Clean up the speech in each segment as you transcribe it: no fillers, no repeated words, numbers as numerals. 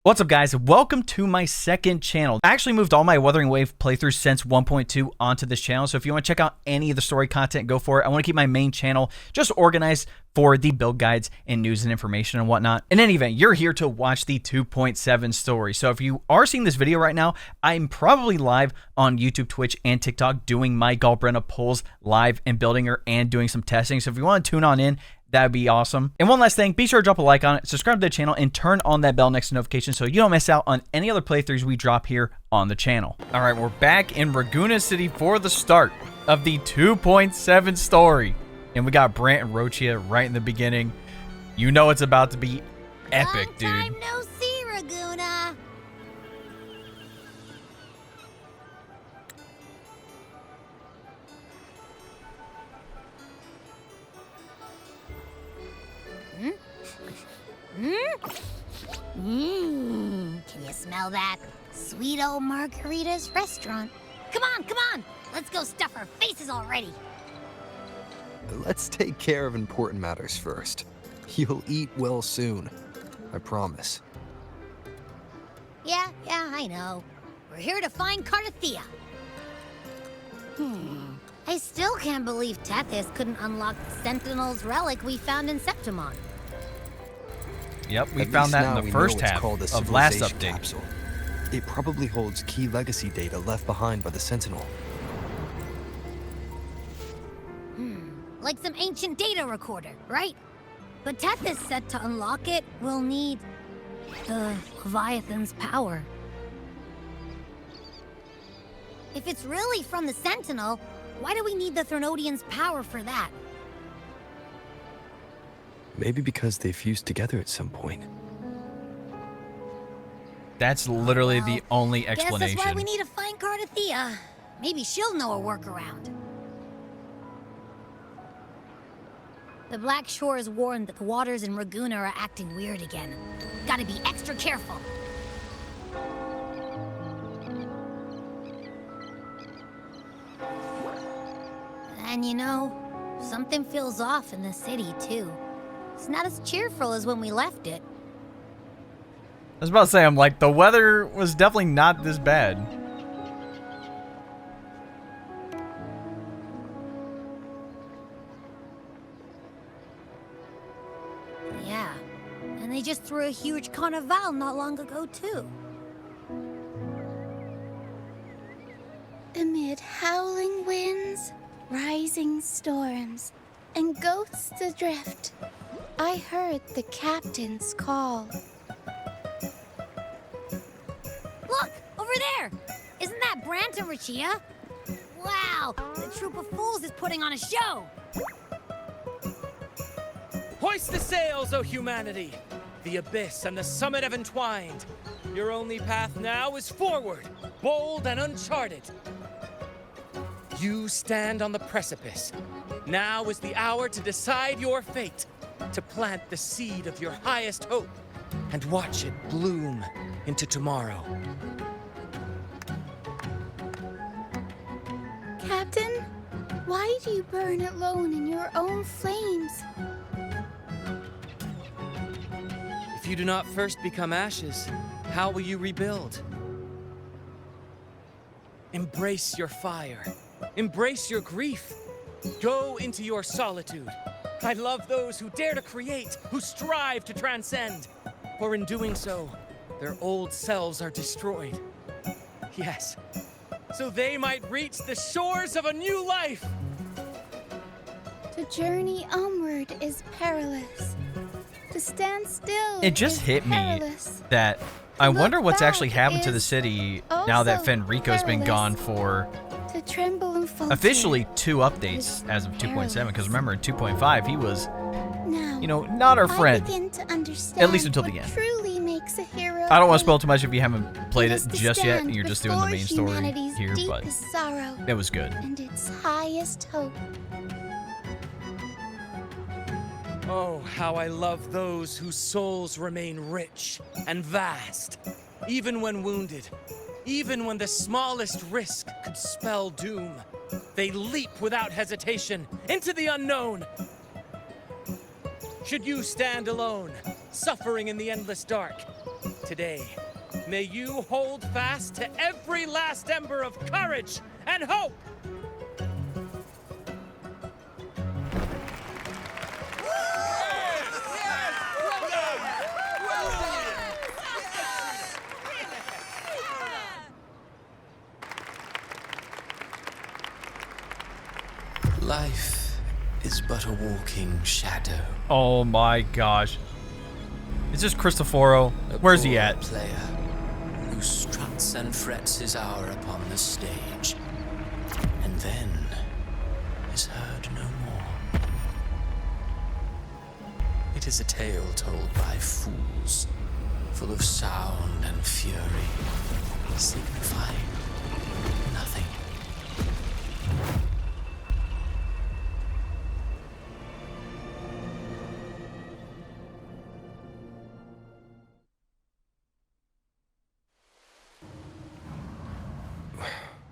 What's up, guys? Welcome to my second channel. I actually moved all my Wuthering Wave playthroughs since 1.2 onto this channel, so if you want to check out any of the story content, go for it. I want to keep my main channel just organized for the build guides and news and information and whatnot. In any event, you're here to watch the 2.7 story. So if you are seeing this video right now, I'm probably live on YouTube, Twitch, and TikTok doing my Galbrena polls live and building her and doing some testing. So if you want to tune on in, that would be awesome. And one last thing, be sure to drop a like on it, subscribe to the channel, and turn on that bell next to notification so you don't miss out on any other playthroughs we drop here on the channel. All right, we're back in Bygone City for the start of the 2.7 story. And we got Brant and Rochia right in the beginning. You know it's about to be epic, dude. Long time no see, Raguna. Can you smell that? Sweet old Margarita's restaurant. Come on. Let's go stuff our faces already. Let's take care of important matters first. You'll eat well soon. I promise. Yeah, I know. We're here to find Cardathea. I still can't believe Tethys couldn't unlock the Sentinel's relic we found in Septimon. Yep, we At found least that now in we the first know it's half called a of last civilization update. capsule. It probably holds key legacy data left behind by the Sentinel. Like some ancient data recorder, right? But Tethys said to unlock it, we'll need the Leviathan's power. If it's really from the Sentinel, why do we need the Threnodian's power for that? Maybe because they fused together at some point. That's literally the only Guess explanation. that's why we need to find Cardathea. Maybe she'll know a workaround. The Black Shore is warned that the waters in Raguna are acting weird again. Gotta be extra careful. And you know, something feels off in the city, too. It's not as cheerful as when we left it. I was about to say, I'm like, the weather was definitely not this bad. Yeah, and they just threw a huge carnival not long ago, too. Amid howling winds, rising storms, and ghosts adrift, I heard the captain's call. Look! Over there! Isn't that Brant and Rochia? Wow! The troop of fools is putting on a show! Hoist the sails, O humanity! The abyss and the summit have entwined. Your only path now is forward, bold and uncharted. You stand on the precipice. Now is the hour to decide your fate, to plant the seed of your highest hope, and watch it bloom into tomorrow. Captain, why do you burn alone in your own flames? If you do not first become ashes, how will you rebuild? Embrace your fire. Embrace your grief. Go into your solitude. I love those who dare to create, who strive to transcend. For in doing so, their old selves are destroyed. Yes, so they might reach the shores of a new life. The journey onward is perilous. To stand still It just is hit me perilous. that I Look wonder what's back actually happened to the is city now that also Fenrico's been perilous. gone for To tremble and falter. officially 2 updates as of 2.7. Because remember, in 2.5, he was, Now, you know, not our I friend. begin to understand At least until what the end. truly makes a hero. I don't want to great. spoil too much if you haven't played it It is to just yet and stand you're just doing the before main story humanity's here, but deepest sorrow it was good. and its highest hope. Oh, how I love those whose souls remain rich and vast, even when wounded, even when the smallest risk could spell doom. They leap without hesitation into the unknown. Should you stand alone, suffering in the endless dark, Today, may you hold fast to every last ember of courage and hope! Life is but a walking shadow. Oh my gosh. Is this Cristoforo? Where's he at? A player who struts and frets his hour upon the stage, and then is heard no more. It is a tale told by fools, full of sound and fury, signifying nothing.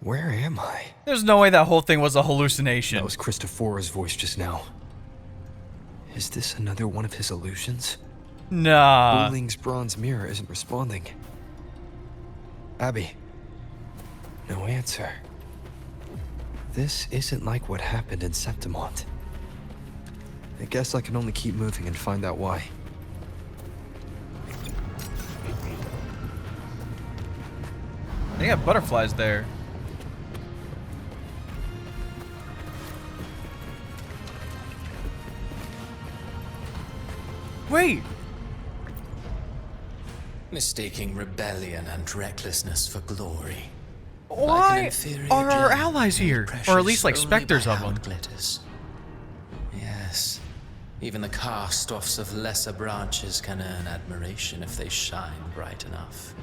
Where am I? There's no way that whole thing was a hallucination. That was Cristoforo's voice just now. Is this another one of his illusions? Nah. Wuling's bronze mirror isn't responding. Abby. No answer. This isn't like what happened in Septimont. I guess I can only keep moving and find out why. They got butterflies there. Wait. Mistaking rebellion and recklessness for glory. Why are our allies here? Or at least like specters of them. Glitters. Yes. Even the cast-offs of lesser branches can earn admiration if they shine bright enough.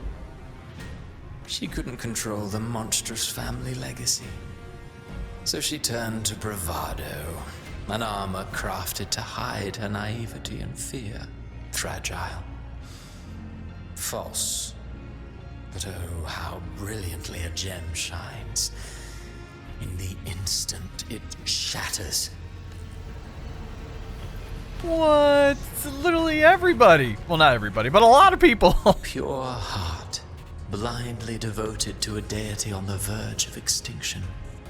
She couldn't control the monstrous family legacy. So she turned to bravado, an armor crafted to hide her naivety and fear. Fragile. False. But oh, how brilliantly a gem shines. In the instant it shatters. What? It's literally everybody. Well, not everybody, but a lot of people. Pure heart, blindly devoted to a deity on the verge of extinction.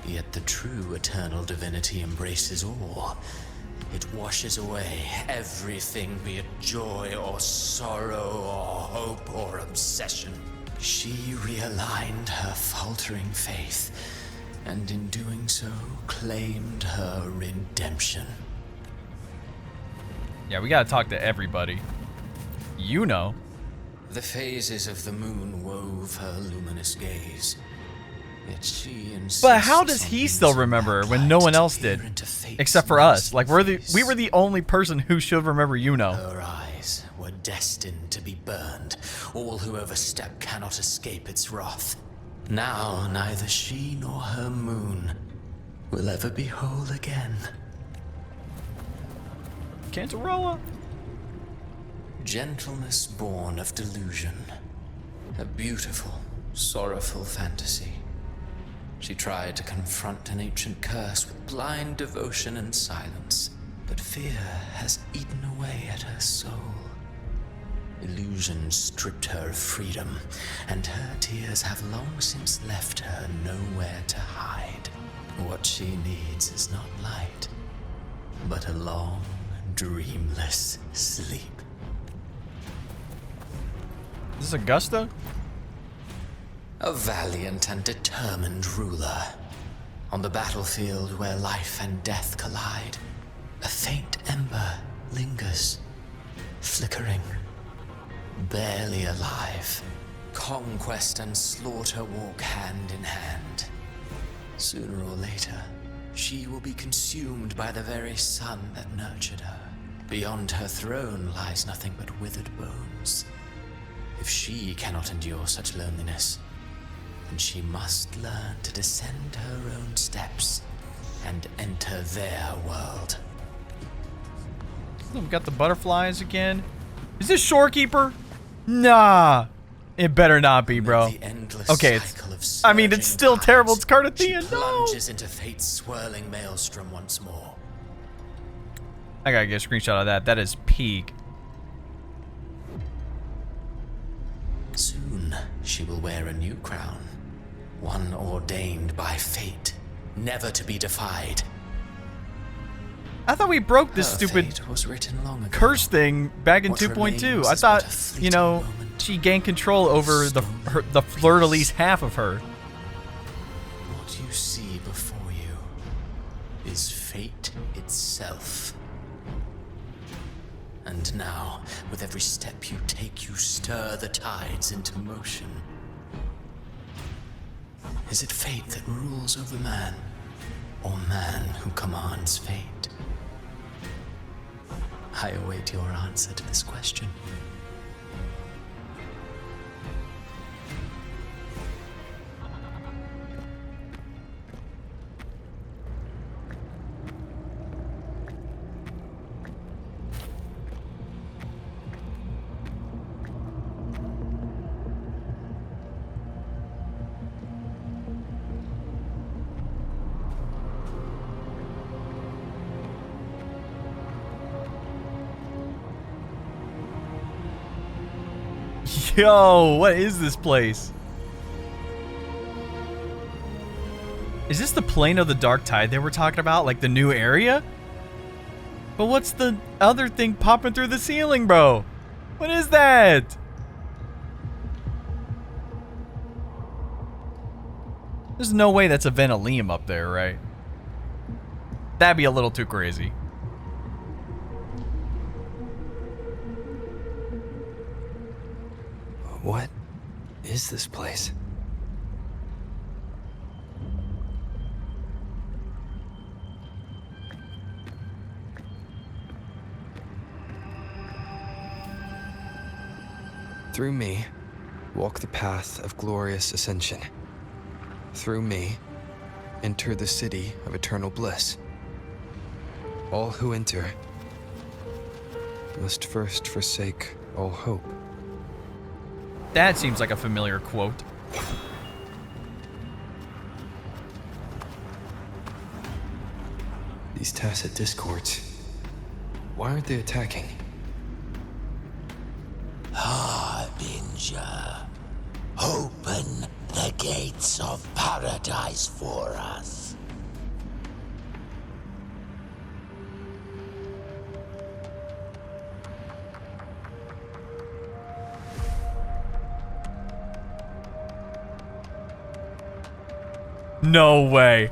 Yet the true eternal divinity embraces all. It washes away everything, be it joy or sorrow or hope or obsession. She realigned her faltering faith, and in doing so, claimed her redemption. Yeah, we gotta talk to everybody. You know. The phases of the moon wove her luminous gaze. Yet she insists. But how does on he still using remember that when light no one to else peer did? into fate's Except for us. Like we face. were the only person who should remember Yuno. Her eyes were destined to be burned. All who overstep cannot escape its wrath. Now neither she nor her moon will ever be whole again. Cantaroa. Gentleness born of delusion. A beautiful, sorrowful fantasy. She tried to confront an ancient curse with blind devotion and silence, but fear has eaten away at her soul. Illusion stripped her of freedom, and her tears have long since left her nowhere to hide. What she needs is not light, but a long, dreamless sleep. Is this Augusta? A valiant and determined ruler. On the battlefield where life and death collide, a faint ember lingers, flickering, barely alive. Conquest and slaughter walk hand in hand. Sooner or later, she will be consumed by the very sun that nurtured her. Beyond her throne lies nothing but withered bones. If she cannot endure such loneliness, then she must learn to descend her own steps and enter their world. We've got the butterflies again. Is this Shorekeeper? Nah. It better not be, bro. Okay, I mean, it's still terrible. It's Cardathia. No. Plunges into fate's swirling maelstrom once more. I gotta get a screenshot of that. That is peak. Soon she will wear a new crown, one ordained by fate, never to be defied. I thought we broke this Her stupid fate was written long ago. curse thing back in What 2.2. remains I is thought, but a fleeting you know, moment. she gained control over the fleur-de-lis half of her. What you see before you is fate itself. And now, with every step you take, you stir the tides into motion. Is it fate that rules over man, or man who commands fate? I await your answer to this question. Yo, what is this place? Is this the plane of the dark tide they were talking about? Like the new area? But what's the other thing popping through the ceiling, bro? What is that? There's no way that's a Venolium up there, right? That'd be a little too crazy. What is this place? Through me, walk the path of glorious ascension. Through me, enter the city of eternal bliss. All who enter must first forsake all hope. That seems like a familiar quote. These tacit discords, why aren't they attacking? Harbinger, open the gates of paradise for us. No way.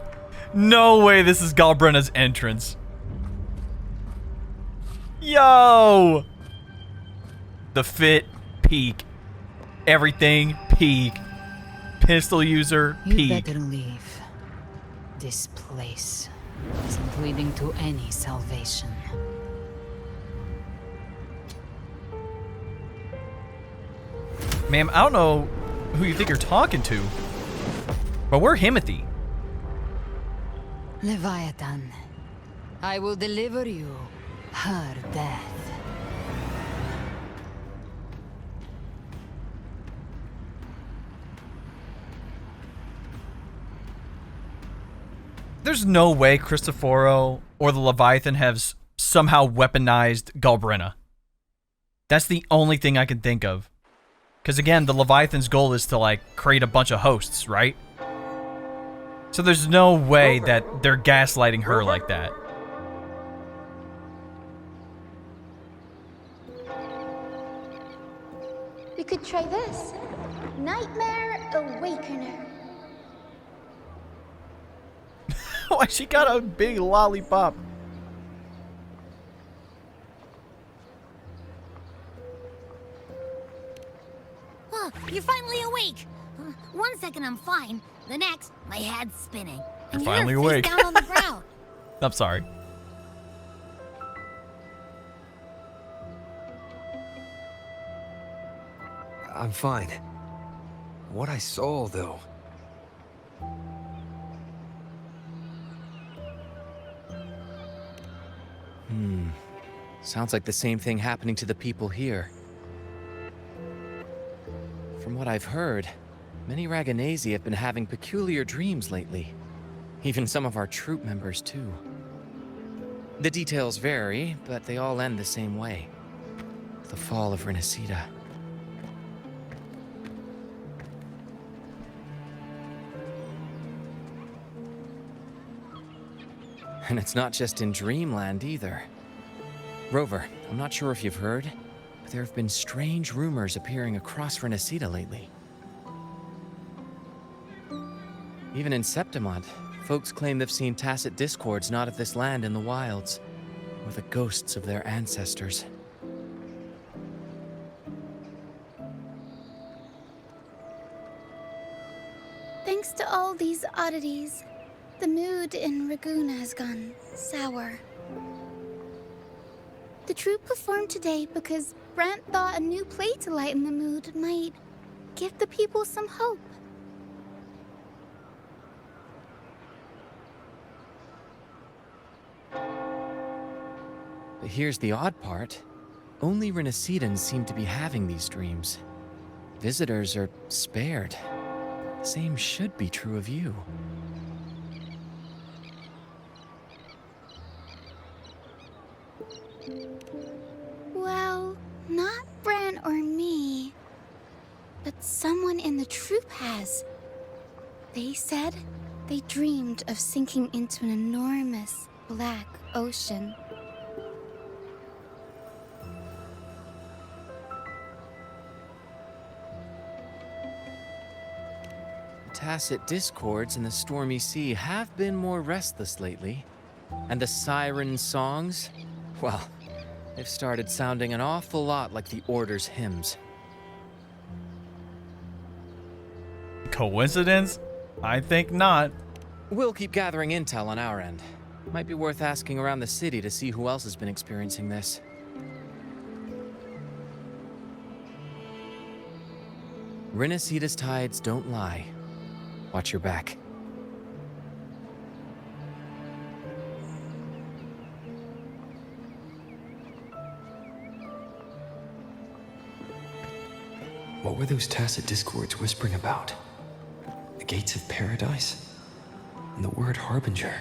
No way this is Galbrena's entrance. Yo! The fit, peak. Everything, peak. Pistol user, You peak. better leave. This place isn't leading to any salvation. Ma'am, I don't know who you think you're talking to, but we're Himothy. Leviathan, I will deliver you her death. There's no way Cristoforo or the Leviathan have somehow weaponized Galbrena. That's the only thing I can think of. Because again, the Leviathan's goal is to like create a bunch of hosts, right? So there's no way that they're gaslighting her like that. We could try this. Nightmare Awakener. Why she got a big lollipop? Oh, you're finally awake. 1 second I'm fine. The next, my head's spinning. And You're finally face awake. down on the ground. I'm sorry. I'm fine. What I saw, though. Sounds like the same thing happening to the people here. From what I've heard, many Raganesi have been having peculiar dreams lately. Even some of our troop members, too. The details vary, but they all end the same way. The fall of RINASCITA. And it's not just in Dreamland either. Rover, I'm not sure if you've heard, but there have been strange rumors appearing across RINASCITA lately. Even in Septimont, folks claim they've seen tacit discords not of this land in the wilds, or the ghosts of their ancestors. Thanks to all these oddities, the mood in Raguna has gone sour. The troupe performed today because Brant thought a new play to lighten the mood might give the people some hope. But here's the odd part. Only RINASCITANs seem to be having these dreams. Visitors are spared. The same should be true of you. Well, not Bran or me, but someone in the troupe has. They said they dreamed of sinking into an enormous black ocean. Tacit discords in the stormy sea have been more restless lately. And the siren songs, well, they've started sounding an awful lot like the Order's hymns. Coincidence? I think not. We'll keep gathering intel on our end. Might be worth asking around the city to see who else has been experiencing this. RINASCITA's tides don't lie. Watch your back. What were those tacit discords whispering about? The gates of paradise? And the word harbinger?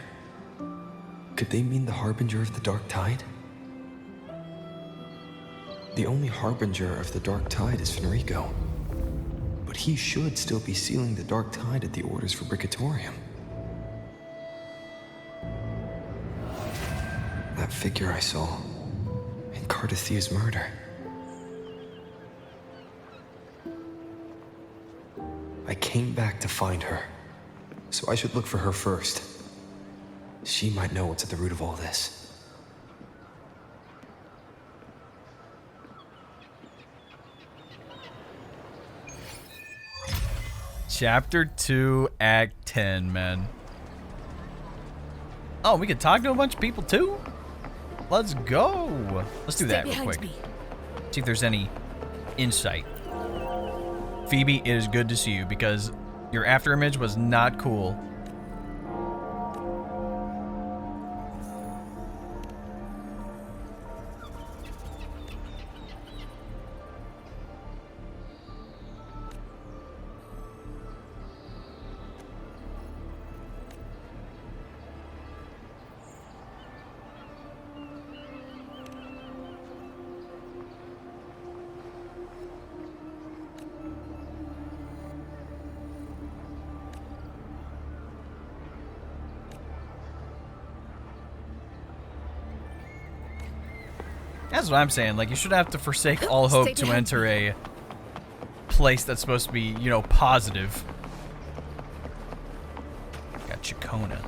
Could they mean the harbinger of the dark tide? The only harbinger of the dark tide is Fenrico. But he should still be sealing the dark tide at the orders for Brigatorium. That figure I saw in Cardathia's murder. I came back to find her, so I should look for her first. She might know what's at the root of all this. Chapter 2, Act 10, man. Oh, we can talk to a bunch of people too? Let's go. Let's do that real quick. See if there's any insight. Phoebe, it is good to see you because your after image was not cool. That's what I'm saying. Like, you should have to forsake all hope to enter a place that's supposed to be, you know, positive. Got Chacona.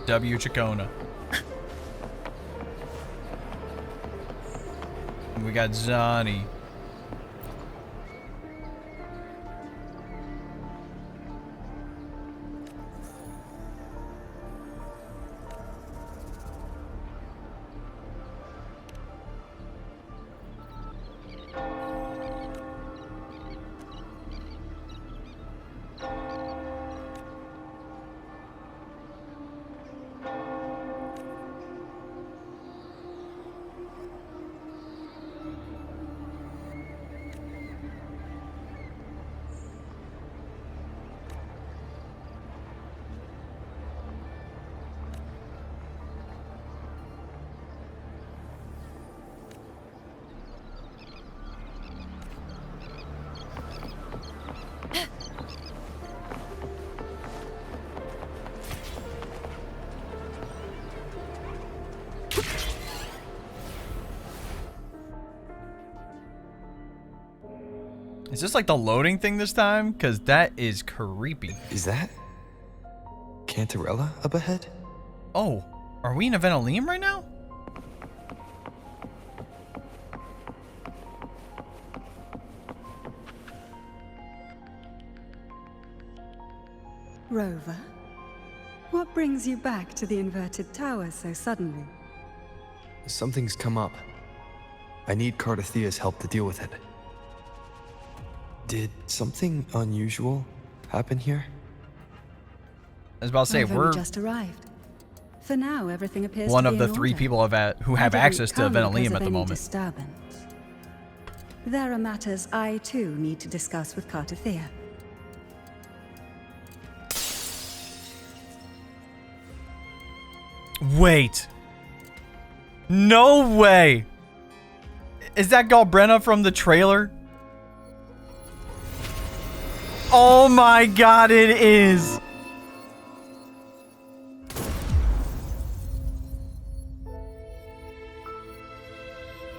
W. Chacona. And we got Zani. Is this like the loading thing this time? Because that is creepy. Is that Cantarella up ahead? Oh, are we in Aventalium right now? Rover, what brings you back to the inverted tower so suddenly? Something's come up. I need Cardathia's help to deal with it. Did something unusual happen here? I was about to say, I've only we're just arrived. For now, everything appears one to of be the in 3 order. people who have I didn't access to come because Aventalium of at the any moment. Disturbance. There are matters I too need to discuss with Cardathia. Wait. No way. Is that Galbrena from the trailer? Oh my god, it is.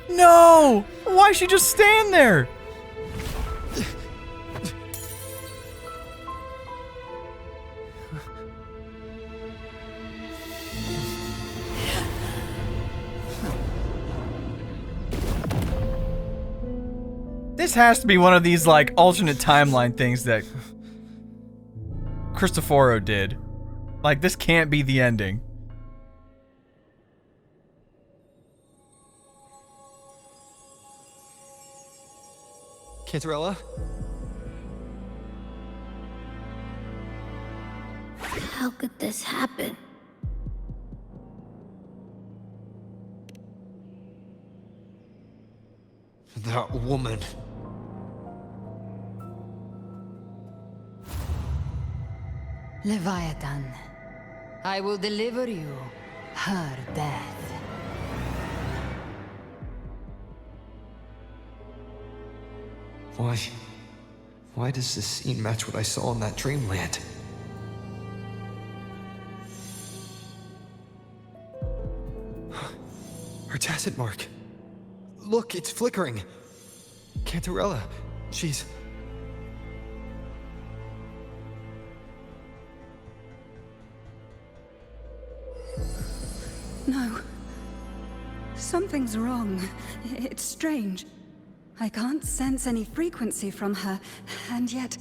No! Why'd she just stand there? This has to be one of these, like, alternate timeline things that Cristoforo did. Like, this can't be the ending. Cantarella? How could this happen? That woman. Leviathan, I will deliver you her death. Why does this scene match what I saw in that dreamland? Her tacit mark. Look, it's flickering. Cantarella, she's... No. Something's wrong. It's strange. I can't sense any frequency from her, and yet...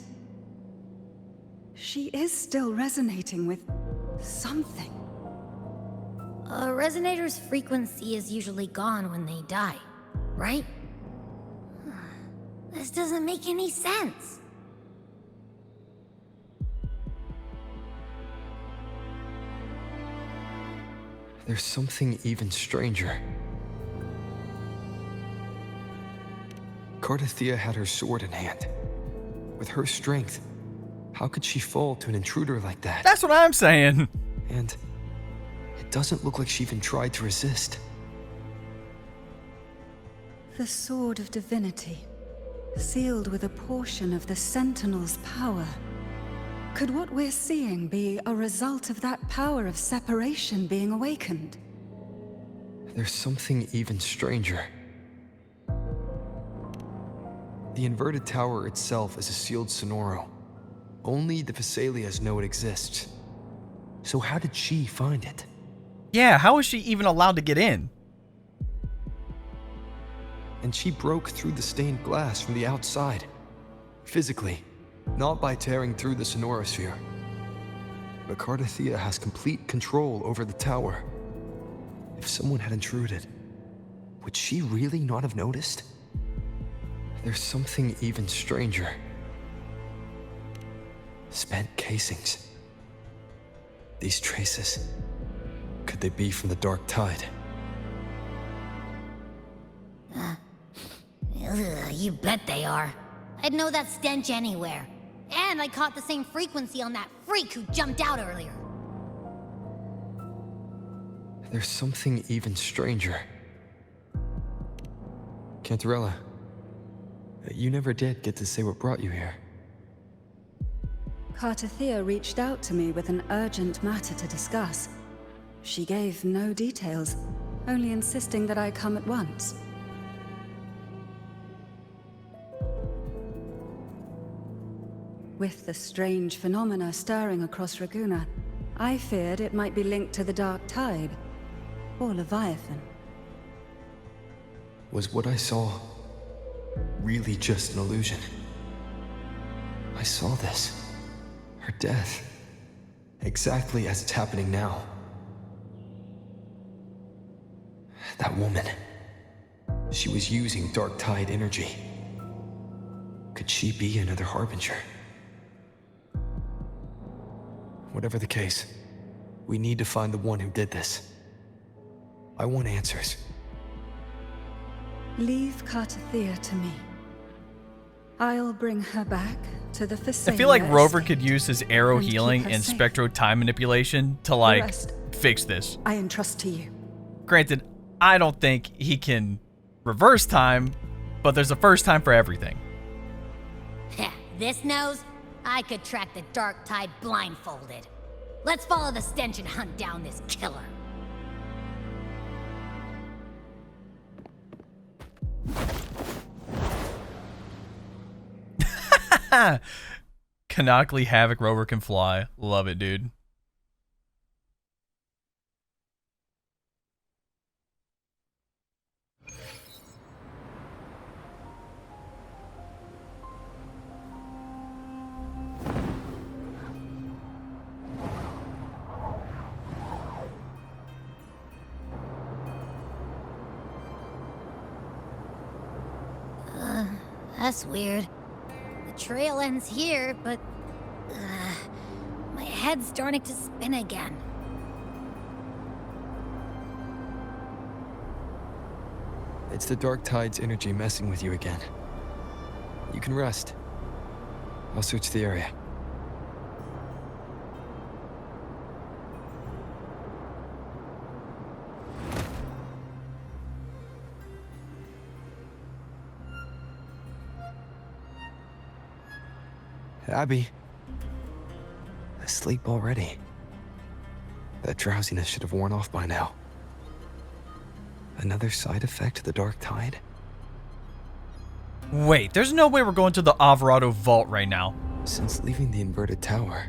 she is still resonating with something. A resonator's frequency is usually gone when they die, right? This doesn't make any sense. There's something even stranger. Cardathia had her sword in hand. With her strength, how could she fall to an intruder like that? That's what I'm saying. And it doesn't look like she even tried to resist. The Sword of Divinity, sealed with a portion of the Sentinel's power. Could what we're seeing be a result of that power of separation being awakened? There's something even stranger. The inverted tower itself is a sealed sonoro. Only the Vesalias know it exists. So how did she find it? Yeah, how is she even allowed to get in? and she broke through the stained glass from the outside. Physically, not by tearing through the sonorosphere. But Cardathia has complete control over the tower. If someone had intruded, would she really not have noticed? There's something even stranger. Spent casings. These traces, could they be from the Dark Tide? You bet they are. I'd know that stench anywhere. And I caught the same frequency on that freak who jumped out earlier. There's something even stranger. Cantarella, you never did get to say what brought you here. Cardathia reached out to me with an urgent matter to discuss. She gave no details, only insisting that I come at once. With the strange phenomena stirring across Raguna, I feared it might be linked to the Dark Tide, or Leviathan. Was what I saw really just an illusion? I saw this. Her death. Exactly as it's happening now. That woman. She was using Dark Tide energy. Could she be another Harbinger? Whatever the case, we need to find the one who did this. I want answers. Leave Cardathia to me. I'll bring her back to the facility. I feel like Rover could use his arrow healing and spectro time manipulation to, like, fix this. I entrust to you. Granted, I don't think he can reverse time, but there's a first time for everything. This knows I could track the Dark Tide blindfolded. Let's follow the stench and hunt down this killer. Canonically, Havoc Rover can fly. Love it, dude. That's weird. The trail ends here, but my head's starting to spin again. It's the Dark Tide's energy messing with you again. You can rest. I'll search the area. Abby. Asleep already. That drowsiness should have worn off by now. Another side effect of the Dark Tide? Wait, there's no way we're going to the Alvarado Vault right now. Since leaving the inverted tower,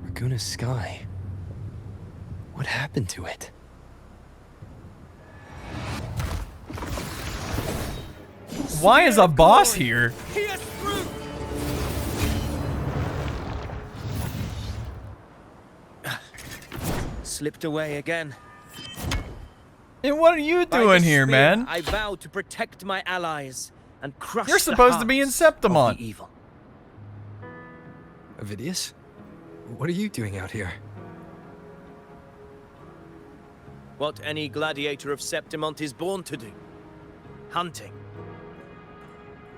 Raguna's sky, what happened to it? Why is a boss here? Slipped away again. And what are you doing here, man? I vow to protect my allies and crush You're supposed to be in Septimon. Evil. Avidius? What are you doing out here? What any gladiator of Septimont is born to do. Hunting.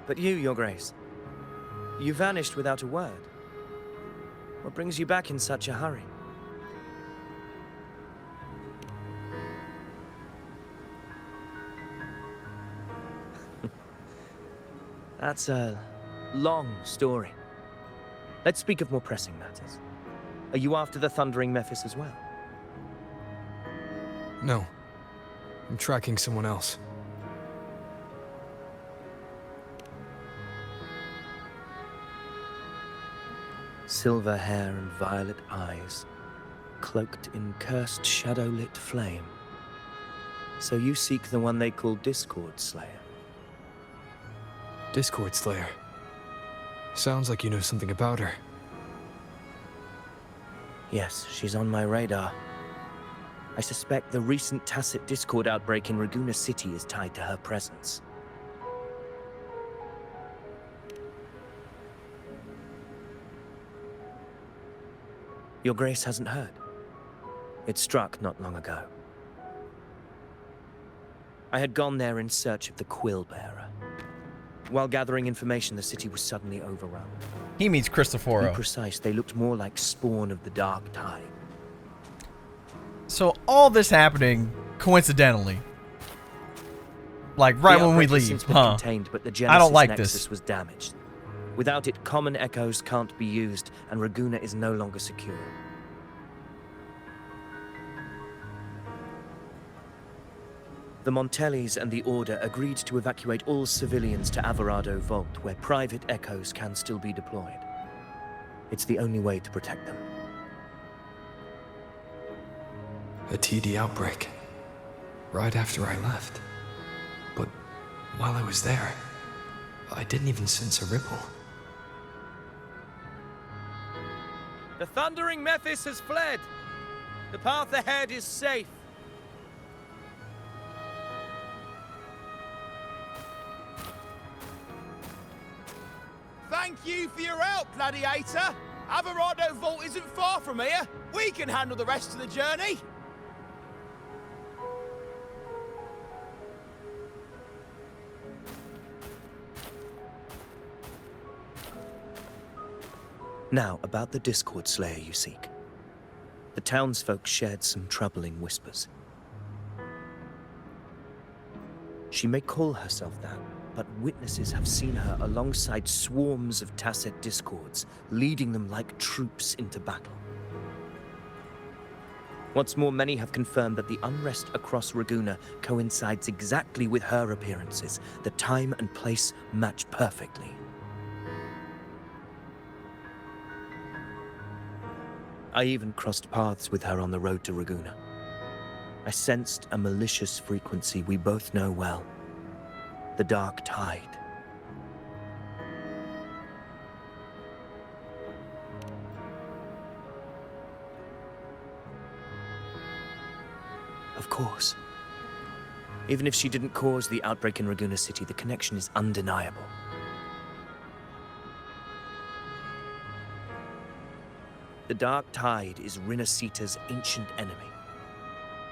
But you, Your Grace, you vanished without a word. What brings you back in such a hurry? That's a long story. Let's speak of more pressing matters. Are you after the Thundering Mephis as well? No. I'm tracking someone else. Silver hair and violet eyes, cloaked in cursed shadow-lit flame. So you seek the one they call Discord Slayer. Discord Slayer. Sounds like you know something about her. Yes, she's on my radar. I suspect the recent tacit Discord outbreak in Raguna City is tied to her presence. Your Grace hasn't heard. It struck not long ago. I had gone there in search of the Quill Bearer. While gathering information, the city was suddenly overrun. He means To Cristoforo. be precise, they looked more like spawn of the Dark Tide. So all this happening coincidentally, like right The when we outbreak has since leave, been huh? contained, but the I Genesis don't like Nexus this. was damaged. Without it, common echoes can't be used, and Raguna is no longer secure. The Montellis and the Order agreed to evacuate all civilians to Alvarado Vault, where private echoes can still be deployed. It's the only way to protect them. A TD outbreak. Right after I left. But while I was there, I didn't even sense a ripple. The Thundering Mephis has fled. The path ahead is safe. Thank you for your help, Gladiator. Alvarado Vault isn't far from here. We can handle the rest of the journey. Now, about the Discord Slayer you seek. The townsfolk shared some troubling whispers. She may call herself that, but witnesses have seen her alongside swarms of tacit discords, leading them like troops into battle. What's more, many have confirmed that the unrest across Raguna coincides exactly with her appearances. The time and place match perfectly. I even crossed paths with her on the road to Raguna. I sensed a malicious frequency we both know well. The Dark Tide. Of course. Even if she didn't cause the outbreak in Raguna City, the connection is undeniable. The Dark Tide is RINASCITA's ancient enemy.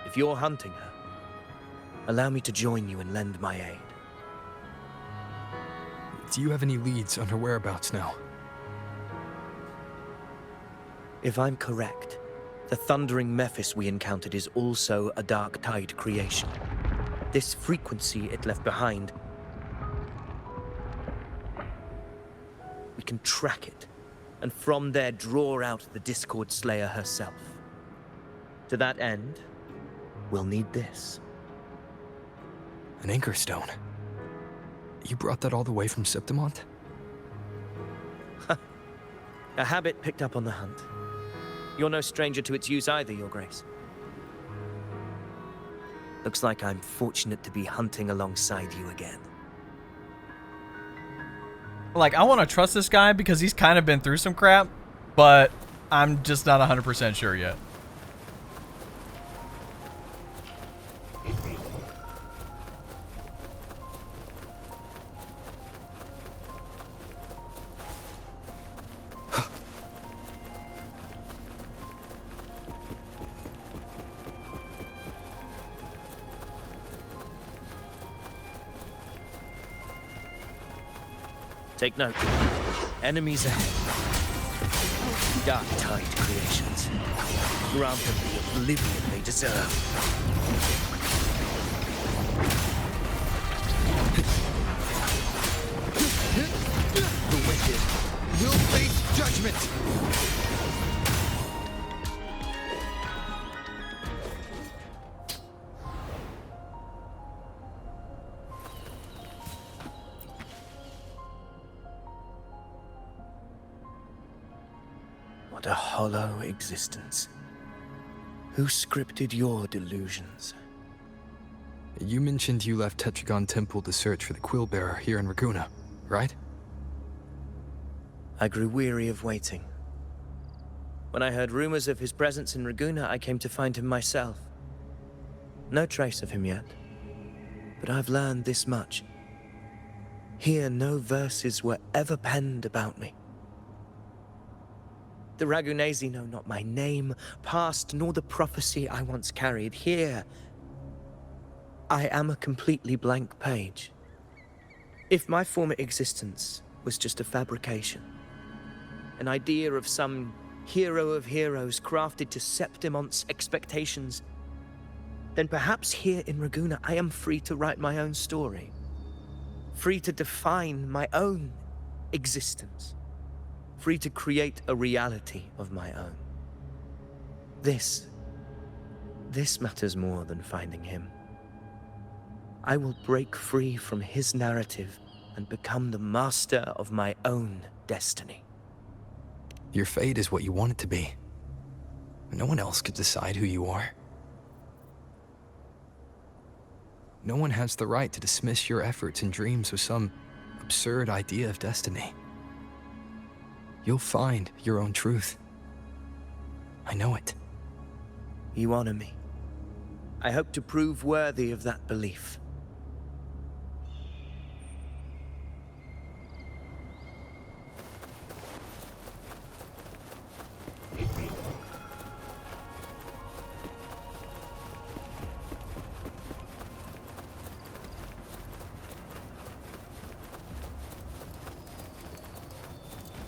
If you're hunting her, allow me to join you and lend my aid. Do you have any leads on her whereabouts now? If I'm correct, the Thundering Mephis we encountered is also a Dark Tide creation. This frequency it left behind, we can track it, and from there draw out the Discord Slayer herself. To that end, we'll need this. An anchor stone. You brought that all the way from Septimont? A habit picked up on the hunt. You're no stranger to its use either, Your Grace. Looks like I'm fortunate to be hunting alongside you again. Like, I want to trust this guy because he's kind of been through some crap, but I'm just not 100% sure yet. Take note. Enemies ahead. Dark Tide creations. Grant them the oblivion they deserve. The wicked will face judgment! What a hollow existence. Who scripted your delusions? You mentioned you left Tetragon Temple to search for the Quill Bearer here in Raguna. right? I grew weary of waiting. When I heard rumors of his presence in Raguuna, I came to find him myself. No trace of him yet, but I've learned this much. Here, no verses were ever penned about me. The Ragunesi know not my name, past, nor the prophecy I once carried. Here, I am a completely blank page. If my former existence was just a fabrication, an idea of some hero of heroes crafted to Septimon's expectations, then perhaps here in Raguuna I am free to write my own story. Free to define my own existence. Free to create a reality of my own. This matters more than finding him. I will break free from his narrative and become the master of my own destiny. Your fate is what you want it to be. No one else could decide who you are. No one has the right to dismiss your efforts and dreams with some absurd idea of destiny. You'll find your own truth. I know it. You honor me. I hope to prove worthy of that belief.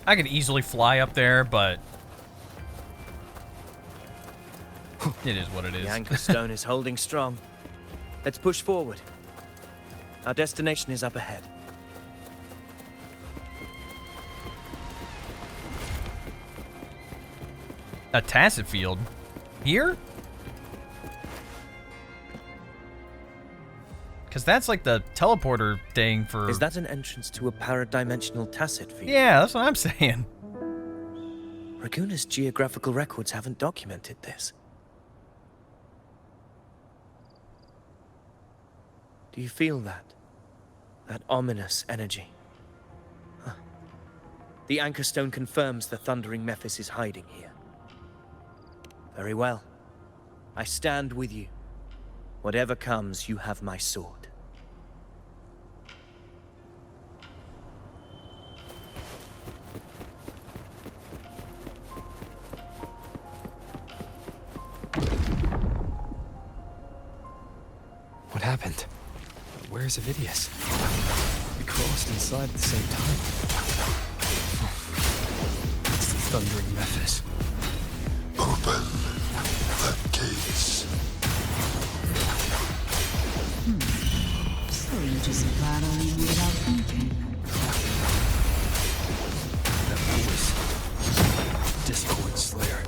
I could easily fly up there, but it is what it is. The anchor stone is holding strong. Let's push forward. Our destination is up ahead. A tacit field? Here? Because that's like the teleporter thing for... Is that an entrance to a paradimensional tacit field? Yeah, that's what I'm saying. Raguuna's geographical records haven't documented this. Do you feel that? That ominous energy? Huh. The anchor stone confirms the thundering Mephis is hiding here. Very well. I stand with you. Whatever comes, you have my sword. What happened? Where's Avidius? We crossed inside at the same time. It's the thundering Mephis. Open the gates. So you just battling without thinking. That voice. Discord Slayer.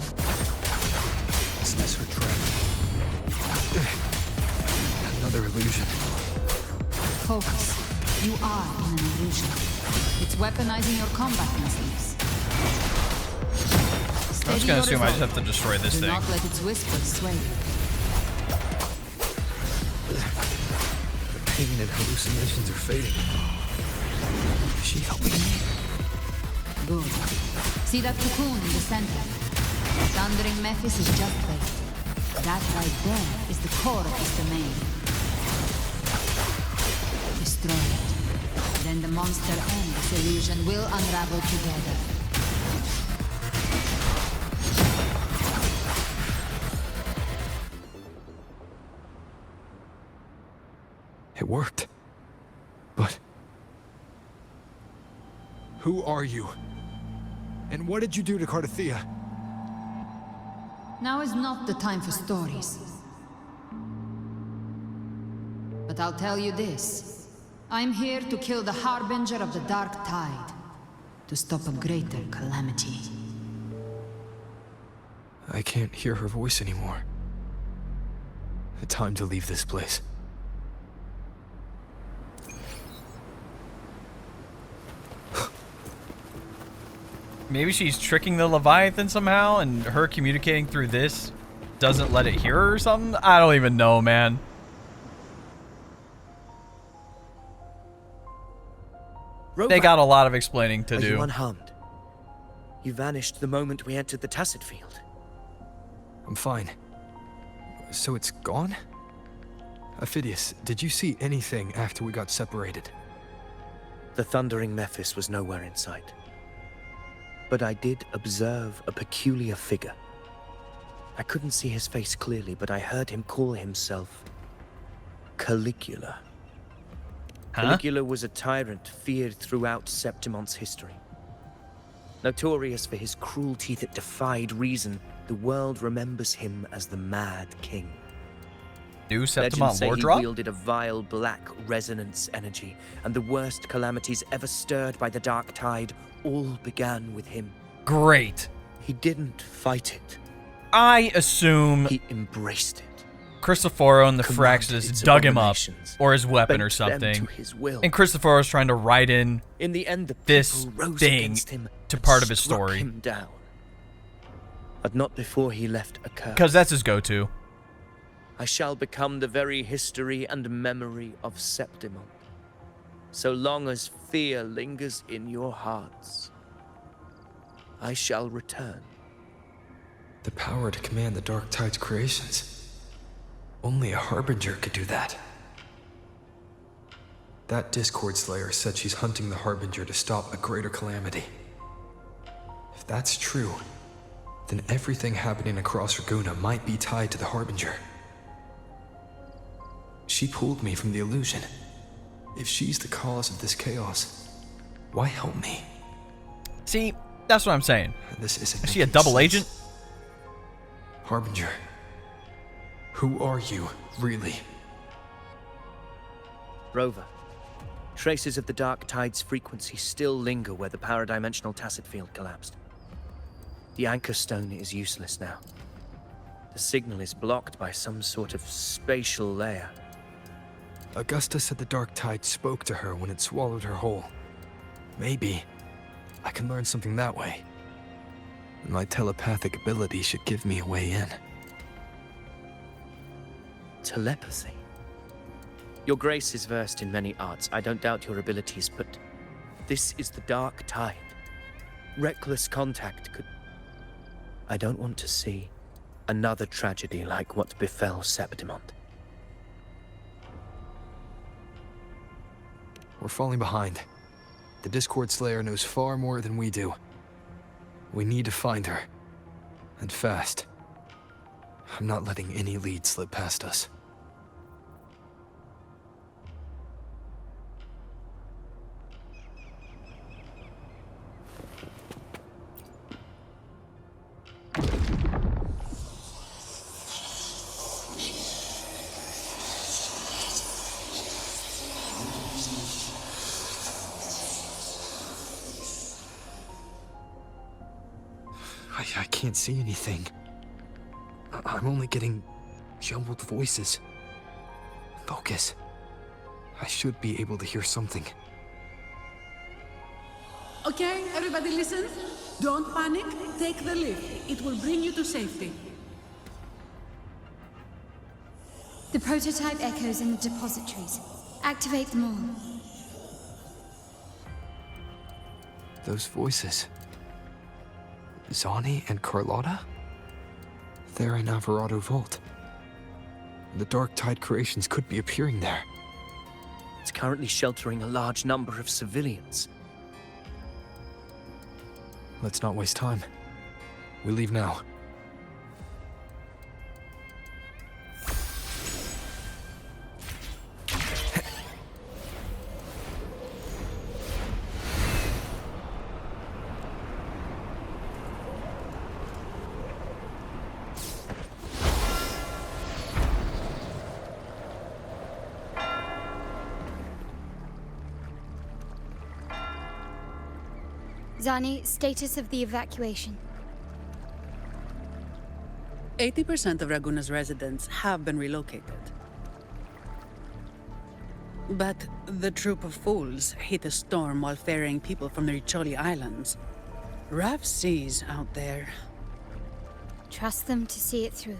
Is this her trap? Another illusion. Focus. You are in an illusion. It's weaponizing your combat instincts. I'm just gonna assume I just have to destroy this Do thing. not let its whispers sway you. The pain and hallucinations are fading. Is she helping me? Good. See that cocoon in the center? Thundering Mephis is just there. That right there is the core of his domain. Destroy it. Then the monster and this illusion will unravel together. It worked. But... who are you? And what did you do to Cardathea? Now is not the time for stories. But I'll tell you this. I'm here to kill the Harbinger of the Dark Tide. To stop a greater calamity. I can't hear her voice anymore. Time to leave this place. Maybe she's tricking the Leviathan somehow, and her communicating through this doesn't let it hear her or something? I don't even know, man. Rover, They got a lot of explaining to are you do. unharmed? You vanished the moment we entered the Tacit Field. I'm fine. So it's gone? Ophidius, did you see anything after we got separated? The thundering Mephis was nowhere in sight. But I did observe a peculiar figure. I couldn't see his face clearly, but I heard him call himself Caligula. Caligula was a tyrant feared throughout Septimon's history. Notorious for his cruelty that defied reason, the world remembers him as the Mad King. New Legends Septimon say lore he drop? wielded a vile black resonance energy, and the worst calamities ever stirred by the Dark Tide all began with him. Great. He didn't fight it. I assume He embraced it. Cristoforo and the commanded Firaxis its dug him up, abominations, or his weapon or bent them something. to his will. And Cristoforo's trying to write in In the end, the this people rose thing against him to and part of his struck story. him down. But not before he left a curse. Because that's his go-to. I shall become the very history and memory of Septimon. So long as fear lingers in your hearts, I shall return. The power to command the Dark Tide's creations. Only a Harbinger could do that. That Discord Slayer said she's hunting the Harbinger to stop a greater calamity. If that's true, then everything happening across Raguna might be tied to the Harbinger. She pulled me from the illusion. If she's the cause of this chaos, why help me? See, that's what I'm saying. This isn't. Is she a making double sense. agent? Harbinger. Who are you, really? Rover, traces of the Dark Tide's frequency still linger where the paradimensional Tacit Field collapsed. The anchor stone is useless now. The signal is blocked by some sort of spatial layer. Augusta said the Dark Tide spoke to her when it swallowed her whole. Maybe I can learn something that way. My telepathic ability should give me a way in. Telepathy? Your Grace is versed in many arts. I don't doubt your abilities, but this is the Dark Tide. Reckless contact could... I don't want to see another tragedy like what befell Septimon. We're falling behind. The Discord Slayer knows far more than we do. We need to find her. And fast. I'm not letting any lead slip past us. I can't see anything. I'm only getting jumbled voices. Focus. I should be able to hear something. Okay, everybody listen. Don't panic. Take the lift. It will bring you to safety. The prototype echoes in the depositories. Activate them all. Those voices. Zani and Carlotta? They're in Alvarado Vault. The Dark Tide creations could be appearing there. It's currently sheltering a large number of civilians. Let's not waste time. We leave now. Zani, status of the evacuation. 80% of Raguna's residents have been relocated. But the troop of fools hit a storm while ferrying people from the Riccioli Islands. Rough seas out there. Trust them to see it through.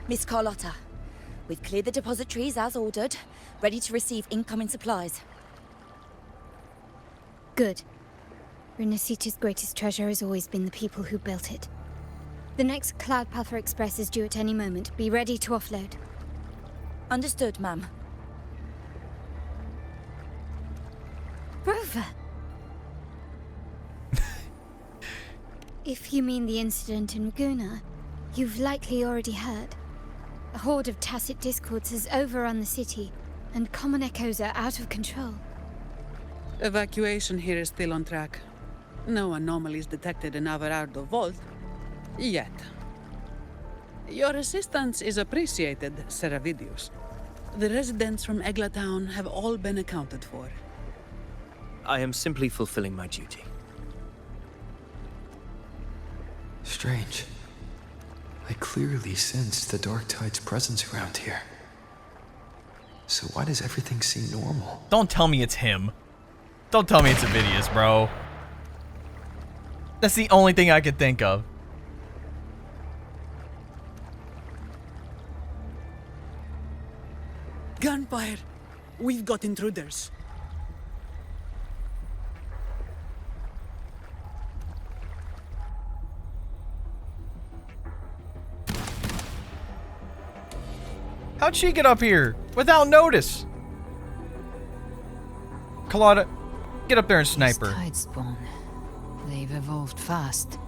Miss Carlotta, We've cleared the depositories as ordered, ready to receive incoming supplies. Good. RINASCITA's greatest treasure has always been the people who built it. The next Cloudpather Express is due at any moment. Be ready to offload. Understood, ma'am. Rover! If you mean the incident in Bygone, you've likely already heard. A horde of tacit discords has overrun the city, and common echoes are out of control. Evacuation here is still on track. No anomalies detected in Averardo Vault. Yet. Your assistance is appreciated, Seravidius. The residents from Eglatown have all been accounted for. I am simply fulfilling my duty. Strange. I clearly sensed the Dark Tide's presence around here. So why does everything seem normal? Don't tell me it's him. Don't tell me it's Avidius, bro. That's the only thing I could think of. Gunfire! We've got intruders. How'd she get up here without notice? Claudia, get up there and snipe her. Tide spawn. They've evolved fast.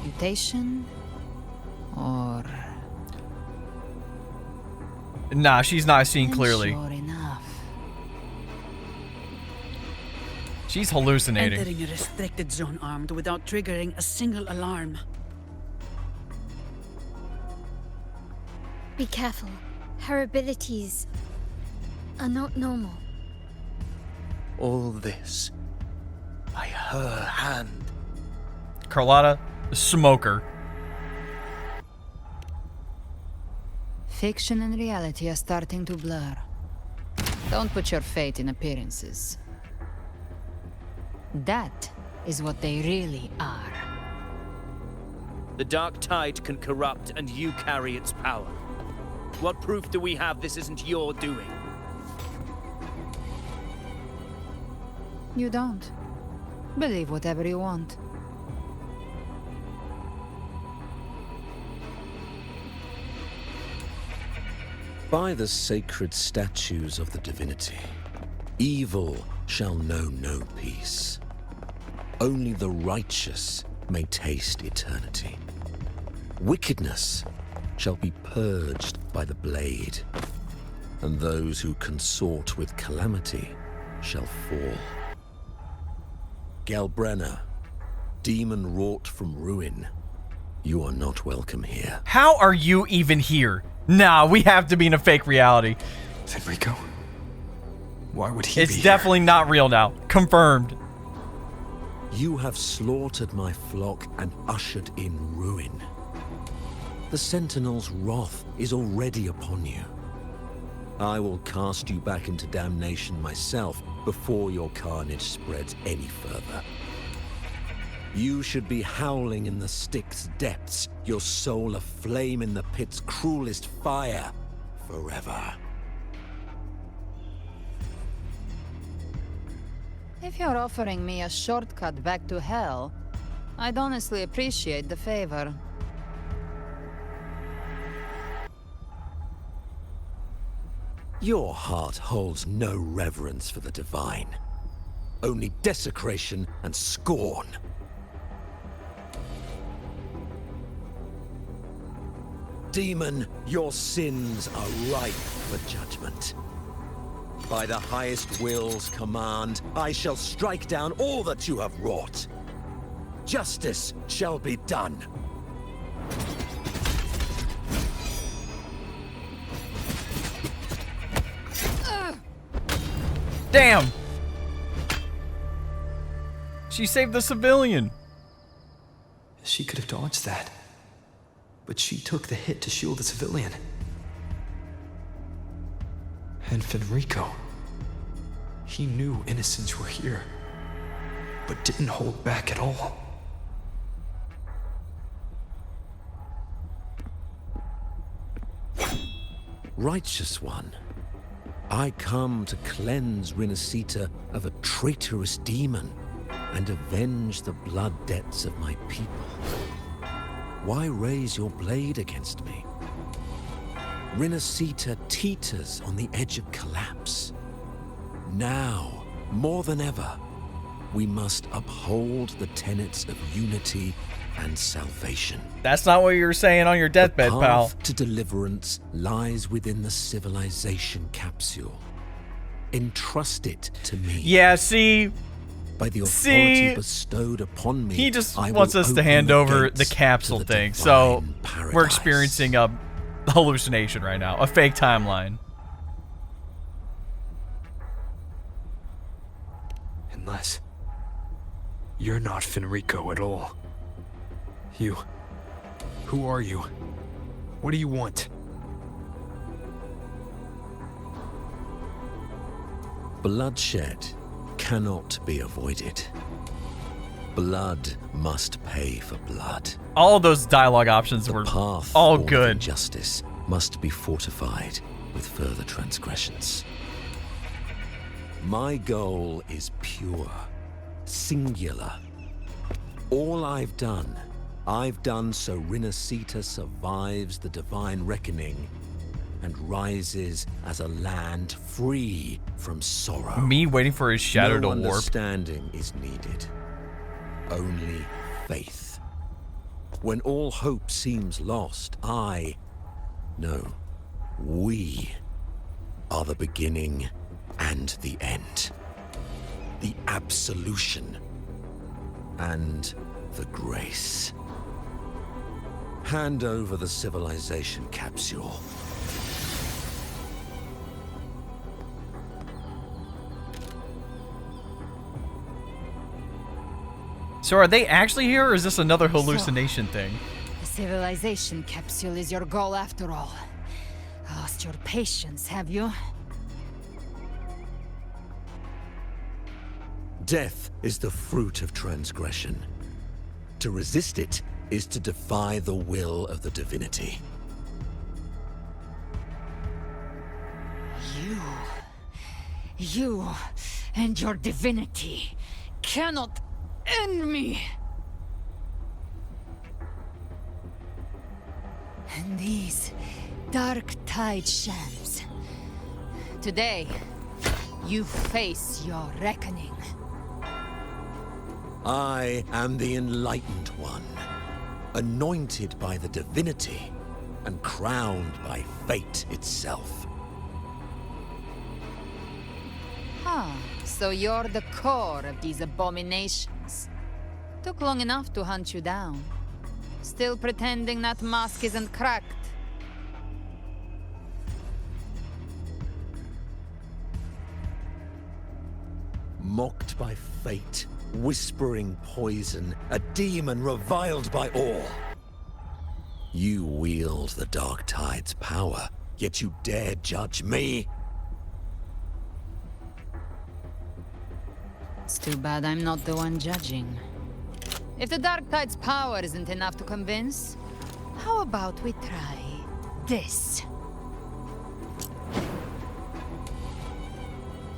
Mutation? Or... Nah, she's not seeing clearly. Sure enough. She's hallucinating. Entering a restricted zone armed without triggering a single alarm. Be careful. Her abilities are not normal. All this by her hand. Carlotta, the smoker. Fiction and reality are starting to blur. Don't put your faith in appearances. That is what they really are. The Dark Tide can corrupt, and you carry its power. What proof do we have this isn't your doing? You don't. Believe whatever you want. By the sacred statues of the divinity, evil shall know no peace. Only the righteous may taste eternity. Wickedness shall be purged by the blade, and those who consort with calamity shall fall. Galbrena, demon wrought from ruin, you are not welcome here. How are you even here? Nah, we have to be in a fake reality. Federico? Why would he be It's definitely not real now. Confirmed. You have slaughtered my flock and ushered in ruin. The Sentinel's wrath is already upon you. I will cast you back into damnation myself before your carnage spreads any further. You should be howling in the Styx's depths, your soul aflame in the pit's cruelest fire, forever. If you're offering me a shortcut back to hell, I'd honestly appreciate the favor. Your heart holds no reverence for the divine. Only desecration and scorn. Demon, your sins are ripe for judgment. By the highest will's command, I shall strike down all that you have wrought. Justice shall be done. Damn! She saved the civilian. She could have dodged that. But she took the hit to shield the civilian. And Federico. He knew innocents were here, but didn't hold back at all. Righteous One, I come to cleanse RINASCITA of a traitorous demon and avenge the blood debts of my people. Why raise your blade against me? RINASCITA teeters on the edge of collapse. Now, more than ever, we must uphold the tenets of unity and salvation. That's not what you were saying on your deathbed, the pal. path to deliverance lies within the civilization capsule. Entrust it to me. Yeah, see? By the authority bestowed upon me, he just I wants will us to open hand the over gates the capsule to the thing. So divine we're paradise. experiencing a hallucination right now, a fake timeline. Unless you're not Fenrico at all. Who are you? What do you want? Bloodshed cannot be avoided. Blood must pay for blood. All those dialogue options were path all forward good. in justice must be fortified with further transgressions. My goal is pure, singular. All I've done so RINASCITA survives the divine reckoning and rises as a land free from sorrow. Me waiting for his shadow to warp. No understanding is needed. Only faith. When all hope seems lost, we are the beginning and the end. The absolution and the grace. Hand over the civilization capsule. So are they actually here, or is this another hallucination thing? The civilization capsule is your goal after all. Lost your patience, have you? Death is the fruit of transgression. To resist it is to defy the will of the divinity. You and your divinity cannot end me. And these dark tide shams. Today, you face your reckoning. I am the Enlightened One, anointed by the divinity and crowned by fate itself. So you're the core of these abominations. Took long enough to hunt you down. Still pretending that mask isn't cracked. Mocked by fate, whispering poison, a demon reviled by all. You wield the Dark Tide's power, yet you dare judge me? It's too bad I'm not the one judging. If the Dark Tide's power isn't enough to convince, how about we try this?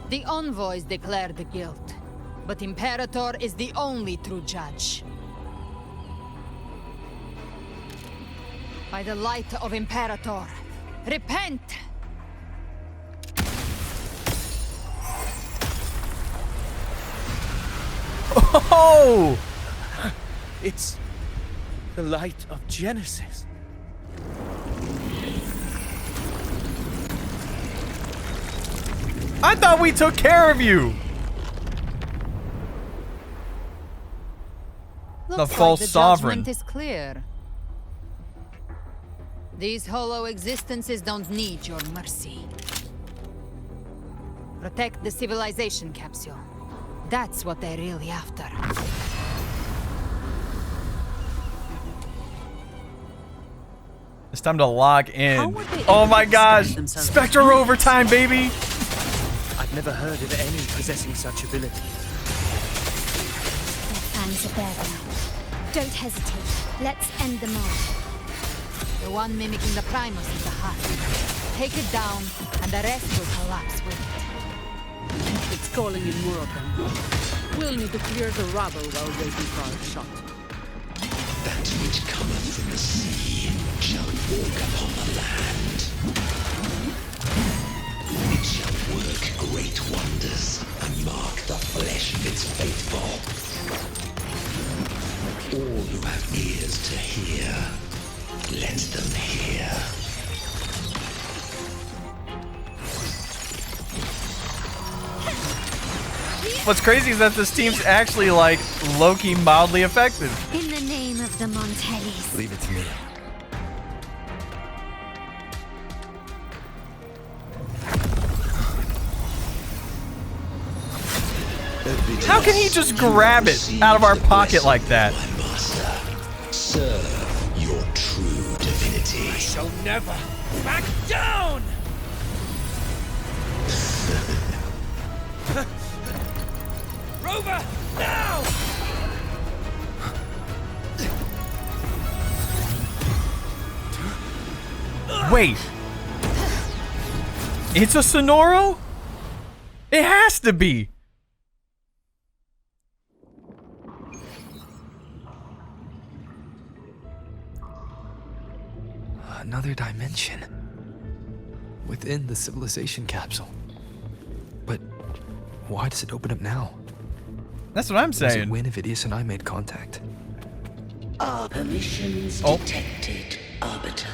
The envoys declare the guilt, but Imperator is the only true judge. By the light of Imperator, repent! Oh! It's the light of Genesis. I thought we took care of you! Looks the false like the sovereign. Judgment is clear. These hollow existences don't need your mercy. Protect the civilization capsule. That's what they're really after. It's time to log in. Oh my gosh! Spectre overtime, baby! I've never heard of any possessing such ability. Their fangs are bare now. Don't hesitate. Let's end them all. The one mimicking the Primus is the heart. take it down, and the rest will collapse with it. It's calling in more of them. We'll need to clear the rabble while waiting for our shot. That which cometh from the sea shall walk upon the land. It shall work great wonders and mark the flesh of its faithful. All who have ears to hear, let them hear. What's crazy is that this team's actually like low-key mildly effective. In the name of the Montellis. Leave it to me. How can he just grab it out of our pocket like that? My master, serve your true divinity. I shall never back down! Rover, now! Wait. It's a Sonoro? It has to be. Another dimension. Within the civilization capsule. But why does it open up now? That's what I'm Was it saying. when Avidius and I made contact? Our permissions detected, Arbiter.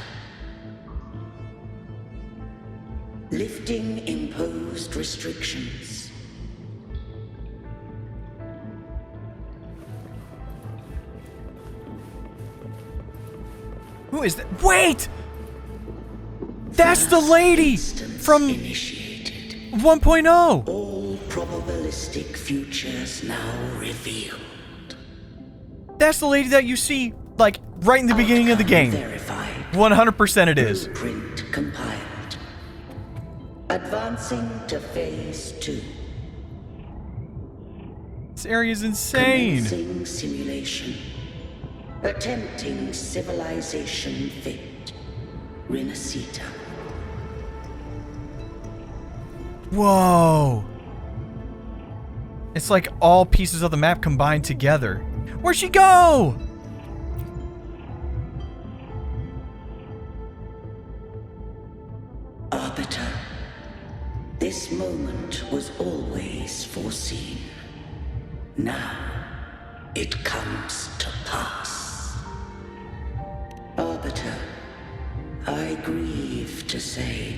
Lifting imposed restrictions. Who is that? Wait! That's the lady from 1.0. All probabilistic futures now revealed. That's the lady that you see, like, right in the beginning of the game. 100% it is. Blueprint compiled. Advancing to phase 2. This area is insane. Commencing simulation. Attempting civilization fit. RINASCITA. Whoa. It's like all pieces of the map combined together. Where'd she go? Arbiter, this moment was always foreseen. Now, it comes to pass. Arbiter, I grieve to say,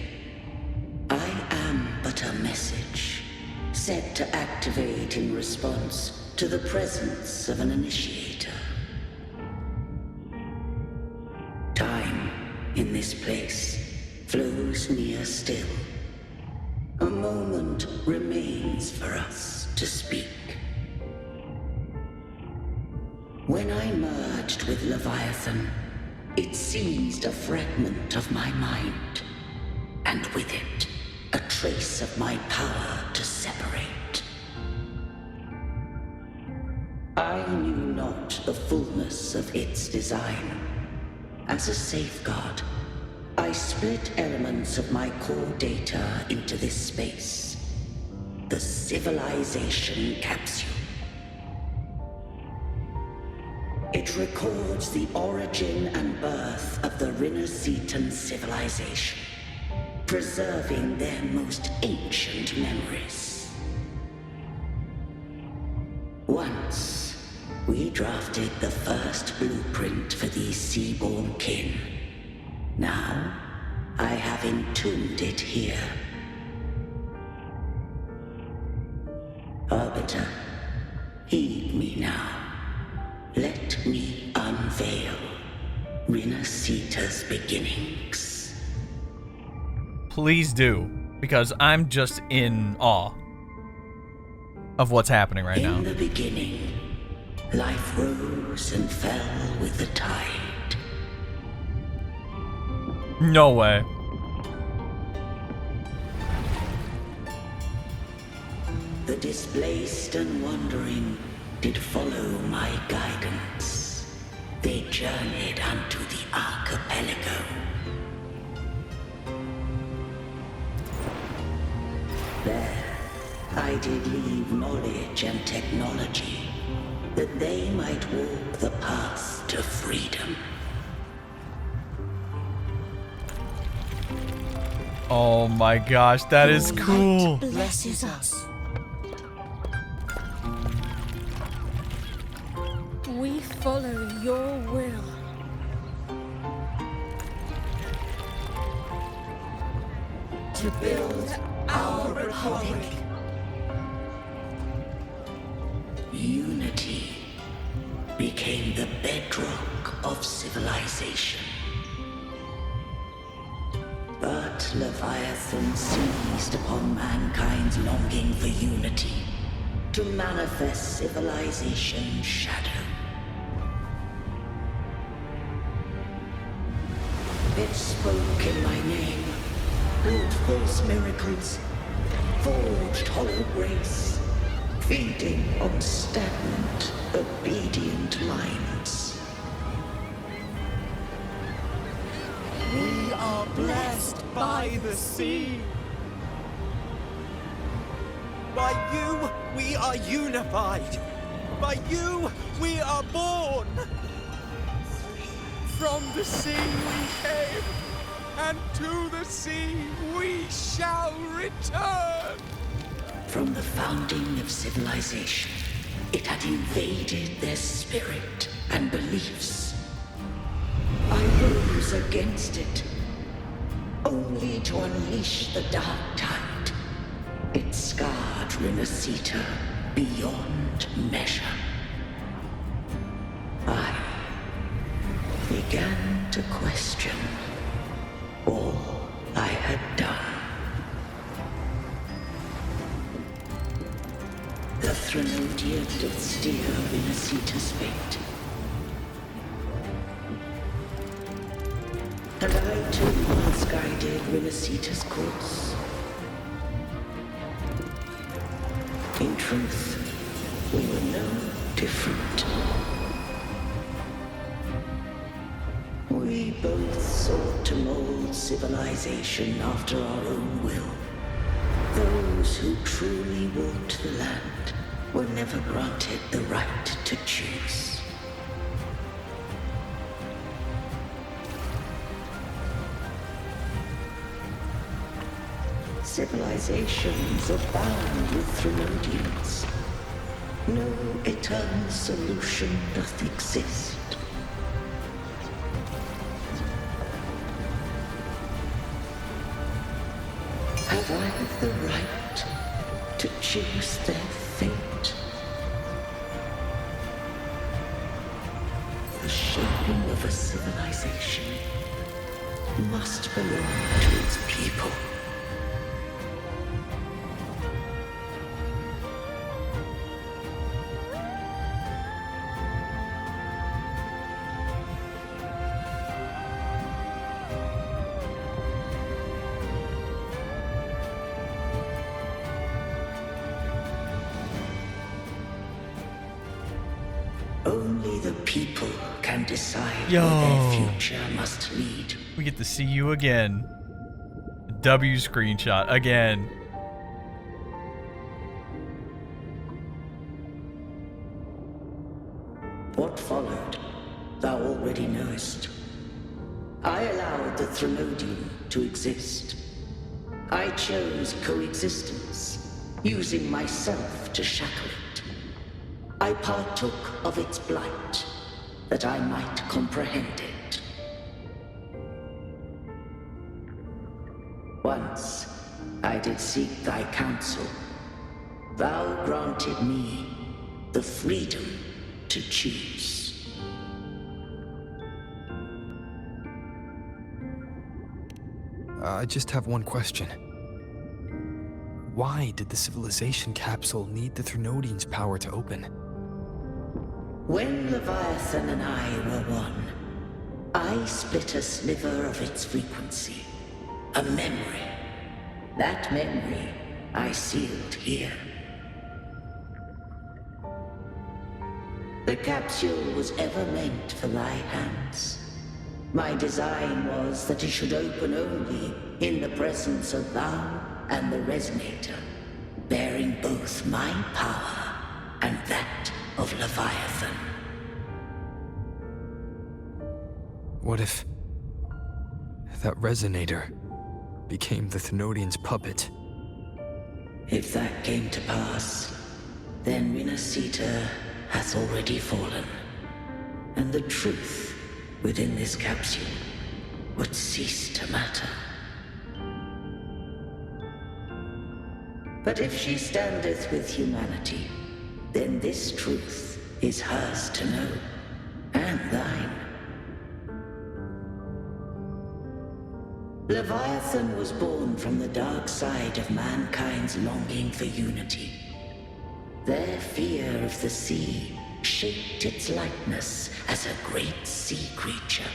I am but a message, set to activate in response to the presence of an initiator. Time, in this place, flows near still. A moment remains for us to speak. When I merged with Leviathan, it seized a fragment of my mind, and with it, a trace of my power to separate. I knew not the fullness of its design. As a safeguard, I split elements of my core data into this space, the civilization capsule. It records the origin and birth of the RINASCITAN civilization, preserving their most ancient memories. Once, we drafted the first blueprint for these seaborn kin. Now, I have entombed it here. Arbiter, heed me now. Let me unveil RINASCITA's beginnings. Please do, because I'm just in awe of what's happening right now. In the beginning, life rose and fell with the tide. No way. The displaced and wandering did follow my guidance. They journeyed unto the archipelago. there, I did leave knowledge and technology, that they might walk the path to freedom. Oh my gosh, that is cool. Blesses us. We follow your will. To build our republic. Unity became the bedrock of civilization. But Leviathan seized upon mankind's longing for unity to manifest civilization's shadow. It spoke in my name, wrought false miracles, forged hollow grace, feeding on stagnant, obedient minds. We are blessed by the sea. By you, we are unified. By you, we are born. From the sea we came, and to the sea we shall return. From the founding of civilization, it had invaded their spirit and beliefs. I rose against it, only to unleash the dark tide. It scarred RINASCITA beyond measure. I began to question all I had done. The Threnodian did steer RINASCITA's fate. And I too once guided RINASCITA's course. In truth, we were no different. We both sought to mold civilization after our own will. Those who truly walked the land were never granted the right to choose. Civilizations abound with Threnodians. No eternal solution doth exist. Have I the right to choose their fate? The shaping of a civilization must belong to its people. Only the people can decide where their future must lead. We get to see you again. W screenshot again. What followed, thou already knowest. I allowed the Threnodian to exist. I chose coexistence, using myself to shackle it. I partook of its blight, that I might comprehend it. Once I did seek thy counsel. Thou granted me the freedom to choose. I just have one question. Why did the civilization capsule need the Threnodian's power to open? When Leviathan and I were one, I split a sliver of its frequency. A memory. That memory I sealed here. The capsule was ever meant for thy hands. My design was that it should open only in the presence of thou and the resonator, in both my power and that of Leviathan. What if that resonator became the Thenodian's puppet? If that came to pass, then RINASCITA hath already fallen, and the truth within this capsule would cease to matter. But if she standeth with humanity, then this truth is hers to know, and thine. Leviathan was born from the dark side of mankind's longing for unity. Their fear of the sea shaped its likeness as a great sea creature.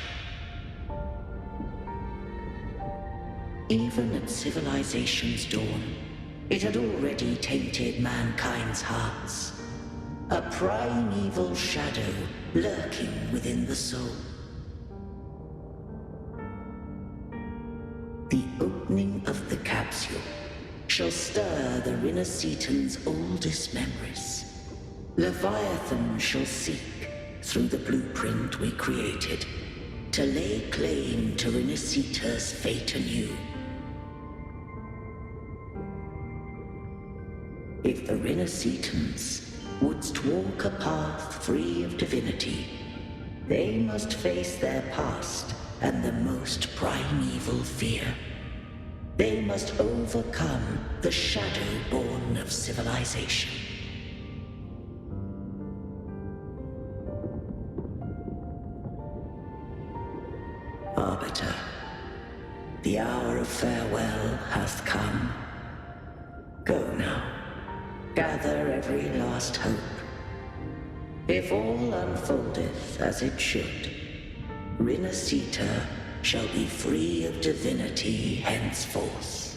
Even at civilization's dawn, it had already tainted mankind's hearts. A primeval shadow lurking within the soul. The opening of the capsule shall stir the RINASCITAN's oldest memories. Leviathan shall seek, through the blueprint we created, to lay claim to RINASCITA's fate anew. If the RINASCITANs wouldst walk a path free of divinity, they must face their past and the most primeval fear. They must overcome the shadow born of civilization. Arbiter, the hour of farewell hath come. Go now, gather every last hope. If all unfoldeth as it should, RINASCITA shall be free of divinity henceforth.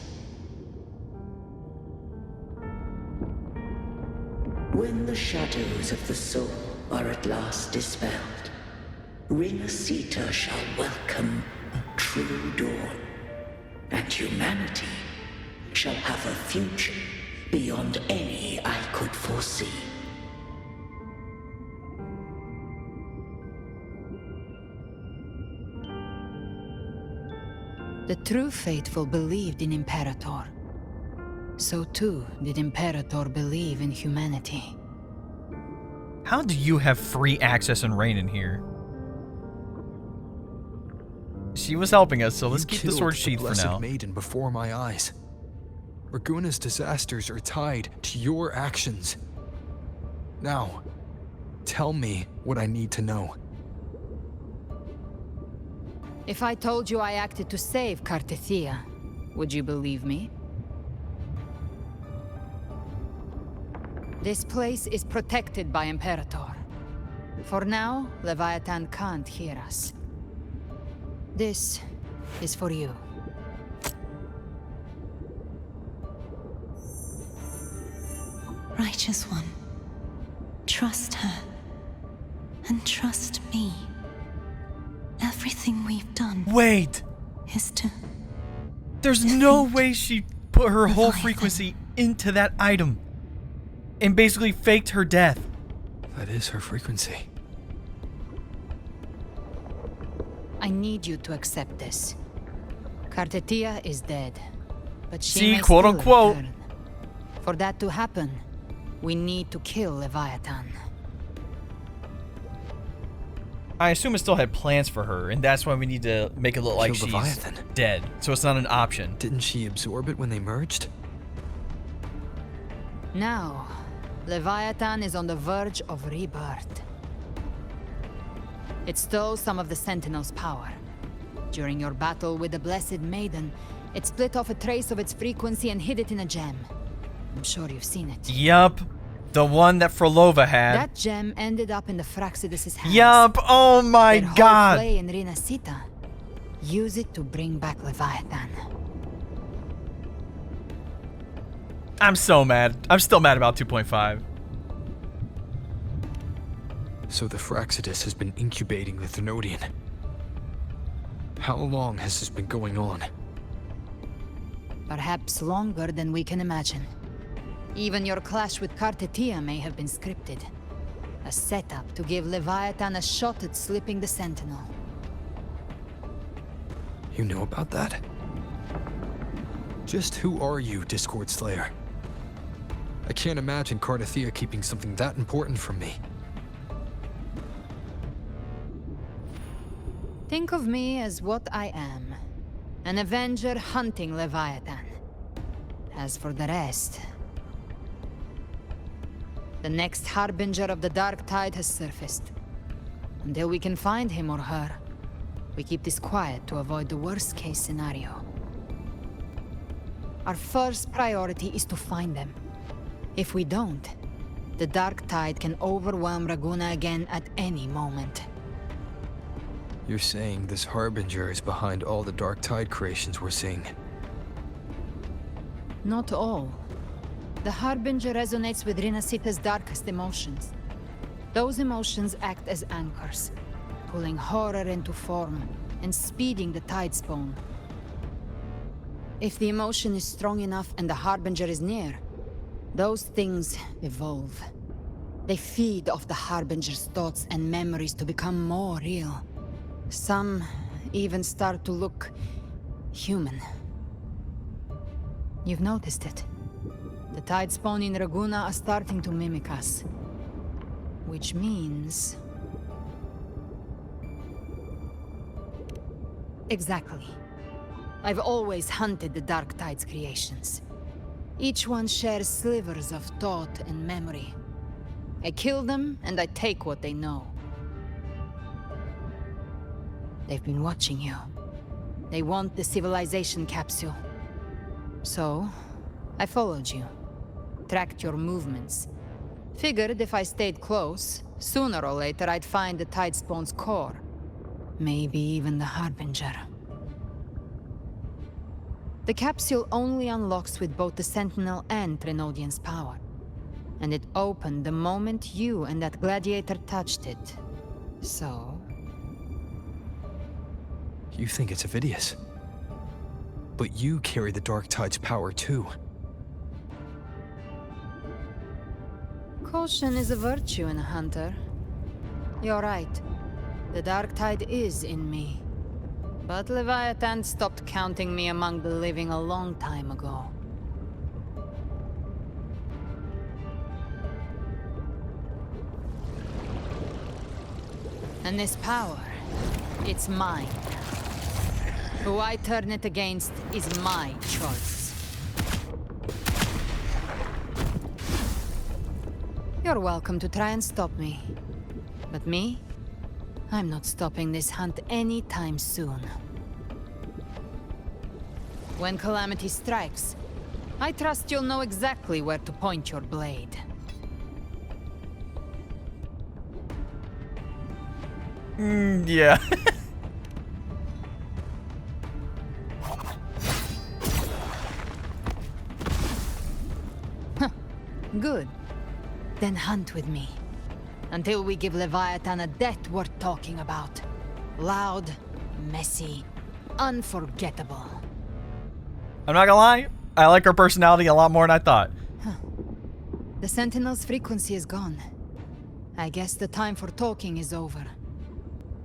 When the shadows of the soul are at last dispelled, RINASCITA shall welcome a true dawn, and humanity shall have a future beyond any I could foresee. The true faithful believed in Imperator. So too did Imperator believe in humanity. How do you have free access and reign in here? She was helping us, so let's keep the sword sheath for now. Maiden before my eyes. Raguna's disasters are tied to your actions. Now, tell me what I need to know. If I told you I acted to save Cartethia, would you believe me? This place is protected by Imperator. For now, Leviathan can't hear us. This is for you. Righteous One, trust her, and trust me. Everything we've done. Wait! Is to. There's no way she put her whole frequency into that item and basically faked her death. That is her frequency. I need you to accept this. Cartethia is dead, but she See, may quote still unquote. return. For that to happen, we need to kill Leviathan. I assume it still had plans for her, and that's why we need to make it look like she's dead, so it's not an option. Didn't she absorb it when they merged? Now, Leviathan is on the verge of rebirth. It stole some of the Sentinel's power. During your battle with the Blessed Maiden, it split off a trace of its frequency and hid it in a gem. I'm sure you've seen it. Yup. The one that Frolova had. That gem ended up in the Fraxidus' hands. Yup. Oh my Their god. whole play in RINASCITA. Use it to bring back Leviathan. I'm so mad. I'm still mad about 2.5. So the Fraxidus has been incubating the Thenodian. How long has this been going on? Perhaps longer than we can imagine. Even your clash with Kartetia may have been scripted. A setup to give Leviathan a shot at slipping the Sentinel. You know about that? Just who are you, Discord Slayer? I can't imagine Kartetia keeping something that important from me. Think of me as what I am. An Avenger hunting Leviathan. As for the rest... The next Harbinger of the Dark Tide has surfaced. Until we can find him or her, we keep this quiet to avoid the worst-case scenario. Our first priority is to find them. If we don't, the Dark Tide can overwhelm Raguna again at any moment. You're saying this Harbinger is behind all the Dark Tide creations we're seeing? Not all. The Harbinger resonates with RINASCITA's darkest emotions. Those emotions act as anchors, pulling horror into form and speeding the tide spawn. If the emotion is strong enough and the Harbinger is near, those things evolve. They feed off the Harbinger's thoughts and memories to become more real. Some even start to look human. You've noticed it. The tide spawn in Raguna are starting to mimic us. Which means... Exactly. I've always hunted the Dark Tide's creations. Each one shares slivers of thought and memory. I kill them, and I take what they know. They've been watching you. They want the civilization capsule. So, I followed you. Tracked your movements. Figured if I stayed close, sooner or later I'd find the tide spawn's core. Maybe even the Harbinger. The capsule only unlocks with both the Sentinel and Trinodian's power. And it opened the moment you and that gladiator touched it. So... You think it's Avidius. But you carry the Dark Tide's power too. Caution is a virtue in a hunter. You're right. The Dark Tide is in me. But Leviathan stopped counting me among the living a long time ago. And this power, it's mine. Who I turn it against is my choice. You're welcome to try and stop me. But me? I'm not stopping this hunt anytime soon. When calamity strikes, I trust you'll know exactly where to point your blade. Yeah. Good. Then hunt with me. Until we give Leviathan a death worth talking about. Loud, messy, unforgettable. I'm not gonna lie, I like her personality a lot more than I thought. The Sentinel's frequency is gone. I guess the time for talking is over.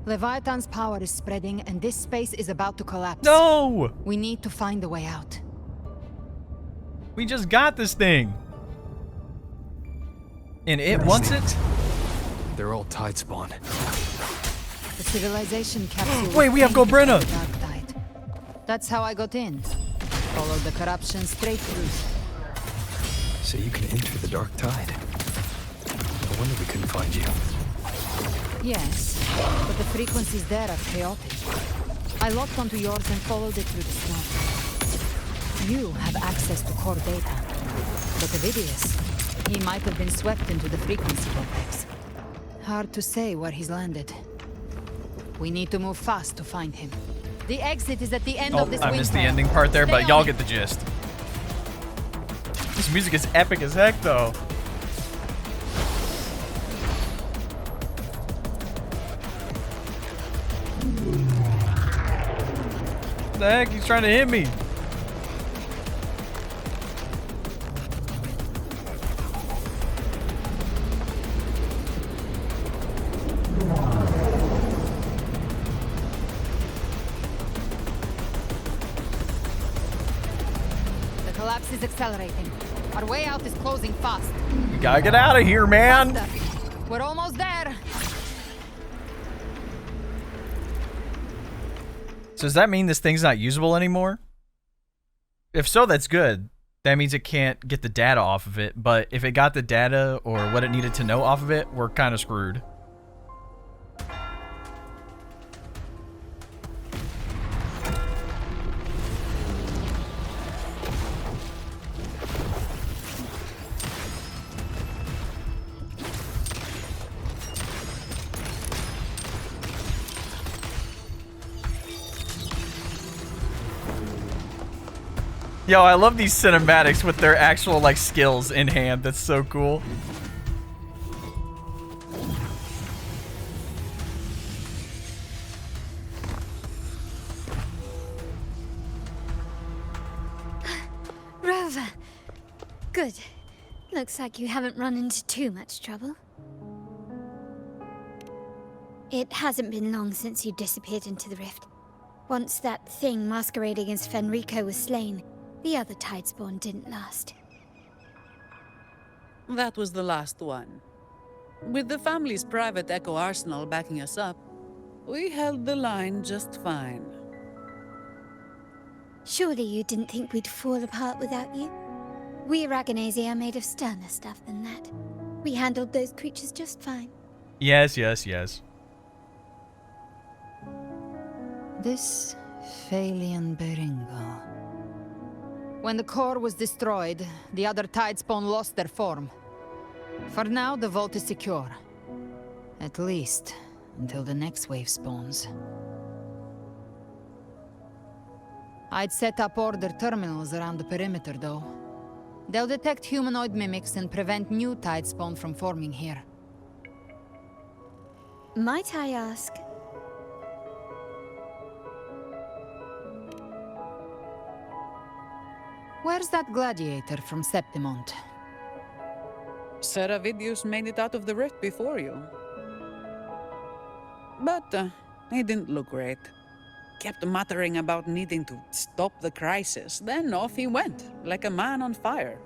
Leviathan's power is spreading and this space is about to collapse. No! We need to find a way out. We just got this thing. And it wants it? They're all tide spawn. The civilization capsule. Wait, we have Galbrena! Dark Tide. That's how I got in. Followed the corruption straight through. So you can enter the Dark Tide. No wonder we couldn't find you. Yes, but the frequencies there are chaotic. I locked onto yours and followed it through the snow. You have access to core data. But Avidius, he might have been swept into the frequency vortex. Hard to say where he's landed. We need to move fast to find him. The exit is at the end of this I missed the window. ending part there, but Stay y'all on get the gist. This music is epic as heck, though. What the heck? He's trying to hit me. flux is accelerating. Our way out is closing fast. We gotta get out of here, man. We're almost there. So does that mean this thing's not usable anymore? If so, that's good. That means it can't get the data off of it, but if it got the data or what it needed to know off of it, we're kind of screwed. Yo, I love these cinematics with their actual, like, skills in hand. That's so cool. Rover. Good. Looks like you haven't run into too much trouble. It hasn't been long since you disappeared into the rift. Once that thing masquerading as Fenrico was slain, the other Tidespawn didn't last. That was the last one. With the family's private Echo Arsenal backing us up, we held the line just fine. Surely you didn't think we'd fall apart without you? We Aragonese are made of sterner stuff than that. We handled those creatures just fine. Yes, yes, yes. This Phalian Beringo. When the core was destroyed, the other Tidespawn lost their form. For now, the vault is secure. At least, until the next wave spawns. I'd set up order terminals around the perimeter, though. They'll detect humanoid mimics and prevent new Tidespawn from forming here. Might I ask? Where's that gladiator from Septimont? Seravidius made it out of the rift before you. But he didn't look great. Kept muttering about needing to stop the crisis, then off he went, like a man on fire.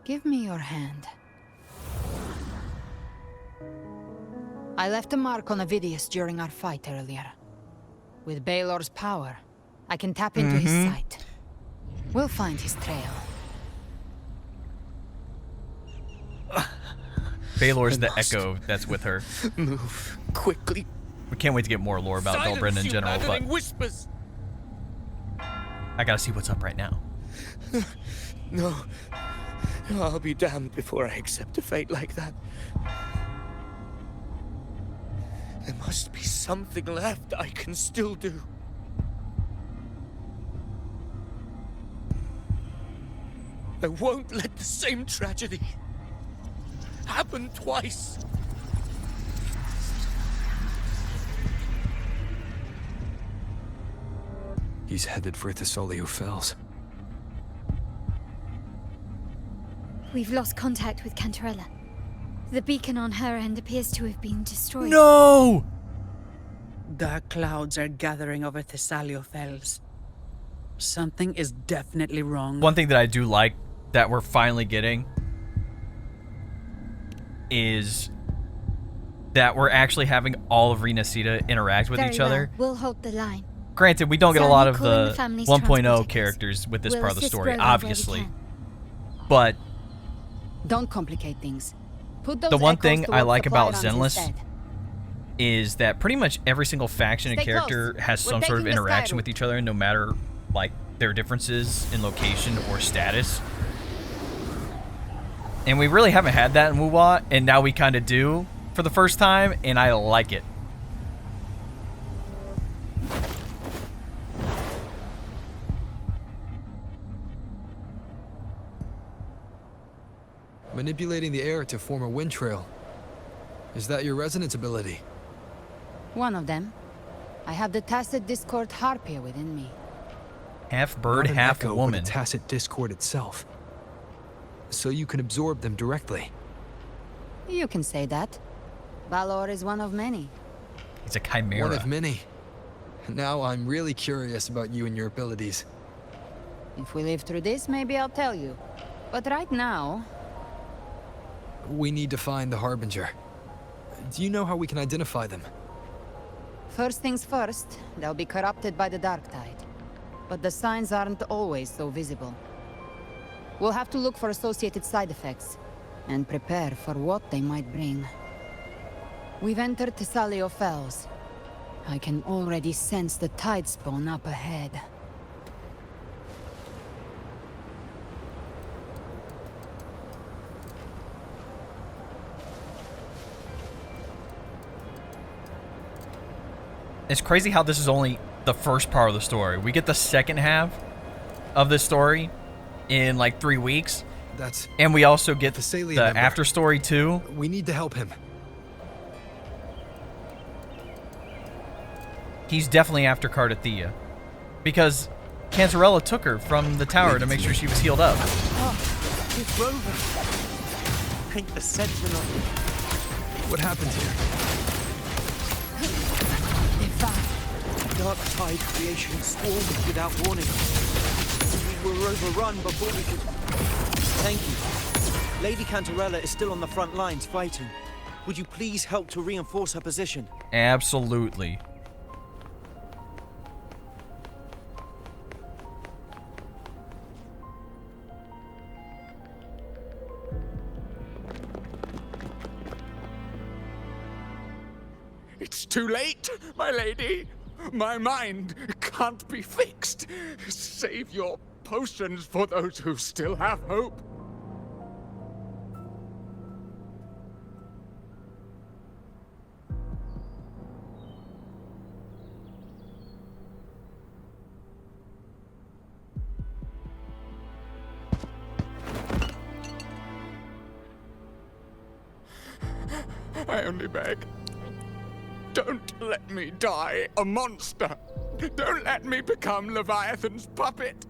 Give me your hand. I left a mark on Avidius during our fight earlier. With Baelor's power, I can tap into his sight. We'll find his trail. Baelor's the echo that's with her. Move quickly. We can't wait to get more lore about Galbrena in general, but whispers. I gotta see what's up right now. No. I'll be damned before I accept a fate like that. There must be something left I can still do. I won't let the same tragedy happen twice. He's headed for Thessalio Fells. We've lost contact with Cantarella. The beacon on her end appears to have been destroyed. No! Dark clouds are gathering over Thessalio Fells. Something is definitely wrong. One thing that I do like that we're finally getting is that we're actually having all of RINASCITA interact with each other. We'll hold the line. Granted, we don't get a lot of the family's 1.0 characters with this part of the story, obviously. But don't complicate things. Put those the one echoes thing to I work like supply about runs Zenless instead. is that pretty much every single faction and Stay character close. has We're some sort of taking this interaction Cairo. with each other, no matter like their differences in location or status. And we really haven't had that in Wuwa, and now we kind of do for the first time, and I like it. Manipulating the air to form a wind trail. Is that your resonance ability? One of them. I have the tacit discord harpia within me. Half bird, Not an half echo, woman. but a tacit discord itself. So you can absorb them directly. You can say that. Valor is one of many. He's a chimera. One of many. Now I'm really curious about you and your abilities. If we live through this, maybe I'll tell you. But right now... We need to find the Harbinger. Do you know how we can identify them? First things first, they'll be corrupted by the Dark Tide. But the signs aren't always so visible. We'll have to look for associated side effects, and prepare for what they might bring. We've entered Thessalio Fells. I can already sense the tide spawn up ahead. It's crazy how this is only the first part of the story. We get the second half of this story in like 3 weeks. And we also get the after story too. We need to help him. He's definitely after Cardathia. Because Cantarella took her from the tower to make sure she was healed up. Oh, it's Rover. Ain't the Sentinel. What happened here? Dark Tide creation swarmed without warning. We were overrun before we could... Thank you. Lady Cantarella is still on the front lines fighting. Would you please help to reinforce her position? Absolutely. It's too late, my lady. My mind can't be fixed. Save your potions for those who still have hope. I only beg. Don't let me die a monster. Don't let me become Leviathan's puppet.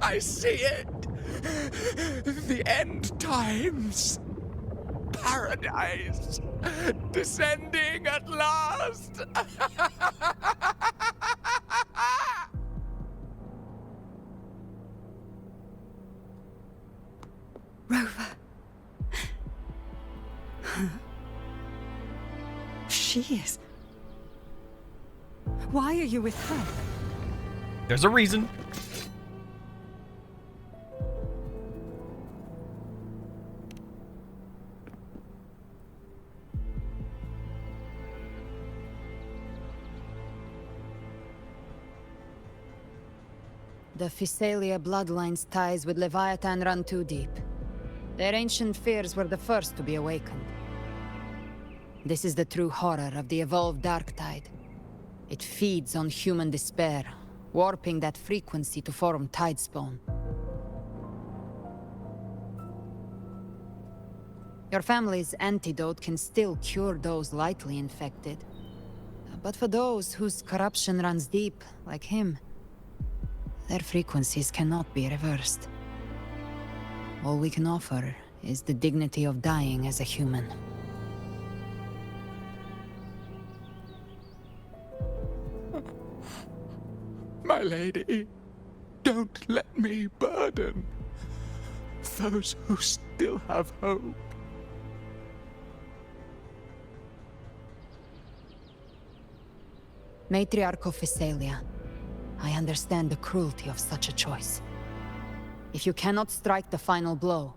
I see it. The end times. Paradise. Descending at last. Rover. She is. Why are you with her? There's a reason. The Physalia bloodline's ties with Leviathan run too deep. Their ancient fears were the first to be awakened. This is the true horror of the evolved Dark Tide. It feeds on human despair, warping that frequency to form Tidespawn. Your family's antidote can still cure those lightly infected. But for those whose corruption runs deep, like him, their frequencies cannot be reversed. All we can offer is the dignity of dying as a human. My lady, don't let me burden those who still have hope. Matriarch of Physalia, I understand the cruelty of such a choice. If you cannot strike the final blow,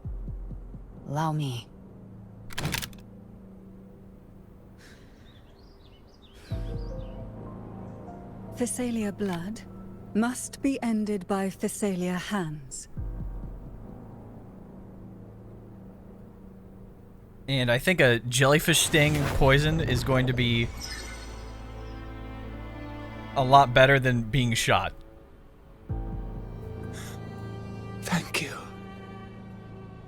allow me. Physalia blood must be ended by Physalia hands. And I think a jellyfish sting poison is going to be a lot better than being shot. Thank you,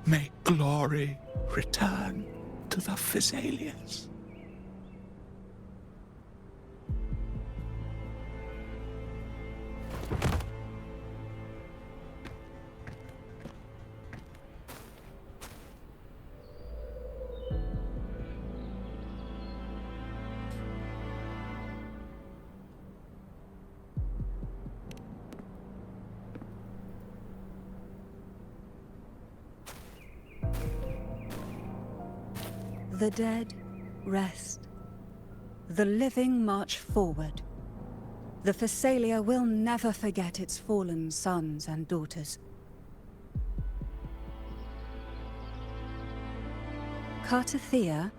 May glory return to the Physaelians. The dead rest. The living march forward. The Physalia will never forget its fallen sons and daughters. Cartathea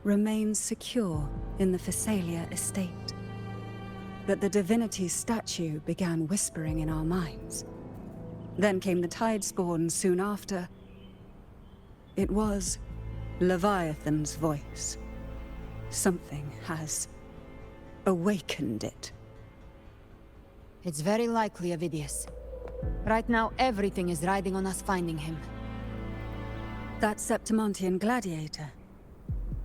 remains secure in the Physalia estate. But the divinity's statue began whispering in our minds. Then came the Tidespawn soon after. It was Leviathan's voice. Something has awakened it. It's very likely, Avidius. Right now, everything is riding on us finding him. That Septimontian gladiator.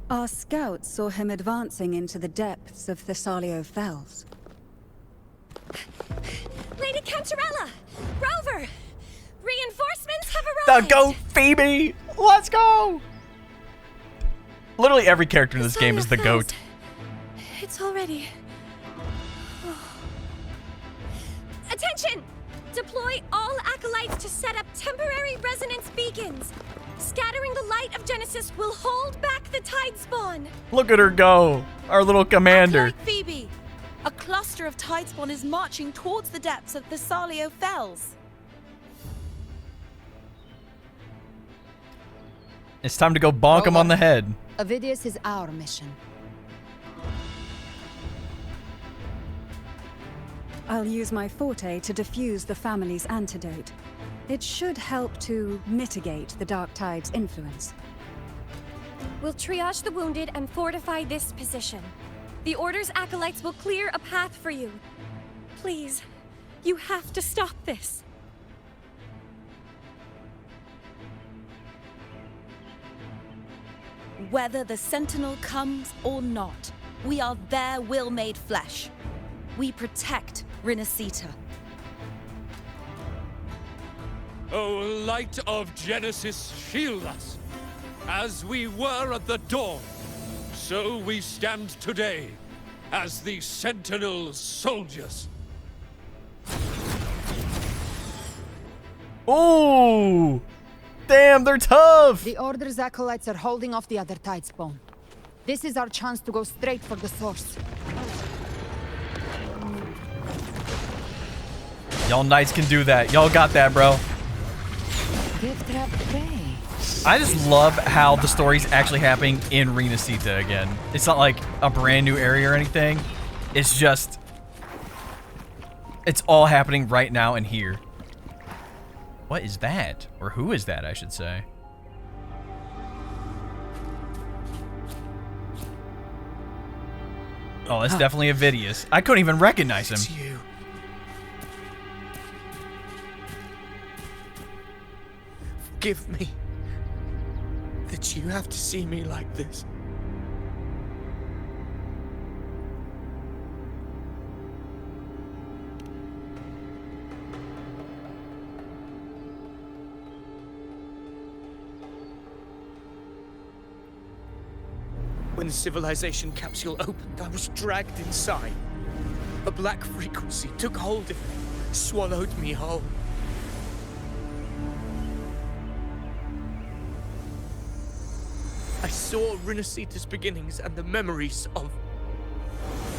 Our scouts saw him advancing into the depths of Thessalio Fells. Lady Cantarella! Rover! Reinforcements have arrived! The goat, Phoebe! Let's go! Literally every character in this game is the goat. It's already... Attention! Deploy all acolytes to set up temporary resonance beacons. Scattering the light of Genesis will hold back the Tidespawn. Look at her go! Our little commander. Acolyte Phoebe! A cluster of Tidespawn is marching towards the depths of Thessalio Fells. It's time to go bonk him on the head. Avidius is our mission. I'll use my forte to defuse the family's antidote. It should help to mitigate the Dark Tide's influence. We'll triage the wounded and fortify this position. The Order's acolytes will clear a path for you. Please, you have to stop this. Whether the Sentinel comes or not, we are their will made flesh. We protect RINASCITA. O light of Genesis, shield us. As we were at the dawn, so we stand today as the Sentinel soldiers. Ooh! Damn, they're tough! The Order's acolytes are holding off the other Tidespawn. This is our chance to go straight for the source. Y'all knights can do that. Y'all got that, bro. Gift wrap prey. I just love how the story's actually happening in RINASCITA again. It's not like a brand new area or anything. It's just... it's all happening right now and here. What is that? Or who is that, I should say? Oh, that's definitely Avidius. I couldn't even recognize him. It's you. Forgive me that you have to see me like this. When the civilization capsule opened, I was dragged inside. A black frequency took hold of me, swallowed me whole. I saw RINASCITA's beginnings and the memories of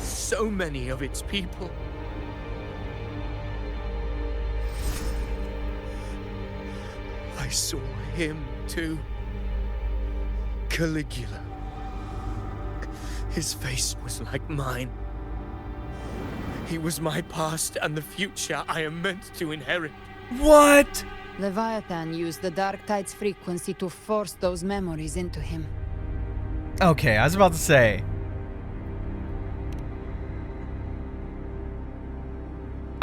so many of its people. I saw him too. Caligula. His face was like mine. He was my past and the future I am meant to inherit. What? Leviathan used the Dark Tide's frequency to force those memories into him. Okay, I was about to say.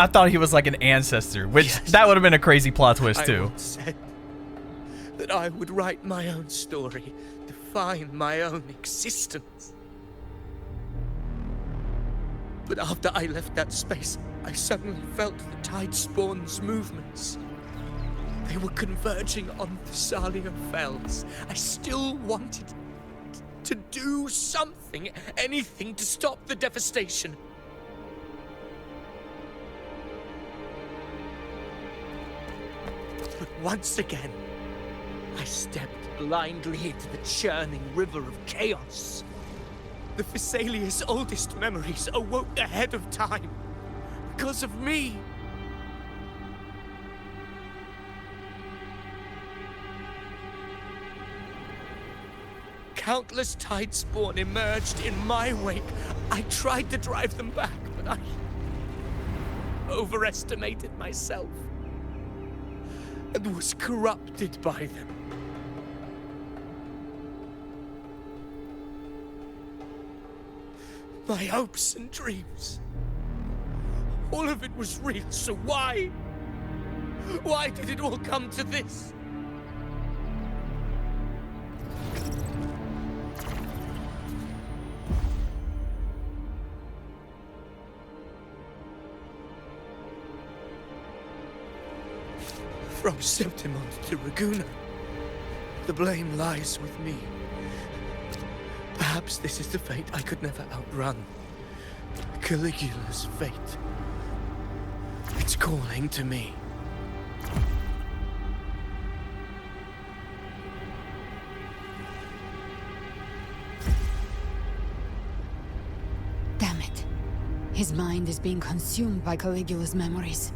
I thought he was like an ancestor, which that would have been a crazy plot twist too. I once said that I would write my own story, define my own existence. But after I left that space, I suddenly felt the Tidespawn's movements. They were converging on Thessalia Fells. I still wanted to do something, anything to stop the devastation. But once again, I stepped blindly into the churning river of chaos. The Thessalia's oldest memories awoke ahead of time because of me. Countless Tidespawn emerged in my wake. I tried to drive them back, but I overestimated myself and was corrupted by them. My hopes and dreams, all of it was real, so why? Why did it all come to this? From Septimont to Raguna, the blame lies with me. Perhaps this is the fate I could never outrun. Caligula's fate. It's calling to me. Damn it. His mind is being consumed by Caligula's memories.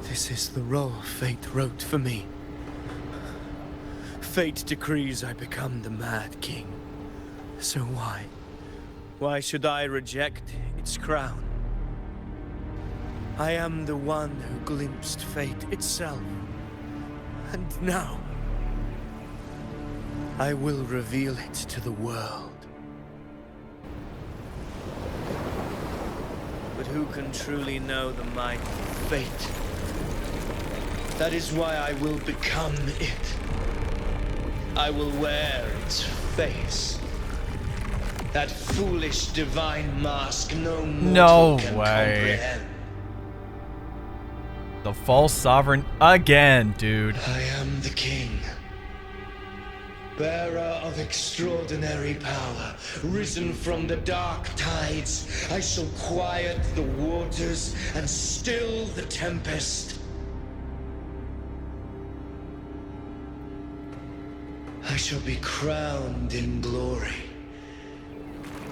This is the role fate wrote for me. Fate decrees I become the Mad King. So why? Why should I reject its crown? I am the one who glimpsed fate itself. And now, I will reveal it to the world. But who can truly know the might of fate? That is why I will become it. I will wear its face. That foolish divine mask no mortal can comprehend. The false sovereign again, dude. I am the king. Bearer of extraordinary power, risen from the dark tides, I shall quiet the waters and still the tempest. I shall be crowned in glory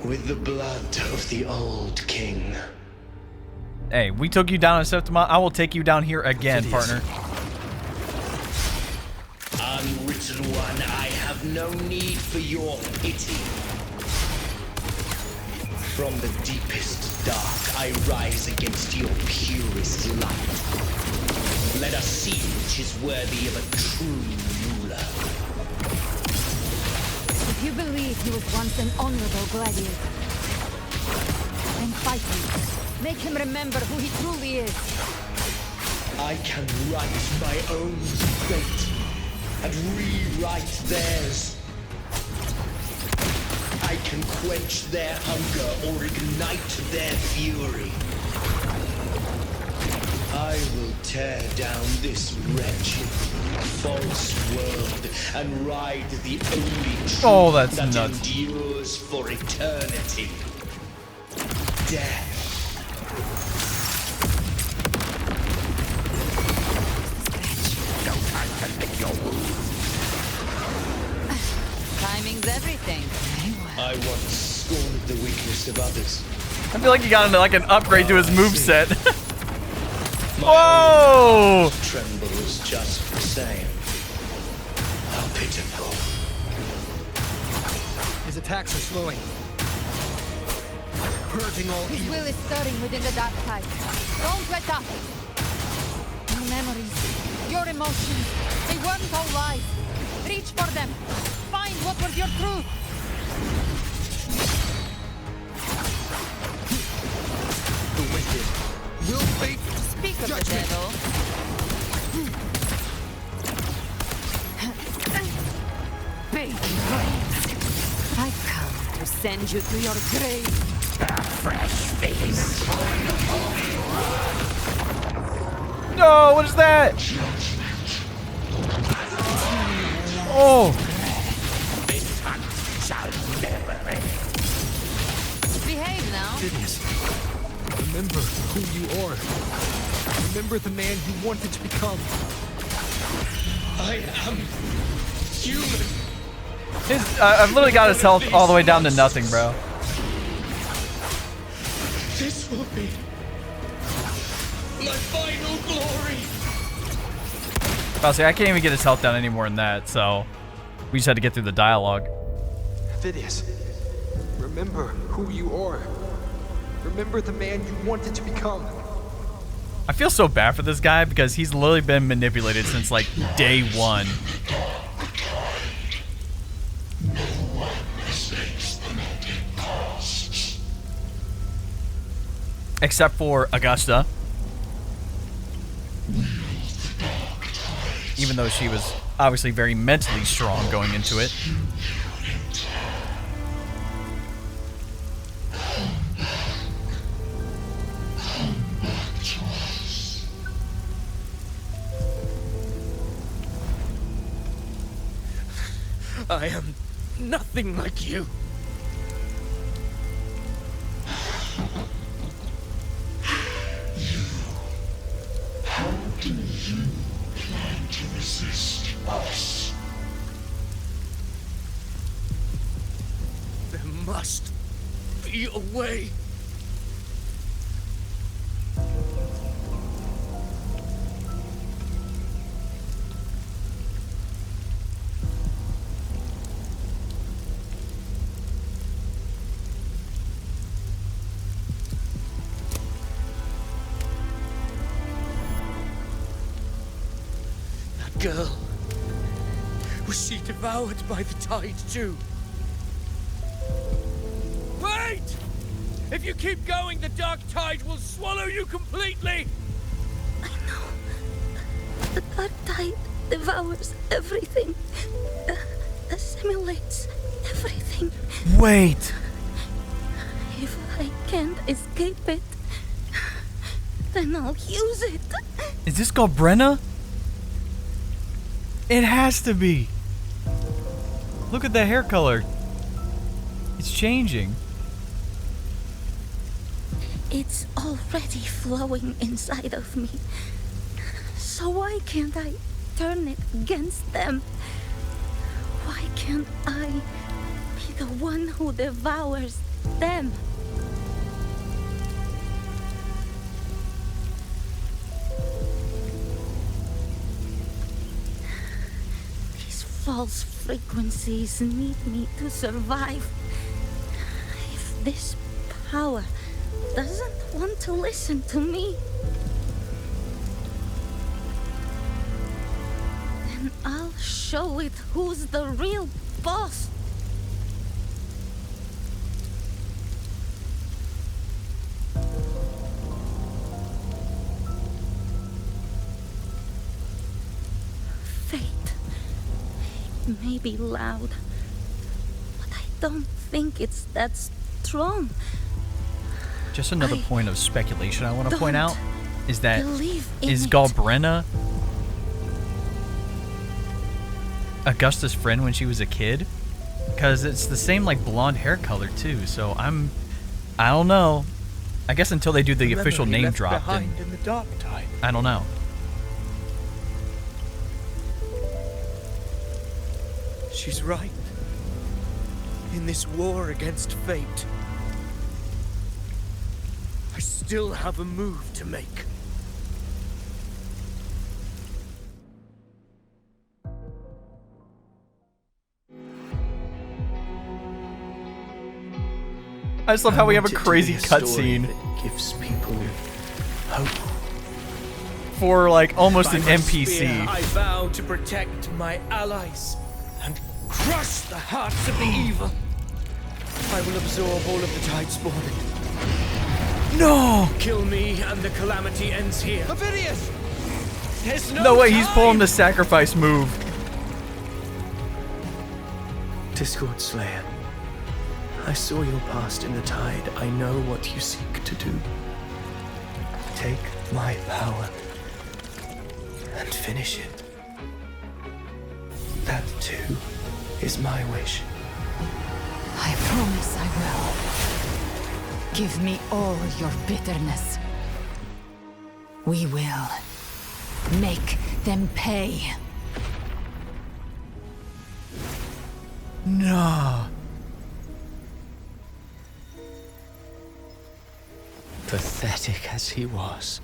with the blood of the old king. Hey, we took you down at Septimont. I will take you down here again, partner. Unwritten one, I have no need for your pity. From the deepest dark, I rise against your purest light. Let us see which is worthy of a true ruler. If you believe he was once an honorable gladiator, then fight him. Make him remember who he truly is. I can write my own fate and rewrite theirs. I can quench their hunger or ignite their fury. I will tear down this wretched, false world and ride the only truth that endures for eternity. Death. Timing's everything. I once scorned the weakness of others. I feel like he got into like an upgrade to his moveset. Whoa! Trembles just the same. How pitiful. His attacks are slowing. Purging all His evil. will is stirring within the dark tide. Don't let up. Your memories, your emotions, they weren't all lies. Reach for them. Find what was your truth. The wicked will fate. Speak of the devil. send you to your grave. A fresh face. No, what is that? Oh. This hunt shall never end. Behave now. Phineas, remember who you are. Remember the man you wanted to become. I am human. I've literally got his health all the way down to nothing, bro. This will be my final glory. I'll say I can't even get his health down any more than that, so we just had to get through the dialogue. Phineas, remember who you are. Remember the man you wanted to become. I feel so bad for this guy because he's literally been manipulated since like day one. Except for Augusta. Even though she was obviously very mentally strong going into it. I am nothing like you. How do you plan to resist us? There must be a way. Girl, was she devoured by the tide too? Wait! If you keep going, the dark tide will swallow you completely! I know. The dark tide devours everything. Assimilates everything. Wait! If I can't escape it, then I'll use it. Is this Galbrena? It has to be. Look at the hair color. It's changing. It's already flowing inside of me. So why can't I turn it against them? Why can't I be the one who devours them? False frequencies need me to survive. If this power doesn't want to listen to me, then I'll show it who's the real boss. It may be loud, but I don't think it's that strong. Just another point of speculation I want to point out is that is it. Galbrena Augusta's friend when she was a kid? Because it's the same like blonde hair color too. So I don't know. I guess until they do the official name drop, then in the dark tide. I don't know. She's right. In this war against fate, I still have a move to make. I just love how we have a crazy cutscene Gives people hope. for like almost an By my NPC. spear, I vow to protect my allies and crush the hearts of the evil. I will absorb all of the tide spawning. No! Kill me and the calamity ends here. Ovidius! There's No way, he's pulling the sacrifice move. Discord Slayer, I saw your past in the tide. I know what you seek to do. Take my power and finish it. That, too, is my wish. I promise I will. Give me all your bitterness. We will make them pay. No. Pathetic as he was.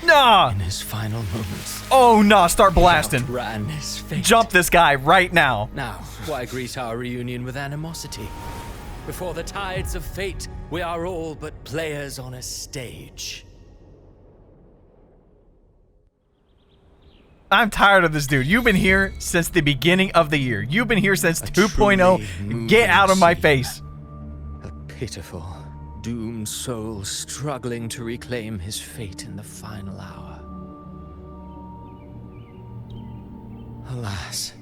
Nah. In his final moments. Oh, nah. Start blasting. Ran his fate. Jump this guy right now. Now, why greet our reunion with animosity? Before the tides of fate, we are all but players on a stage. I'm tired of this dude. You've been here since the beginning of the year. You've been here since 2.0. Get out of my face. A pitiful, doomed soul struggling to reclaim his fate in the final hour. Alas,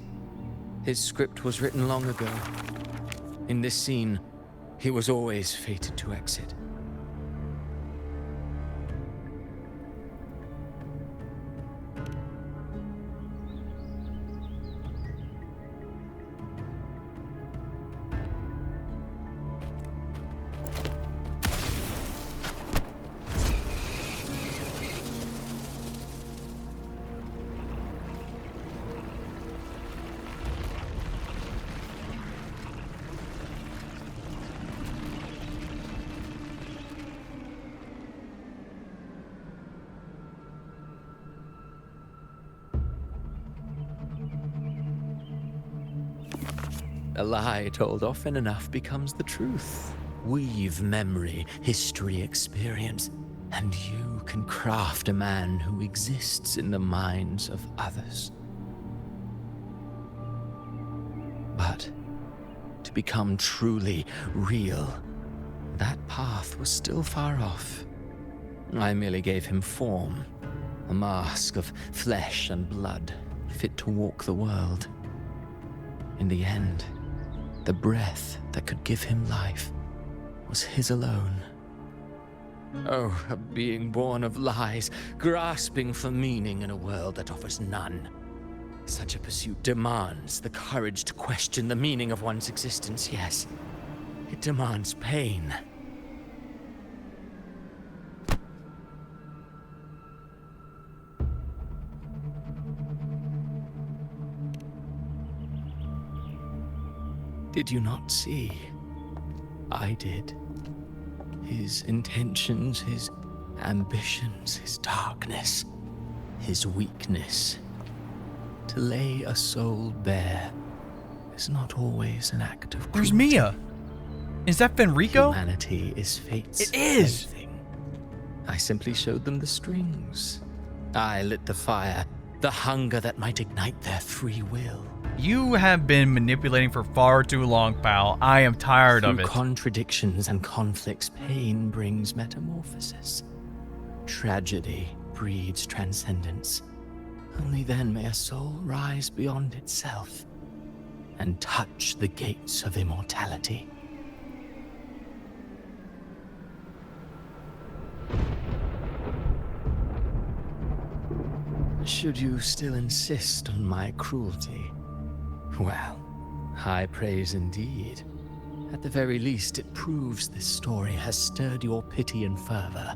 his script was written long ago. In this scene, he was always fated to exit. A lie told often enough becomes the truth. Weave memory, history, experience, and you can craft a man who exists in the minds of others. But to become truly real, that path was still far off. I merely gave him form, a mask of flesh and blood, fit to walk the world. In the end, the breath that could give him life was his alone. Oh, a being born of lies, grasping for meaning in a world that offers none. Such a pursuit demands the courage to question the meaning of one's existence, yes. It demands pain. Did you not see? I did. His intentions, his ambitions, his darkness, his weakness. To lay a soul bare is not always an act of cruelty. There's Mia. Is that Fenrico? Humanity is fate's It is. plaything. I simply showed them the strings. I lit the fire, the hunger that might ignite their free will. You have been manipulating for far too long, pal. I am tired of Through it. contradictions and conflicts, pain brings metamorphosis. Tragedy breeds transcendence. Only then may a soul rise beyond itself and touch the gates of immortality. Should you still insist on my cruelty? Well, high praise indeed. At the very least, it proves this story has stirred your pity and fervor.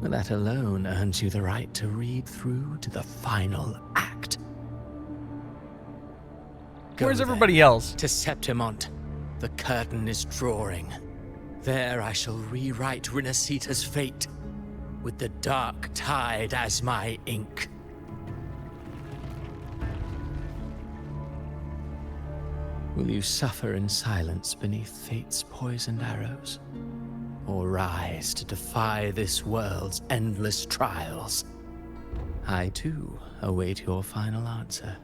That alone earns you the right to read through to the final act. Where's everybody else? To Septimont. The curtain is drawing. There I shall rewrite RINASCITA's fate, with the dark tide as my ink. Will you suffer in silence beneath fate's poisoned arrows? Or rise to defy this world's endless trials? I, too, await your final answer.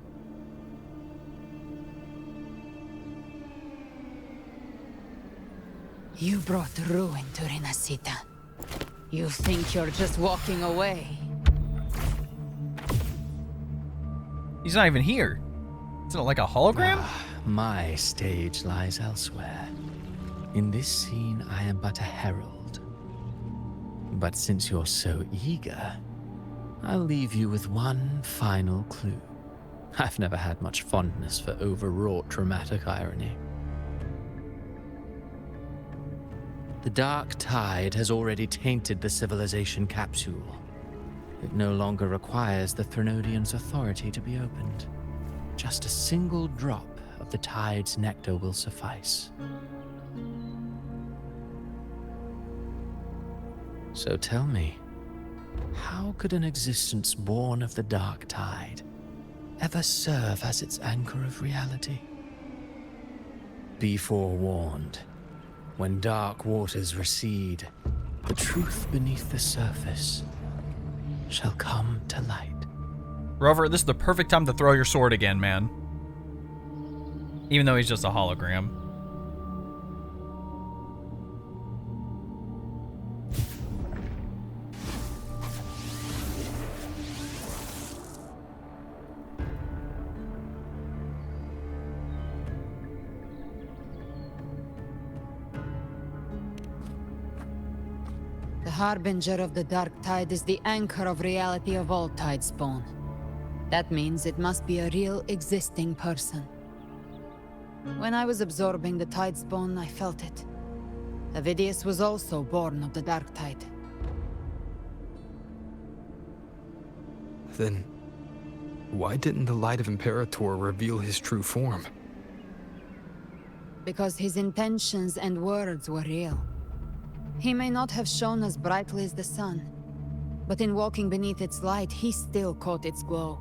You brought ruin to RINASCITA. You think you're just walking away? He's not even here. Is it like a hologram? My stage lies elsewhere. In this scene, I am but a herald. But since you're so eager, I'll leave you with one final clue. I've never had much fondness for overwrought dramatic irony. The dark tide has already tainted the civilization capsule. It no longer requires the Threnodians' authority to be opened. Just a single drop of the tide's nectar will suffice. So tell me, how could an existence born of the dark tide ever serve as its anchor of reality? Be forewarned. When dark waters recede, the truth beneath the surface shall come to light. Rover, this is the perfect time to throw your sword again, man. Even though he's just a hologram. The Harbinger of the Dark Tide is the anchor of reality of all Tidespawn. That means it must be a real existing person. When I was absorbing the Tidespawn, I felt it. Avidius was also born of the Dark Tide. Then, why didn't the Light of Imperator reveal his true form? Because his intentions and words were real. He may not have shone as brightly as the sun, but in walking beneath its light, he still caught its glow.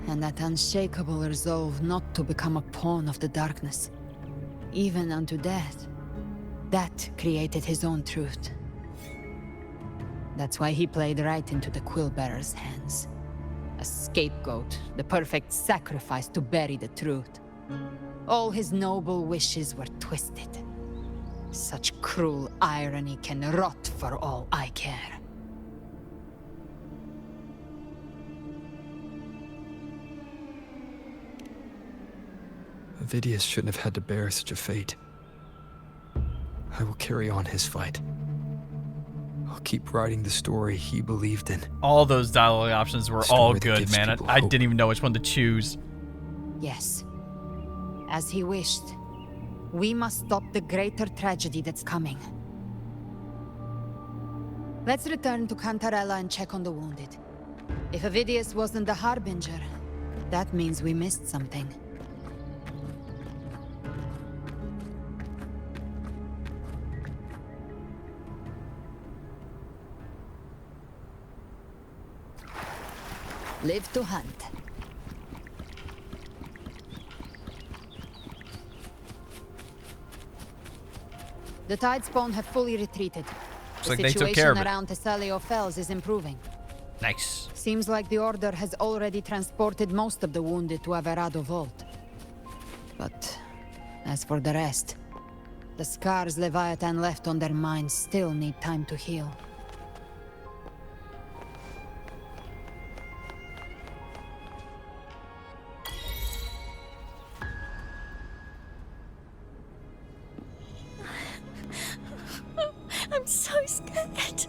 And that unshakable resolve not to become a pawn of the darkness, even unto death, that created his own truth. That's why he played right into the Quillbearer's hands. A scapegoat, the perfect sacrifice to bury the truth. All his noble wishes were twisted. Such cruel irony can rot for all I care. Avidius shouldn't have had to bear such a fate. I will carry on his fight. I'll keep writing the story he believed in. All those dialogue options were all good, man. I didn't even know which one to choose. Yes. As he wished. We must stop the greater tragedy that's coming. Let's return to Cantarella and check on the wounded. If Avidius wasn't the Harbinger, that means we missed something. Live to hunt. The Tidespawn have fully retreated. Looks like they took care of it. The situation around Thessalio Fells is improving. Nice. Seems like the Order has already transported most of the wounded to Averado Vault. But as for the rest, the scars Leviathan left on their minds still need time to heal. I'm so scared.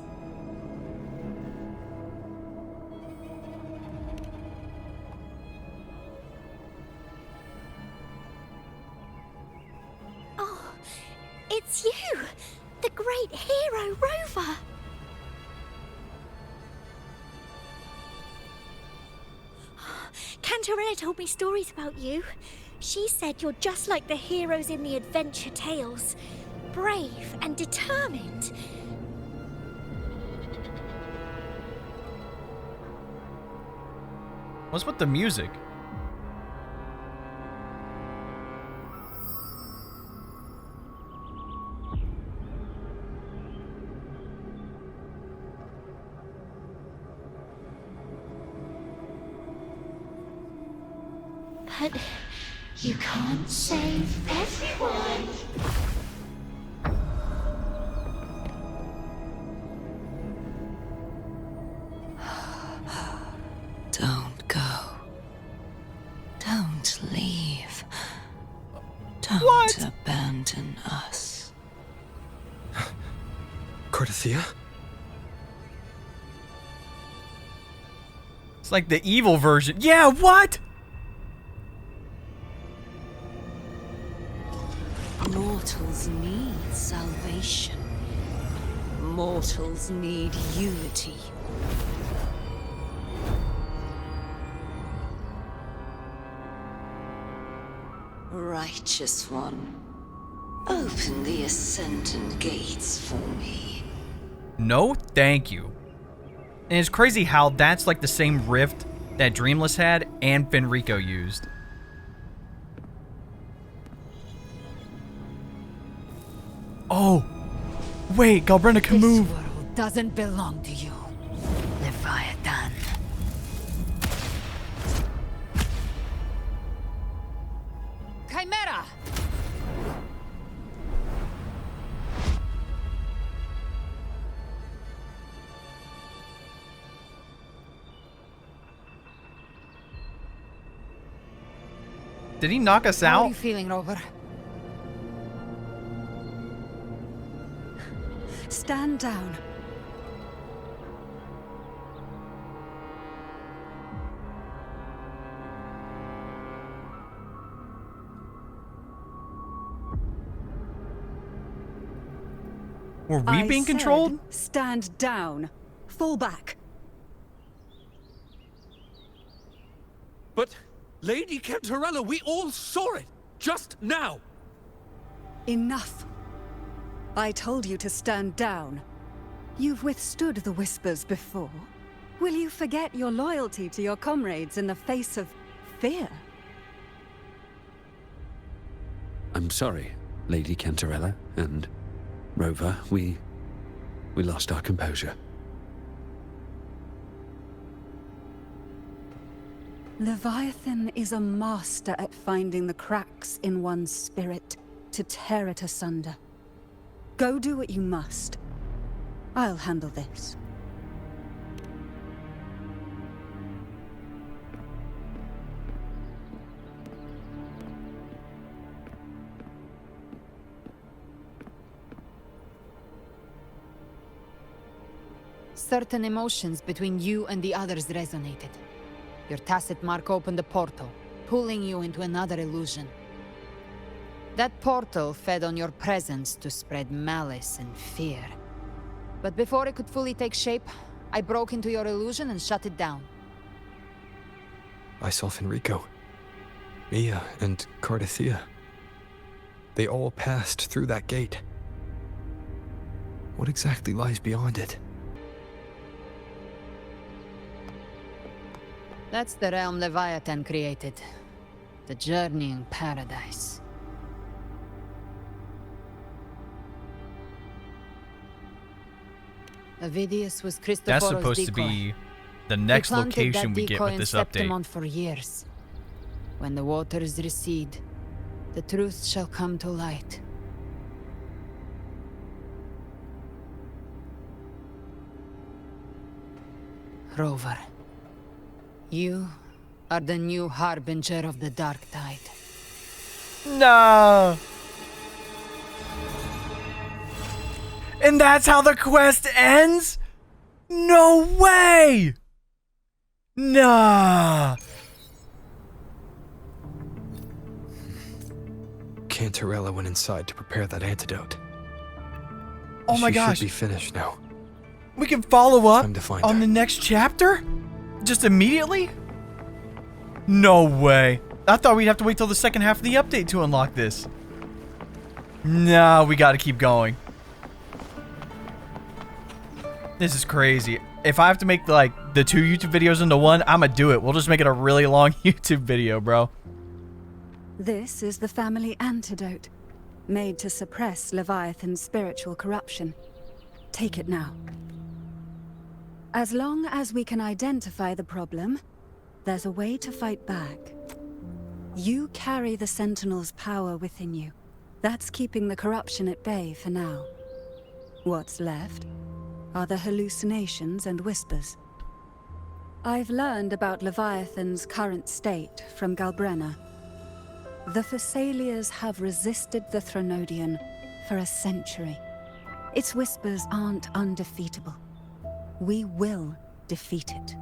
Oh, it's you! The great hero, Rover! Cantarella told me stories about you. She said you're just like the heroes in the adventure tales. Brave and determined. What's with the music? But you can't save everyone. Don't go. Don't leave. Don't What? abandon us. Cardathia? It's like the evil version. Yeah, what? Mortals need salvation. Mortals need unity. Righteous One, open the Ascendant gates for me. No, thank you. And it's crazy how that's like the same rift that Dreamless had and Fenrico used. Oh, wait, Galbrena can move. This world doesn't belong to you, Leviathan. Chimera! Did he knock us How are out? you feeling, Rover? Stand down. Were we being said controlled? Stand down. Fall back. But, Lady Cantarella, we all saw it! Just now! Enough. I told you to stand down. You've withstood the whispers before. Will you forget your loyalty to your comrades in the face of fear? I'm sorry, Lady Cantarella and Rover. We lost our composure. Leviathan is a master at finding the cracks in one's spirit to tear it asunder. Go do what you must. I'll handle this. Certain emotions between you and the others resonated. Your tacit mark opened a portal, pulling you into another illusion. That portal fed on your presence to spread malice and fear. But before it could fully take shape, I broke into your illusion and shut it down. I saw Fenrico, Mia, and Cardathia. They all passed through that gate. What exactly lies beyond it? That's the realm Leviathan created. The journeying paradise. Avidius was Christophoros' That's supposed to decoy. be the next He planted location that we get decoy with this in update. Septimon for years. When the waters recede, the truth shall come to light. Rover, you are the new harbinger of the dark tide. No. And that's how the quest ends? No way! Nah. Cantarella went inside to prepare that antidote. Oh my gosh. She should be finished now. We can follow up Time to find on her. the next chapter? Just immediately? No way. I thought we'd have to wait till the second half of the update to unlock this. Nah, we gotta keep going. This is crazy. If I have to make like the 2 YouTube videos into one, I'ma do it. We'll just make it a really long YouTube video, bro. This is the family antidote, made to suppress Leviathan's spiritual corruption. Take it now. As long as we can identify the problem, there's a way to fight back. You carry the Sentinel's power within you. That's keeping the corruption at bay for now. What's left are the hallucinations and whispers. I've learned about Leviathan's current state from Galbrena. The Thessalians have resisted the Threnodian for a century. Its whispers aren't undefeatable. We will defeat it.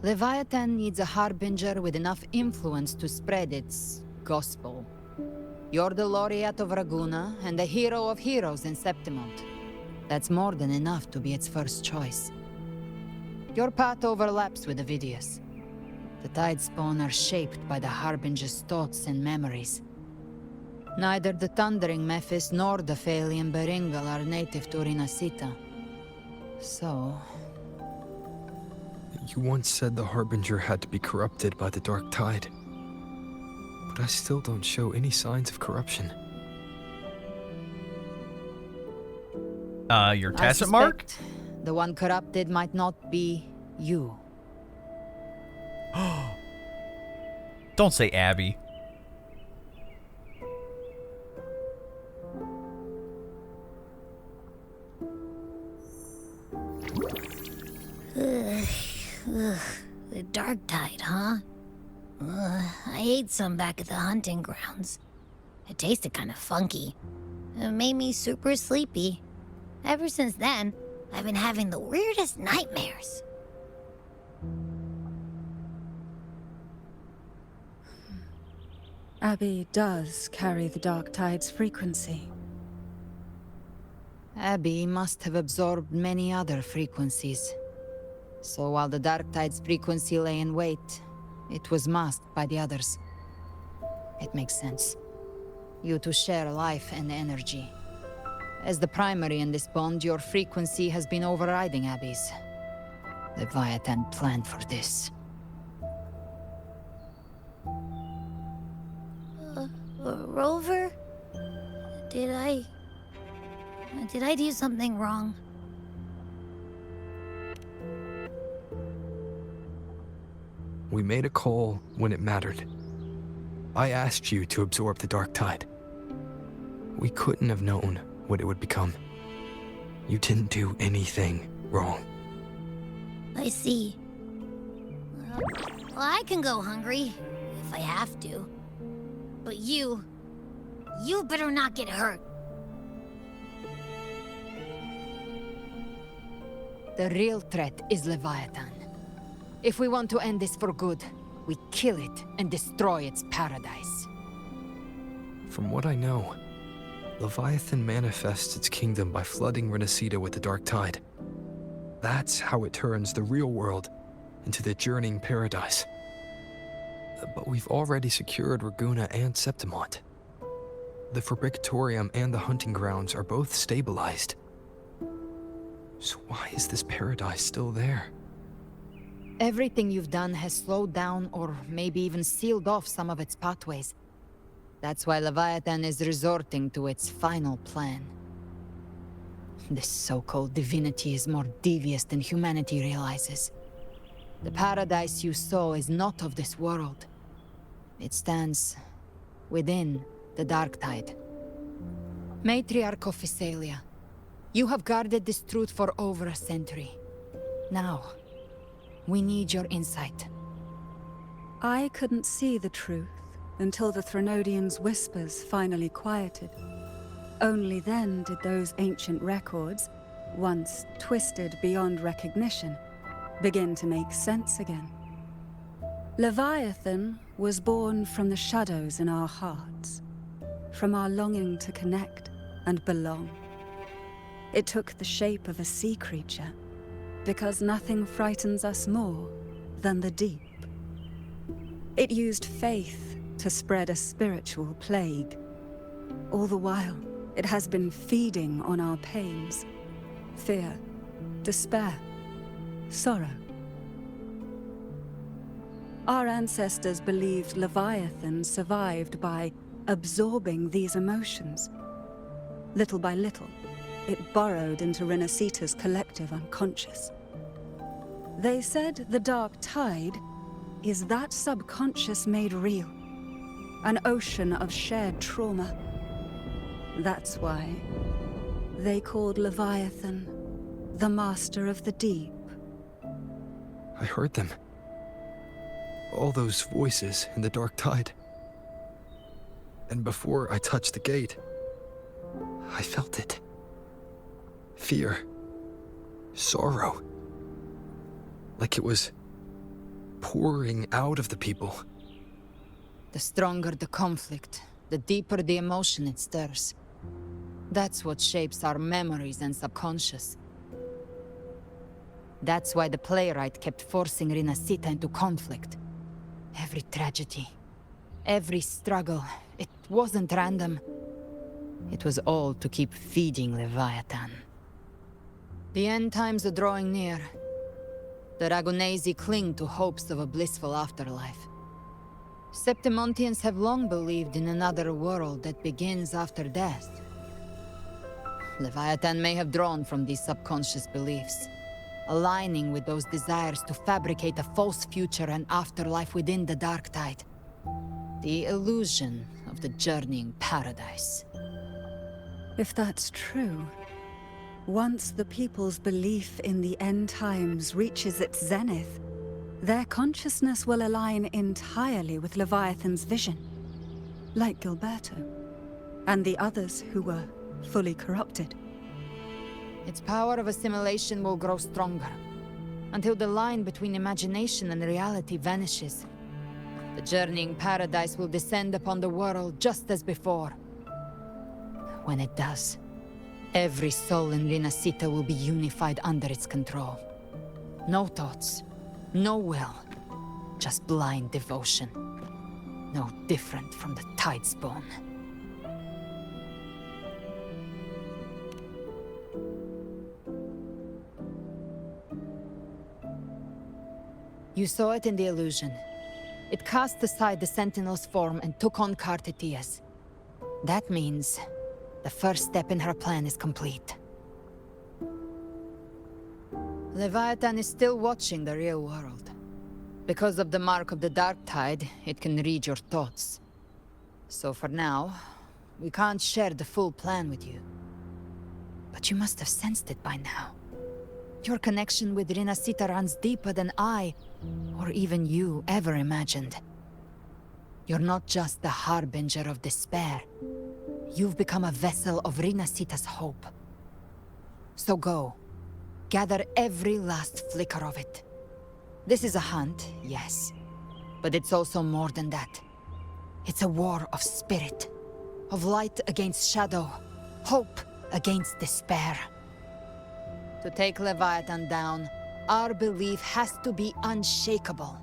Leviathan needs a harbinger with enough influence to spread its gospel. You're the laureate of Raguna and the hero of heroes in Septimont. That's more than enough to be its first choice. Your path overlaps with Avidius. The Tidespawn are shaped by the harbinger's thoughts and memories. Neither the Thundering Mephis nor the Phalian Beringal are native to RINASCITA. So... You once said the Harbinger had to be corrupted by the Dark Tide. But I still don't show any signs of corruption. Your tacit mark? The one corrupted might not be you. Don't say Abby. The Dark Tide, huh? I ate some back at the hunting grounds. It tasted kind of funky. It made me super sleepy. Ever since then, I've been having the weirdest nightmares. Abby does carry the Dark Tide's frequency. Abby must have absorbed many other frequencies. So while the Dark Tide's frequency lay in wait, it was masked by the others. It makes sense. You two share life and energy. As the primary in this bond, your frequency has been overriding Abby's. Leviathan planned for this. Rover? Did I do something wrong? We made a call when it mattered. I asked you to absorb the Dark Tide. We couldn't have known what it would become. You didn't do anything wrong. I see. Well, I can go hungry, if I have to. But you better not get hurt. The real threat is Leviathan. If we want to end this for good, we kill it and destroy its paradise. From what I know, Leviathan manifests its kingdom by flooding RINASCITA with the Dark Tide. That's how it turns the real world into the journeying paradise. But we've already secured Raguna and Septimont. The Fabricatorium and the hunting grounds are both stabilized. So why is this paradise still there? Everything you've done has slowed down or maybe even sealed off some of its pathways. That's why Leviathan is resorting to its final plan. This so-called divinity is more devious than humanity realizes. The paradise you saw is not of this world. It stands within the Dark Tide. Matriarch of Thessalia, you have guarded this truth for over a century. Now, we need your insight. I couldn't see the truth until the Threnodian's whispers finally quieted. Only then did those ancient records, once twisted beyond recognition, begin to make sense again. Leviathan was born from the shadows in our hearts, from our longing to connect and belong. It took the shape of a sea creature, because nothing frightens us more than the deep. It used faith to spread a spiritual plague. All the while, it has been feeding on our pains, fear, despair, sorrow. Our ancestors believed Leviathan survived by absorbing these emotions. Little by little, it burrowed into RINASCITA's collective unconscious. They said the Dark Tide is that subconscious made real, an ocean of shared trauma. That's why they called Leviathan the Master of the Deep. I heard them. All those voices in the dark tide. And before I touched the gate, I felt it. Fear. Sorrow. Like it was pouring out of the people. The stronger the conflict, the deeper the emotion it stirs. That's what shapes our memories and subconscious. That's why the playwright kept forcing RINASCITA into conflict. Every tragedy, every struggle, it wasn't random. It was all to keep feeding Leviathan. The end times are drawing near. The Ragonesi cling to hopes of a blissful afterlife. Septimontians have long believed in another world that begins after death. Leviathan may have drawn from these subconscious beliefs, aligning with those desires to fabricate a false future and afterlife within the dark tide. The illusion of the journeying paradise. If that's true, once the people's belief in the end times reaches its zenith, their consciousness will align entirely with Leviathan's vision, like Gilberto, and the others who were fully corrupted. Its power of assimilation will grow stronger, until the line between imagination and reality vanishes. The journeying paradise will descend upon the world just as before. When it does, every soul in RINASCITA will be unified under its control. No thoughts, no will, just blind devotion. No different from the Tidespawn. You saw it in the illusion. It cast aside the Sentinel's form and took on Cartetia's. That means the first step in her plan is complete. Leviathan is still watching the real world. Because of the mark of the Dark Tide, it can read your thoughts. So for now, we can't share the full plan with you. But you must have sensed it by now. Your connection with RINASCITA runs deeper than I, or even you, ever imagined. You're not just the harbinger of despair. You've become a vessel of RINASCITA's hope. So go. Gather every last flicker of it. This is a hunt, yes. But it's also more than that. It's a war of spirit. Of light against shadow. Hope against despair. To take Leviathan down, our belief has to be unshakable.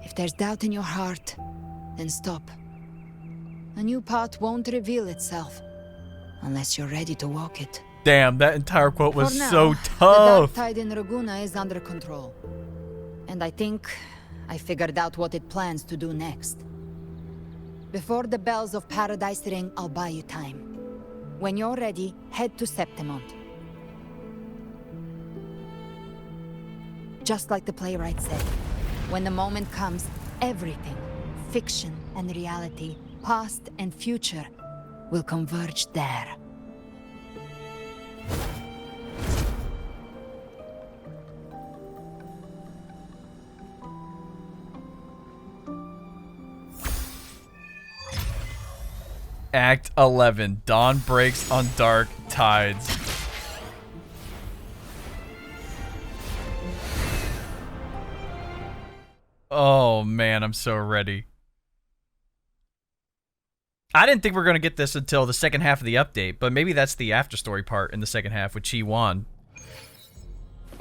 If there's doubt in your heart, then stop. A new path won't reveal itself, unless you're ready to walk it. Damn, that entire quote was For now, so the dark tough. tide in Raguna is under control. And I think I figured out what it plans to do next. Before the bells of Paradise ring, I'll buy you time. When you're ready, head to Septimont. Just like the playwright said, when the moment comes, everything, fiction and reality, past and future, will converge there. Act 11. Dawn breaks on dark tides. Oh man, I'm so ready. I didn't think we were going to get this until the second half of the update, but maybe that's the after story part in the second half with Qiuyuan.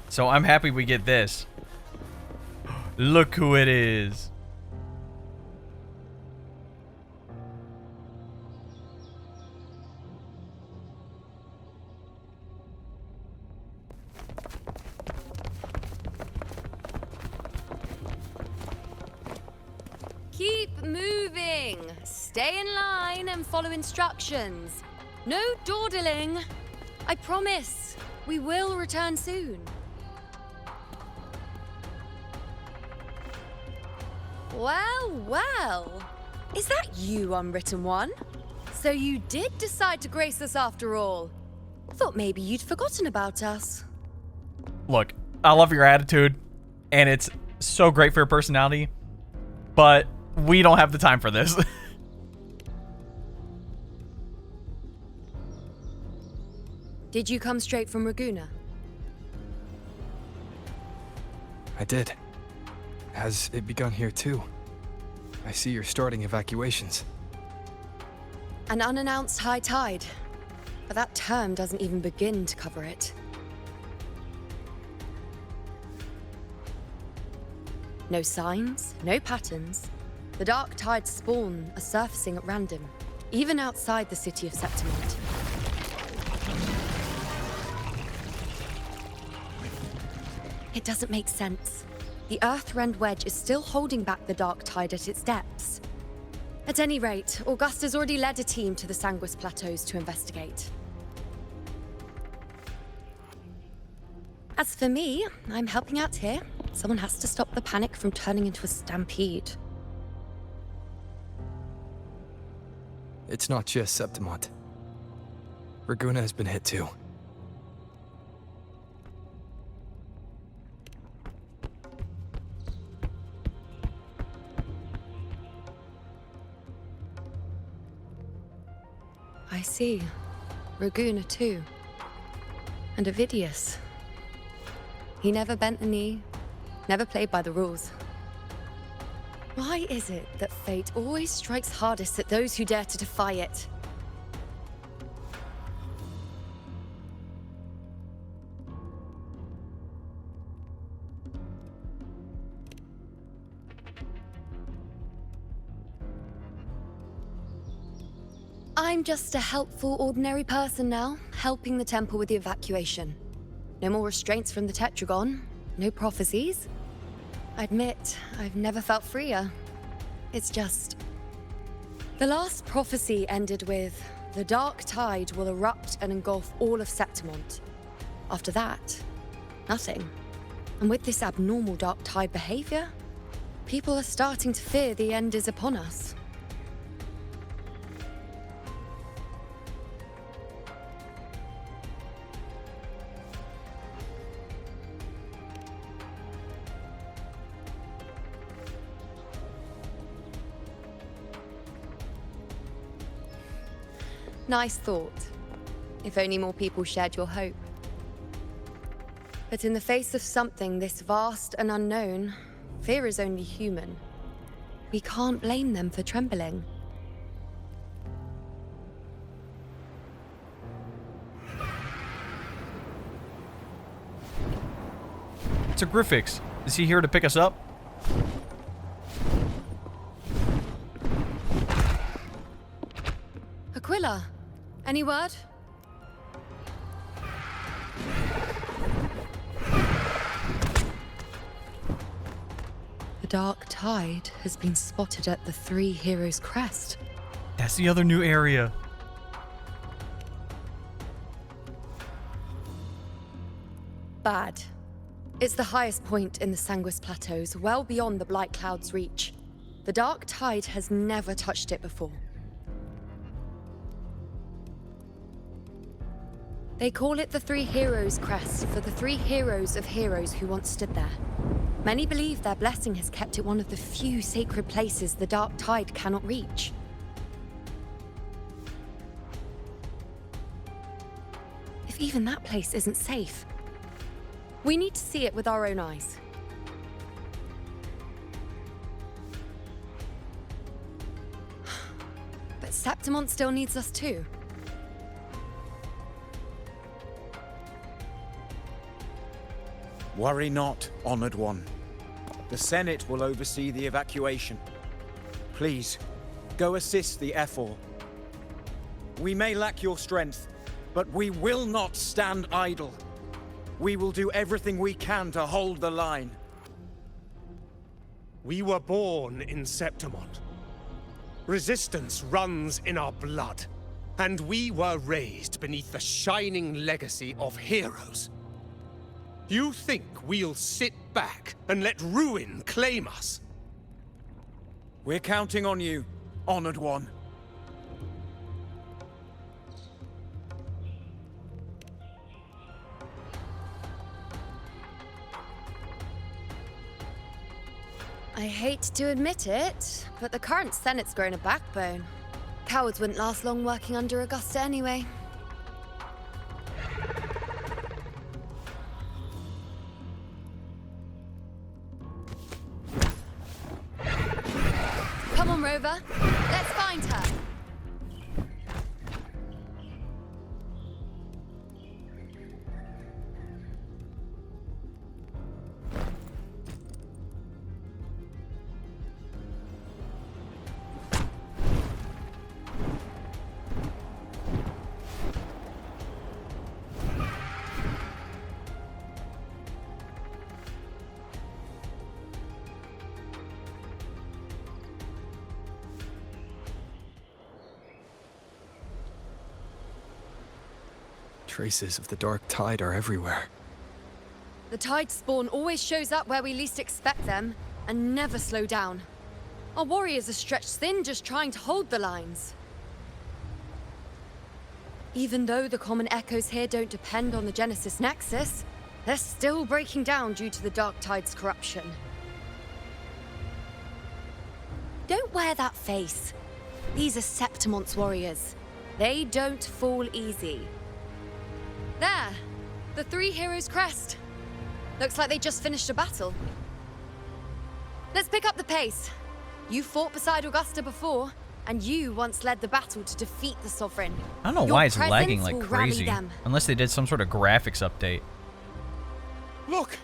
So I'm happy we get this. Look who it is. Keep moving. Stay in line and follow instructions. No dawdling. I promise. We will return soon. Well, well. Is that you, Unwritten One? So you did decide to grace us after all. Thought maybe you'd forgotten about us. Look, I love your attitude, and it's so great for your personality, but we don't have the time for this. Did you come straight from Raguna? I did. Has it begun here too? I see you're starting evacuations. An unannounced high tide. But that term doesn't even begin to cover it. No signs, no patterns. The dark tide's spawn are surfacing at random, even outside the city of Septimont. It doesn't make sense. The Earth-rend wedge is still holding back the dark tide at its depths. At any rate, Augusta's already led a team to the Sanguis Plateaus to investigate. As for me, I'm helping out here. Someone has to stop the panic from turning into a stampede. It's not just Septimont. Raguna has been hit too. I see. Raguna too. And Ovidius. He never bent the knee, never played by the rules. Why is it that fate always strikes hardest at those who dare to defy it? I'm just a helpful, ordinary person now, helping the temple with the evacuation. No more restraints from the Tetragon, no prophecies. I admit, I've never felt freer. It's just... The last prophecy ended with, the dark tide will erupt and engulf all of Septimont. After that, nothing. And with this abnormal dark tide behavior, people are starting to fear the end is upon us. Nice thought. If only more people shared your hope. But in the face of something this vast and unknown, fear is only human. We can't blame them for trembling. It's a Griffix. Is he here to pick us up? Aquila, any word? The dark tide has been spotted at the Three Heroes Crest. That's the other new area. Bad. It's the highest point in the Sanguis Plateaus, well beyond the Blight Cloud's reach. The dark tide has never touched it before. They call it the Three Heroes Crest for the three heroes of heroes who once stood there. Many believe their blessing has kept it one of the few sacred places the dark tide cannot reach. If even that place isn't safe, we need to see it with our own eyes. But Septimont still needs us too. Worry not, Honored One. The Senate will oversee the evacuation. Please, go assist the Ephor. We may lack your strength, but we will not stand idle. We will do everything we can to hold the line. We were born in Septimont. Resistance runs in our blood. And we were raised beneath the shining legacy of heroes. You think we'll sit back and let ruin claim us? We're counting on you. honored one. I hate to admit it, but the current Senate's grown a backbone. Cowards wouldn't last long working under Augusta anyway. Come on, Rover. Let's find her. Traces of the dark tide are everywhere. The tide spawn always shows up where we least expect them, and never slow down. Our warriors are stretched thin just trying to hold the lines. Even though the common echoes here don't depend on the Genesis Nexus, they're still breaking down due to the dark tide's corruption. Don't wear that face. These are Septimon's warriors. They don't fall easy. There! The three heroes' crest. Looks like they just finished a battle. Let's pick up the pace. You fought beside Augusta before, and you once led the battle to defeat the Sovereign. I don't know why it's lagging like crazy. Unless they did some sort of graphics update. Look!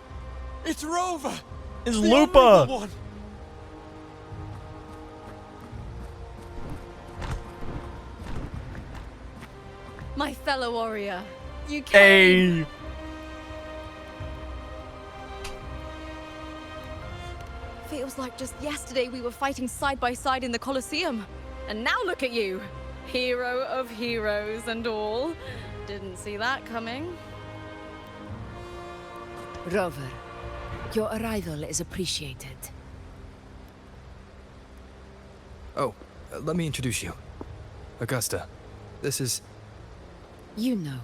It's Rover! It's the Lupa! honorable one. My fellow warrior. You came! Hey! Feels like just yesterday we were fighting side by side in the Colosseum. And now look at you. Hero of heroes and all. Didn't see that coming. Rover, your arrival is appreciated. Oh, let me introduce you. Augusta, this is... You know.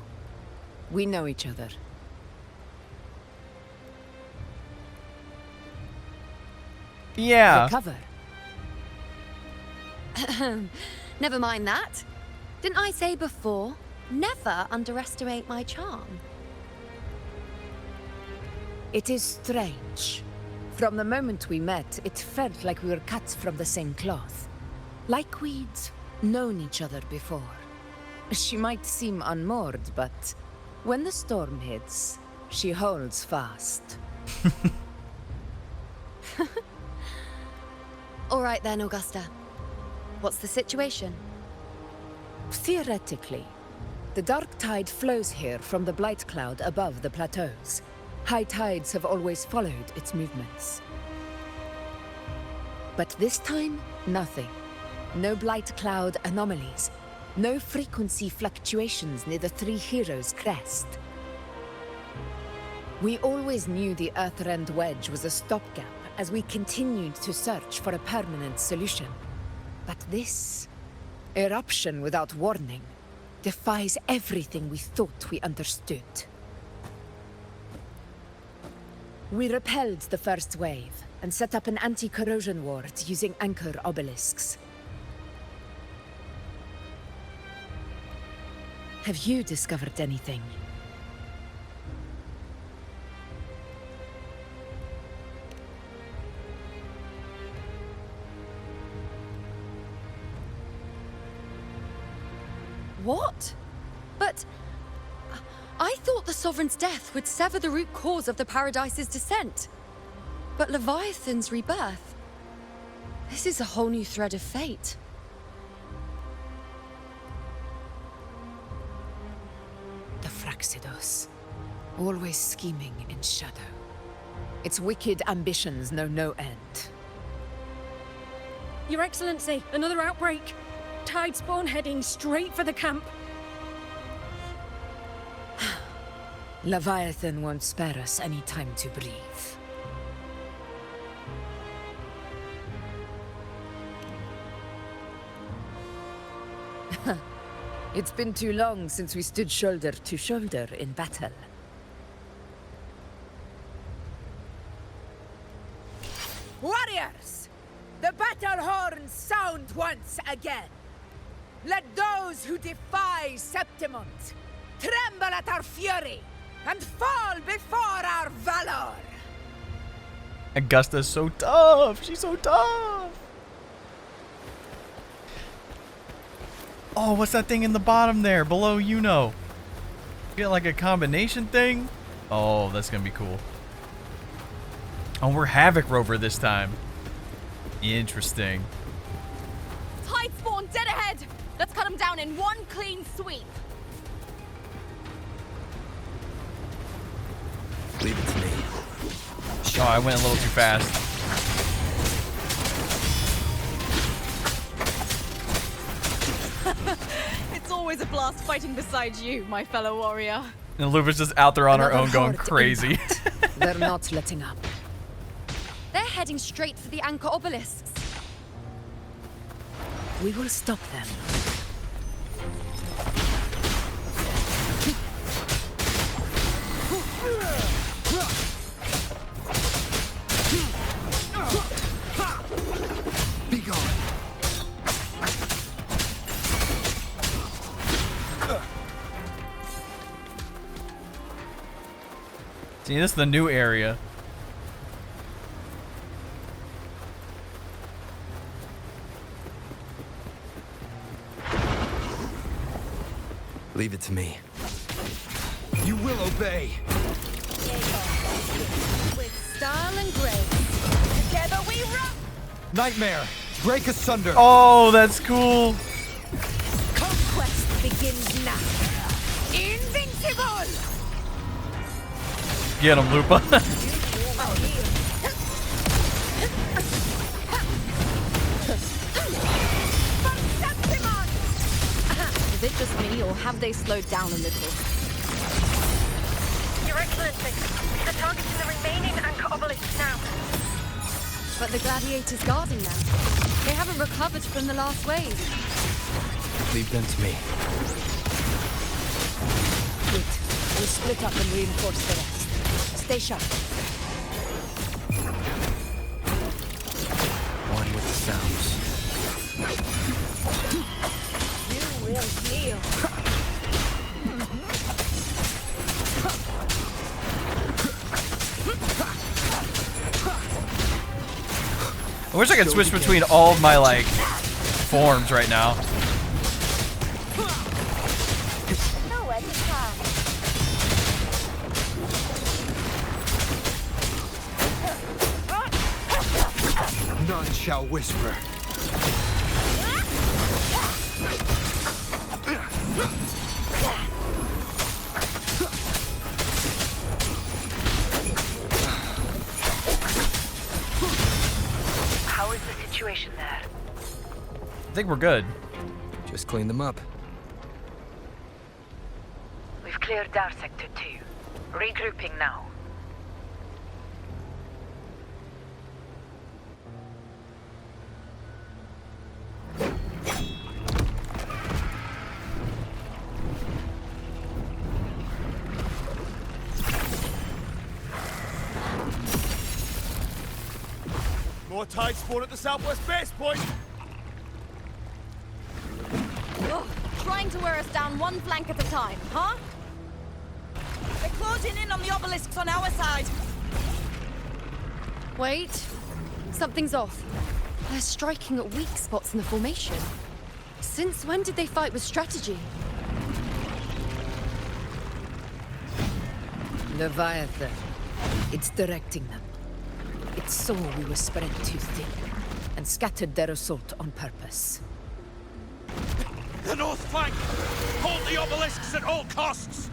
We know each other. Yeah. Recover. Never mind that. Didn't I say before, never underestimate my charm? It is strange. From the moment we met, it felt like we were cut from the same cloth. Like we'd known each other before. She might seem unmoored, but when the storm hits, she holds fast. All right then, Augusta. What's the situation? Theoretically, the dark tide flows here from the blight cloud above the plateaus. High tides have always followed its movements. But this time, nothing. No blight cloud anomalies. No frequency fluctuations near the Three Heroes' crest. We always knew the Earthrend Wedge was a stopgap as we continued to search for a permanent solution. But this eruption without warning defies everything we thought we understood. We repelled the first wave and set up an anti-corrosion ward using anchor obelisks. Have you discovered anything? What? But... I thought the Sovereign's death would sever the root cause of the Paradise's descent. But Leviathan's rebirth... This is a whole new thread of fate. The Fraxidos. Always scheming in shadow. Its wicked ambitions know no end. Your Excellency, another outbreak. Tide spawn heading straight for the camp. Leviathan won't spare us any time to breathe. It's been too long since we stood shoulder to shoulder in battle. Warriors! The battle horns sound once again. Let those who defy Septimont tremble at our fury and fall before our valor. Augusta's so tough. She's so tough. Oh, what's that thing in the bottom there? Below, you know. Get like a combination thing? Oh, that's gonna be cool. Oh, we're Havoc Rover this time. Interesting. Tide spawn dead ahead! Let's cut them down in one clean sweep. Leave it to me. Oh, I went a little too fast. It's always a blast fighting beside you, my fellow warrior. And Luva's just out there on her Another own going horde crazy. They're not letting up. They're heading straight for the anchor obelisks. We will stop them. Bygone. See, this is the new area. Leave it to me. You will obey. With style and grace, together we rock. Nightmare, break asunder. Oh, that's cool. Conquest begins now. Invincible! Get him, Lupa. Is it just me, or have they slowed down a little? Your Excellency, the target's in the remaining anchor obelisk now. But the gladiators guarding them, they haven't recovered from the last wave. Leave them to me. Good. We'll split up and reinforce the rest. Stay sharp. One with the sounds. You will heal. I wish I could switch between all of my, like, forms right now. Nowhere to hide. None shall whisper. How is the situation there? I think we're good. Just clean them up. We've cleared Dar Sector 2. Regrouping now. More tide spawn at the southwest base point. Ugh, trying to wear us down one flank at a time, huh? They're closing in on the obelisks on our side. Wait, something's off. They're striking at weak spots in the formation. Since when did they fight with strategy? Leviathan. It's directing them. It saw we were spread too thin, and scattered their assault on purpose. The north flank! Hold the obelisks at all costs!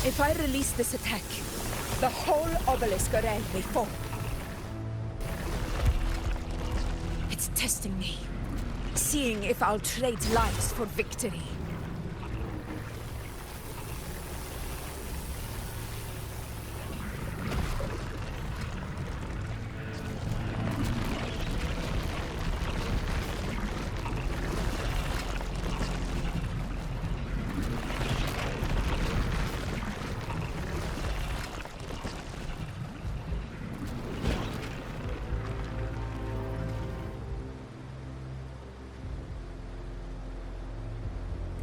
If I release this attack, the whole obelisk array may fall. It's testing me. seeing if I'll trade lives for victory.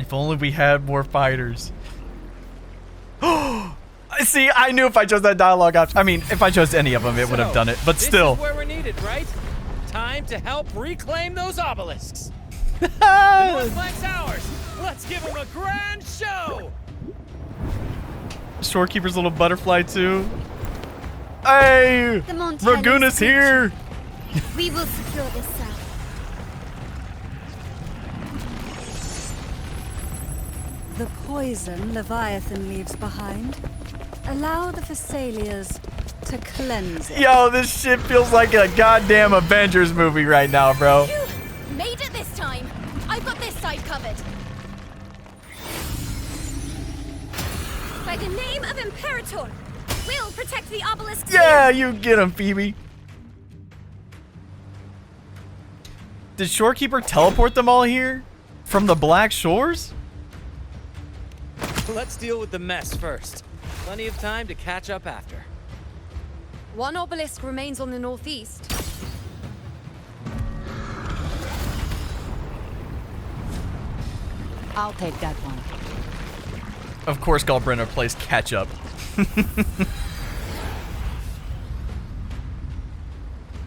If only we had more fighters. See, I knew if I chose that dialogue option. I mean, if I chose any of them, it would have done it. But still. This is where we're needed, right? Time to help reclaim those obelisks. The North Flank's ours. Let's give them a grand show. Shorekeeper's little butterfly too. Hey, Raguna's here. We will secure this cell. The poison Leviathan leaves behind. Allow the Thessalias to cleanse it. Yo, this shit feels like a goddamn Avengers movie right now, bro. Phew! Made it this time. I've got this side covered. By the name of Imperator, we'll protect the obelisk. Yeah, you get him, Phoebe. Did Shorekeeper teleport them all here? From the Black Shores? Let's deal with the mess first. Plenty of time to catch up after. One obelisk remains on the northeast. I'll take that one. Of course, Galbrena plays catch up.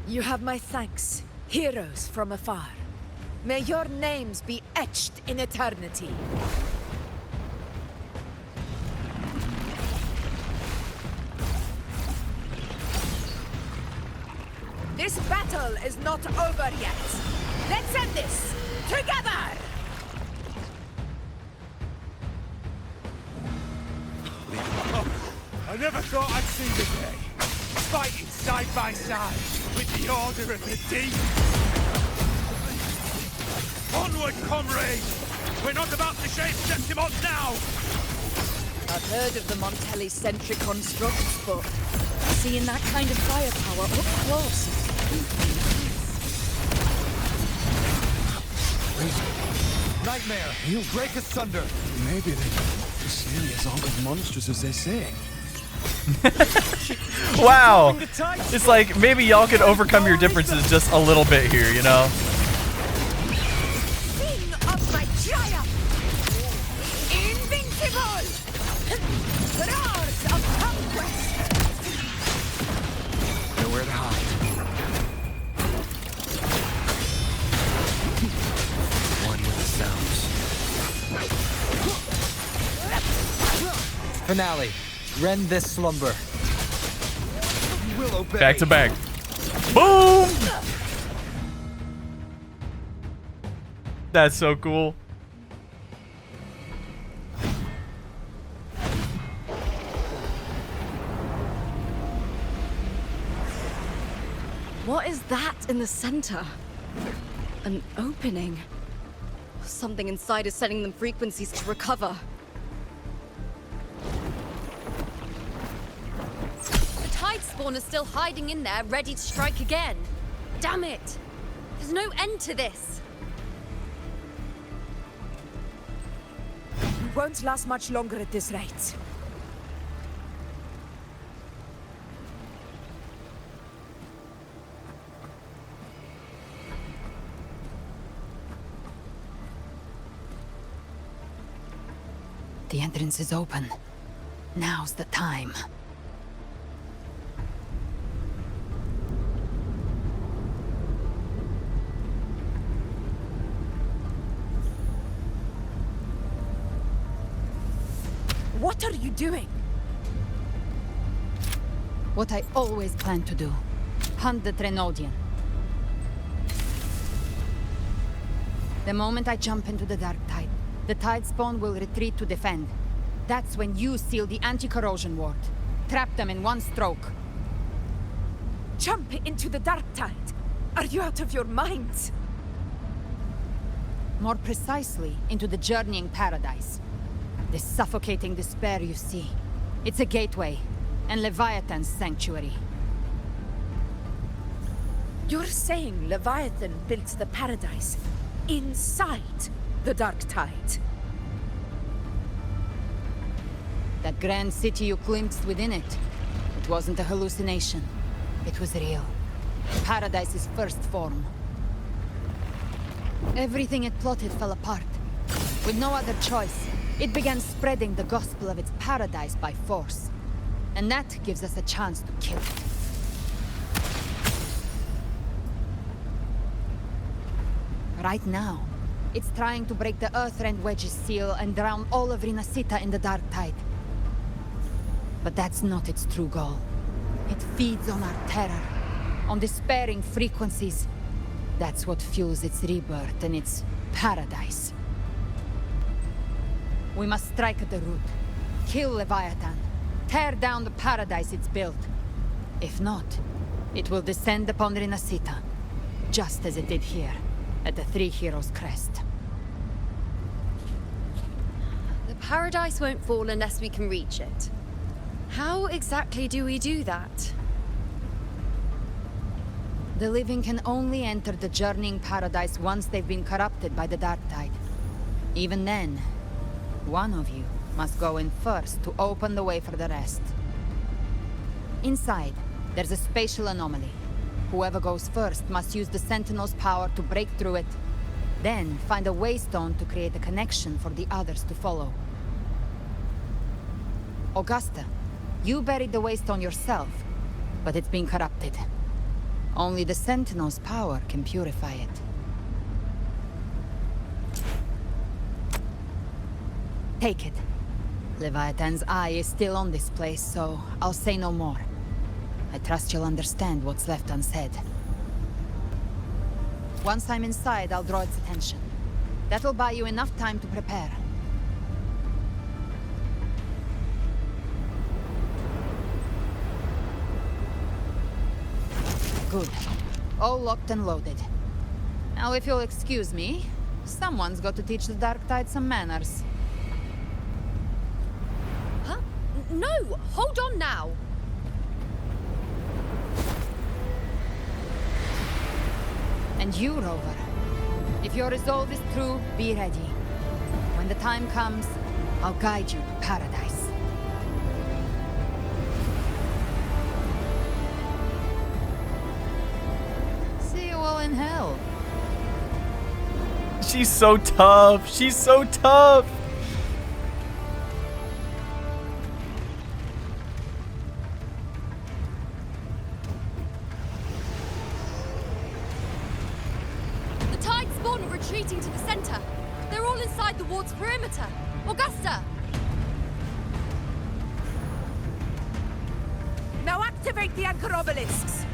You have my thanks, heroes from afar. May your names be etched in eternity. This battle is not over yet. Let's end this together! I never thought I'd see the day. Fighting side by side with the Order of the Deep. Onward, comrades! We're not about to shape Septimon now! I've heard of the Montelli-centric constructs, but seeing that kind of firepower up close is Nightmare! He'll break asunder! Maybe the Thessalias aren't as monstrous as they say. Wow. It's like, maybe y'all could overcome your differences just a little bit here, you know? Sing of my triumph! Invincible! Roars of conquest! Nowhere to hide. One with the sounds. Finale. Rend this slumber. We will obey. Back to back. Boom! That's so cool. What is that in the center? An opening. Something inside is sending them frequencies to recover. The tide spawn is still hiding in there, ready to strike again. Damn it! There's no end to this. We won't last much longer at this rate. The entrance is open. Now's the time. What are you doing? What I always planned to do. Hunt the Trenodian. The moment I jump into the dark tide, the tide spawn will retreat to defend. That's when you seal the anti-corrosion ward. Trap them in one stroke. Jump into the dark tide. Are you out of your mind? More precisely, into the journeying paradise. This suffocating despair you see. It's a gateway, and Leviathan's sanctuary. You're saying Leviathan built the paradise inside the Dark Tide? That grand city you glimpsed within it, it wasn't a hallucination. It was real. Paradise's first form. Everything it plotted fell apart. With no other choice, it began spreading the gospel of its paradise by force. And that gives us a chance to kill it. Right now, it's trying to break the Earthrend Wedge's seal and drown all of RINASCITA in the Dark Tide. But that's not its true goal. It feeds on our terror, on despairing frequencies. That's what fuels its rebirth and its paradise. We must strike at the root, kill Leviathan, tear down the paradise it's built. If not, it will descend upon RINASCITA, just as it did here, at the Three Heroes Crest. The paradise won't fall unless we can reach it. How exactly do we do that? The living can only enter the journeying paradise once they've been corrupted by the Dark Tide. Even then, one of you must go in first to open the way for the rest. Inside, there's a spatial anomaly. Whoever goes first must use the Sentinel's power to break through it, then find a waystone to create a connection for the others to follow. Augusta, you buried the waystone yourself, but it's been corrupted. Only the Sentinel's power can purify it. Take it. Leviathan's eye is still on this place, so I'll say no more. I trust you'll understand what's left unsaid. Once I'm inside, I'll draw its attention. That'll buy you enough time to prepare. Good. All locked and loaded. Now, if you'll excuse me, someone's got to teach the Dark Tide some manners. Huh? No! Hold on now! And you, Rover. If your resolve is true, be ready. When the time comes, I'll guide you to paradise. See you all in hell. She's so tough. She's so tough. The Tide spawn are retreating to the center. They're all inside the ward's perimeter. Augusta! Now activate the anchor obelisks!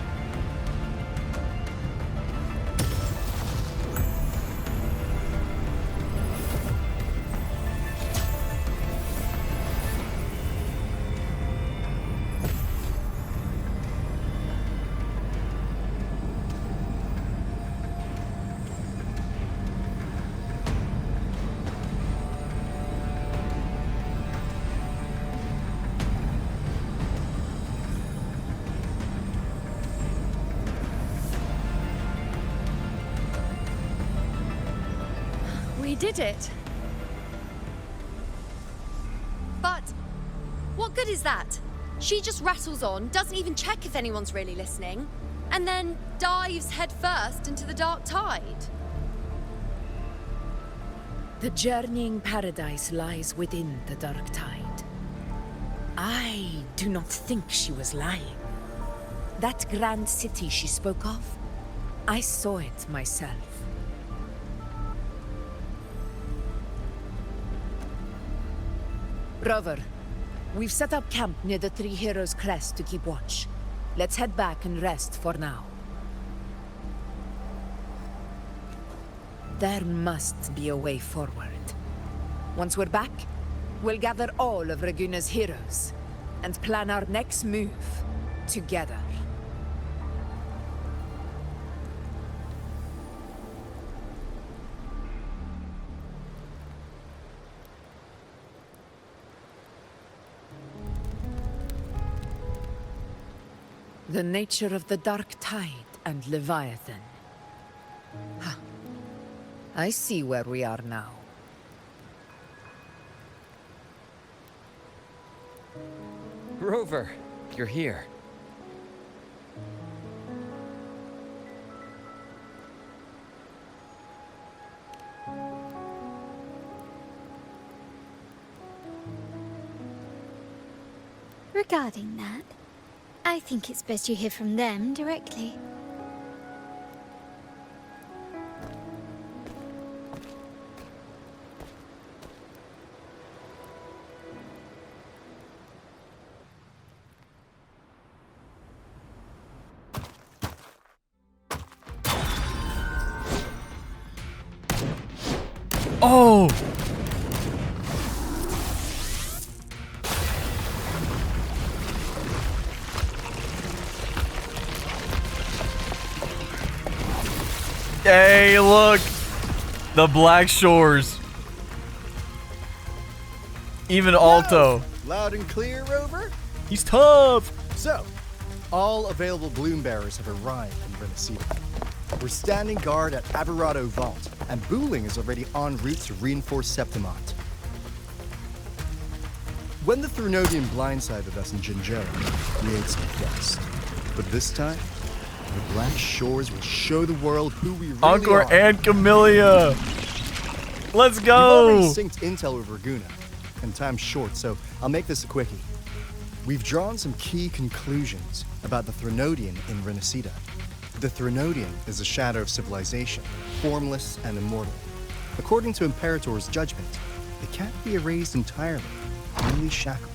We did it. But what good is that? She just rattles on, doesn't even check if anyone's really listening, and then dives headfirst into the Dark Tide. The journeying paradise lies within the Dark Tide. I do not think she was lying. That grand city she spoke of, I saw it myself. Rover, we've set up camp near the Three Heroes Crest to keep watch. Let's head back and rest for now. There must be a way forward. Once we're back, we'll gather all of Raguna's heroes and plan our next move together. The nature of the Dark Tide and Leviathan. Huh. I see where we are now. Rover, you're here. Regarding that, I think it's best you hear from them directly. Oh! Hey, look! The Black Shores. Even Alto. Loud and clear, Rover? He's tough! So, all available bloom bearers have arrived in RINASCITA. We're standing guard at Aberrado Vault, and Booling is already en route to reinforce Septimont. When the Threnodian blindsided us in Jinzhou, we ate some dust. But this time, the Black Shores will show the world who we really Encore are. and Camellia! Let's go! We've already synced intel with Raguna, and time's short, so I'll make this a quickie. We've drawn some key conclusions about the Threnodian in RINASCITA. The Threnodian is a shadow of civilization, formless and immortal. According to Imperator's judgment, it can't be erased entirely, only shackled.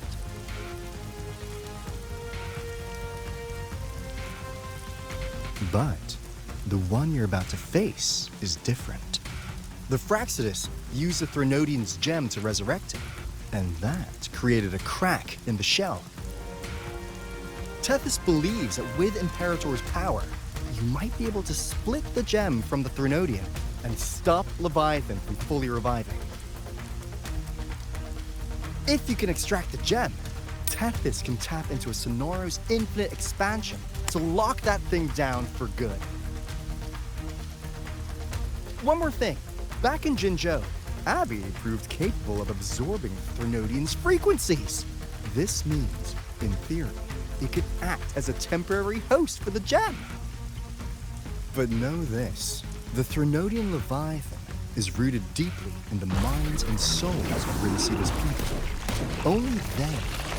But the one you're about to face is different. The Fraxidus used the Threnodian's gem to resurrect him, and that created a crack in the shell. Tethys believes that with Imperator's power, you might be able to split the gem from the Threnodian and stop Leviathan from fully reviving. If you can extract the gem, Tethys can tap into a Sonoro's infinite expansion to lock that thing down for good. One more thing. Back in Jinzhou, Abby proved capable of absorbing the Threnodian's frequencies. This means, in theory, it could act as a temporary host for the gem. But know this, the Threnodian Leviathan is rooted deeply in the minds and souls of RINASCITA's people. Only they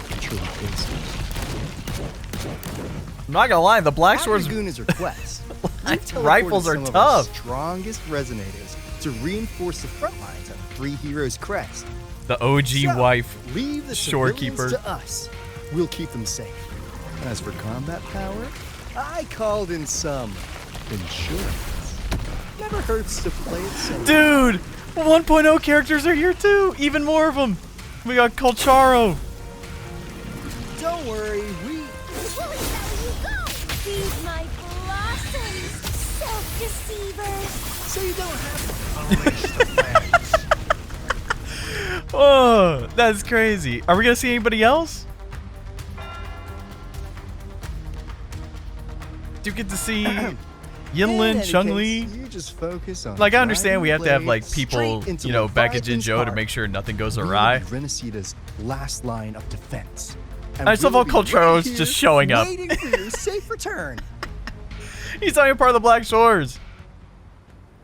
can truly face it. I'm not gonna lie, the Black Shores Bygone request. rifles are some of tough. Our strongest resonators to reinforce the front lines at Three Heroes Crest. The OG So, wife, leave the shorekeeper. civilians to us. We'll keep them safe. As for combat power, I called in some insurance. Never hurts to play it safe. Dude, 1.0 characters are here too. Even more of them. We got Colcharo. Don't worry, we. Feed my blossoms, self-deceivers. So you don't have. Oh, that's crazy. Are we gonna see anybody else? Do you get to see Yinlin, Chun-Li? You just focus on. Like, I understand we have to have like blades people, straight into you know, back at Leviathan's Jinzhou to heart. make sure nothing goes We will awry. be RINASCITA's last line of defense. I still we'll thought be Colcharo's right just here showing up. waiting for your safe return. He's not even part of the Black Shores.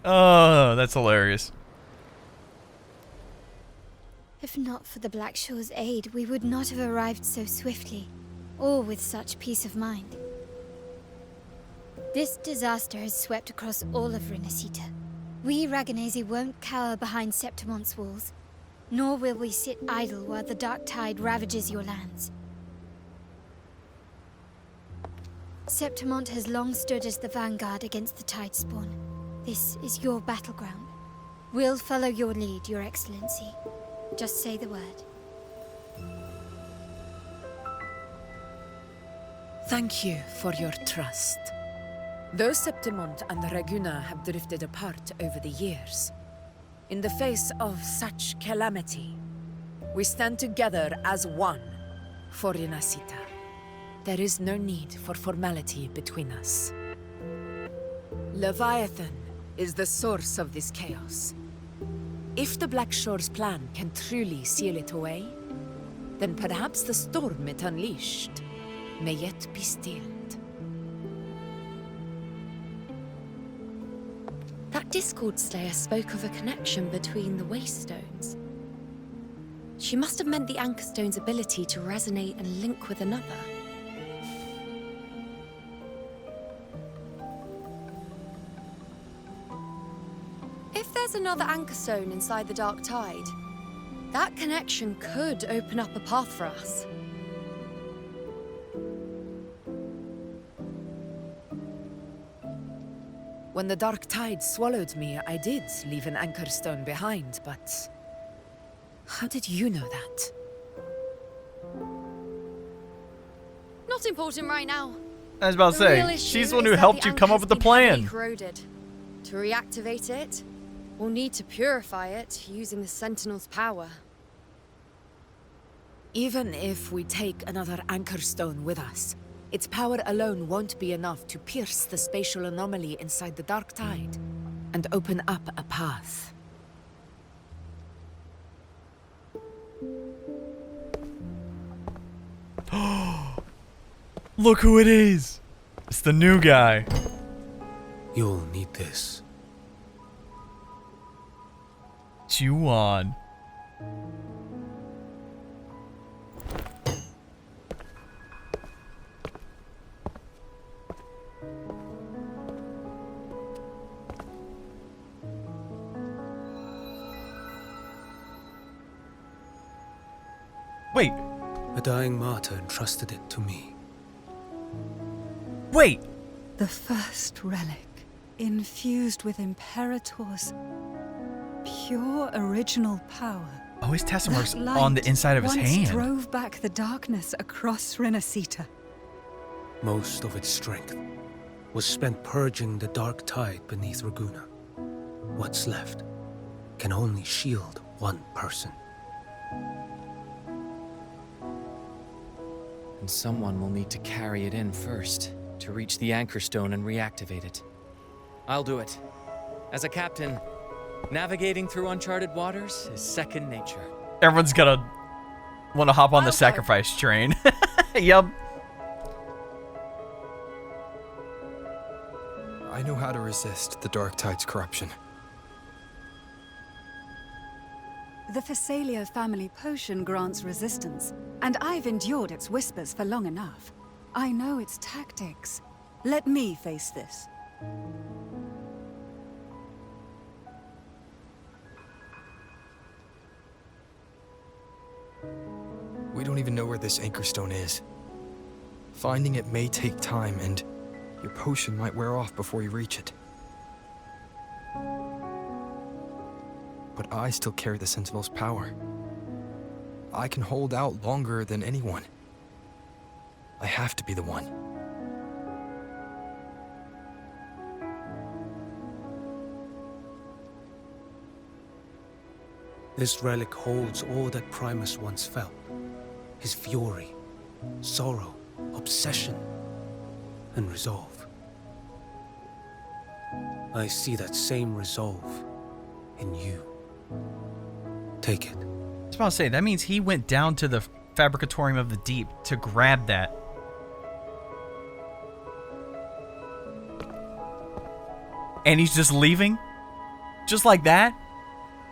Oh, that's hilarious. If not for the Black Shore's aid, we would not have arrived so swiftly, or with such peace of mind. This disaster has swept across all of RINASCITA. We Raganazi won't cower behind Septimont's walls, nor will we sit idle while the Dark Tide ravages your lands. Septimont has long stood as the vanguard against the Tidespawn. This is your battleground. We'll follow your lead, Your Excellency. Just say the word. Thank you for your trust. Though Septimont and Raguna have drifted apart over the years, in the face of such calamity, we stand together as one for RINASCITA. There is no need for formality between us. Leviathan is the source of this chaos. If the Black Shore's plan can truly seal it away, then perhaps the storm it unleashed may yet be stilled. That Discord Slayer spoke of a connection between the Waystones. She must have meant the Anchor Stone's ability to resonate and link with another. If there's another Anchor Stone inside the Dark Tide, that connection could open up a path for us. When the Dark Tide swallowed me, I did leave an Anchor Stone behind, but... how did you know that? Not important right now. I was about to say, she's the one who helped you come up with the plan. Corroded. To reactivate it, we'll need to purify it using the Sentinel's power. Even if we take another Anchor Stone with us, its power alone won't be enough to pierce the spatial anomaly inside the Dark Tide and open up a path. Look who it is! It's the new guy. You'll need this. Qiuyuan. Wait. A dying martyr entrusted it to me. Wait! The first relic, infused with Imperator's pure original power. Oh, his testament That mark's on the inside of his once hand. drove back the darkness across RINASCITA. Most of its strength was spent purging the dark tide beneath Ragunna. What's left can only shield one person. And someone will need to carry it in first, to reach the Anchor Stone and reactivate it. I'll do it. As a captain, navigating through uncharted waters is second nature. Everyone's gonna want to hop on the sacrifice train. Yup. I know how to resist the Dark Tide's corruption. The Phasalia family potion grants resistance, and I've endured its whispers for long enough. I know its tactics. Let me face this. We don't even know where this Anchor Stone is. Finding it may take time, and your potion might wear off before you reach it. But I still carry the Sentinel's power. I can hold out longer than anyone. I have to be the one. This relic holds all that Primus once felt. His fury, sorrow, obsession, and resolve. I see that same resolve in you. Take it. I was about to say, that means he went down to the Fabricatorium of the Deep to grab that. And he's just leaving? Just like that?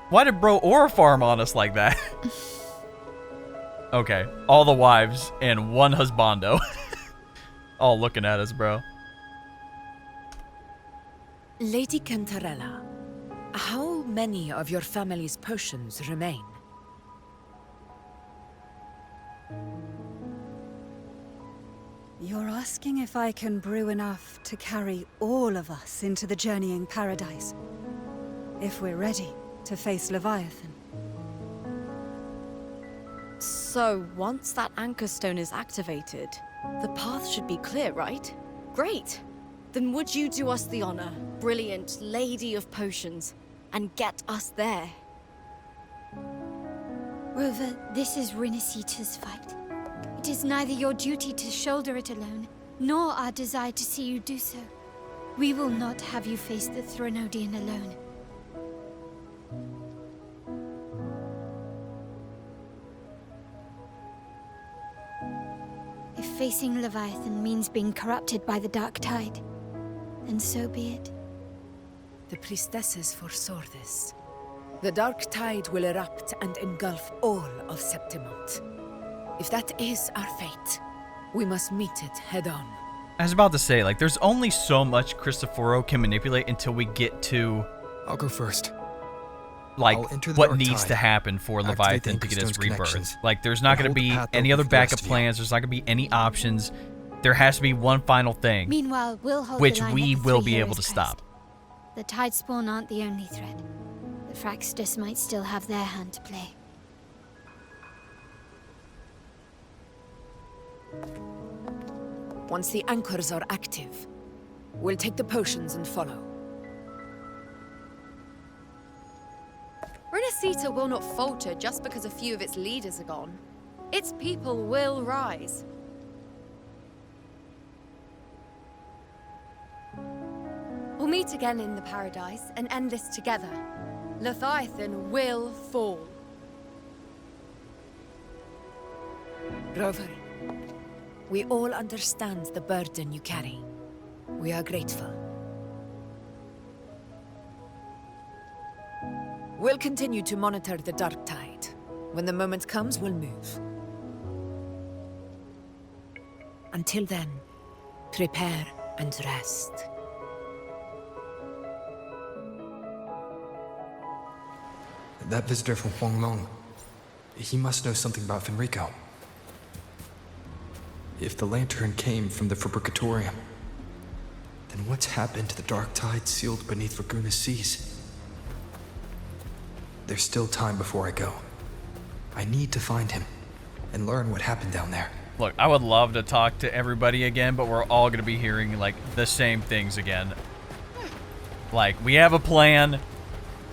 Why did bro aura farm on us like that? Okay, all the wives and one husbando. All looking at us, bro. Lady Cantarella, how many of your family's potions remain? You're asking if I can brew enough to carry all of us into the journeying paradise. If we're ready to face Leviathan. So, once that Anchor Stone is activated, the path should be clear, right? Great! Then would you do us the honor, brilliant Lady of Potions, and get us there? Rover, this is RINASCITA's fight. It is neither your duty to shoulder it alone, nor our desire to see you do so. We will not have you face the Threnodian alone. If facing Leviathan means being corrupted by the Dark Tide, then so be it. The priestesses foresaw this. The Dark Tide will erupt and engulf all of Septimont. If that is our fate, we must meet it head-on. I was about to say, like, there's only so much Cristoforo can manipulate until we get to... I'll go first. Like, what Dark needs Tide, to happen for activate Leviathan the to get its Anchorstone's rebirth. connections, Like, there's not and going to hold the be path any open other for the rest backup of you. plans. There's not going to be any options. There has to be one final thing, Meanwhile, we'll hold which the line we at the will Three be able Heroes to Crest. stop. The Tide Spawn aren't the only threat. The Fraxtus might still have their hand to play. Once the anchors are active, we'll take the potions and follow. RINASCITA will not falter just because a few of its leaders are gone. Its people will rise. We'll meet again in the Paradise and end this together. Leviathan will fall. Rover, we all understand the burden you carry. We are grateful. We'll continue to monitor the Dark Tide. When the moment comes, we'll move. Until then, prepare and rest. That visitor from Huanglong, he must know something about Fenrico. If the lantern came from the Fabricatorium, then what's happened to the Dark Tide sealed beneath Raguna's seas? There's still time before I go. I need to find him and learn what happened down there. Look, I would love to talk to everybody again, but we're all going to be hearing, like, the same things again. Like, we have a plan.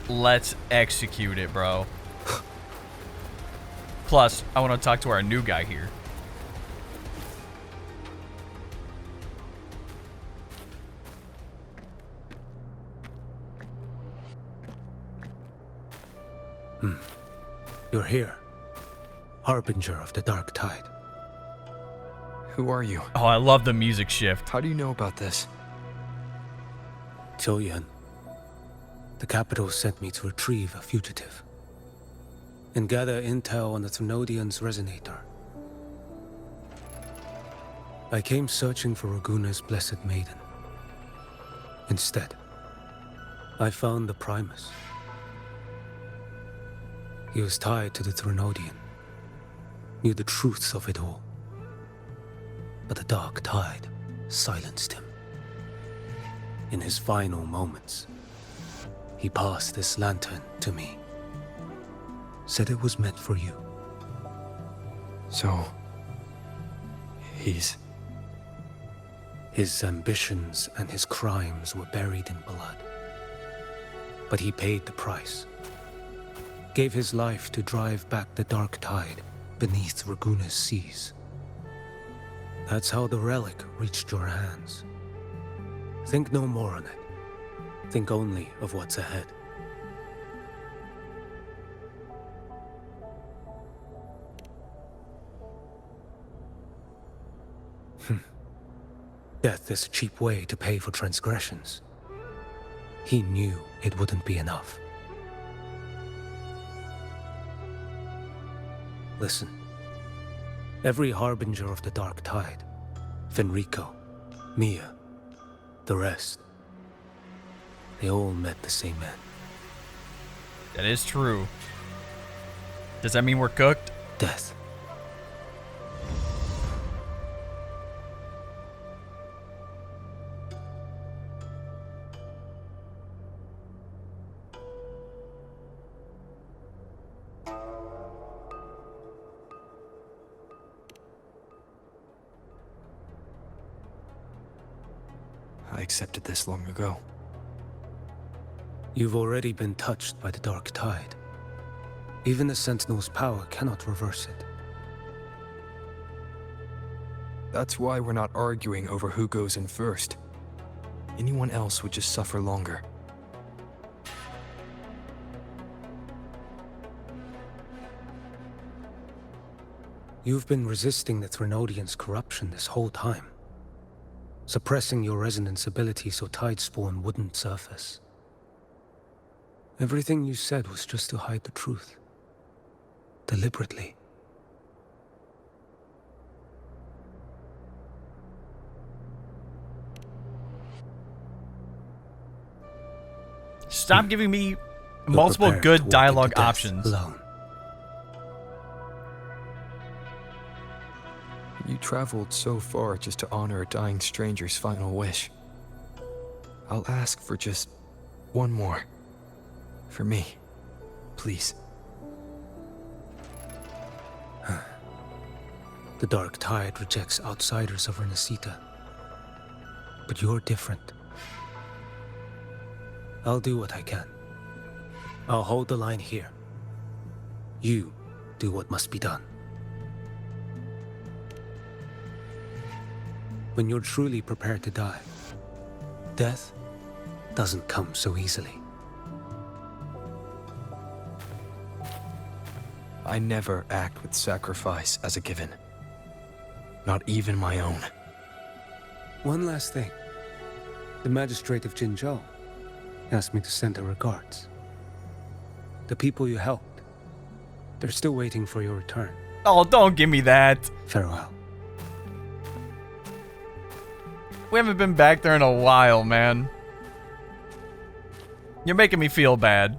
Let's execute it, bro. Plus, I want to talk to our new guy here. You're here. Harbinger of the Dark Tide. Who are you? Oh, I love the music shift. How do you know about this? Qiuyuan. The capital sent me to retrieve a fugitive and gather intel on the Threnodian's resonator. I came searching for Raguna's Blessed Maiden. Instead, I found the Primus. He was tied to the Threnodian, knew the truths of it all. But the Dark Tide silenced him. In his final moments, he passed this lantern to me. Said it was meant for you. So... he's... His ambitions and his crimes were buried in blood. But he paid the price. Gave his life to drive back the Dark Tide beneath Raguna's seas. That's how the relic reached your hands. Think no more on it. Think only of what's ahead. Death is a cheap way to pay for transgressions. He knew it wouldn't be enough. Listen. Every harbinger of the Dark Tide, Fenrico, Mia, the rest, they all met the same end. That is true. Does that mean we're cooked? Death. I accepted this long ago. You've already been touched by the Dark Tide. Even the Sentinel's power cannot reverse it. That's why we're not arguing over who goes in first. Anyone else would just suffer longer. You've been resisting the Threnodians' corruption this whole time, suppressing your resonance ability so Tidespawn wouldn't surface. Everything you said was just to hide the truth. Deliberately. Stop giving me multiple good dialogue options. Alone. You traveled so far just to honor a dying stranger's final wish. I'll ask for just one more. For me. Please. The Dark Tide rejects outsiders of RINASCITA. But you're different. I'll do what I can. I'll hold the line here. You do what must be done. When you're truly prepared to die, death doesn't come so easily. I never act with sacrifice as a given. Not even my own. One last thing. The magistrate of Jinzhou asked me to send her regards. The people you helped, they're still waiting for your return. Oh, don't give me that. Farewell. We haven't been back there in a while, man. You're making me feel bad.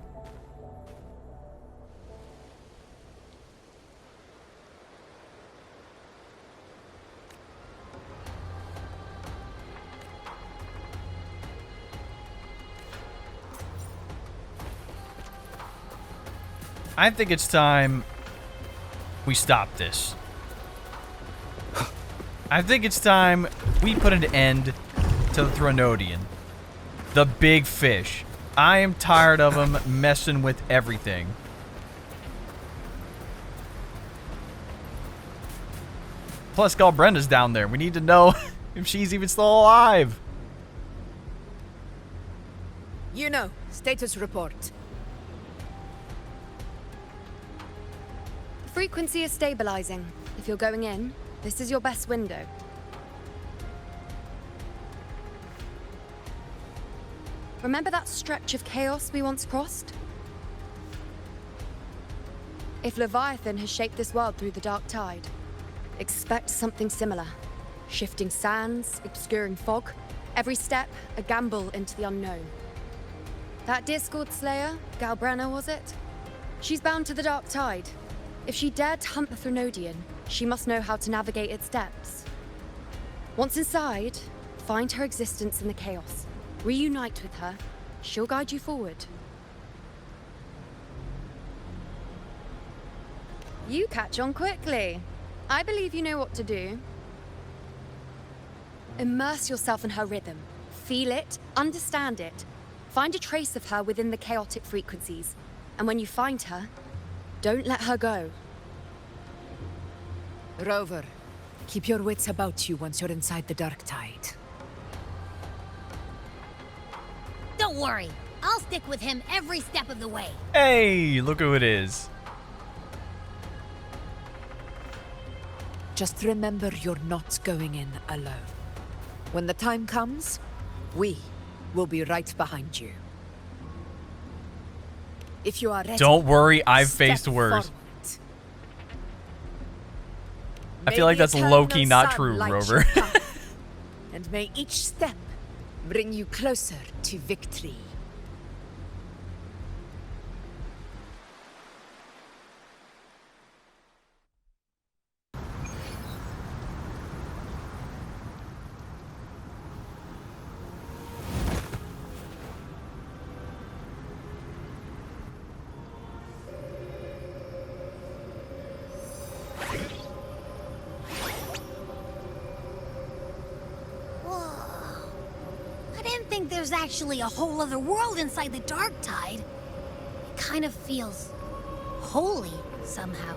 I think it's time we stop this. I think it's time we put an end to the Threnodian. The big fish. I am tired of him messing with everything. Plus, Galbrena's down there. We need to know if she's even still alive. You know, status report. Frequency is stabilizing. If you're going in, this is your best window. Remember that stretch of chaos we once crossed? If Leviathan has shaped this world through the Dark Tide, expect something similar. Shifting sands, obscuring fog, every step a gamble into the unknown. That Discord Slayer, Galbrena was it? She's bound to the Dark Tide. If she dared to hunt the Threnodian, she must know how to navigate its depths. Once inside, find her existence in the chaos. Reunite with her. She'll guide you forward. You catch on quickly. I believe you know what to do. Immerse yourself in her rhythm. Feel it, understand it. Find a trace of her within the chaotic frequencies. And when you find her, don't let her go. Rover, keep your wits about you once you're inside the Dark Tide. Don't worry. I'll stick with him every step of the way. Hey, look who it is. Just remember you're not going in alone. When the time comes, we will be right behind you. If you are ready, don't worry, I've faced worse. Forward. I feel like that's low-key not true, Rover. And may each step bring you closer to victory. There's actually a whole other world inside the Dark Tide. It kind of feels holy somehow.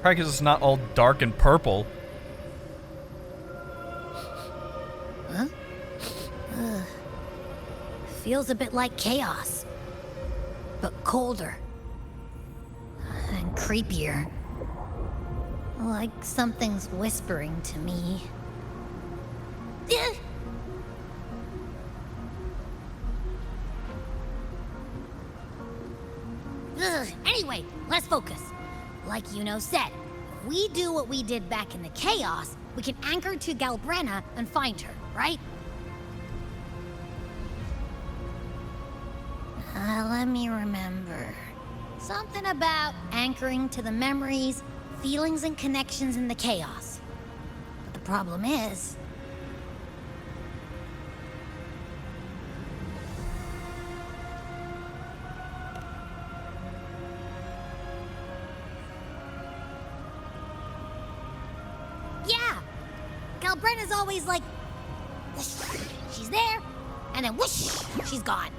Probably because it's not all dark and purple. Huh? Feels a bit like chaos, but colder and creepier. Like something's whispering to me. Anyway, let's focus. Like Yuno said, if we do what we did back in the chaos, we can anchor to Galbrena and find her, right? Let me remember. Something about anchoring to the memories, feelings, and connections in the chaos. But the problem is... yeah! Galbrena's always like... she's there, and then whoosh, she's gone.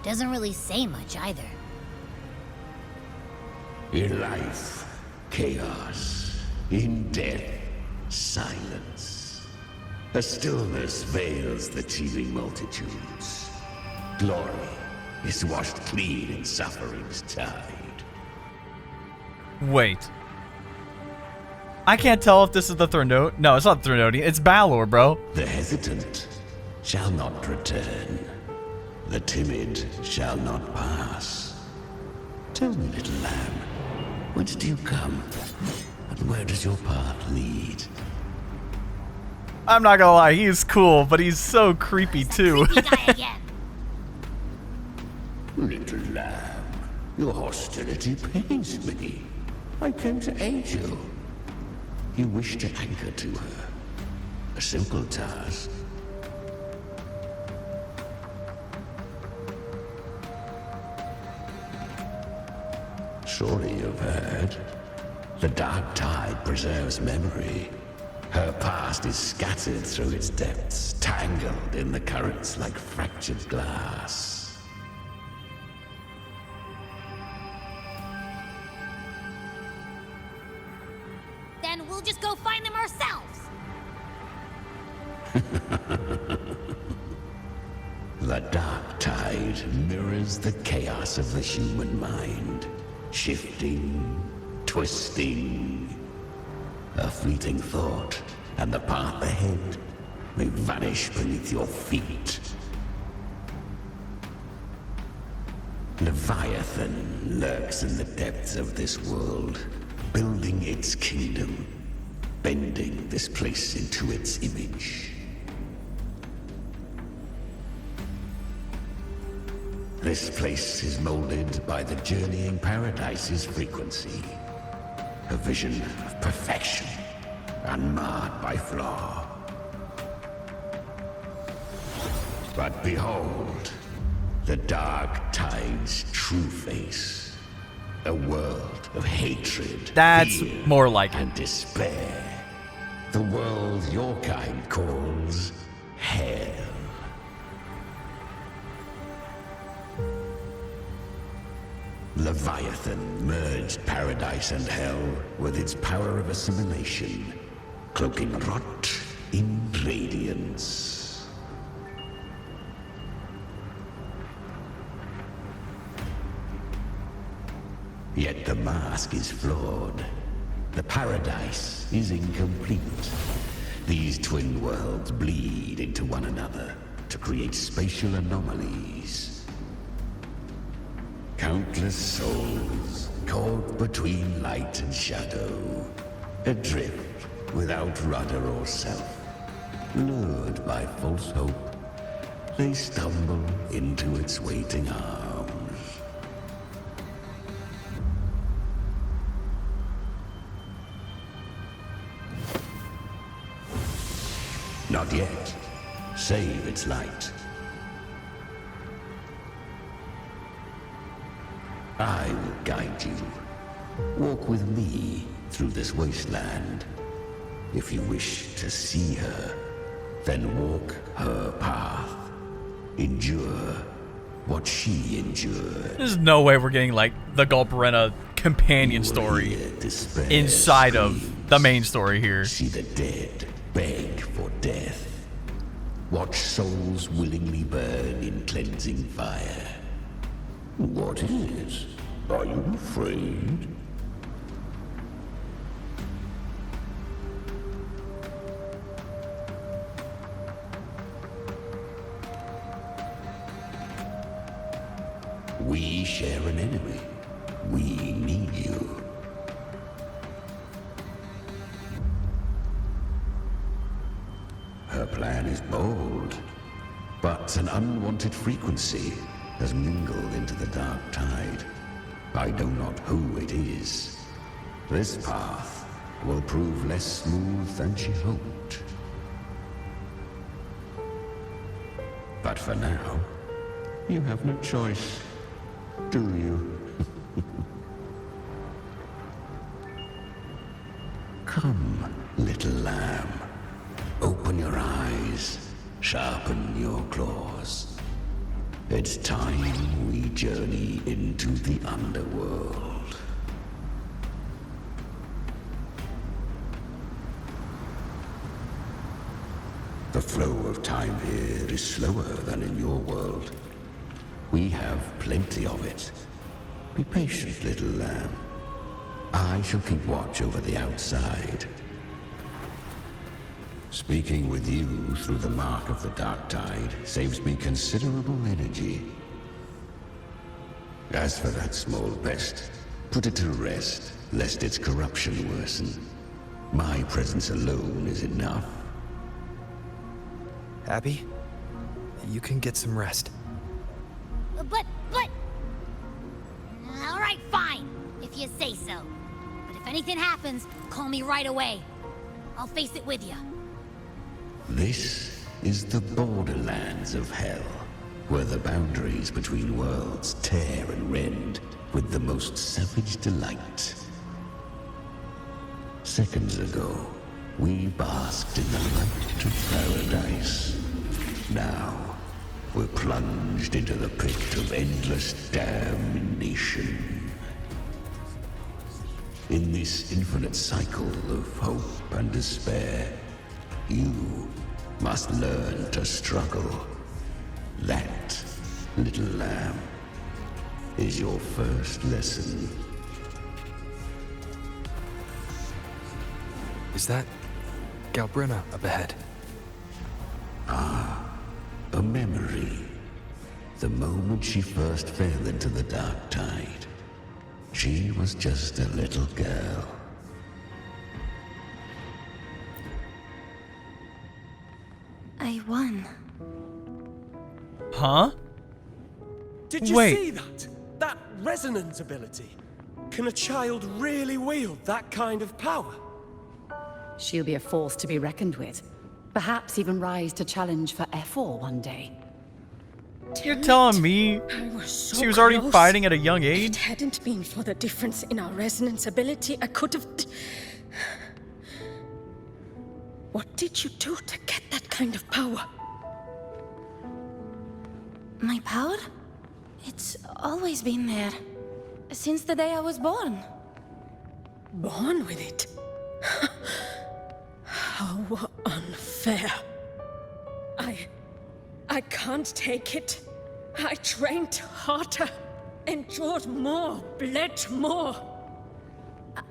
Doesn't really say much either. In life, chaos. In death, silence. A stillness veils the teeming multitudes. Glory is washed clean in suffering's tide. Wait. I can't tell if this is the Threnodian. No, it's not Threnodian. It's Balor, bro. The hesitant shall not return. The timid shall not pass. Tell me, little lamb, whence do you come? And where does your path lead? I'm not gonna lie, he's cool, but he's so creepy too. Little lamb, your hostility pains me. I came to aid you. You wish to anchor to her. A simple task. Surely you've heard. The dark tide preserves memory. Her past is scattered through its depths, tangled in the currents like fractured glass. Then we'll just go find them ourselves. The dark tide mirrors the chaos of the human mind. Shifting, twisting. A fleeting thought, and the path ahead may vanish beneath your feet. Leviathan lurks in the depths of this world, building its kingdom, bending this place into its image. This place is molded by the journeying paradise's frequency. A vision of perfection, unmarred by flaw. But behold, the dark tide's true face. A world of hatred, That's fear, more like and despair. The world your kind calls hell. Leviathan merged paradise and hell with its power of assimilation, cloaking rot in radiance. Yet the mask is flawed. The paradise is incomplete. These twin worlds bleed into one another to create spatial anomalies. Countless souls caught between light and shadow, adrift without rudder or self, lured by false hope, they stumble into its waiting arms. Not yet. Save its light. I will guide you. Walk with me through this wasteland. If you wish to see her, then walk her path. Endure what she endured. There's no way we're getting like the Galbrena companion story inside of the main story here. See the dead beg for death. Watch souls willingly burn in cleansing fire. What is? Are you afraid? We share an enemy. We need you. Her plan is bold, but an unwanted frequency has mingled into the dark tide. I know not who it is. This path will prove less smooth than she hoped. But for now, you have no choice, do you? Come, little lamb. Open your eyes, sharpen your claws. It's time we journey into the underworld. The flow of time here is slower than in your world. We have plenty of it. Be patient, little lamb. I shall keep watch over the outside. Speaking with you through the mark of the dark tide saves me considerable energy. As for that small pest, put it to rest, lest its corruption worsen. My presence alone is enough. Abby, you can get some rest. But... All right, fine, if you say so. But if anything happens, call me right away. I'll face it with you. This is the borderlands of hell, where the boundaries between worlds tear and rend with the most savage delight. Seconds ago, we basked in the light of paradise. Now, we're plunged into the pit of endless damnation. In this infinite cycle of hope and despair, you must learn to struggle. That, little lamb, is your first lesson. Is that Galbrena up ahead? Ah, a memory. The moment she first fell into the dark tide, she was just a little girl. I won. Huh? Did you Wait. see that? That resonance ability. Can a child really wield that kind of power? She'll be a force to be reckoned with. Perhaps even rise to challenge for F4 one day. You're telling me she was already fighting at a young If it age? hadn't been for the difference in our resonance ability, I could have... What did you do to get that kind of power? My power? It's always been there. Since the day I was born. Born with it? How unfair. I can't take it. I trained harder, endured more, bled more.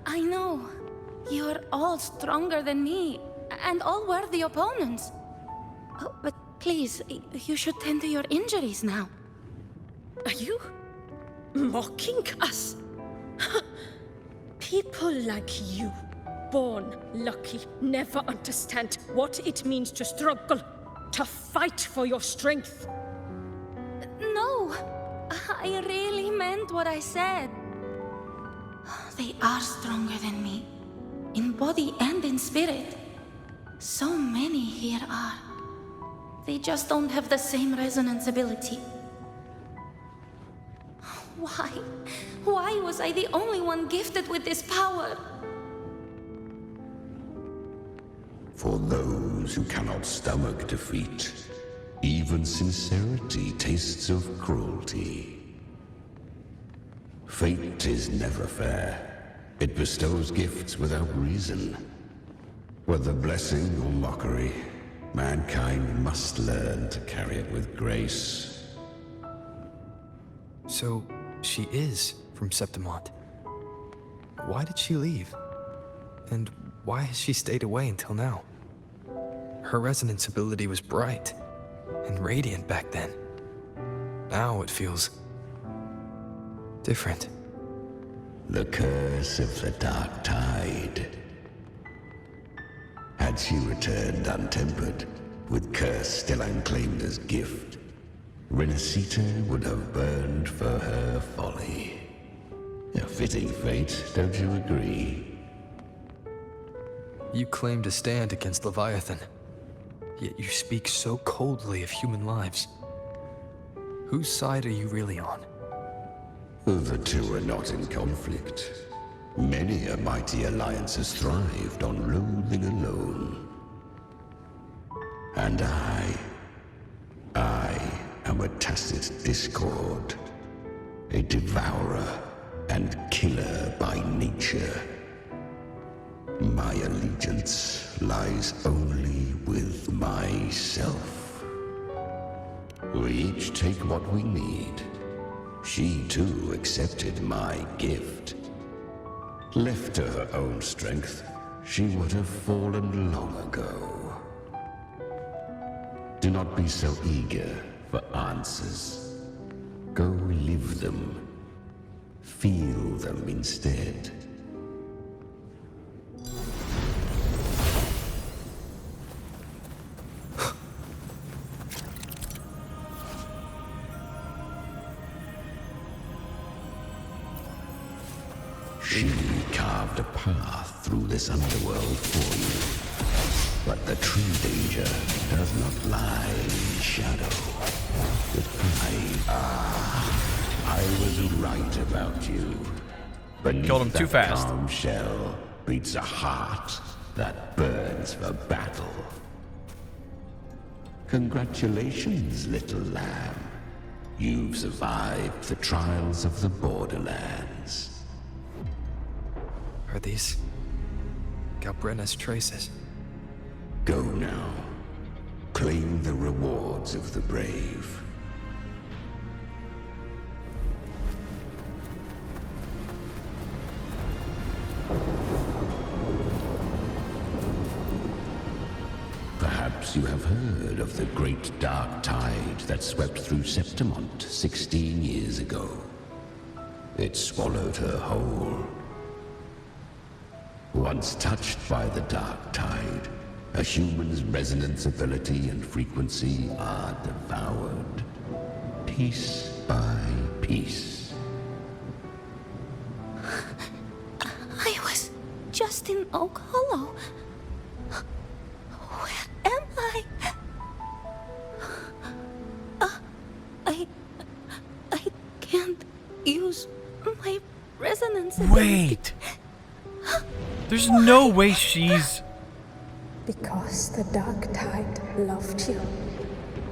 I know. You're all stronger than me, and all worthy opponents. Oh, but please, you should tend to your injuries now. Are you mocking us? People like you, born lucky, never understand what it means to struggle, to fight for your strength. No, I really meant what I said. They are stronger than me, in body and in spirit. So many here are. They just don't have the same resonance ability. Why? Why was I the only one gifted with this power? For those who cannot stomach defeat, even sincerity tastes of cruelty. Fate is never fair. It bestows gifts without reason. Whether blessing or mockery, Mankind must learn to carry it with grace. So, she is from Septimont. Why did she leave? And why has she stayed away until now? Her resonance ability was bright and radiant back then. Now it feels different. The curse of the Dark Tide. Had she returned untempered, with curse still unclaimed as gift, RINASCITA would have burned for her folly. A fitting fate, don't you agree? You claim to stand against Leviathan, yet you speak so coldly of human lives. Whose side are you really on? The two are not in conflict. Many a mighty alliance has thrived on loathing alone. And I am a tacit discord, a devourer and killer by nature. My allegiance lies only with myself. We each take what we need. She too accepted my gift. Left to her own strength, she would have fallen long ago. Do not be so eager for answers. Go live them. Feel them instead. She carved a path through this underworld for you. But the true danger does not lie in shadow. I was right about you. Beneath Killed him too that fast. calm shell beats a heart that burns for battle. Congratulations, little lamb. You've survived the trials of the Borderlands. Are these Galbrena's traces? Go now. Claim the rewards of the brave. Perhaps you have heard of the great dark tide that swept through Septimont 16 years ago. It swallowed her whole. Once touched by the dark tide, a human's resonance ability and frequency are devoured, piece by piece. I was just in Oak Hollow. Where am I? I can't use my resonance ability. Wait! There's no way she's Because the Dark Tide loved you.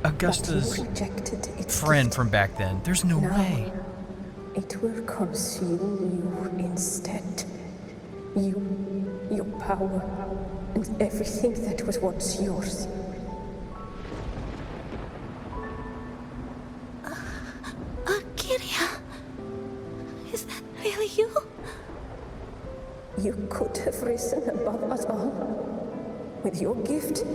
Augusta's but you rejected its friend gift. from back then. There's no Now, way. It will consume you instead. You, your power, and everything that was once yours. Qiuyuan, is that really you? You could have risen above us all. With your gift,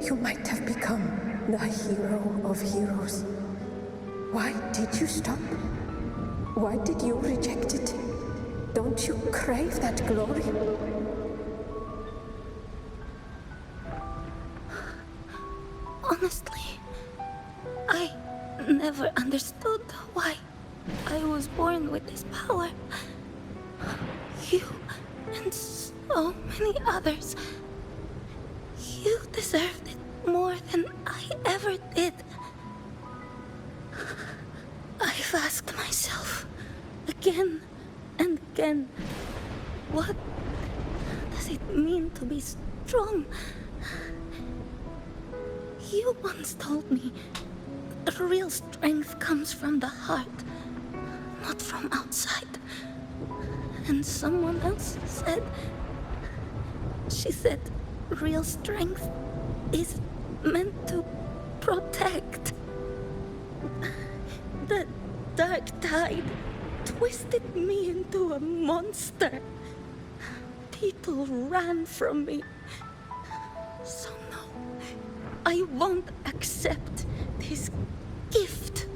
you might have become the hero of heroes. Why did you stop? Why did you reject it? Don't you crave that glory? Honestly, I never understood why I was born with this power. You and so many others. You deserved it more than I ever did. I've asked myself again and again, what does it mean to be strong? You once told me that real strength comes from the heart, not from outside. And someone else said, she said, real strength is meant to protect. The dark tide twisted me into a monster. People ran from me. So no, I won't accept this gift.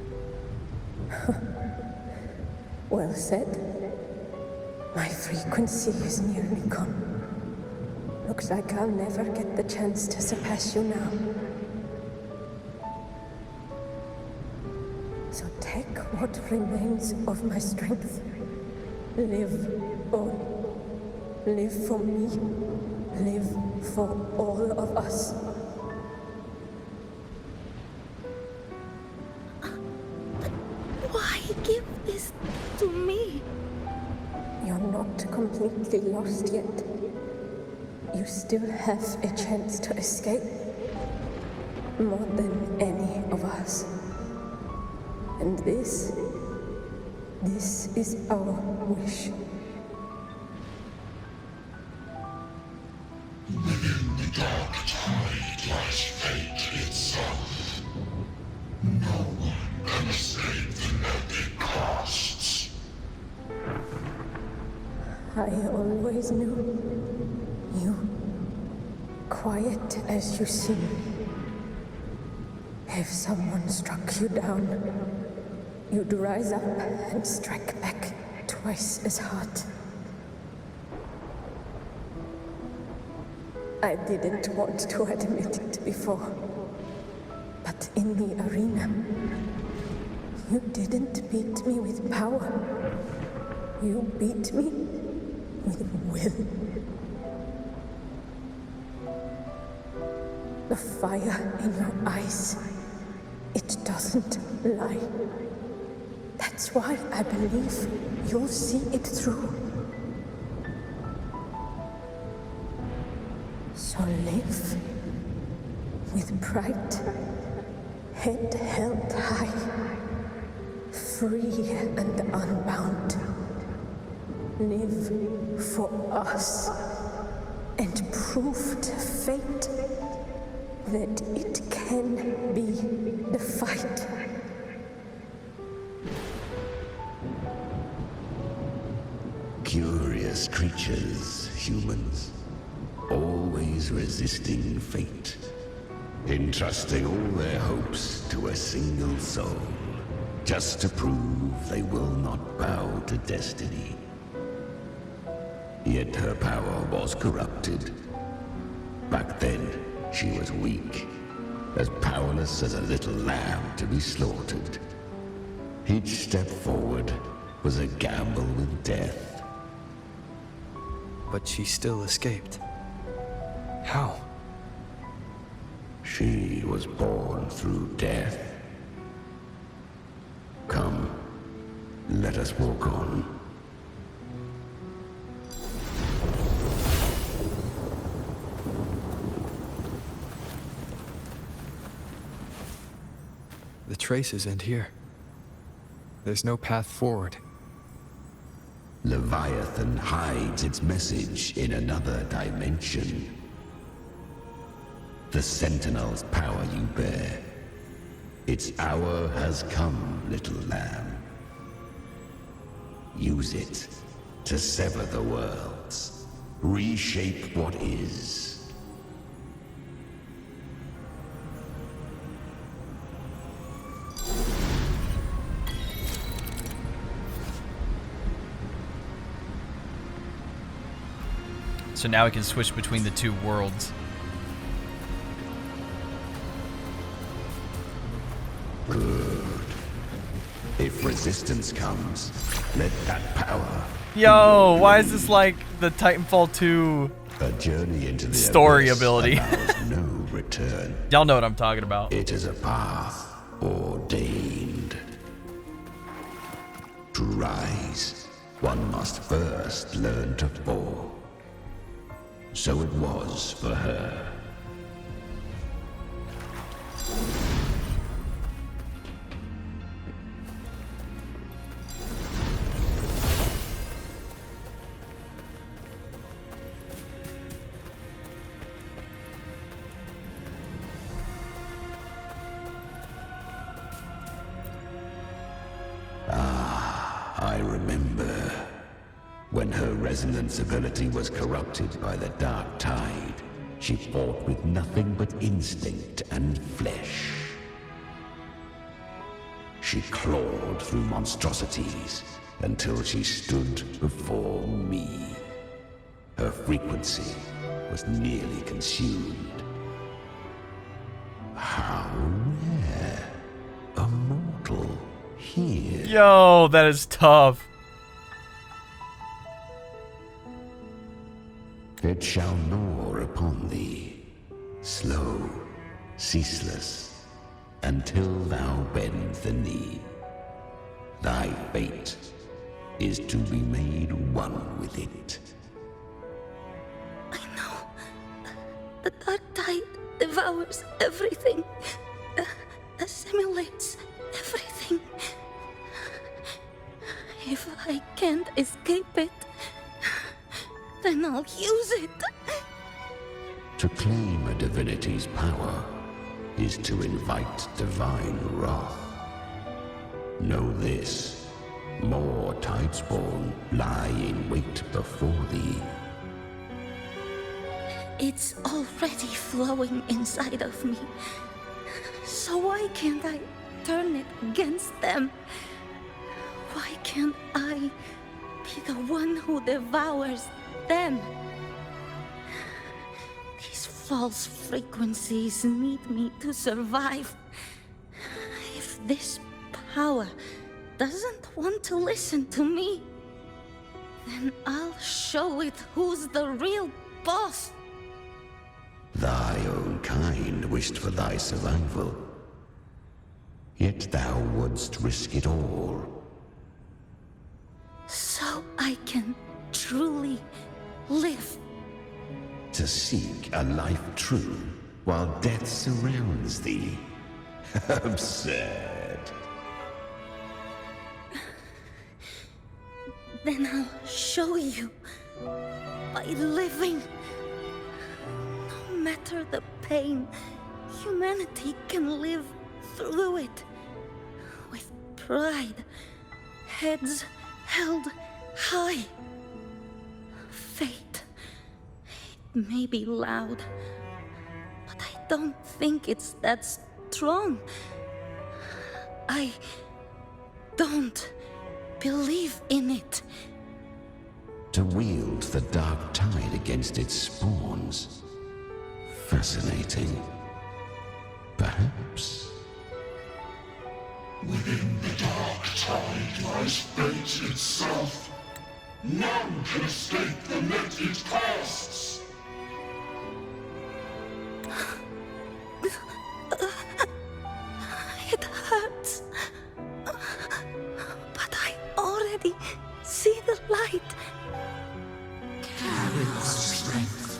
Well said. My frequency is nearly gone. Looks like I'll never get the chance to surpass you now. So take what remains of my strength. Live on. Live for me. Live for all of us. Why give this to me? You're not completely lost yet. You still have a chance to escape. More than any of us. And this is our wish. Within the dark tide lies fate itself. No one can escape the net it casts. I always knew you, quiet as you seem. If someone struck you down, you'd rise up and strike back twice as hard. I didn't want to admit it before, but in the arena, you didn't beat me with power. You beat me with will. The fire in your eyes, it doesn't lie. That's why I believe you'll see it through. So live with pride, head held high, free and unbound. Live for us and prove to fate that it can be the fight. Curious creatures, humans, always resisting fate, entrusting all their hopes to a single soul, just to prove they will not bow to destiny. Yet her power was corrupted. Back then, she was weak, as powerless as a little lamb to be slaughtered. Each step forward was a gamble with death. But she still escaped. How? She was born through death. Come, let us walk on. The traces end here. There's no path forward. Leviathan hides its message in another dimension. The Sentinel's power you bear. Its hour has come, little lamb. Use it to sever the worlds. Reshape what is. So now we can switch between the two worlds. Good. If resistance comes, let that power. Yo, why is this like the Titanfall 2 A journey into the story abyss ability? allows no return. Y'all know what I'm talking about. It is a path ordained. To rise, one must first learn to fall. So it was for her. When her resonance ability was corrupted by the dark tide, she fought with nothing but instinct and flesh. She clawed through monstrosities until she stood before me. Her frequency was nearly consumed. How rare. A mortal here. Yo, that is tough. It shall gnaw upon thee, slow, ceaseless, until thou bend the knee. Thy fate is to be made one with it. I know. The dark tide devours everything, assimilates everything. If I can't escape it, then I'll use it. To claim a divinity's power is to invite divine wrath. Know this, more Tidespawn lie in wait before thee. It's already flowing inside of me. So why can't I turn it against them? Why can't I be the one who devours them? These false frequencies need me to survive. If this power doesn't want to listen to me, then I'll show it who's the real boss. Thy own kind wished for thy survival, yet thou wouldst risk it all. So I can truly live. To seek a life true while death surrounds thee. Absurd. Then I'll show you by living. No matter the pain, humanity can live through it with pride, heads held high. Fate, it may be loud, but I don't think it's that strong. I don't believe in it. To wield the dark tide against its spawns. Fascinating. Perhaps. Within the dark tide lies fate itself. None can escape the net it casts. It hurts. But I already see the light. Carry our strength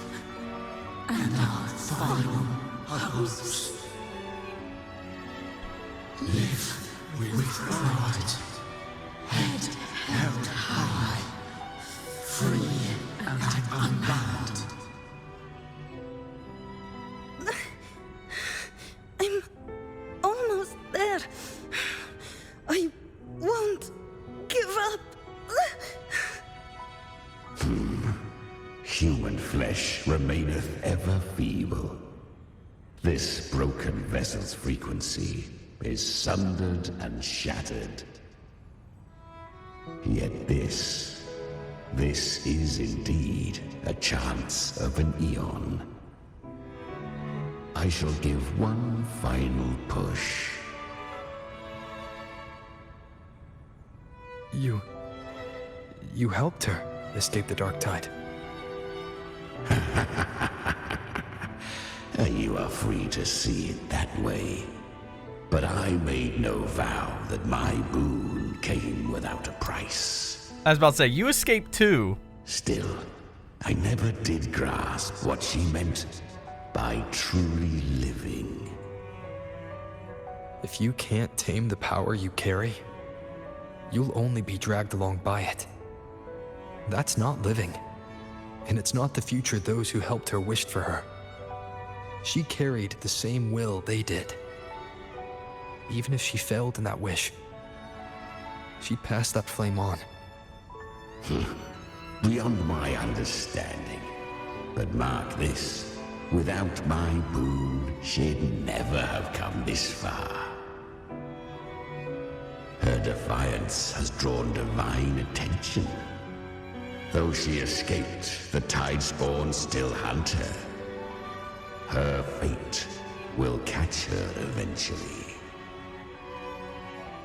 and our final hopes. Live with pride, head held high, free and unbound. I'm almost there. I won't give up. Human flesh remaineth ever feeble. This broken vessel's frequency is sundered and shattered. Yet this is indeed a chance of an eon. I shall give one final push. You helped her escape the dark tide. You are free to see it that way. But I made no vow that my boon came without a price. I was about to say, you escaped too. Still, I never did grasp what she meant by truly living. If you can't tame the power you carry, you'll only be dragged along by it. That's not living. And it's not the future those who helped her wished for her. She carried the same will they did. Even if she failed in that wish, she passed that flame on. beyond my understanding. But mark this, without my boon, she'd never have come this far. Her defiance has drawn divine attention. Though she escaped, the Tidespawn still hunt her. Her fate will catch her eventually.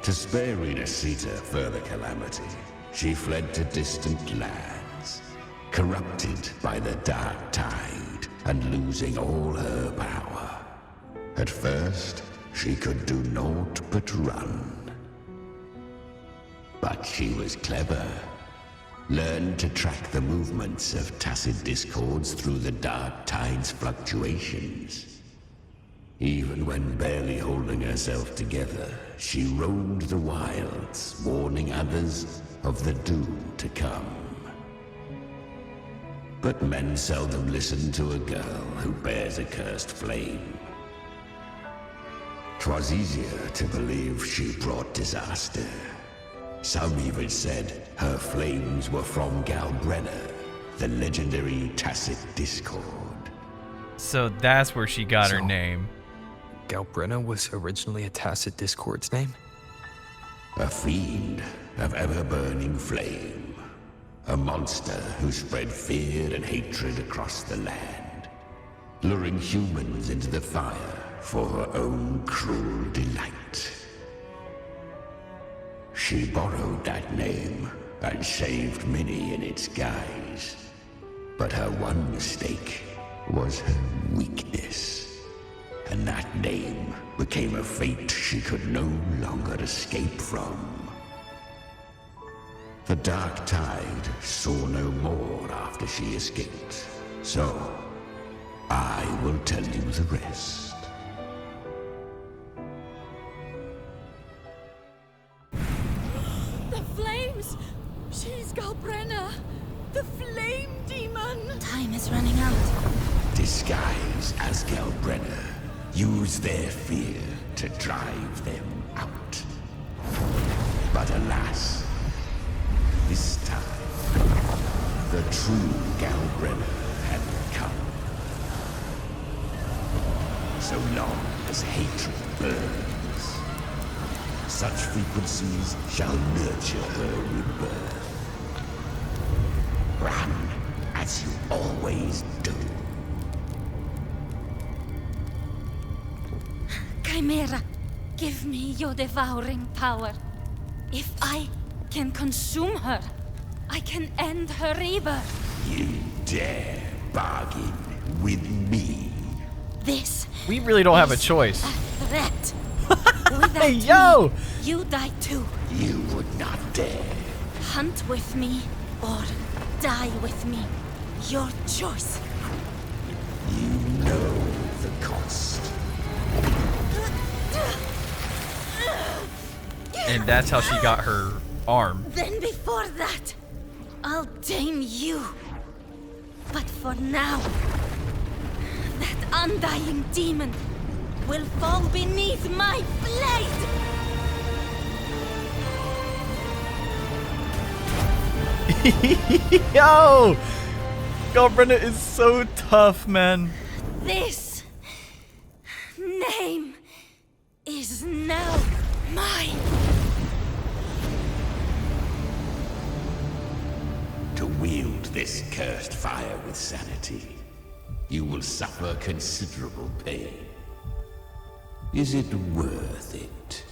To spare RINASCITA further calamity, she fled to distant lands, corrupted by the dark tide and losing all her power. At first, she could do naught but run. But she was clever. Learned to track the movements of tacit discords through the dark tide's fluctuations. Even when barely holding herself together, she roamed the wilds, warning others of the doom to come. But men seldom listen to a girl who bears a cursed flame. 'Twas easier to believe she brought disaster. Some even said her flames were from Galbrena, the legendary tacit discord. So that's where she got her name. Galbrena was originally a tacit discord's name? A fiend of ever-burning flame. A monster who spread fear and hatred across the land, luring humans into the fire for her own cruel delight. She borrowed that name and saved many in its guise. But her one mistake was her weakness. And that name became a fate she could no longer escape from. The dark tide saw no more after she escaped. So, I will tell you the rest. Flames! She's Galbrena! The flame demon! Time is running out. Disguise as Galbrena. Use their fear to drive them out. But alas, this time, the true Galbrena had come. So long as hatred burns, such frequencies shall nurture her rebirth. Run as you always do. Chimera, give me your devouring power. If I can consume her, I can end her rebirth. You dare bargain with me? This We really don't have a choice. threat. Hey, yo! Me, you die too. You would not dare. Hunt with me or die with me. Your choice. You know the cost. And that's how she got her arm. Then before that, I'll tame you. But for now, that undying demon will fall beneath my blade! Yo! Galbrena is so tough, man. This name is now mine. To wield this cursed fire with sanity, you will suffer considerable pain. Is it worth it?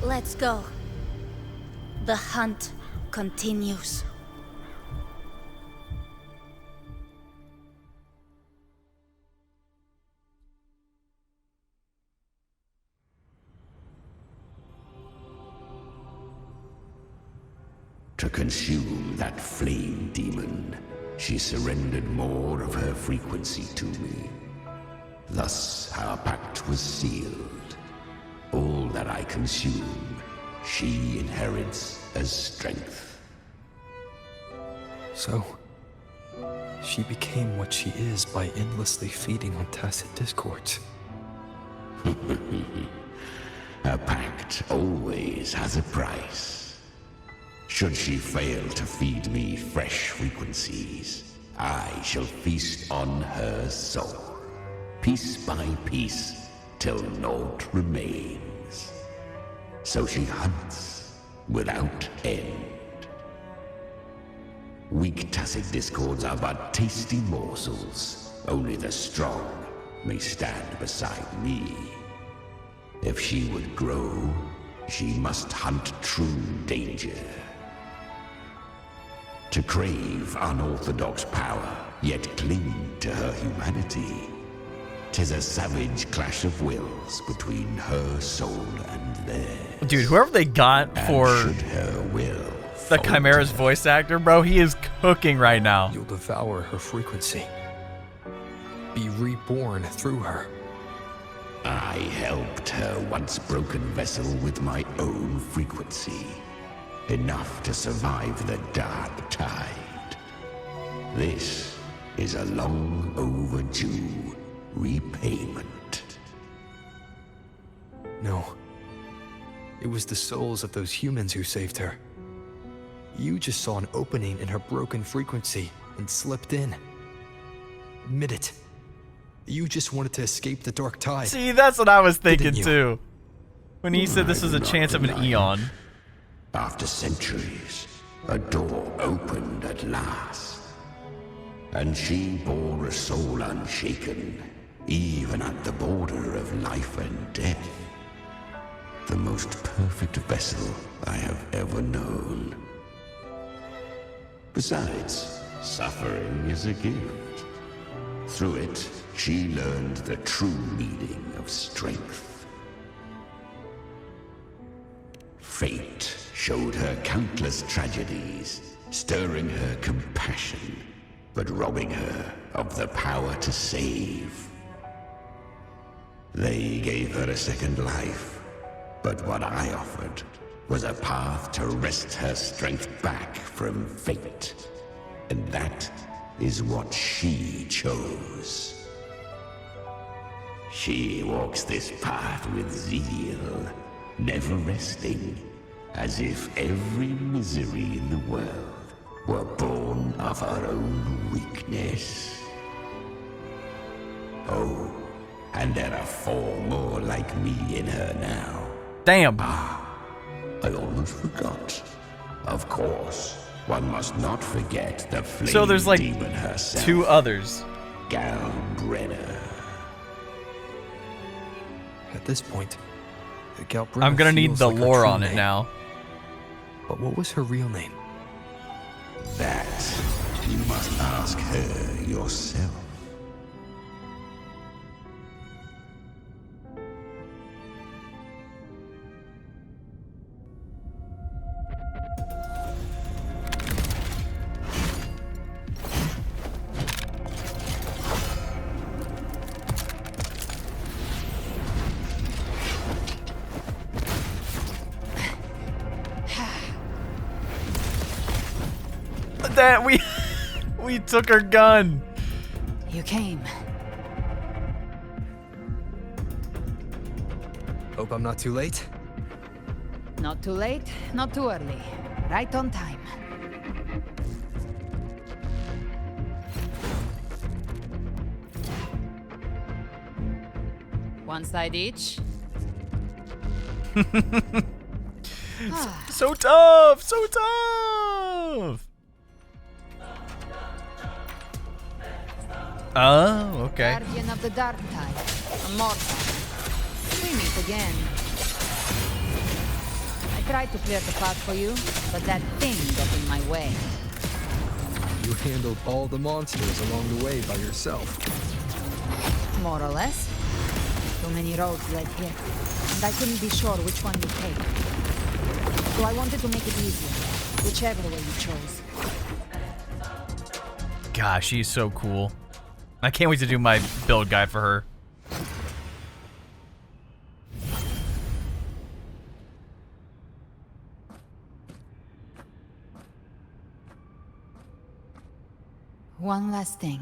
Let's go. The hunt continues. To consume that flame demon, she surrendered more of her frequency to me. Thus, our pact was sealed. All that I consume, she inherits as strength. So, She became what she is by endlessly feeding on tacit discords. A pact always has a price. Should she fail to feed me fresh frequencies, I shall feast on her soul, piece by piece, till naught remains. So she hunts without end. Weak tacit discords are but tasty morsels. Only the strong may stand beside me. If she would grow, she must hunt true danger. To crave unorthodox power, yet cling to her humanity, 'tis a savage clash of wills between her soul and theirs. Dude, whoever they got for her will the Chimera's voice actor, bro, he is cooking right now. You'll devour her frequency. Be reborn through her. I helped her once broken vessel with my own frequency. Enough to survive the dark tide. This is a long overdue repayment. No. It was the souls of those humans who saved her. You just saw an opening in her broken frequency and slipped in. Admit it. You just wanted to escape the dark tide. See, that's what I was thinking Didn't you? too. When he said this is a chance of an eon. After centuries, a door opened at last. And she bore a soul unshaken, even at the border of life and death. The most perfect vessel I have ever known. Besides, suffering is a gift. Through it, she learned the true meaning of strength. Fate showed her countless tragedies, stirring her compassion, but robbing her of the power to save. They gave her a second life, but what I offered was a path to wrest her strength back from fate. And that is what she chose. She walks this path with zeal, never resting, as if every misery in the world were born of her own weakness. Oh, and there are 4 more like me in her now. Damn. I almost forgot. Of course, one must not forget the flame So there's like demon herself. 2 others. Galbrena. At this point, Galbrena I'm gonna need feels the like her lore true on it name. now. But what was her real name? That you must ask her yourself. That we took her gun. You came. Hope I'm not too late. Not too late, not too early. Right on time. One side each. So tough, so tough. Oh, okay. Guardian of the Dark Tide, immortal. We meet again. I tried to clear the path for you, but that thing got in my way. You handled all the monsters along the way by yourself. More or less. Too many roads led here, and I couldn't be sure which one you'd take. So I wanted to make it easier, whichever way you chose. Gosh, she's so cool. I can't wait to do my build guide for her. One last thing.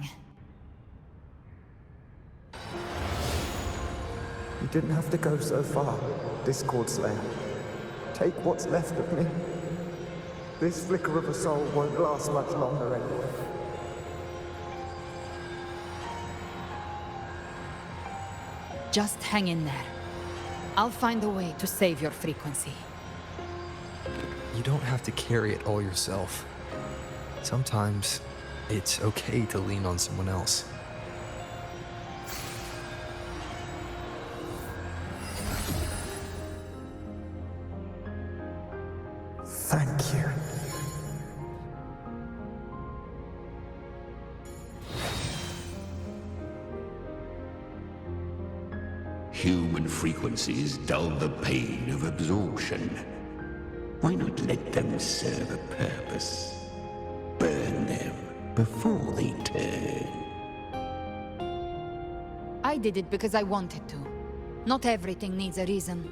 You didn't have to go so far, Discord Slayer. Take what's left of me. This flicker of a soul won't last much longer anyway. Just hang in there. I'll find a way to save your frequency. You don't have to carry it all yourself. Sometimes it's okay to lean on someone else. Thank you. Human frequencies dull the pain of absorption. Why not let them serve a purpose? Burn them before they turn. I did it because I wanted to. Not everything needs a reason.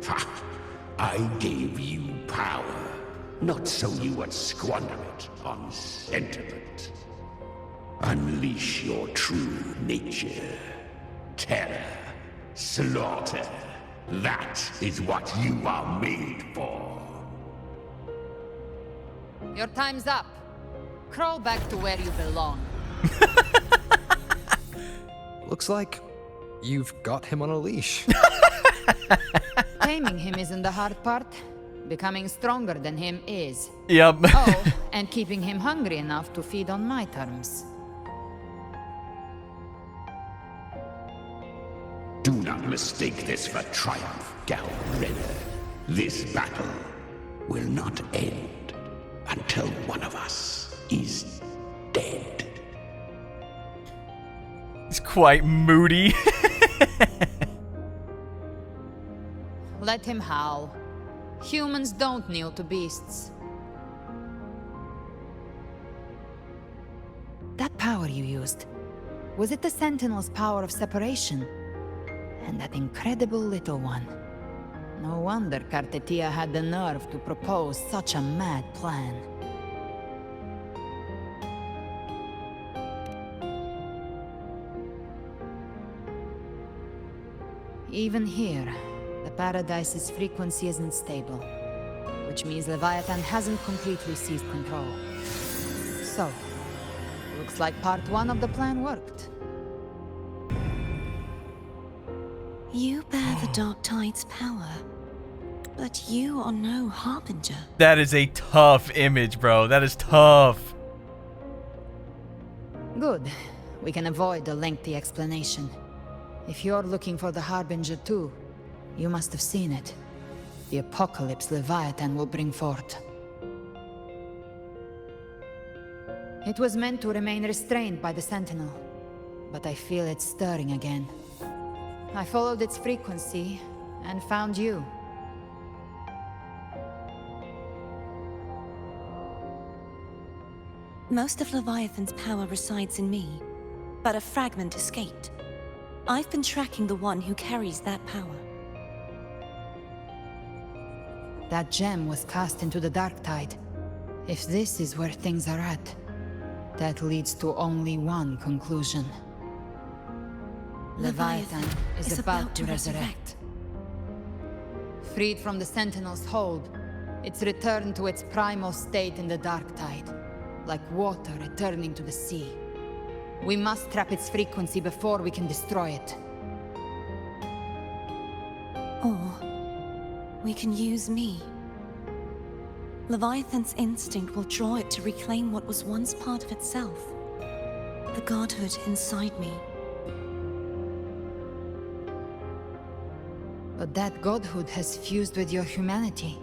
Ha! I gave you power, not so you would squander it on sentiment. Unleash your true nature. Terror, slaughter. That is what you are made for. Your time's up. Crawl back to where you belong. Looks like you've got him on a leash. Taming him isn't the hard part. Becoming stronger than him is. Yep. Oh, and keeping him hungry enough to feed on my terms. Do not mistake this for triumph, Galbrena. This battle will not end until one of us is dead. It's quite moody. Let him howl. Humans don't kneel to beasts. That power you used, was it the Sentinel's power of separation? And that incredible little one. No wonder Kartetia had the nerve to propose such a mad plan. Even here, the Paradise's frequency isn't stable, which means Leviathan hasn't completely seized control. So, looks like part 1 of the plan worked. You bear the Dark Tide's power, but you are no Harbinger. That is a tough image, bro. That is tough. Good. We can avoid a lengthy explanation. If you're looking for the Harbinger too, you must have seen it. The apocalypse Leviathan will bring forth. It was meant to remain restrained by the Sentinel, but I feel it stirring again. I followed its frequency and found you. Most of Leviathan's power resides in me, but a fragment escaped. I've been tracking the one who carries that power. That gem was cast into the Dark Tide. If this is where things are at, that leads to only one conclusion. Leviathan is about to resurrect. Freed from the Sentinel's hold, it's returned to its primal state in the Dark Tide, like water returning to the sea. We must trap its frequency before we can destroy it. Or we can use me. Leviathan's instinct will draw it to reclaim what was once part of itself. The godhood inside me. But that godhood has fused with your humanity.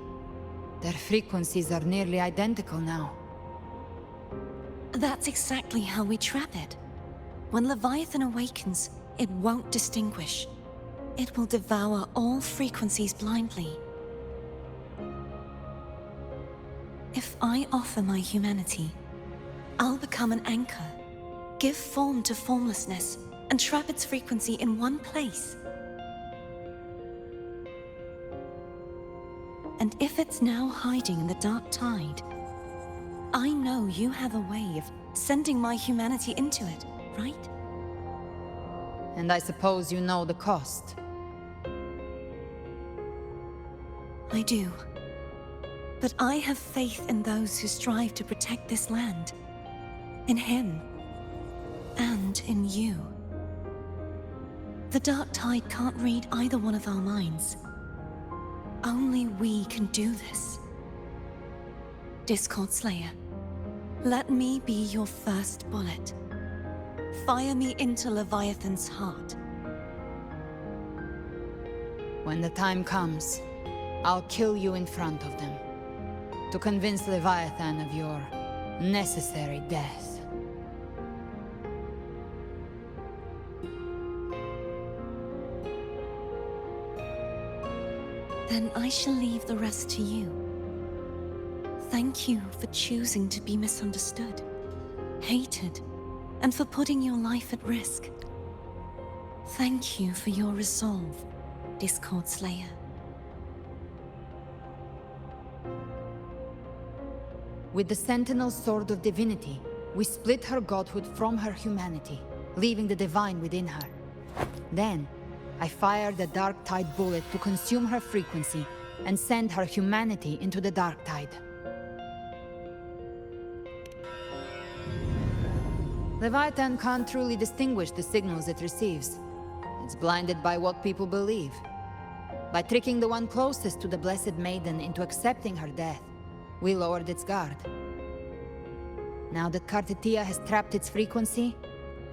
Their frequencies are nearly identical now. That's exactly how we trap it. When Leviathan awakens, it won't distinguish. It will devour all frequencies blindly. If I offer my humanity, I'll become an anchor, give form to formlessness, and trap its frequency in one place. And if it's now hiding in the dark tide, I know you have a way of sending my humanity into it, right? And I suppose you know the cost. I do. But I have faith in those who strive to protect this land. In him. And in you. The dark tide can't read either one of our minds. Only we can do this. Discord Slayer, let me be your first bullet. Fire me into Leviathan's heart. When the time comes, I'll kill you in front of them, to convince Leviathan of your necessary death. Then I shall leave the rest to you. Thank you for choosing to be misunderstood, hated, and for putting your life at risk. Thank you for your resolve, Discord Slayer. With the Sentinel Sword of Divinity, we split her godhood from her humanity, leaving the divine within her. Then, I fired a Dark Tide bullet to consume her frequency and send her humanity into the Dark Tide. Leviathan can't truly distinguish the signals it receives. It's blinded by what people believe. By tricking the one closest to the Blessed Maiden into accepting her death, we lowered its guard. Now that Kartetia has trapped its frequency,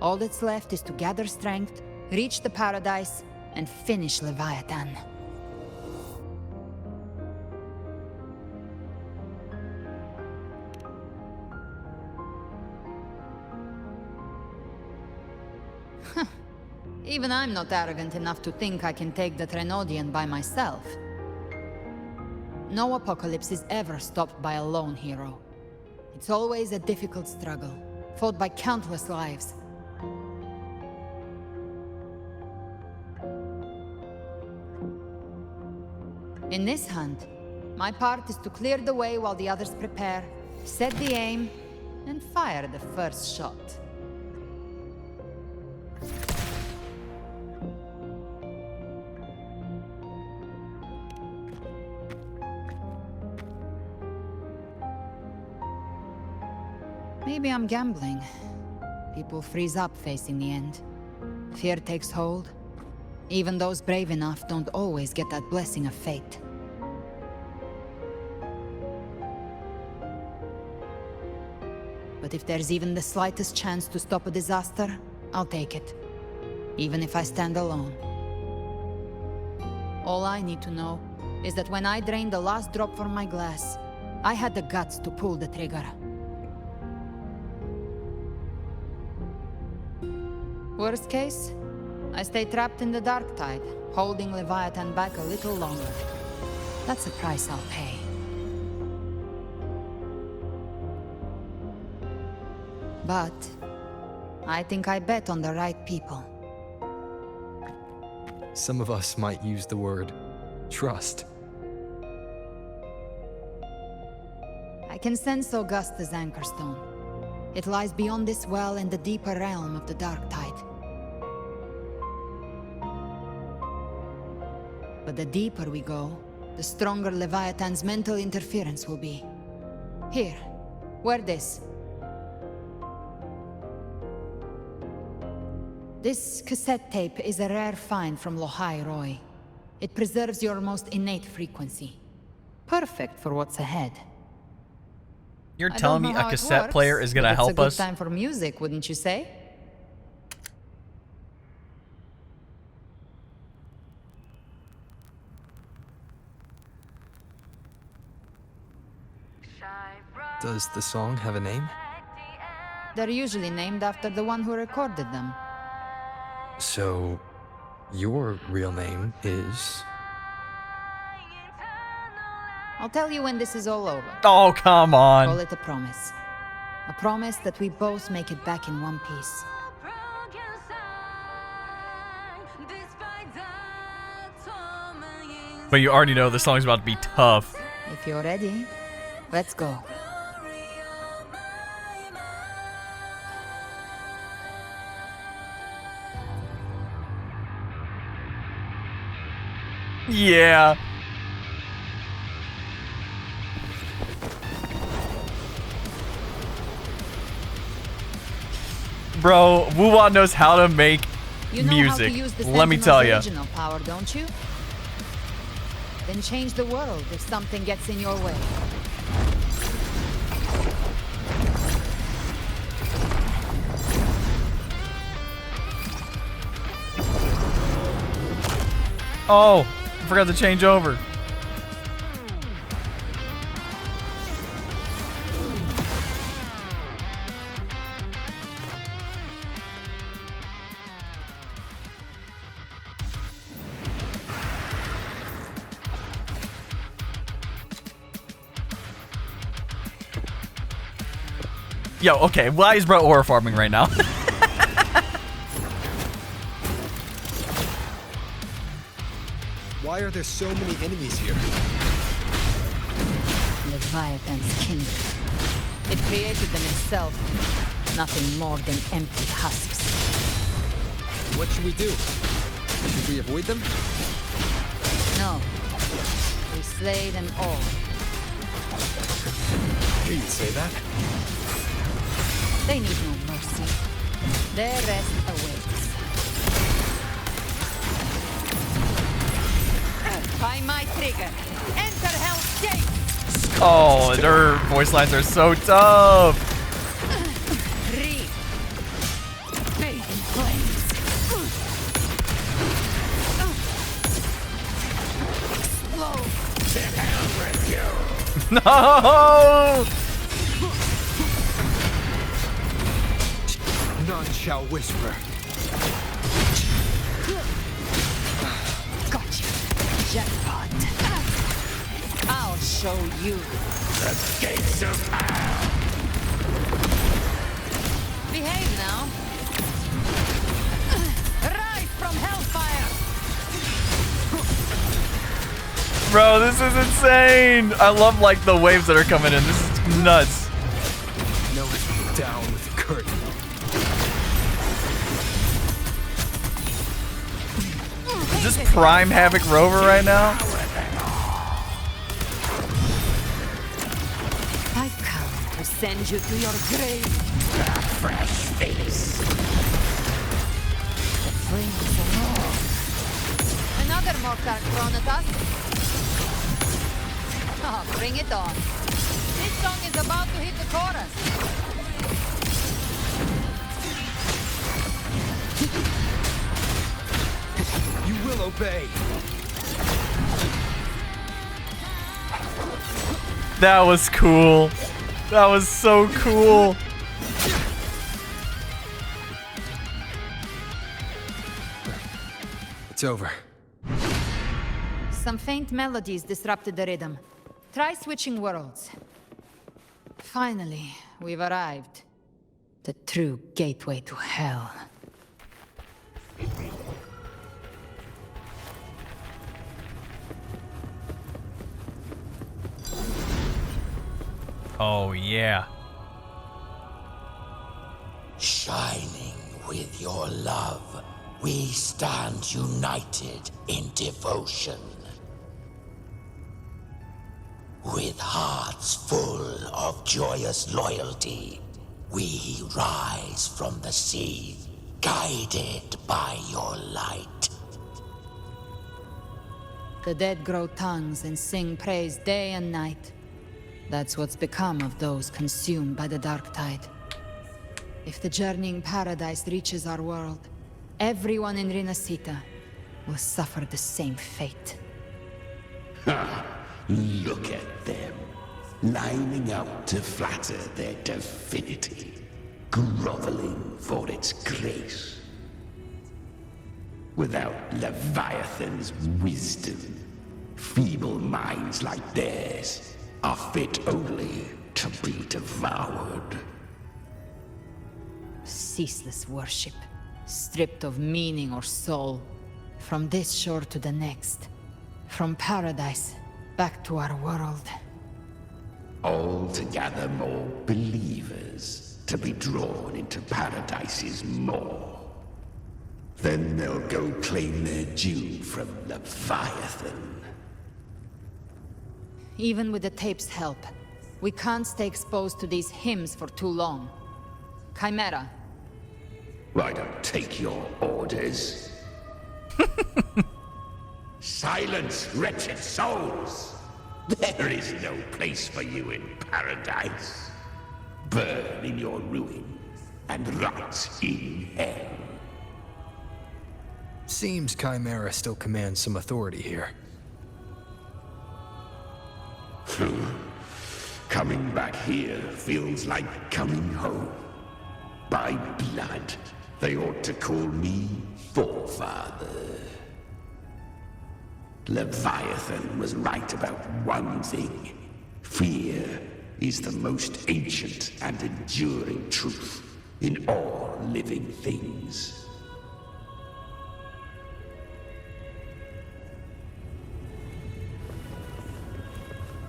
all that's left is to gather strength, reach the paradise, and finish Leviathan. Even I'm not arrogant enough to think I can take the Trenodian by myself. No apocalypse is ever stopped by a lone hero. It's always a difficult struggle, fought by countless lives. In this hunt, my part is to clear the way while the others prepare, set the aim, and fire the first shot. Maybe I'm gambling. People freeze up facing the end. Fear takes hold. Even those brave enough don't always get that blessing of fate. But if there's even the slightest chance to stop a disaster, I'll take it. Even if I stand alone. All I need to know is that when I drained the last drop from my glass, I had the guts to pull the trigger. Worst case, I stay trapped in the Dark Tide, holding Leviathan back a little longer. That's a price I'll pay. But I think I bet on the right people. Some of us might use the word trust. I can sense Augusta's Anchorstone. It lies beyond this well in the deeper realm of the Dark Tide. But the deeper we go, the stronger Leviathan's mental interference will be. Here, wear this. This cassette tape is a rare find from Lohai Roy. It preserves your most innate frequency. Perfect for what's ahead. You're telling me a cassette player is gonna help us? It's a good time for music, wouldn't you say? Does the song have a name? They're usually named after the one who recorded them. So, your real name is... I'll tell you when this is all over. Oh, come on. Call it a promise. A promise that we both make it back in one piece. But you already know this song's about to be tough. If you're ready, let's go. Yeah. Bro, Qiuyuan knows how to make music. Let me tell you. Original power, don't you? Then change the world if something gets in your way. Oh, I forgot to change over. Yo, okay, why is bro ore farming right now? Why are there so many enemies here? Leviathan's kindred. It created them itself. Nothing more than empty husks. What should we do? Should we avoid them? No. We slay them all. Hear you say that? They need no mercy. Their rest awaits. By my trigger, enter Hell's Gate! Oh, their voice lines are so tough. Read. Bathe in flames. Explode. To hell with you! No! None shall whisper. Gotcha. Jackpot. I'll show you. The gates of hell! Behave now. Rise from hellfire. Bro, this is insane. I love like the waves that are coming in. This is nuts. No one down with the curtain. Is this Prime Havoc Rover right now? I've come to send you to your grave. A fresh face. The flames are on. Another mortar thrown at us. Oh, bring it on. This song is about to hit the chorus. You will obey. That was cool. That was so cool. It's over. Some faint melodies disrupted the rhythm. Try switching worlds. Finally, we've arrived. The true gateway to hell. Oh, yeah. Shining with your love, we stand united in devotion. With hearts full of joyous loyalty, we rise from the sea, guided by your light. The dead grow tongues and sing praise day and night. That's what's become of those consumed by the dark tide. If the journeying paradise reaches our world, everyone in RINASCITA will suffer the same fate. Ha! Look at them, lining up to flatter their divinity, groveling for its grace. Without Leviathan's wisdom, feeble minds like theirs are fit only to be devoured. Ceaseless worship, stripped of meaning or soul, from this shore to the next, From paradise, back to our world. All to gather more believers to be drawn into Paradise's maw. Then they'll go claim their due from Leviathan. Even with the tape's help, we can't stay exposed to these hymns for too long. Chimera. I don't take your orders. Silence, wretched souls! There is no place for you in paradise. Burn in your ruin and rot in hell. Seems Chimera still commands some authority here. Coming back here feels like coming home. By blood, they ought to call me Forefather. Leviathan was right about one thing. Fear is the most ancient and enduring truth in all living things.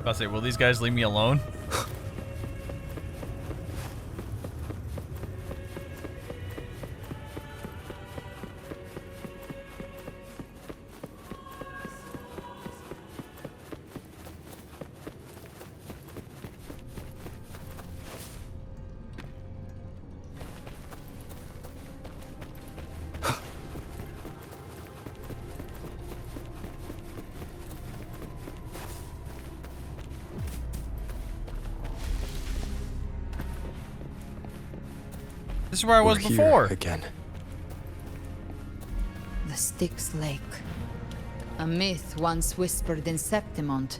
I'll say, will these guys leave me alone? This is where I was before. Again. The Styx Lake. A myth once whispered in Septimont,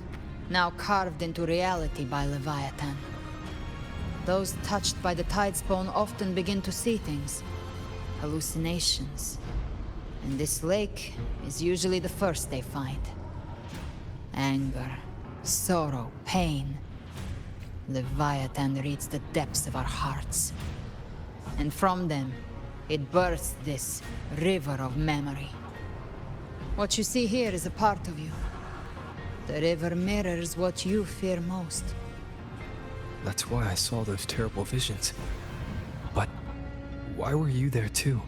now carved into reality by Leviathan. Those touched by the Tidespawn often begin to see things. Hallucinations. And this lake is usually the first they find. Anger, sorrow, pain. Leviathan reads the depths of our hearts. And from them, it births this river of memory. What you see here is a part of you. The river mirrors what you fear most. That's why I saw those terrible visions. But why were you there too?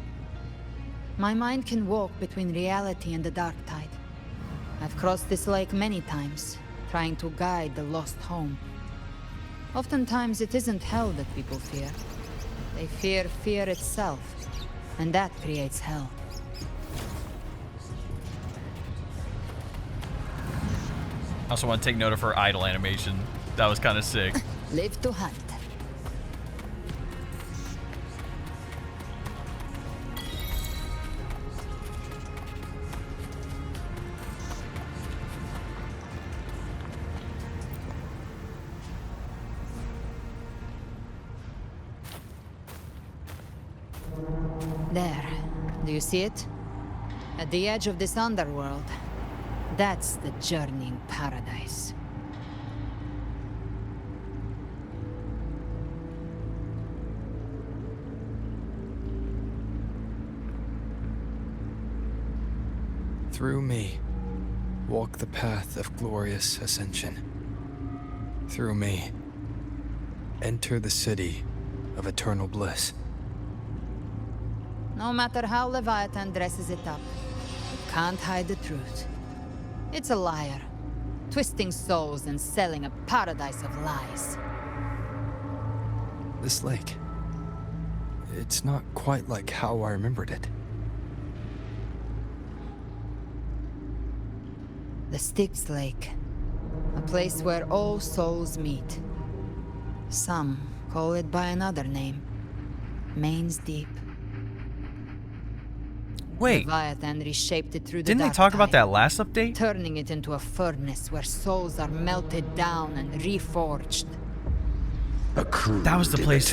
My mind can walk between reality and the dark tide. I've crossed this lake many times, trying to guide the lost home. Oftentimes it isn't hell that people fear. They fear fear itself, and that creates hell. I also want to take note of her idle animation. That was kind of sick. Live to hunt. There. Do you see it? At the edge of this underworld. That's the journeying paradise. Through me, walk the path of glorious ascension. Through me, enter the city of eternal bliss. No matter how Leviathan dresses it up, it can't hide the truth. It's a liar, twisting souls and selling a paradise of lies. This lake, it's not quite like how I remembered it. The Styx Lake, a place where all souls meet. Some call it by another name, Main's Deep. Wait, Leviathan reshaped it through the didn't they dark talk about tide, that last update? turning it into a furnace where souls are melted down and reforged. That was the place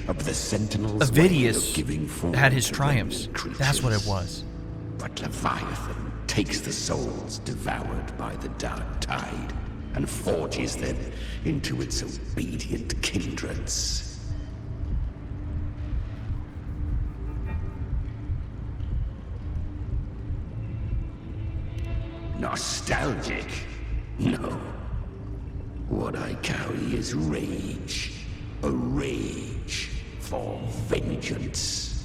of the Sentinel's Avidius had his triumphs. That's what it was. But Leviathan takes the souls devoured by the dark tide and forges them into its obedient kindreds. Nostalgia nostalgic. No. What I carry is rage. A rage for vengeance.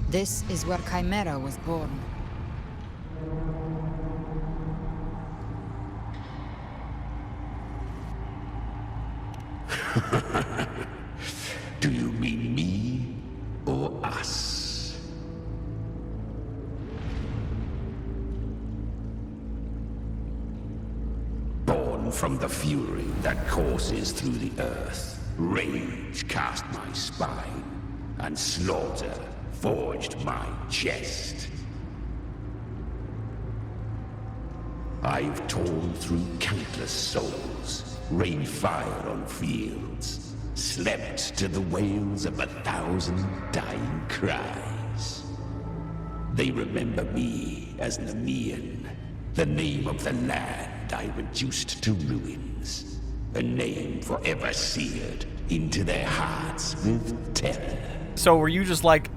This is where Chimera was born. Do you mean me or us? Born from the fury that courses through the earth, rage cast my spine, and slaughter forged my chest. I've torn through countless souls, rained fire on fields, slept to the wails of 1,000 dying cries. They remember me as Nemean, the name of the land I reduced to ruins, a name forever seared into their hearts with terror. So were you just like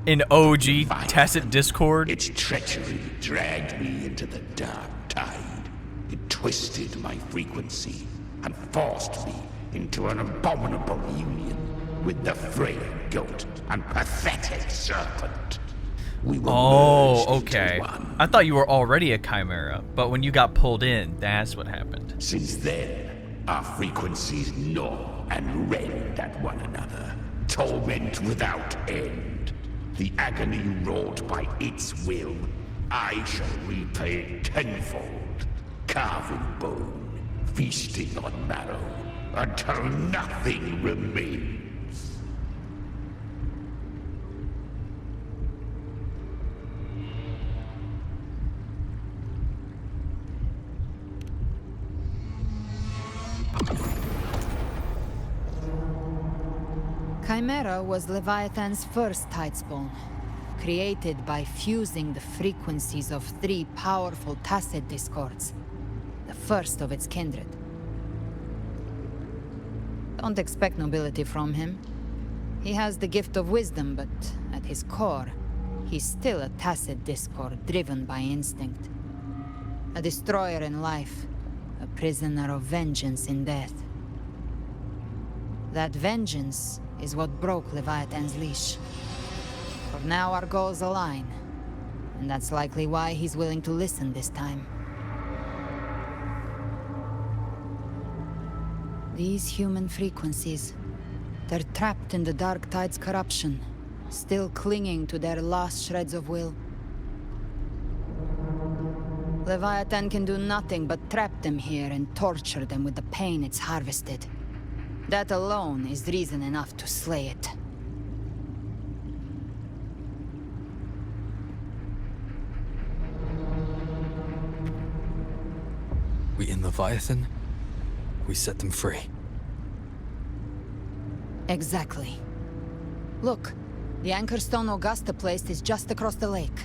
an OG tacit discord? Its treachery dragged me into the dark tide. It twisted my frequency and forced me into an abominable union with the frail goat and pathetic serpent. We were merged okay. into one. I thought you were already a chimera, but when you got pulled in, that's what happened. Since then, our frequencies gnaw and rend at one another, torment without end. The agony wrought by its will, I shall repay tenfold, carving bone, feasting on marrow, until nothing remains. Chimera was Leviathan's first tidespawn, created by fusing the frequencies of 3 powerful tacit discords, the first of its kindred. Don't expect nobility from him. He has the gift of wisdom, but at his core, he's still a tacit discord driven by instinct. A destroyer in life, a prisoner of vengeance in death. That vengeance is what broke Leviathan's leash. For now our goals align, and that's likely why he's willing to listen this time. These human frequencies, they're trapped in the Dark Tide's corruption, still clinging to their last shreds of will. Leviathan can do nothing but trap them here and torture them with the pain it's harvested. That alone is reason enough to slay it. We in Leviathan? We set them free. Exactly. Look, the anchor stone Augusta placed is just across the lake.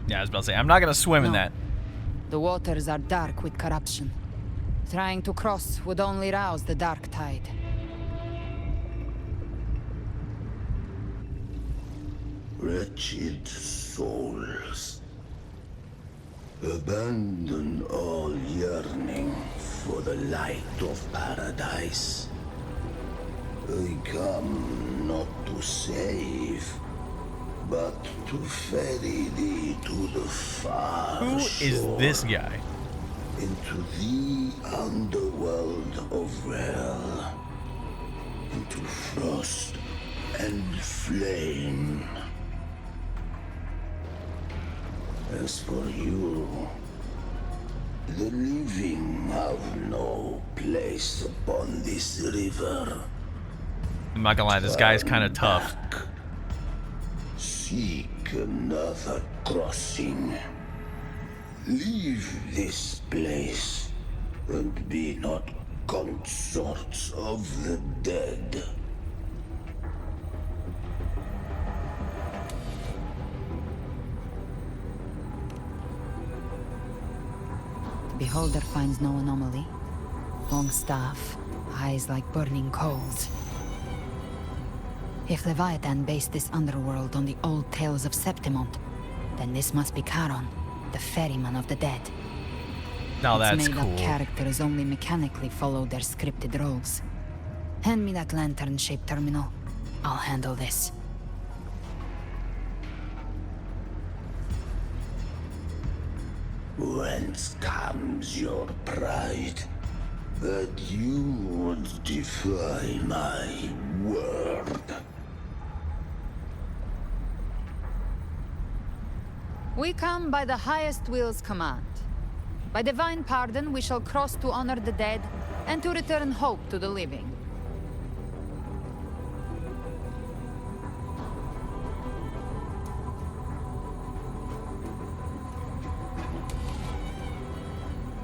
Yeah, I was about to say, I'm not gonna swim in that. The waters are dark with corruption. Trying to cross would only rouse the Dark Tide. Wretched souls, abandon all yearning for the light of paradise. I come not to save, but to ferry thee to the far Who shore, is this guy? into the underworld of Rel, into frost and flame. As for you, the living have no place upon this river. I'm not gonna lie, this guy's kind of tough. Seek another crossing. Leave this place and be not consorts of the dead. Beholder finds no anomaly. Long staff, eyes like burning coals. If Leviathan based this underworld on the old tales of Septimont, then this must be Charon, the ferryman of the dead. Now that's Its made-up cool. characters only mechanically follow their scripted roles. Hand me that lantern-shaped terminal. I'll handle this. Whence comes your pride? That you would defy my word? We come by the highest will's command. By divine pardon, we shall cross to honor the dead and to return hope to the living.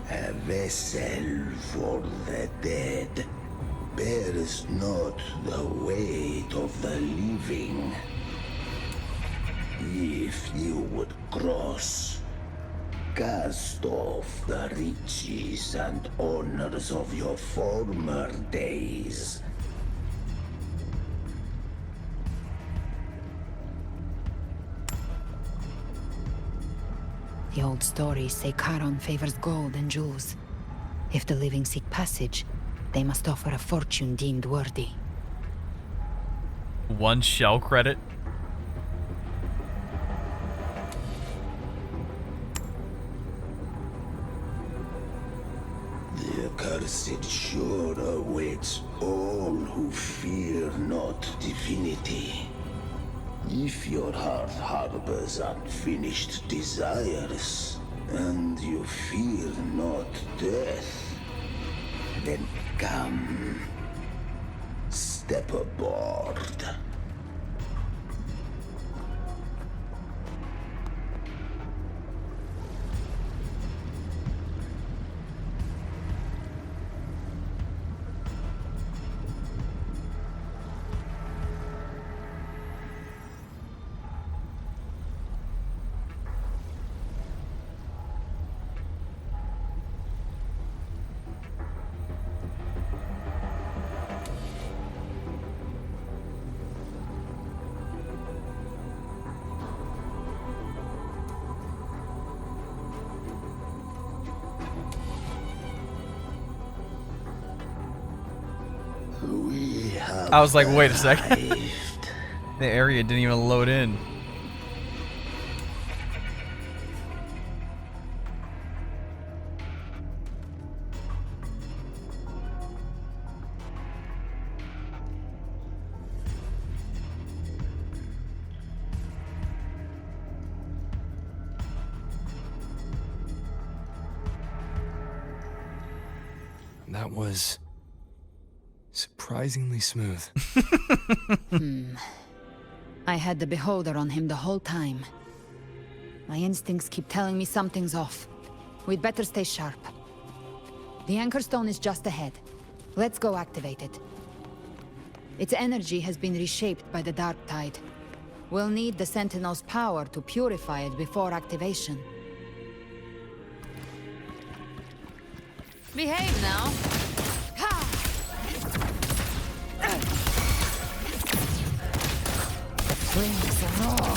A vessel for the dead bears not the weight of the living. If you would cross, cast off the riches and honors of your former days. The old stories say Charon favors gold and jewels. If the living seek passage, they must offer a fortune deemed worthy. 1 shell credit? The accursed shore awaits all who fear not divinity. If your heart harbors unfinished desires, and you fear not death, then come, step aboard. I was like, wait a second. The area didn't even load in. That was surprisingly smooth. I had the beholder on him the whole time. My instincts keep telling me something's off. We'd better stay sharp. The anchor stone is just ahead. Let's go activate it. Its energy has been reshaped by the dark tide. We'll need the Sentinel's power to purify it before activation. Behave now. Wings roar.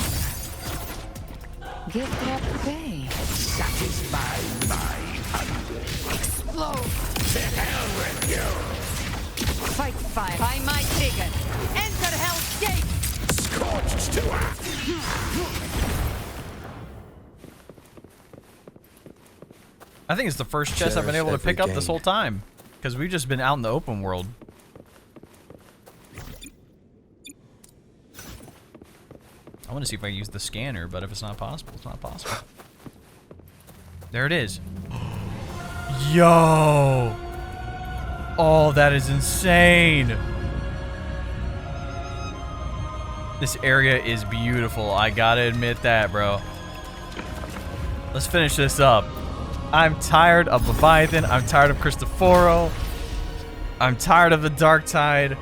Gift wrap pay. Satisfy my hunger. Explode. To hell with you! Fight fire by my trigger. Enter Hell's Gate. Scorched to earth. I think it's the first chest I've been able to pick up this whole time. Because we've just been out in the open world. I want to see if I use the scanner, but if it's not possible, it's not possible. There it is. Yo! Oh, that is insane! This area is beautiful. I gotta admit that, bro. Let's finish this up. I'm tired of Leviathan. I'm tired of Cristoforo. I'm tired of the Dark Tide.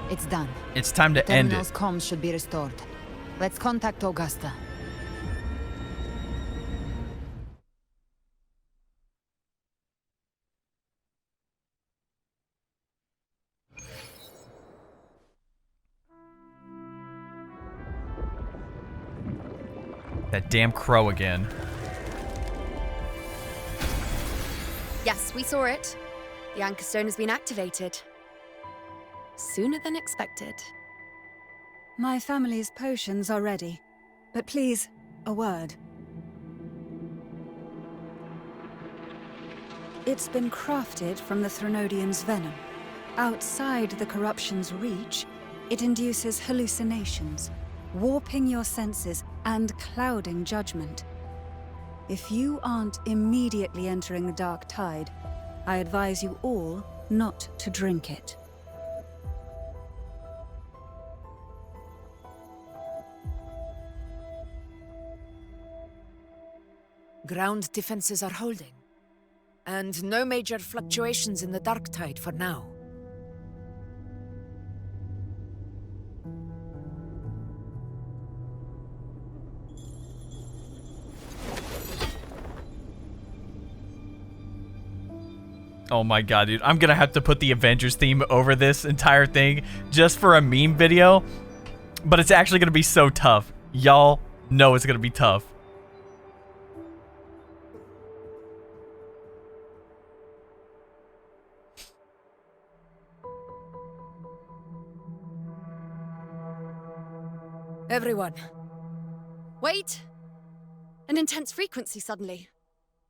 It's done. It's time to end it. Terminal's comms should be restored. Let's contact Augusta. That damn crow again. Yes, we saw it. The Anchor Stone has been activated. Sooner than expected. My family's potions are ready. But please, a word. It's been crafted from the Threnodian's venom. Outside the corruption's reach, it induces hallucinations, warping your senses and clouding judgment. If you aren't immediately entering the dark tide, I advise you all not to drink it. Ground defenses are holding, and no major fluctuations in the dark tide for now. Oh my god, dude. I'm gonna have to put the Avengers theme over this entire thing just for a meme video. But it's actually gonna be so tough. Y'all know it's gonna be tough. Everyone. Wait! An intense frequency suddenly.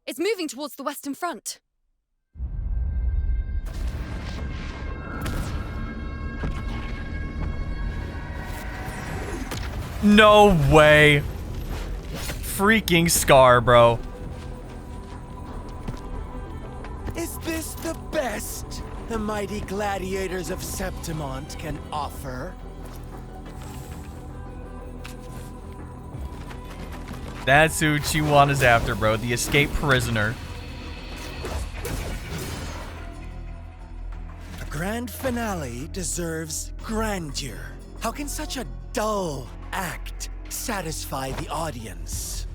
It's moving towards the Western Front. No way. Freaking Scar, bro. Is this the best the mighty gladiators of Septimont can offer? That's who Qiuyuan is after, bro. The escaped prisoner. A grand finale deserves grandeur. How can such a dull act satisfy the audience?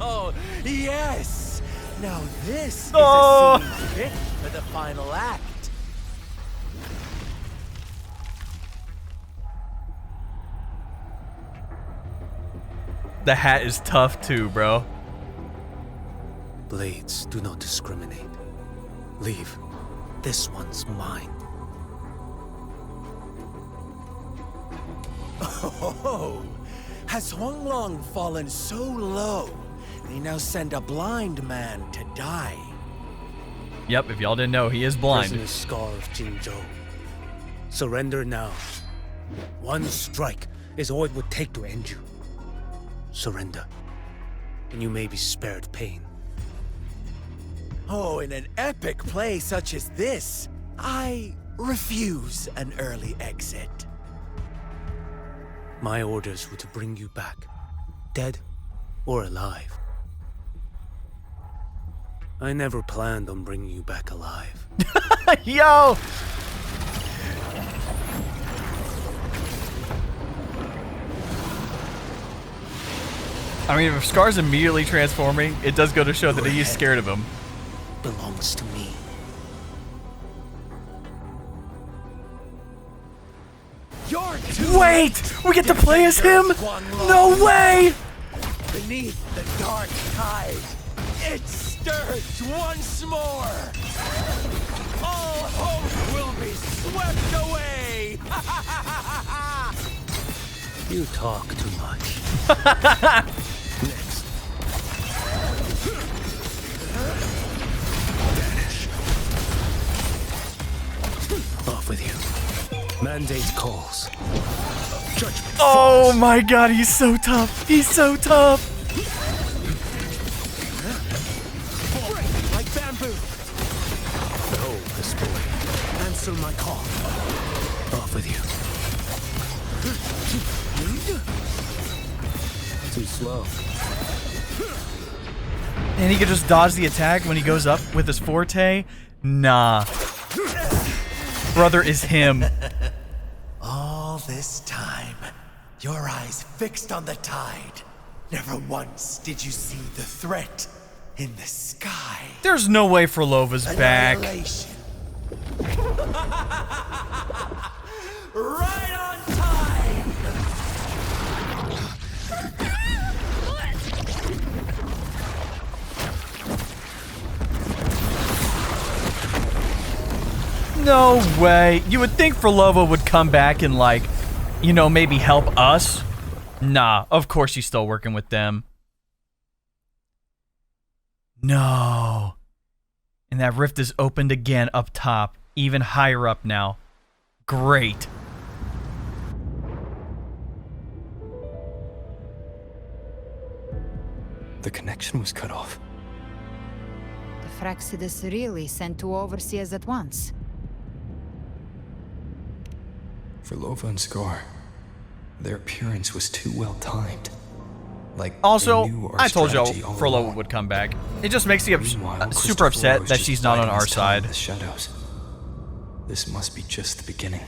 Oh, yes! Now this is a scene fit for the final act. The hat is tough too, bro. Blades do not discriminate. Leave. This one's mine. Oh, has Huanglong fallen so low, they now send a blind man to die? Yep, if y'all didn't know, he is blind. Prisoner Scar of Jinzhou. Surrender now. One strike is all it would take to end you. Surrender, and you may be spared pain. Oh, in an epic play such as this, I refuse an early exit. My orders were to bring you back, dead or alive. I never planned on bringing you back alive. Yo! I mean, if Scar's immediately transforming, it does go to show that he's scared of him. Belongs to me. Wait! We get to play as him? No way! Beneath the dark tide, it stirs once more. All hope will be swept away. You talk too much. Next. Vanish. Off with you. Mandate calls. Judgment. Oh my god, he's so tough. He's so tough. Break like bamboo. Behold this boy. Answer my call. Off with you. Too slow. And he could just dodge the attack when he goes up with his forte? Nah. Brother is him. All this time, your eyes fixed on the tide. Never once did you see the threat in the sky. There's no way Frolova's back. Annihilation. right on time! No way. You would think Frolova would come back and, like, you know, maybe help us. Nah, of course she's still working with them. No. And that rift is opened again up top, even higher up now. Great. The connection was cut off. The Fraxidus really sent two overseers at once. For Lova and Scar, their appearance was too well timed. Like, also, they knew our I told you strategy all Frolova along. would come back. It just makes me Meanwhile, super upset Cristoforo that was she's just not on biding our his time in side. the shadows. This must be just the beginning.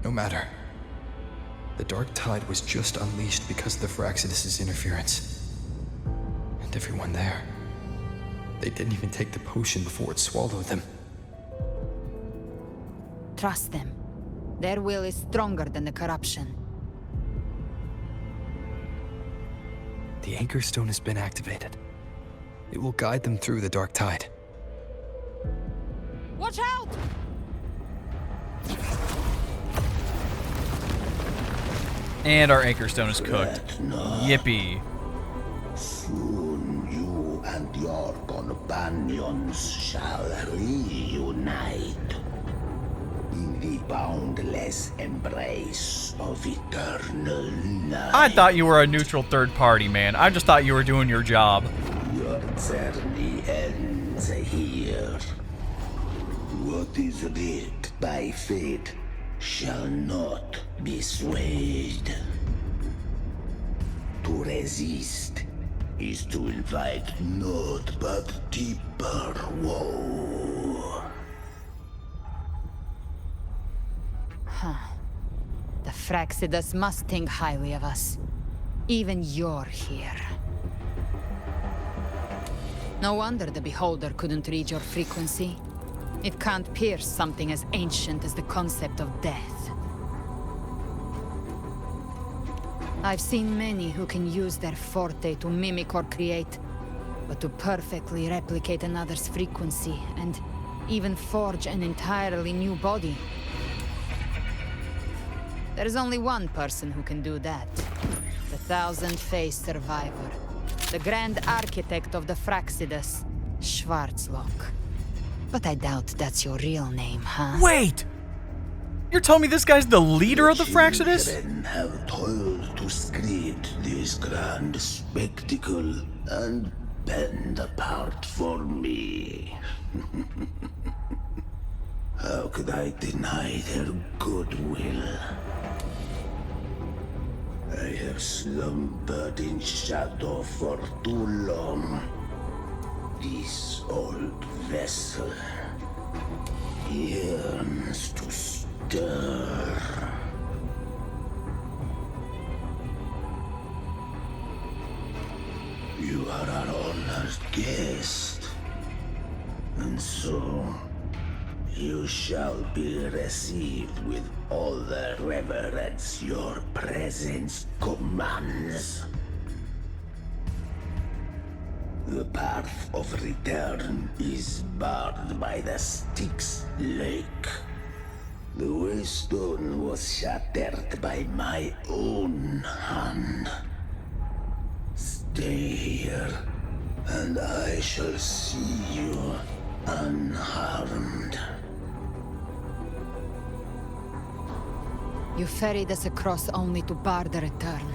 No matter. The Dark Tide was just unleashed because of the Fraxidus' interference. And everyone there. They didn't even take the potion before it swallowed them. Trust them. Their will is stronger than the corruption. The Anchor Stone has been activated. It will guide them through the Dark Tide. Watch out! And our Anchor Stone is cooked. Yippee. Soon you and your companions shall reunite in the boundless embrace of eternal night. I thought you were a neutral third party, man. I just thought you were doing your job. Your journey ends here. What is writ by fate shall not be swayed. To resist is to invite naught but deeper woe. Huh. The Fraxidus must think highly of us. Even you're here. No wonder the Beholder couldn't read your frequency. It can't pierce something as ancient as the concept of death. I've seen many who can use their forte to mimic or create, but to perfectly replicate another's frequency and even forge an entirely new body. There's only one person who can do that. The thousand-faced survivor. The grand architect of the Fraxidus, Schwarzlock. But I doubt that's your real name, huh? Wait! You're telling me this guy's the leader of the Fraxidus? Children have toiled to create this grand spectacle and bend apart for me. How could I deny their goodwill? I have slumbered in shadow for too long. This old vessel yearns to stir. You are our honored guest, and so you shall be received with all the reverence your presence commands. The path of return is barred by the Styx Lake. The waystone was shattered by my own hand. Stay here, and I shall see you unharmed. You ferried us across only to bar the return.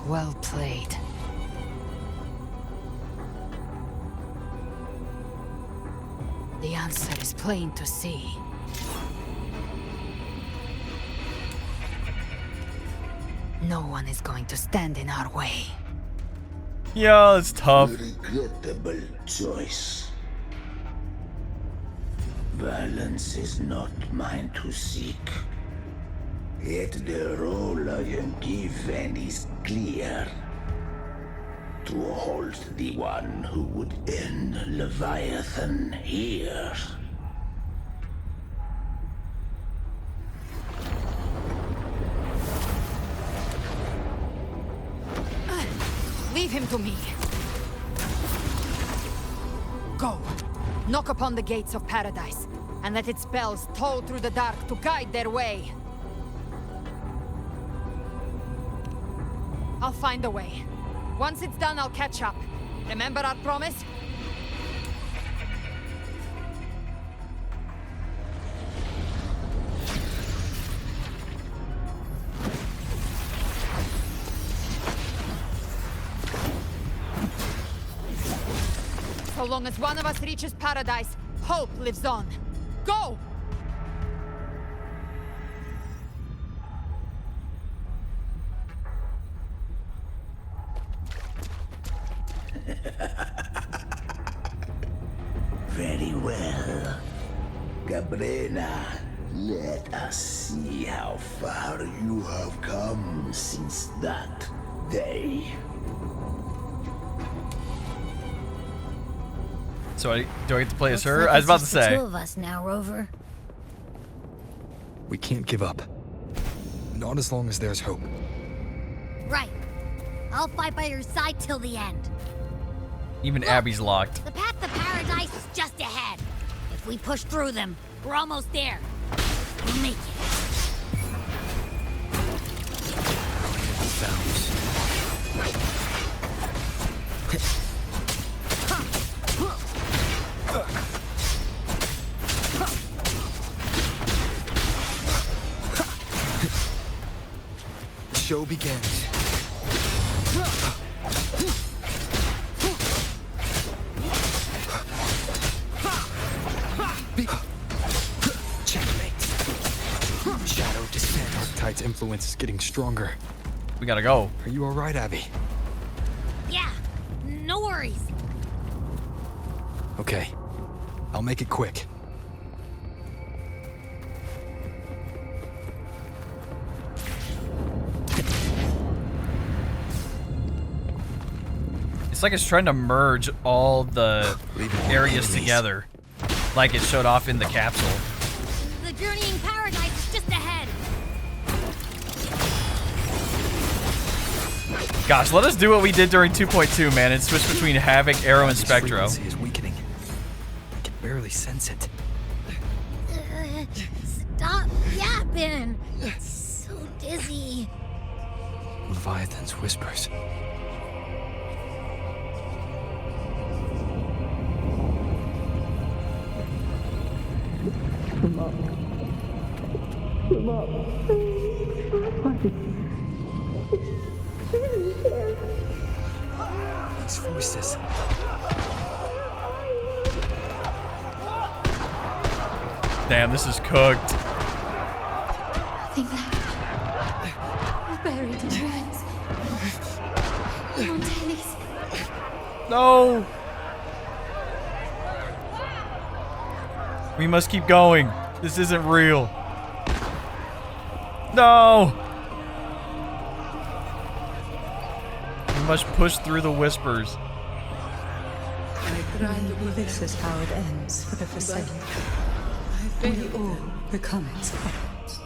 Well played. The answer is plain to see. No one is going to stand in our way. Yeah, it's tough. Regrettable choice. Violence is not mine to seek. Yet the role I am given is clear. To halt the one who would end Leviathan here. to me. Go. Knock upon the gates of paradise, and let its bells toll through the dark to guide their way. I'll find a way. Once it's done, I'll catch up. Remember our promise? So long as one of us reaches paradise, hope lives on. Go! Very well. Galbrena, let us see how far you have come since that day. So do I get to play as Looks her? like I was it's about to just the say. two of us now, Rover. We can't give up. Not as long as there's hope. Right. I'll fight by your side till the end. Even Abby's locked. The path to paradise is just ahead. If we push through them, we're almost there. We'll make it. The show begins. Shadow descent. Darktide's influence is getting stronger. We gotta go. Are you all right, Abby? Yeah, no worries. Okay, I'll make it quick. It's like it's trying to merge all the areas together, like it showed off in the capsule. The journeying paradise is just ahead. Gosh, let us do what we did during 2.2, man, and switch between Havoc, Arrow, and Spectro. Frequency is weakening. I can barely sense it. Stop yapping. It's so dizzy. Leviathan's whispers. Come up. Come up. These voices. Damn, this is cooked. Nothing left. We're buried in ruins. Montellis. No! We must keep going. This isn't real. No! We must push through the whispers. This is how it ends for the Forsaken. We all become its puppets.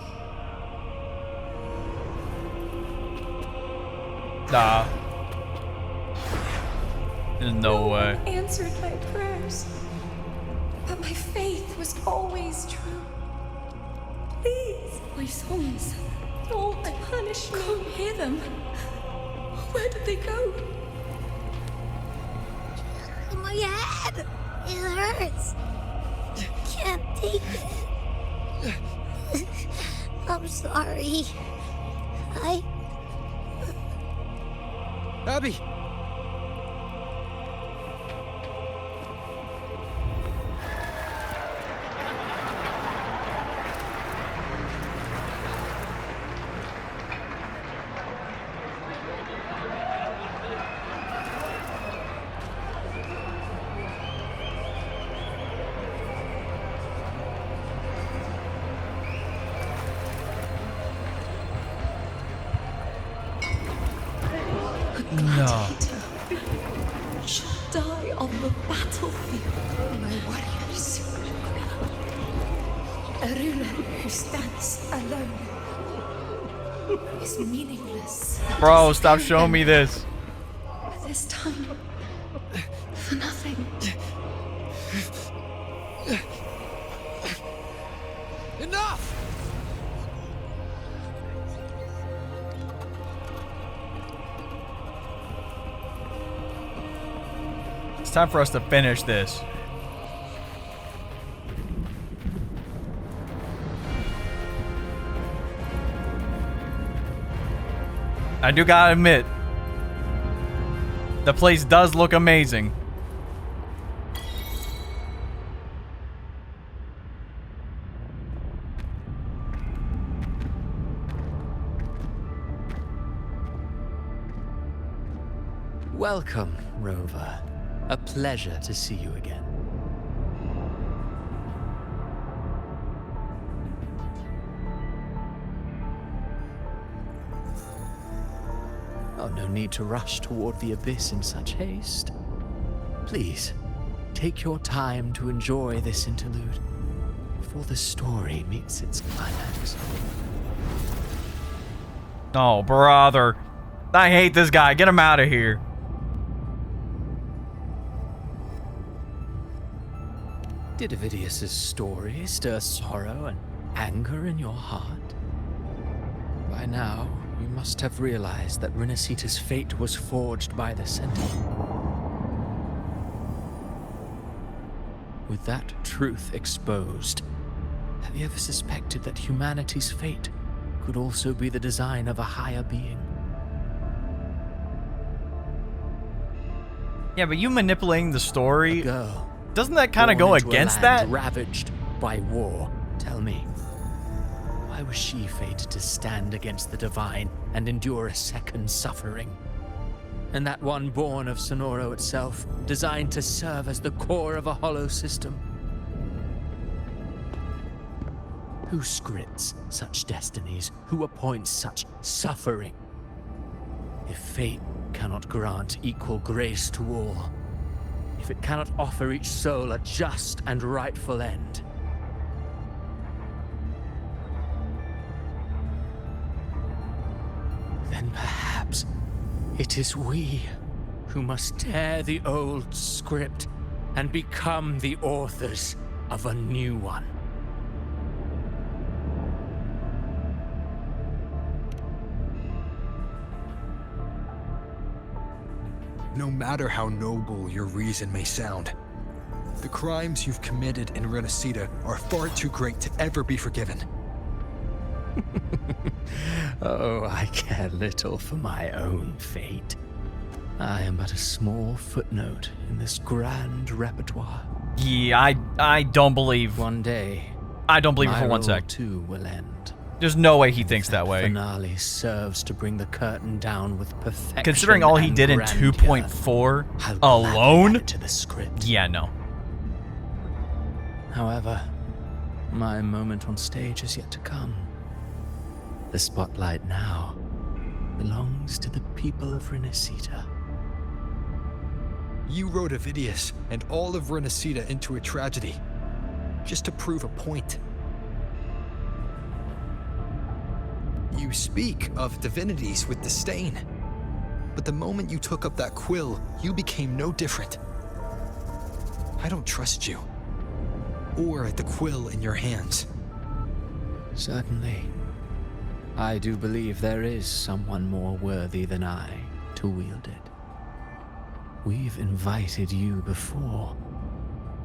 Nah. There's no way. Answered my prayers. But my faith was always true. Please. My songs. All that punish me. Can't hear them. Where did they go? My head. It hurts. Can't take it. I'm sorry. Abby! No. Should die on the battlefield. My warriors. A ruler who stands alone is meaningless. Bro, stop showing me this. this time for nothing. Enough! It's time for us to finish this. I do gotta admit, the place does look amazing. Welcome, Rover. A pleasure to see you again. Oh, no need to rush toward the abyss in such haste. Please, take your time to enjoy this interlude before the story meets its climax. Oh, brother. I hate this guy. Get him out of here. Did Avidius's story stir sorrow and anger in your heart? By now, you must have realized that RINASCITA's fate was forged by the Sentinel. With that truth exposed, have you ever suspected that humanity's fate could also be the design of a higher being? Yeah, but you manipulating the story, A girl, doesn't that kind of born go into a against land that? ravaged by war. Tell me, why was she fated to stand against the divine and endure a second suffering? And that one born of Sonoro itself, designed to serve as the core of a hollow system? Who scripts such destinies? Who appoints such suffering? If fate cannot grant equal grace to all, if it cannot offer each soul a just and rightful end, then perhaps it is we who must tear the old script and become the authors of a new one. No matter how noble your reason may sound, the crimes you've committed in RINASCITA are far too great to ever be forgiven. Oh, I care little for my own fate. I am but a small footnote in this grand repertoire. Yeah, I don't believe. One day, I don't believe it my for one role sec. too will end. There's no way he thinks that way. Finale serves to bring the curtain down with perfection. Considering all he did in grandeur. 2.4 I'll alone? gladly add it to the script. Yeah, no. However, my moment on stage is yet to come. The spotlight now belongs to the people of RINASCITA. You wrote Avidius and all of RINASCITA into a tragedy, just to prove a point. You speak of divinities with disdain, but the moment you took up that quill, you became no different. I don't trust you, or the quill in your hands. Certainly. I do believe there is someone more worthy than I to wield it. We've invited you before,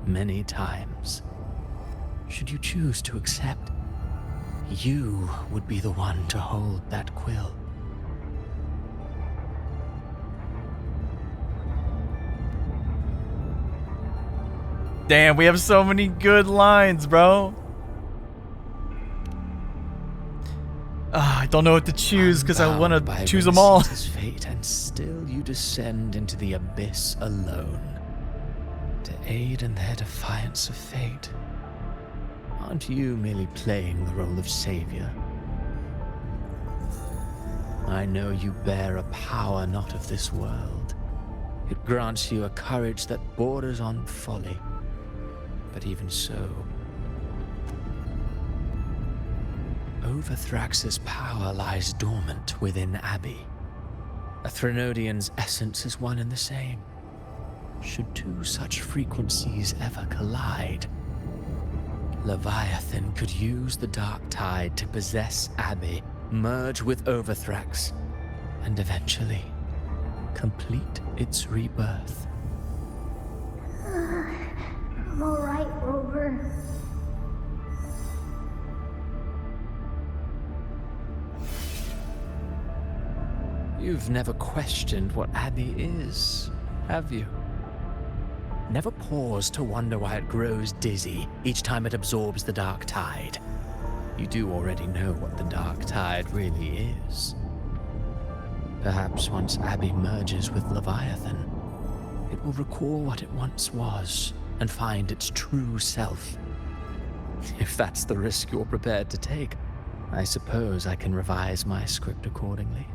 many times. Should you choose to accept, you would be the one to hold that quill. Damn, we have so many good lines, bro. I don't know what to choose because I want to choose them all. Fate, and still you descend into the abyss alone to aid in their defiance of fate. Aren't you merely playing the role of savior? I know you bear a power not of this world. It grants you a courage that borders on folly. But even so, Overthrax's power lies dormant within Abbey. A Threnodian's essence is one and the same. Should two such frequencies ever collide, Leviathan could use the dark tide to possess Abby, merge with Overthrax, and eventually complete its rebirth. I'm alright, Rover. You've never questioned what Abby is, have you? Never paused to wonder why it grows dizzy each time it absorbs the dark tide. You do already know what the dark tide really is. Perhaps once Abby merges with Leviathan, it will recall what it once was and find its true self. If that's the risk you're prepared to take, I suppose I can revise my script accordingly.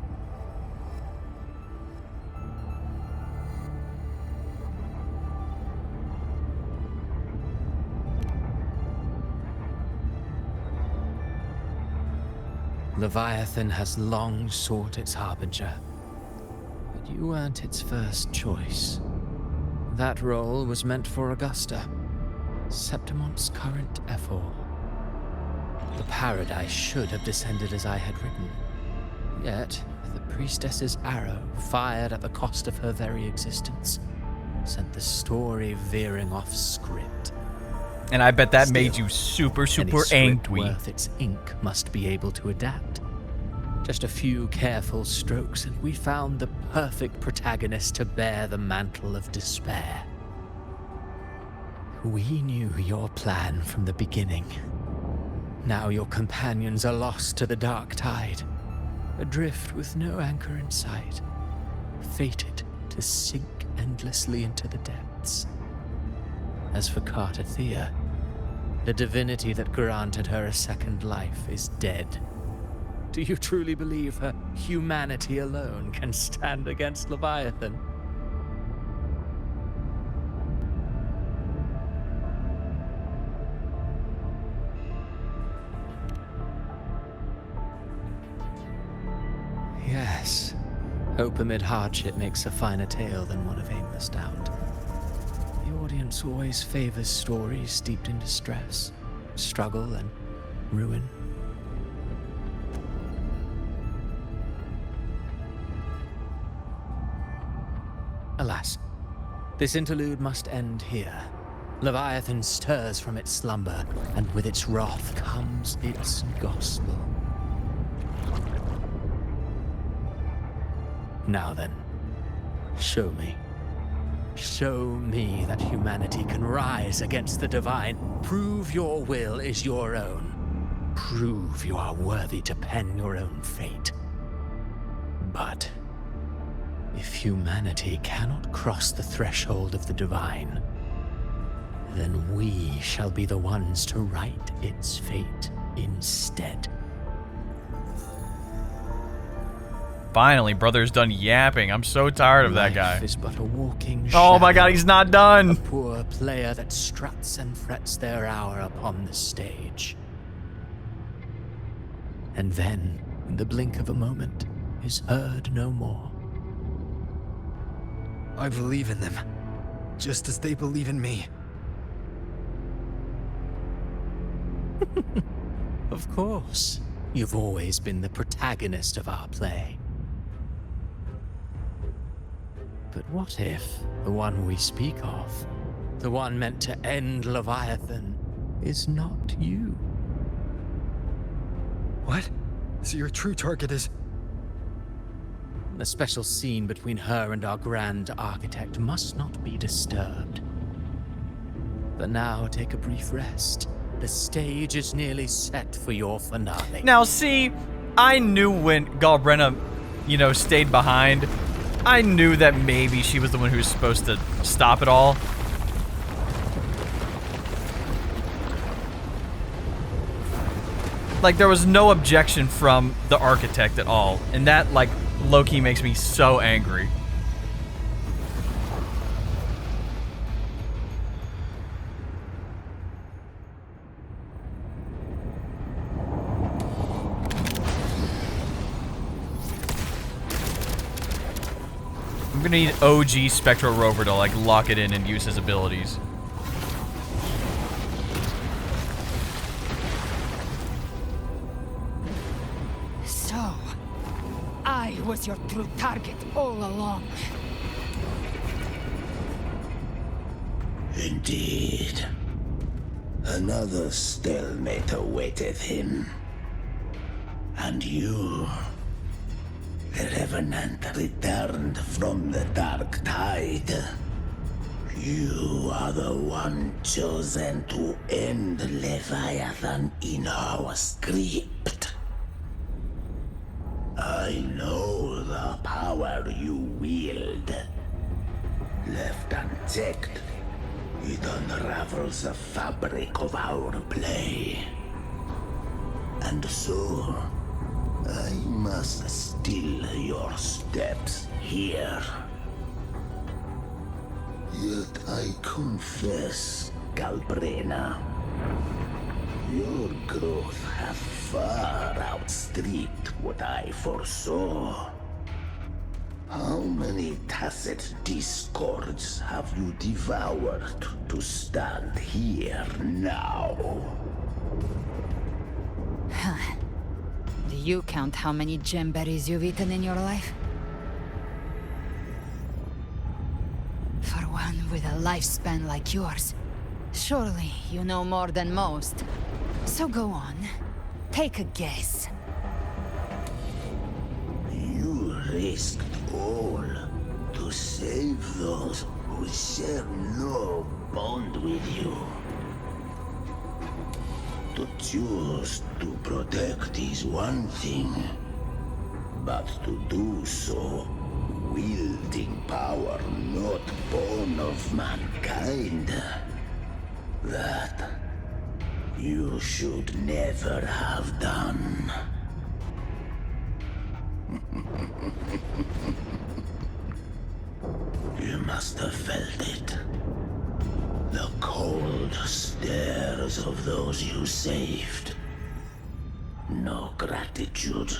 Leviathan has long sought its harbinger, but you weren't its first choice. That role was meant for Augusta, Septimon's current Ephor. The paradise should have descended as I had written. Yet, the priestess's arrow, fired at the cost of her very existence, sent the story veering off script. And I bet that made you super angry. Worth its ink must be able to adapt. Just a few careful strokes, and we found the perfect protagonist to bear the mantle of despair. We knew your plan from the beginning. Now your companions are lost to the dark tide, adrift with no anchor in sight, fated to sink endlessly into the depths. As for Cartathea, the divinity that granted her a second life is dead. Do you truly believe her humanity alone can stand against Leviathan? Yes, hope amid hardship makes a finer tale than one of aimless doubt. The audience always favors stories steeped in distress, struggle, and ruin. Alas, this interlude must end here. Leviathan stirs from its slumber, and with its wrath comes its gospel. Now then, show me. Show me that humanity can rise against the divine. Prove your will is your own. Prove you are worthy to pen your own fate. But if humanity cannot cross the threshold of the divine, then we shall be the ones to write its fate instead. Finally, brother's done yapping. I'm so tired of that guy. Life is but a walking Oh my god, he's not done. A poor player that struts and frets their hour upon the stage. And then, in the blink of a moment, is heard no more. I believe in them, just as they believe in me. Of course. You've always been the protagonist of our play. But what if the one we speak of, the one meant to end Leviathan, is not you? What? So your true target is... The special scene between her and our grand architect must not be disturbed. But now take a brief rest. The stage is nearly set for your finale. Now see, I knew when Galbrena, stayed behind, I knew that maybe she was the one who was supposed to stop it all. Like, there was no objection from the architect at all. And that, low-key makes me so angry. I'm gonna need OG Spectral Rover to like lock it in and use his abilities. So, I was your true target all along. Indeed. Another stalemate awaited him. And you, the Revenant, returned from the Dark Tide. You are the one chosen to end Leviathan in our script. I know the power you wield. Left unchecked, it unravels the fabric of our play. And so, I must still your steps here. Yet I confess, Galbrena, your growth hath far outstripped what I foresaw. How many tacit discords have you devoured to stand here now? Do you count how many gemberries you've eaten in your life? For one with a lifespan like yours, surely you know more than most. So go on, take a guess. You risked all to save those who share no bond with you. To choose to protect is one thing, but to do so wielding power not born of mankind, that you should never have done. You must have felt it. The cold stares of those you saved. No gratitude.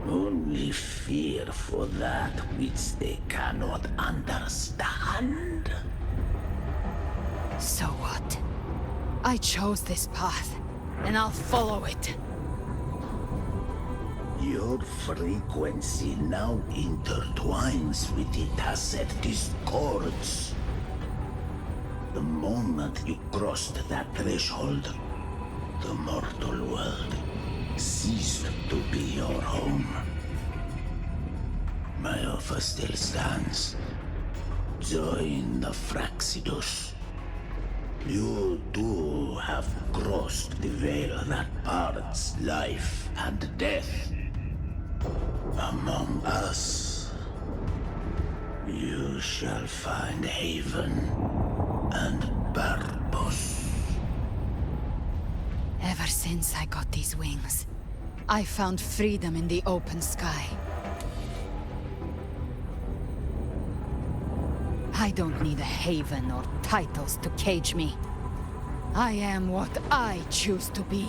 Only fear for that which they cannot understand. So what? I chose this path, and I'll follow it. Your frequency now intertwines with the tacit discords. The moment you crossed that threshold, the mortal world ceased to be your home. My offer still stands. Join the Fraxidus. You too have crossed the veil that parts life and death. Among us, you shall find haven and purpose. Ever since I got these wings, I found freedom in the open sky. I don't need a haven or titles to cage me. I am what I choose to be.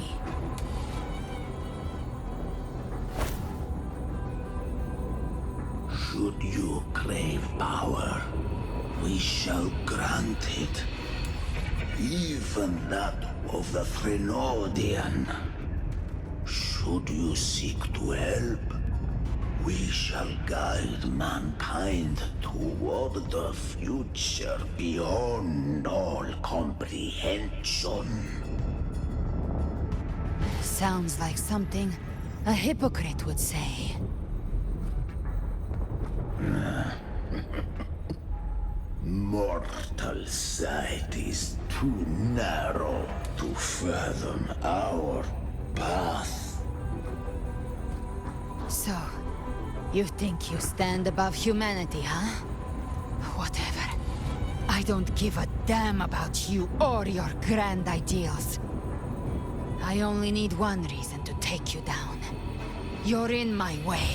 Should you crave power, we shall grant it. Even that of the Threnodian. Should you seek to help, we shall guide mankind toward the future beyond all comprehension. Sounds like something a hypocrite would say. Mortal sight is too narrow to fathom our path. So, you think you stand above humanity, huh? Whatever. I don't give a damn about you or your grand ideals. I only need one reason to take you down. You're in my way.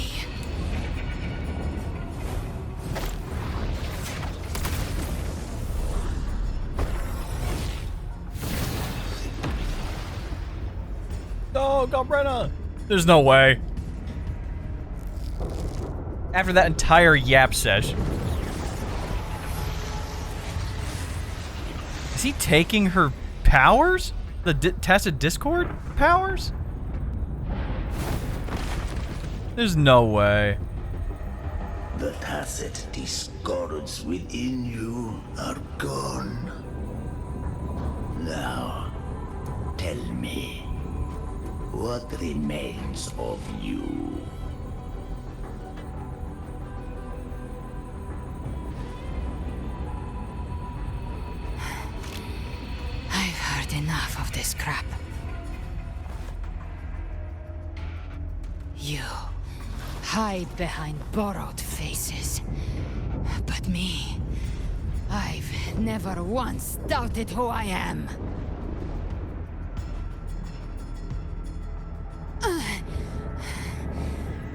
No, Galbrena! There's no way. After that entire yap sesh. Is he taking her powers? The Tacit Discord powers? There's no way. The tacit discords within you are gone. Now, tell me, what remains of you? I've heard enough of this crap. You hide behind borrowed faces. But me, I've never once doubted who I am.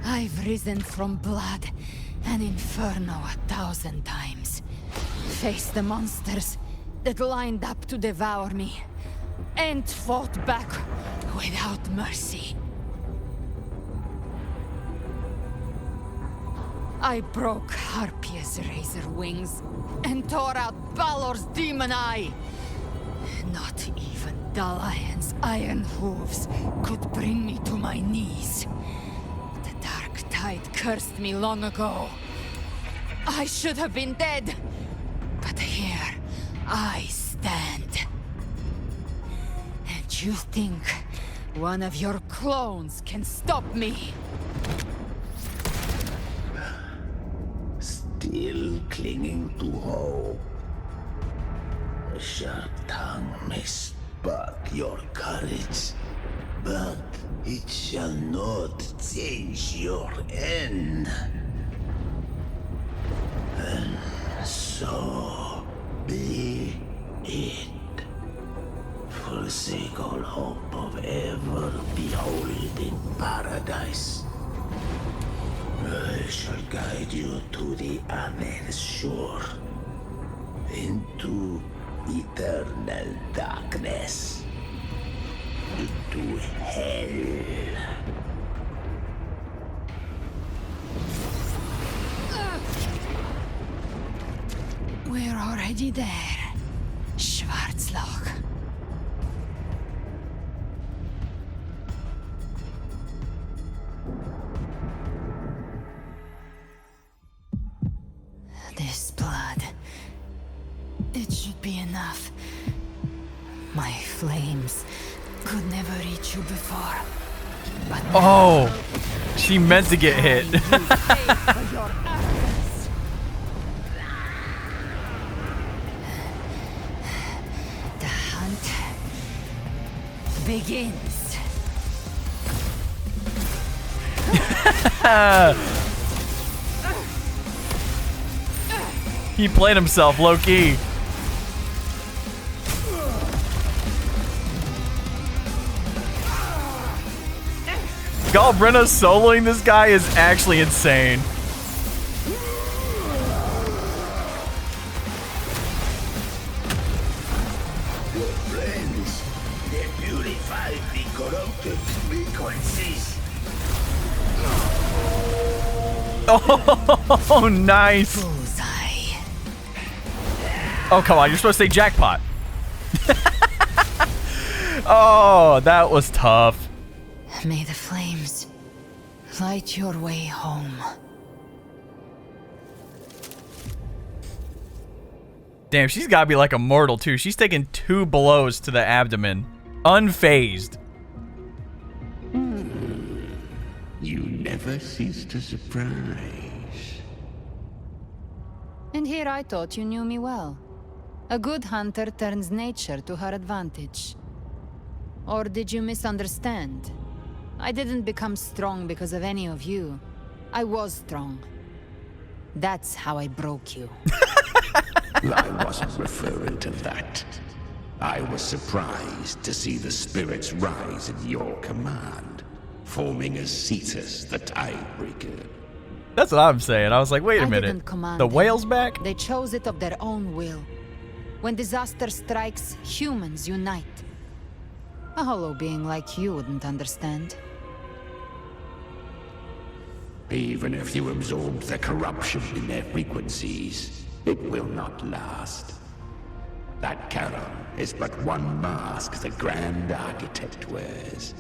I've risen from blood and inferno 1,000 times. Faced the monsters that lined up to devour me, and fought back without mercy. I broke Harpia's razor wings and tore out Balor's demon eye. Not even Dalahan's iron hooves could bring me to my knees. The dark tide cursed me long ago. I should have been dead, but here I stand. And you think one of your clones can stop me? Still clinging to hope. A sharp tongue may spark your courage, but it shall not change your end. And so be it. Forsake all hope of ever beholding paradise. I shall guide you to the other shore, into eternal darkness, into hell. We're already there, Schwarzloch. This blood, it should be enough. My flames could never reach you before. But oh, she meant to get hit. The hunt begins. He played himself low-key. Galbrena soloing this guy is actually insane. Your friends, they purified the corrupted frequencies. Oh, nice. Oh, come on. You're supposed to say jackpot. Oh, that was tough. May the flames light your way home. Damn, she's got to be like immortal, too. She's taking 2 blows to the abdomen. Unfazed. You never cease to surprise. And here I thought you knew me well. A good hunter turns nature to her advantage. Or did you misunderstand? I didn't become strong because of any of you. I was strong. That's how I broke you. I wasn't referring to that. I was surprised to see the spirits rise at your command, forming as Cetus the Tidebreaker. That's what I'm saying. I was like, wait a minute. Didn't command The them. whale's back? They chose it of their own will. When disaster strikes, humans unite. A hollow being like you wouldn't understand. Even if you absorb the corruption in their frequencies, it will not last. That Charon is but one mask the Grand Architect wears.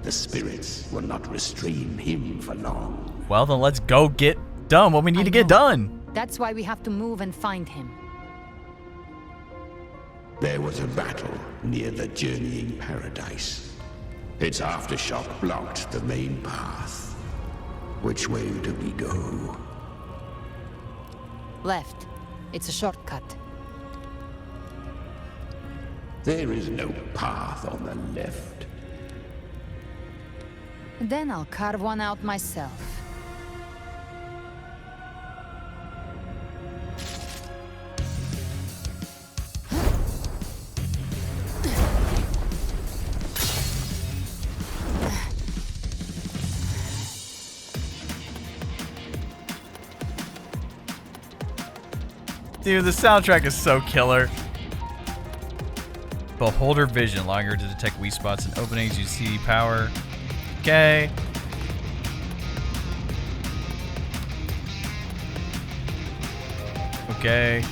The spirits will not restrain him for long. Well, then let's go get done what we need to get done. That's why we have to move and find him. There was a battle near the Journeying Paradise. Its aftershock blocked the main path. Which way do we go? Left. It's a shortcut. There is no path on the left. Then I'll carve one out myself. Dude, the soundtrack is so killer. Beholder vision, allowing her to detect weak spots and openings. You see power. Okay. Okay.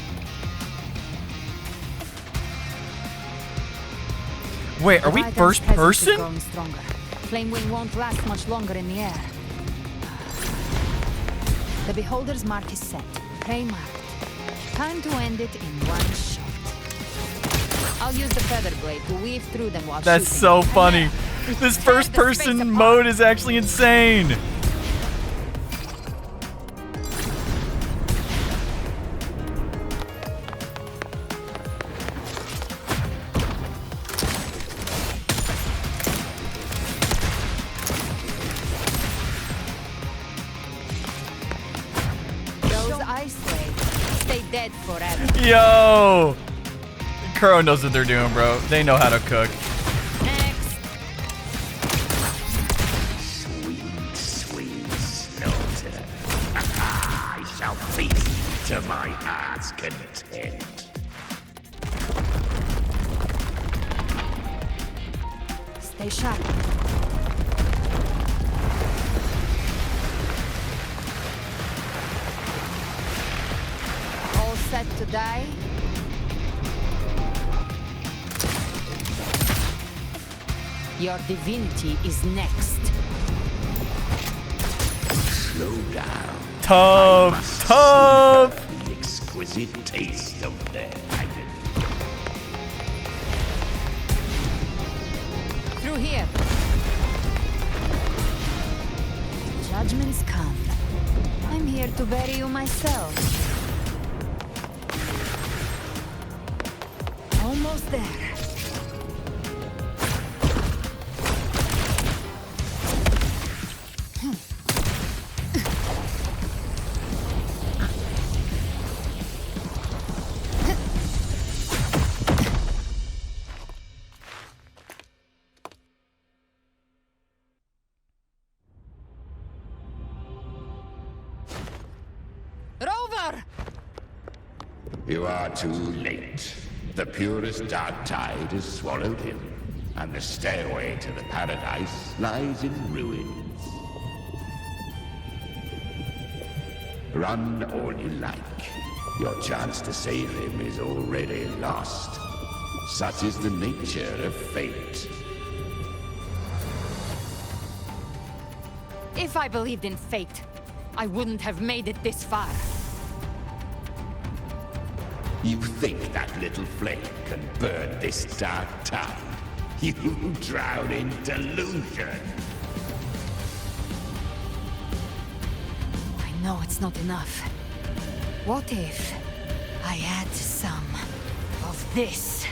Wait, are we first person? Flame wing won't last much longer in the air. The Beholder's mark is set. Prey marked. Time to end it in one shot. I'll use the feather blade to weave through them while That's shooting. so funny. This first person mode is actually insane. Those ice blades stay dead forever. Yo! Kuro knows what they're doing, bro. They know how to cook. Sweet, sweet slaughter. I shall feast to my heart's content. Stay sharp. All set to die? Your divinity is next. Slow down. Tough, tough. The exquisite taste of their agony. Through here. Judgments come. I'm here to bury you myself. Almost there. You are too late. The purest dark tide has swallowed him, and the stairway to the paradise lies in ruins. Run all you like. Your chance to save him is already lost. Such is the nature of fate. If I believed in fate, I wouldn't have made it this far. You think that little flame can burn this dark tide? You drown in delusion. I know it's not enough. What if I add some of this?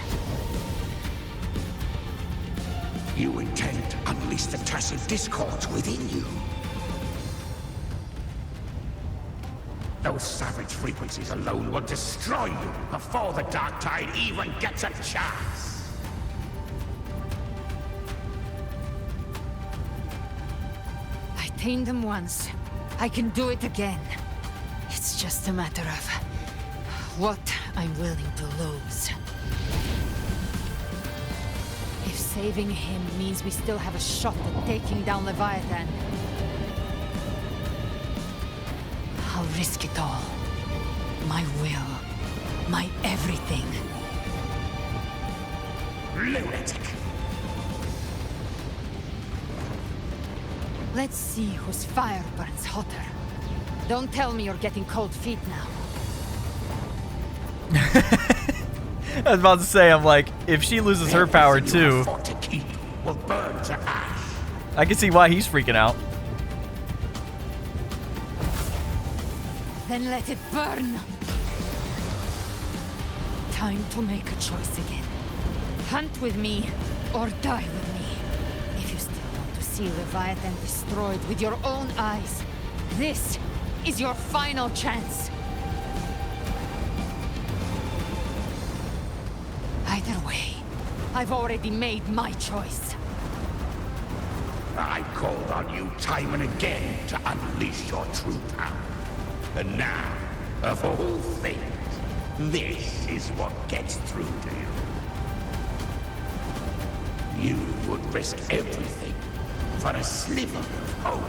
You intend to unleash the tacit discords within you. Those savage frequencies alone will destroy you before the dark tide even gets a chance. I tamed them once. I can do it again. It's just a matter of what I'm willing to lose. If saving him means we still have a shot at taking down Leviathan, risk it all. My will. My everything. Lunatic! Let's see whose fire burns hotter. Don't tell me you're getting cold feet now. I was about to say, I'm like, if she loses her power too, will burn to ash. I can see why he's freaking out. Then let it burn. Time to make a choice again. Hunt with me, or die with me. If you still want to see Leviathan destroyed with your own eyes, this is your final chance. Either way, I've already made my choice. I called on you time and again to unleash your true power. And now, of all things, this is what gets through to you. You would risk everything for a sliver of hope.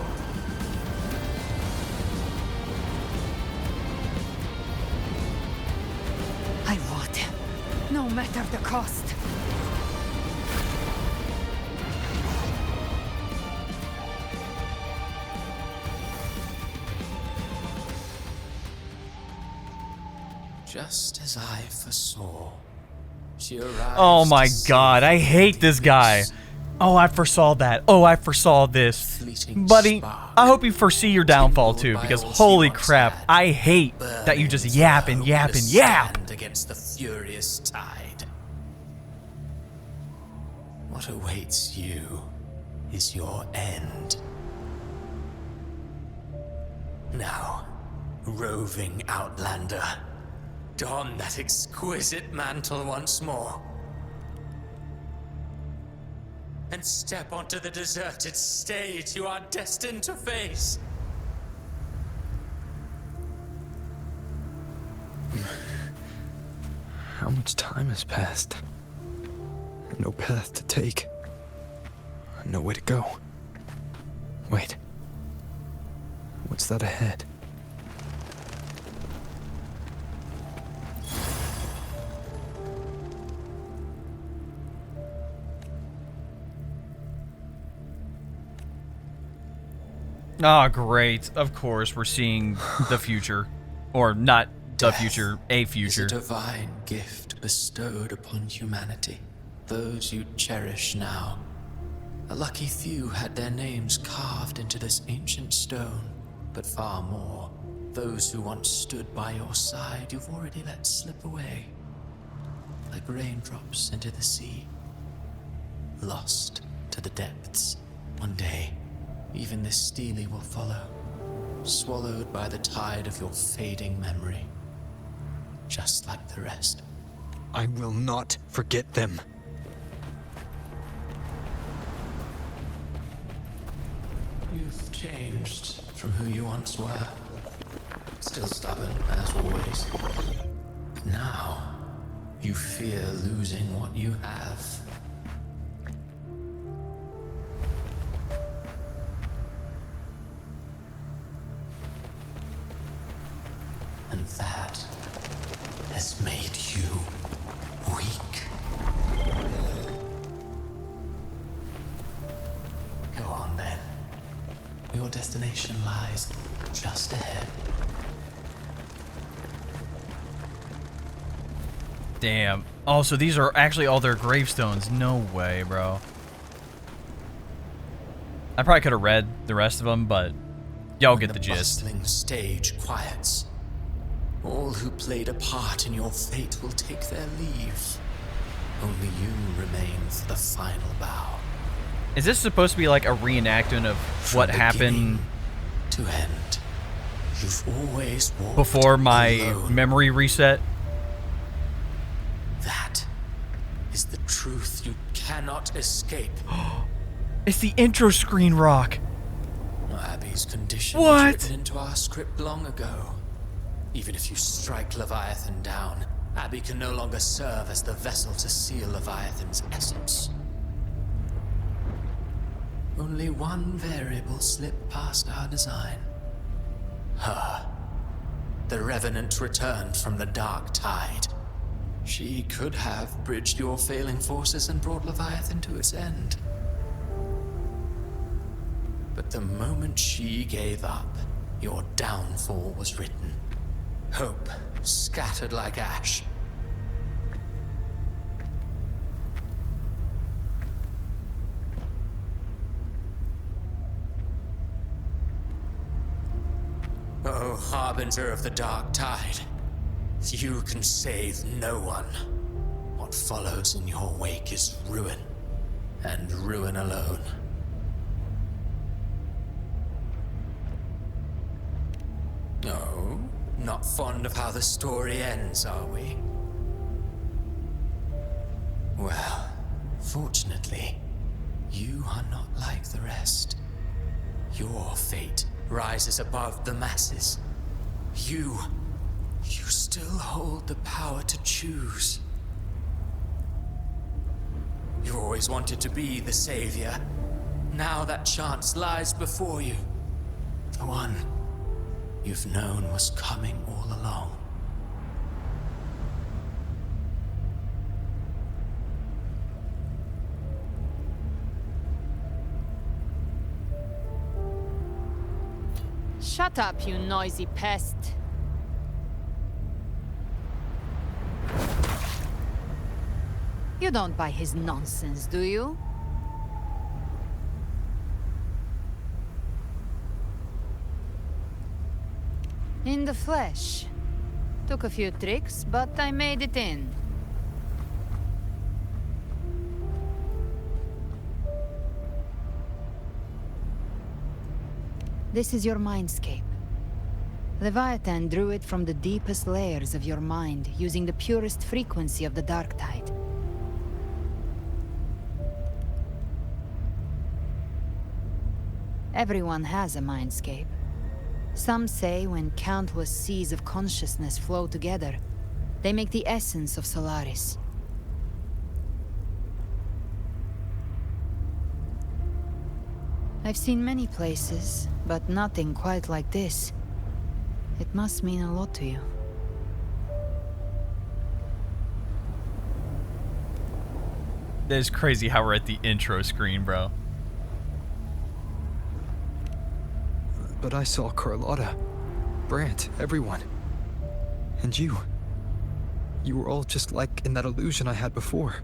I would, no matter the cost. Just as I foresaw, she arrives. Oh my god, I hate this guy. Oh, I foresaw that. Oh, I foresaw this. Buddy, I hope you foresee your downfall too, because holy crap, I hate that you just yap and yap and yap. Against the furious tide. What awaits you is your end. Now, roving outlander, don that exquisite mantle once more. And step onto the deserted stage you are destined to face. How much time has passed? No path to take. Nowhere to go. Wait. What's that ahead? Oh, great. Of course, we're seeing the future. Or not the future, a future. Is a divine gift bestowed upon humanity. Those you cherish now. A lucky few had their names carved into this ancient stone, but far more, those who once stood by your side you've already let slip away. Like raindrops into the sea. Lost to the depths. One day, even this stele will follow, swallowed by the tide of your fading memory. Just like the rest. I will not forget them. You've changed from who you once were. Still stubborn, as always. But now, you fear losing what you have. And that has made you weak. Go on then. Your destination lies just ahead. Damn. Oh, so these are actually all their gravestones. No way, bro. I probably could have read the rest of them, but y'all get the gist. Bustling stage quiets. All who played a part in your fate will take their leave. Only you remain for the final bow. Is this supposed to be like a reenactment of what happened to end? You've always walked before my alone. Memory reset? That is the truth you cannot escape. It's the intro screen, Rock. Abby's condition What? was written into our script long ago. Even if you strike Leviathan down, Abby can no longer serve as the vessel to seal Leviathan's essence. Only one variable slipped past our design. Her the Revenant returned from the Dark Tide. She could have bridged your failing forces and brought Leviathan to its end. But the moment she gave up, your downfall was written. Hope scattered like ash. Oh, Harbinger of the Dark Tide. You can save no one. What follows in your wake is ruin, and ruin alone. No, not fond of how the story ends, are we? Well, fortunately, you are not like the rest. Your fate rises above the masses. You still hold the power to choose. You always wanted to be the savior. Now that chance lies before you. The one you've known was coming all along. Shut up, you noisy pest. You don't buy his nonsense, do you? In the flesh. Took a few tricks, but I made it in. This is your mindscape. Leviathan drew it from the deepest layers of your mind, using the purest frequency of the Dark Tide. Everyone has a mindscape. Some say when countless seas of consciousness flow together, they make the essence of Solaris. I've seen many places, but nothing quite like this. It must mean a lot to you. That is crazy how we're at the intro screen, bro. But I saw Carlotta, Brant, everyone. And you. You were all just like in that illusion I had before.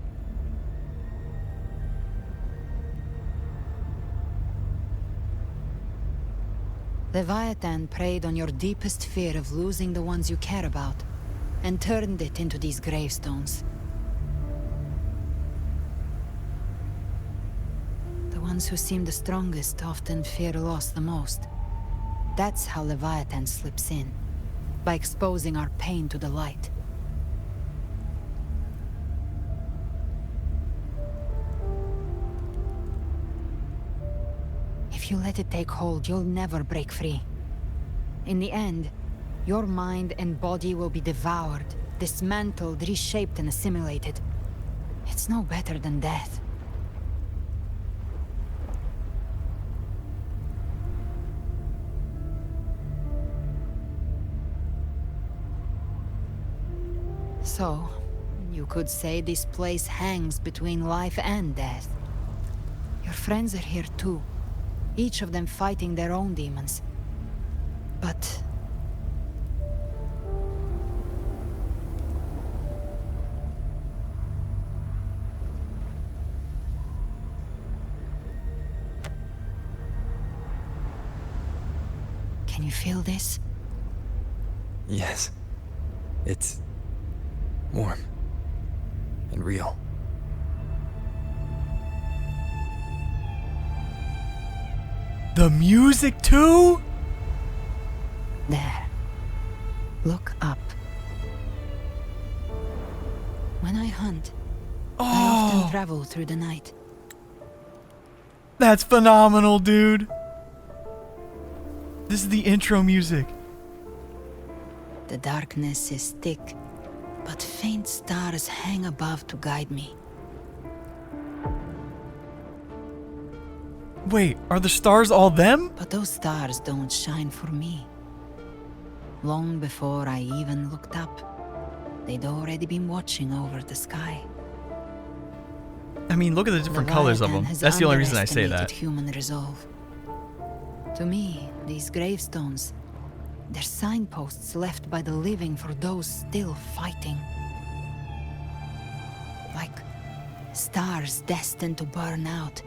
Leviathan preyed on your deepest fear of losing the ones you care about, and turned it into these gravestones. The ones who seem the strongest often fear loss the most. That's how Leviathan slips in, by exposing our pain to the light. If you let it take hold, you'll never break free. In the end, your mind and body will be devoured, dismantled, reshaped, and assimilated. It's no better than death. So, you could say this place hangs between life and death. Your friends are here too, each of them fighting their own demons. But... can you feel this? Yes. It's warm and real. The music too? There. Look up. When I hunt, I often travel through the night. That's phenomenal, dude. This is the intro music. The darkness is thick, but faint stars hang above to guide me. Wait, are the stars all them? But those stars don't shine for me. Long before I even looked up, they'd already been watching over the sky. I mean, look at the different colors of them. That's the only reason I say that. Human resolve. To me, these gravestones, they're signposts left by the living for those still fighting. Like stars destined to burn out,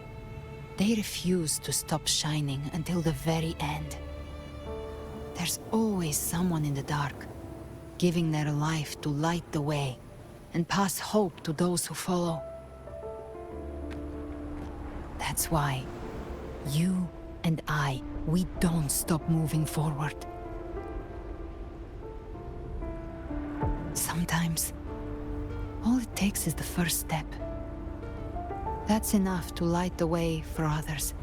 they refuse to stop shining until the very end. There's always someone in the dark, giving their life to light the way and pass hope to those who follow. That's why you and I, we don't stop moving forward. Sometimes, all it takes is the first step. That's enough to light the way for others.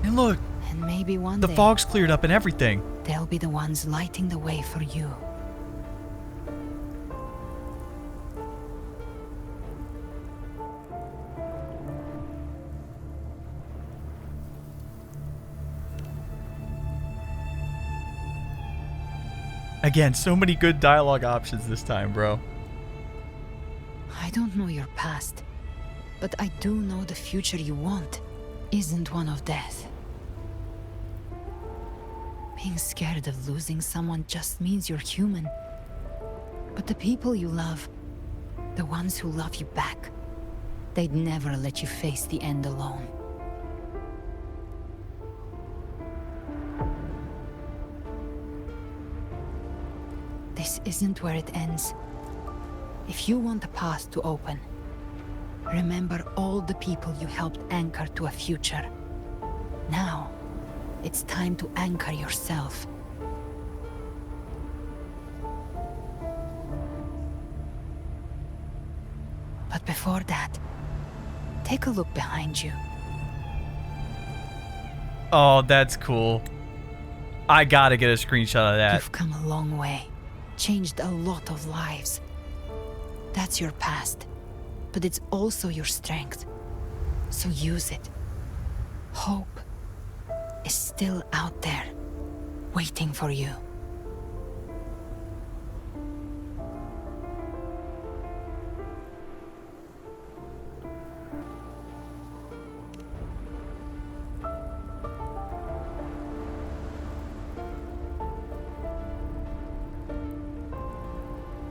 And look, and maybe one the day, fog's cleared up and everything. They'll be the ones lighting the way for you. Again, so many good dialogue options this time, bro. I don't know your past, but I do know the future you want isn't one of death. Being scared of losing someone just means you're human. But the people you love, the ones who love you back, they'd never let you face the end alone. This isn't where it ends. If you want the path to open, remember all the people you helped anchor to a future. Now, it's time to anchor yourself. But before that, take a look behind you. Oh, that's cool. I gotta get a screenshot of that. You've come a long way, changed a lot of lives. That's your past, but it's also your strength. So use it. Hope is still out there, waiting for you.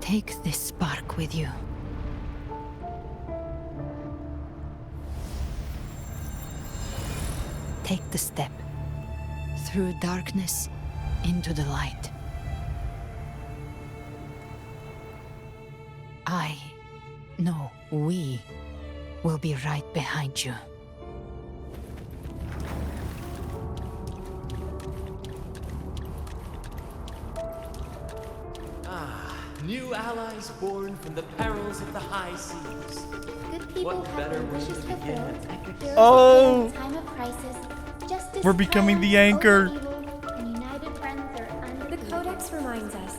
Take this spark with you. Take the step. Through darkness, into the light. We will be right behind you. New allies born from the perils of the high seas. Good people What better way to begin? Oh! Time of crisis, justice We're becoming the anchor. and united friends are The Codex reminds us,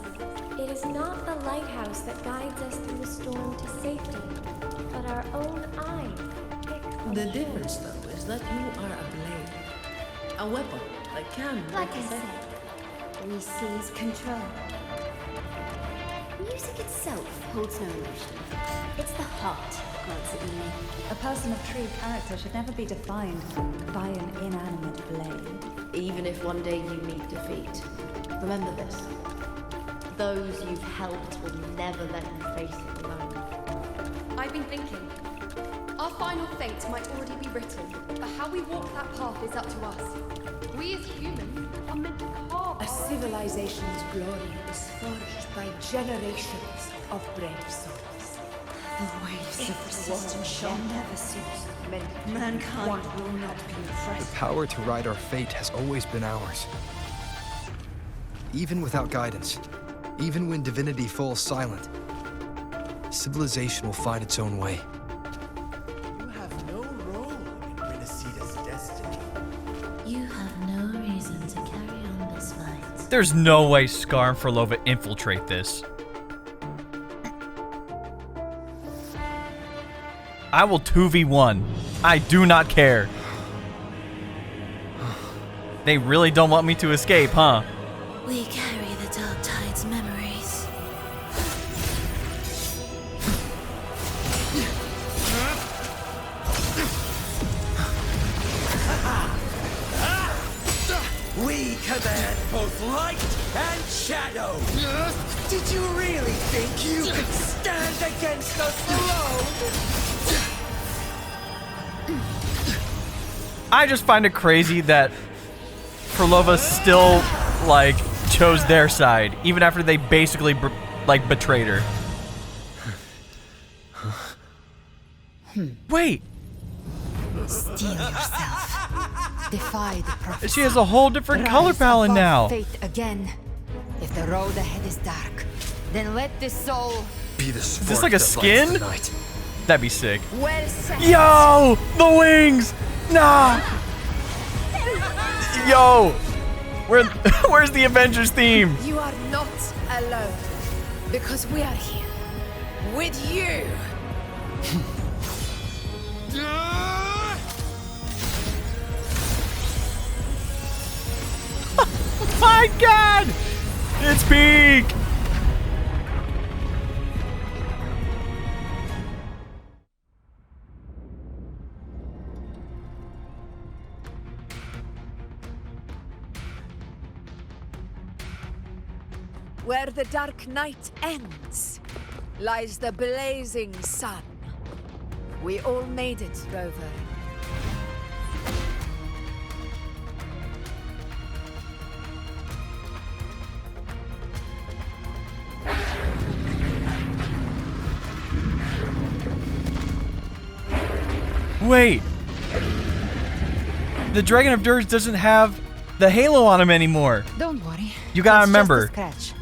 it is not the lighthouse that guides us through the storm to safety, but our own eyes. The difference, though, is that you are a blade. A weapon that can, Like I said, we seize control. Music itself holds no emotion. It's the heart that grants it meaning. A person of true character should never be defined by an inanimate blade. Even if one day you meet defeat, remember this. Those you've helped will never let you face it alone. I've been thinking. Our final fate might already be written, but how we walk that path is up to us. We as humans are meant to carve A civilization's glory is forged by generations of brave souls. The waves of resistance shall never cease. Mankind will not be The oppressed. power to ride our fate has always been ours. Even without guidance, even when divinity falls silent, civilization will find its own way. You have no role in RINASCITA's destiny. You have no reason to carry on this fight. There's no way Scar and Frolova infiltrate this. I will 2v1. I do not care. They really don't want me to escape, huh? We carry the Dark Tide's memory We command both light and shadow! Did you really think you could stand against us alone? I just find it crazy that Frolova still, like, chose their side, even after they basically, like, betrayed her. Wait! Steel yourself. Defy the prophecy. She has a whole different color palette now. Fate again. If the road ahead is dark, then let this soul be the Is this like a skin? That'd be sick. Well said. Yo! The wings! Nah! Yo! Where's the Avengers theme? You are not alone, because we are here with you. My God! It's peak! Where the dark night ends, lies the blazing sun. We all made it, Rover. Wait! The Dragon of Dirge doesn't have the halo on him anymore. Don't worry. You gotta It's remember, just a scratch.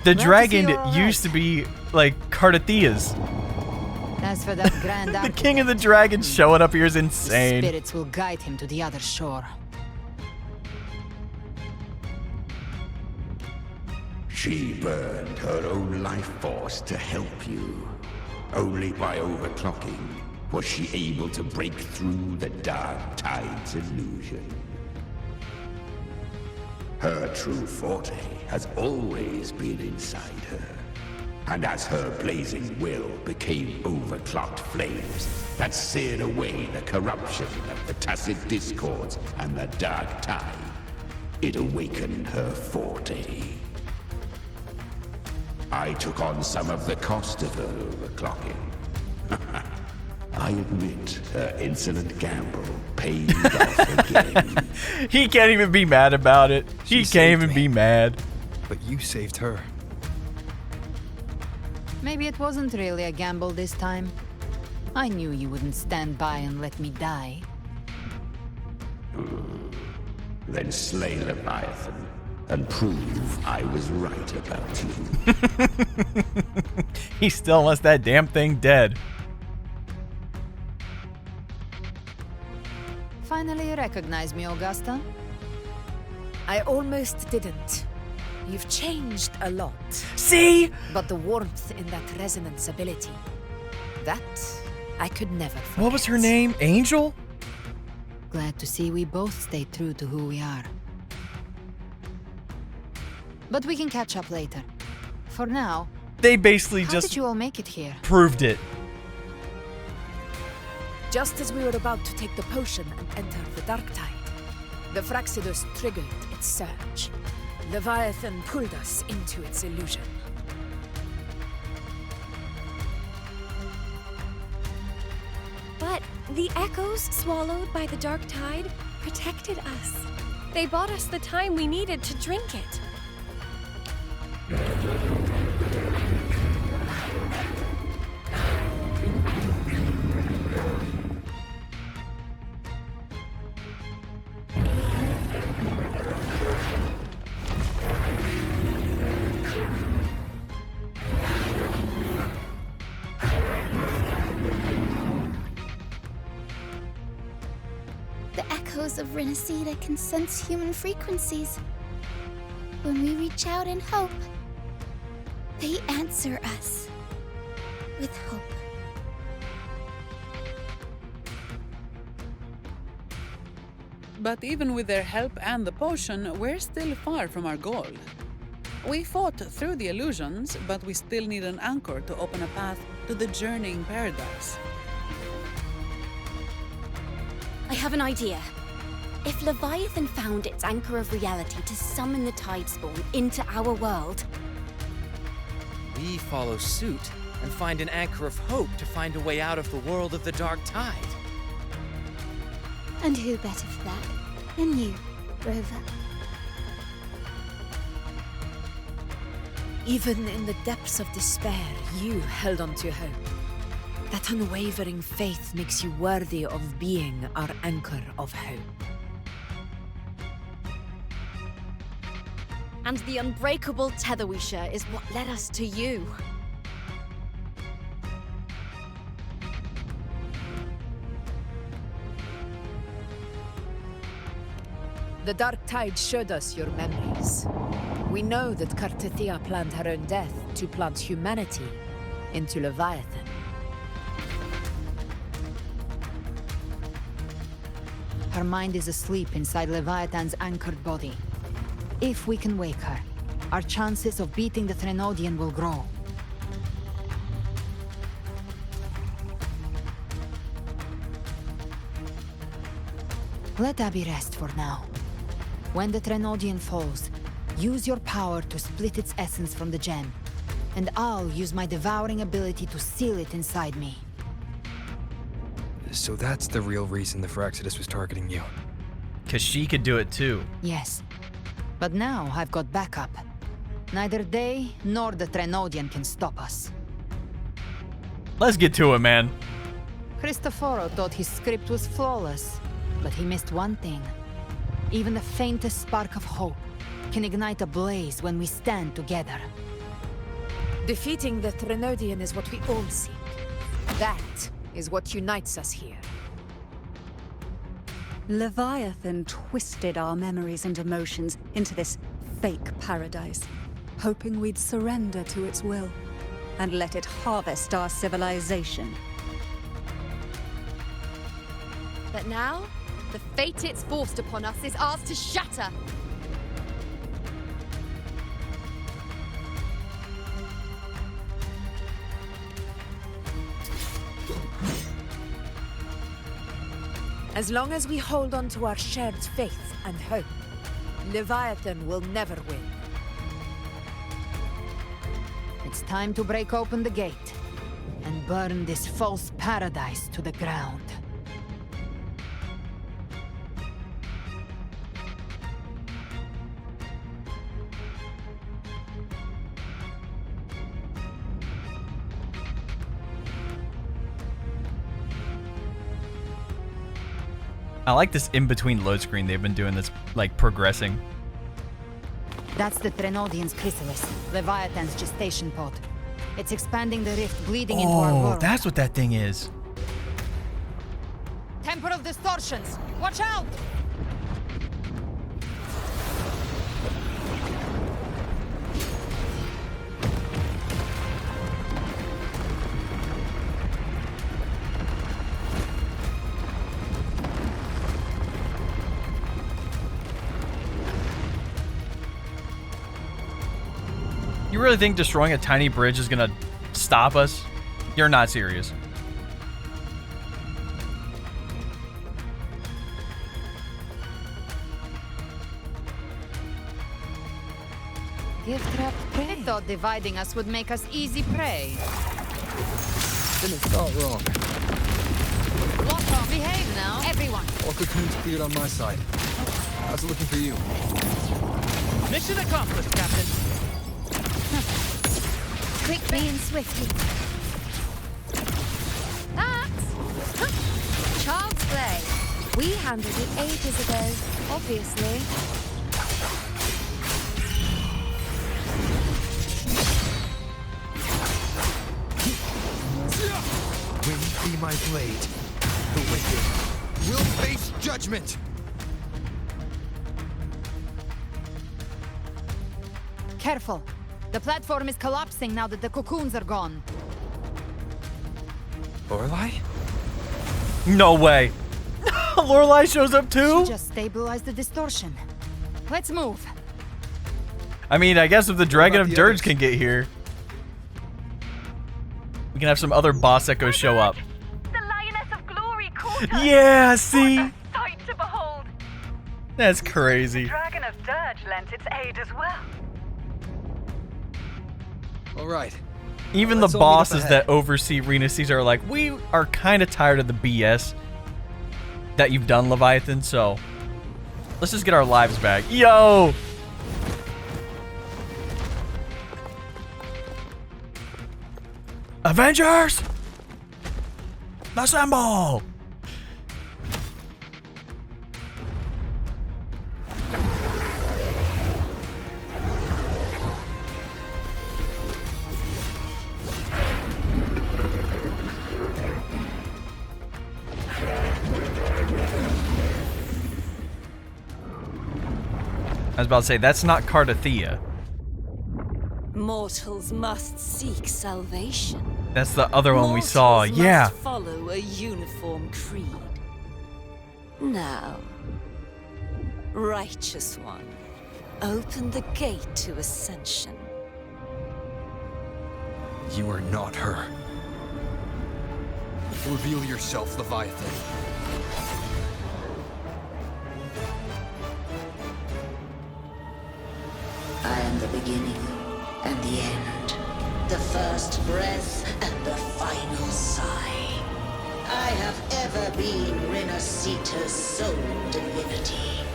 the Glad to see dragon you're all used to be like Cardathia's. As for that grand The king of the dragons showing up here is insane. spirits will guide him to the other shore. She burned her own life force to help you. Only by overclocking was she able to break through the Dark Tide's illusion. Her true forte has always been inside her. And as her blazing will became overclocked flames that seared away the corruption of the Tacit Discords and the Dark Tide, it awakened her forte. I took on some of the cost of her overclocking. I admit her insolent gamble paid off again. He can't even be mad about it. He can't even be mad. But you saved her. Maybe it wasn't really a gamble this time. I knew you wouldn't stand by and let me die. Then slay Leviathan and prove I was right about you. He still wants that damn thing dead. Finally you recognize me, Augusta? I almost didn't. You've changed a lot. See? But the warmth in that resonance ability, that I could never forget. What was her name? Angel? Glad to see we both stayed true to who we are. But we can catch up later. For now, They basically how just did you all make it here? proved it. Just as we were about to take the potion and enter the Dark Tide, the Fraxidus triggered its surge. Leviathan pulled us into its illusion. But the echoes swallowed by the Dark Tide protected us. They bought us the time we needed to drink it. The echoes of RINASCITA can sense human frequencies. When we reach out in hope, they answer us with hope. But even with their help and the potion, we're still far from our goal. We fought through the illusions, but we still need an anchor to open a path to the journeying paradise. I have an idea. If Leviathan found its anchor of reality to summon the Tidespawn into our world, we follow suit and find an anchor of hope to find a way out of the world of the Dark Tide. And who better for that than you, Rover? Even in the depths of despair, you held on to hope. That unwavering faith makes you worthy of being our anchor of hope. and the unbreakable tether we share is what led us to you. The Dark Tide showed us your memories. We know that Kartithia planned her own death to plant humanity into Leviathan. Her mind is asleep inside Leviathan's anchored body. If we can wake her, our chances of beating the Threnodian will grow. Let Abby rest for now. When the Threnodian falls, use your power to split its essence from the gem, and I'll use my devouring ability to seal it inside me. So that's the real reason the Phyrexidus was targeting you. 'Cause she could do it too. Yes. But now I've got backup. Neither they nor the Threnodian can stop us. Let's get to it, man. Cristoforo thought his script was flawless, but he missed one thing. Even the faintest spark of hope can ignite a blaze when we stand together. Defeating the Threnodian is what we all seek. That is what unites us here. Leviathan twisted our memories and emotions into this fake paradise, hoping we'd surrender to its will and let it harvest our civilization. But now, the fate it's forced upon us is ours to shatter. As long as we hold on to our shared faith and hope, Leviathan will never win. It's time to break open the gate and burn this false paradise to the ground. I like this in-between load screen they've been doing that's like progressing. That's the Threnodian's chrysalis, Leviathan's gestation pod. It's expanding the rift, bleeding into our Oh, world. that's what that thing is. Temper of distortions! Watch out! You really think destroying a tiny bridge is gonna stop us? You're not serious. Gift-wrapped prey. They thought dividing us would make us easy prey. Didn't start wrong. Lock on. Behave now, everyone. All cocoons cleared on my side. How's it looking for you? Mission accomplished, Captain. Quickly and swiftly. That's child's play. We handled it ages ago, obviously. Wind be my blade. The wicked will face judgment! Careful. The platform is collapsing now that the cocoons are gone. Lorelei? No way. Lorelei shows up too? She just stabilized the distortion. Let's move. I mean, I guess if the Dragon of the Dirge others? can get here, we can have some other boss echoes show up. The Lioness of Glory called her. Yeah, see? What a sight to behold. That's crazy. Dragon of Dirge lent its aid as well. All right. Even Let's the all meet up bosses ahead. that oversee RINASCITA are like, we are kind of tired of the BS that you've done, Leviathan, so let's just get our lives back. Yo! Avengers! Assemble! I was about to say, that's not Cardathia. Mortals must seek salvation. That's the other one we saw. Yeah. Must follow a uniform creed. Now, righteous one, open the gate to ascension. You are not her. Reveal yourself, Leviathan. I am the beginning and the end, the first breath and the final sigh. I have ever been RINASCITA's sole divinity.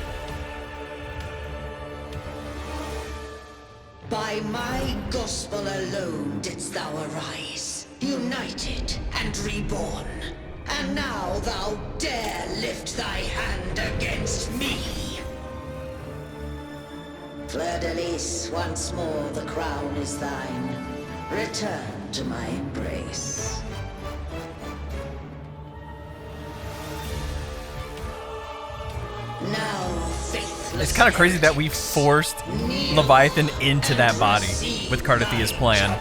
By my gospel alone didst thou arise, united and reborn. And now thou dare lift thy hand against me. Fleur-de-Lis, once more the crown is thine. Return to my embrace. Now, faithless. It's kind of crazy that we forced Leviathan into that body with Cardathia's plan.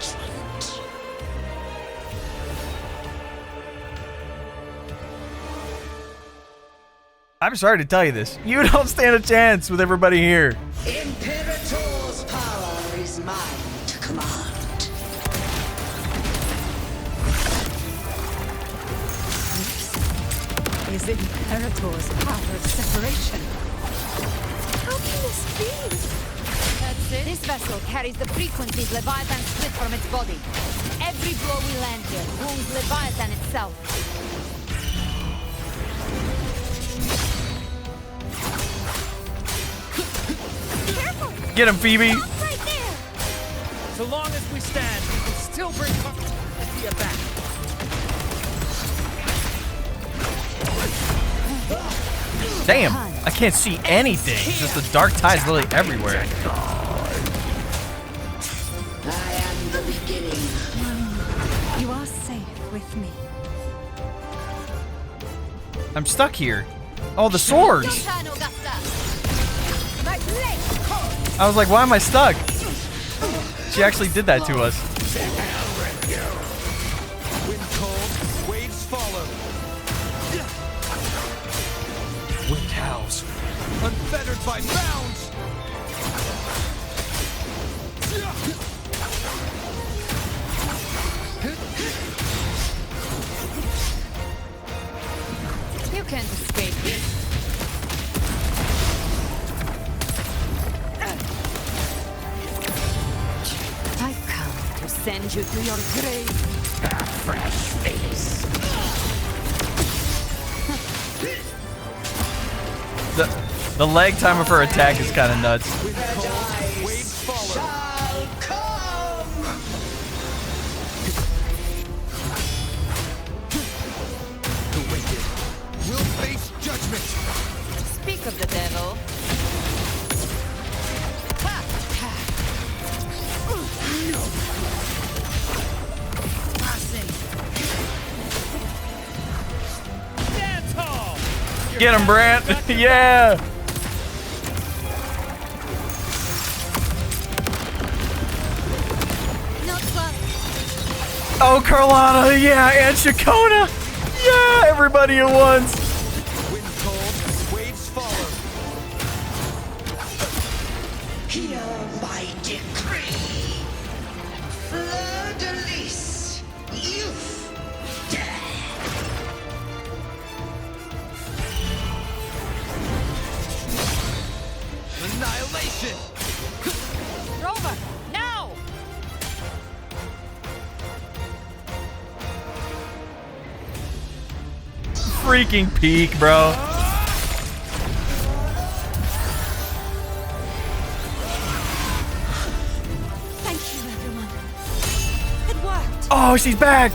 I'm sorry to tell you this. You don't stand a chance with everybody here. Imperator's power is mine to command. This is Imperator's power of separation. How can this be? That's it. This vessel carries the frequencies Leviathan split from its body. Every blow we land here wounds Leviathan itself. Get him, Phoebe. Right there. So long as we stand, we can still bring Cardathia back. Damn, I can't see anything. It's just the dark tide's literally everywhere. I am the beginning. You are safe with me. I'm stuck here. Oh, the swords. I was like, why am I stuck? She actually did that to us. Wind cold, waves follow. Wind howls, unfettered by bounds. You can't escape me. I've come to send you to your grave. A fresh face. The lag time of her attack is kind of nuts. Waves follow. The wicked will face judgment. Speak of the devil. Dance hall! Get him, Brant. Yeah. Oh, Carlotta. Yeah. And Shakona. Yeah. Everybody at once. Wind cold, waves follow. Hear my decree. Fleur-de-Lis, youth, death. annihilation! Rover, now! Freaking peak, bro. Thank you, everyone. It worked. Oh, she's back.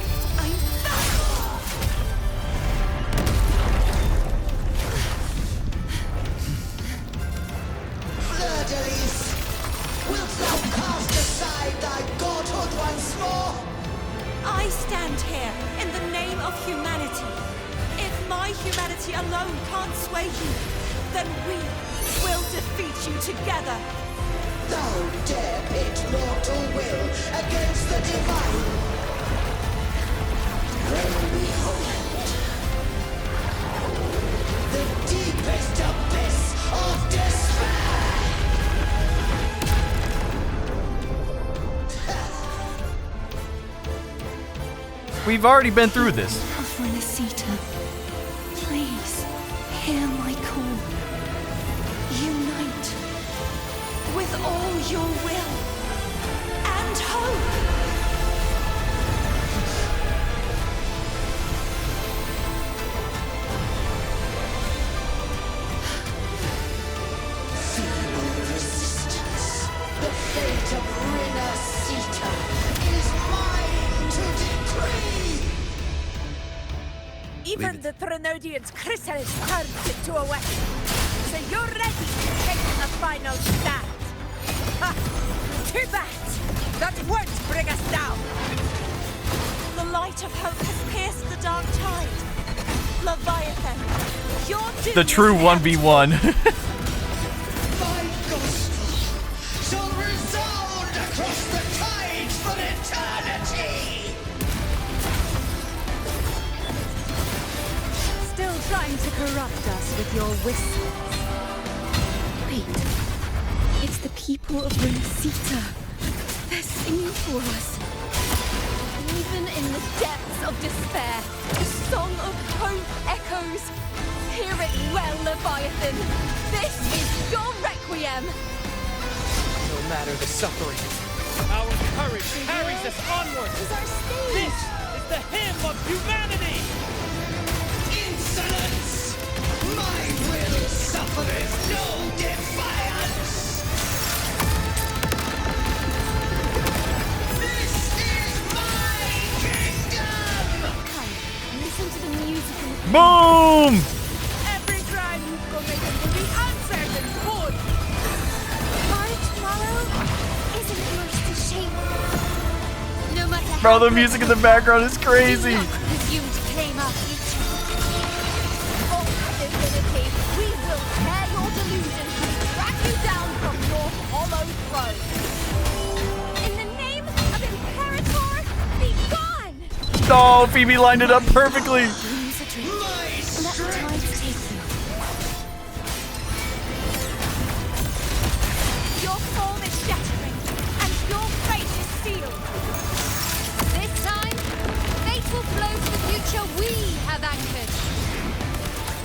Fleur-de-lis, wilt thou cast aside thy godhood once more? I stand here in the name of humanity. If my humanity alone can't sway you, then we will defeat you together. Thou dare pit mortal will against the divine. When behold, the deepest abyss of despair. We've already been through this. Of RINASCITA, please hear my call. Unite with all your will and hope. Feeble resistance. The fate of RINASCITA is mine to decree. Even the Trinodian's chrysalis turns it to a weapon. So you're ready to take the final stand. Ha! Too bad! That won't bring us down! The light of hope has pierced the dark tide. Leviathan, your doom The true is 1v1. My gospel shall resound across the tides for eternity. Still trying to corrupt us with your whistles. Wait. It's the people of RINASCITA. They're singing for us. Even in the depths of despair, the song of hope echoes. Hear it well, Leviathan. This is your requiem. No matter the suffering, our courage carries us onward. This is our stage. This is the hymn of humanity. Insolence! My will suffereth no defiance! This is my kingdom! Listen to the music and Boom! Every crime you committed will be answered in court. our tomorrow isn't yours to shape. No matter Bro, how the music in the background is crazy. do not presume to claim our future. Oh, divinity, we will tear your delusions and drag you down from your hollow throne. In the name of Imperator, be gone! Oh, Phoebe lined it up perfectly. Use a drink. Let the tides take you. Your form is shattering, and your fate is sealed. This time, fate will flow to the future we have anchored.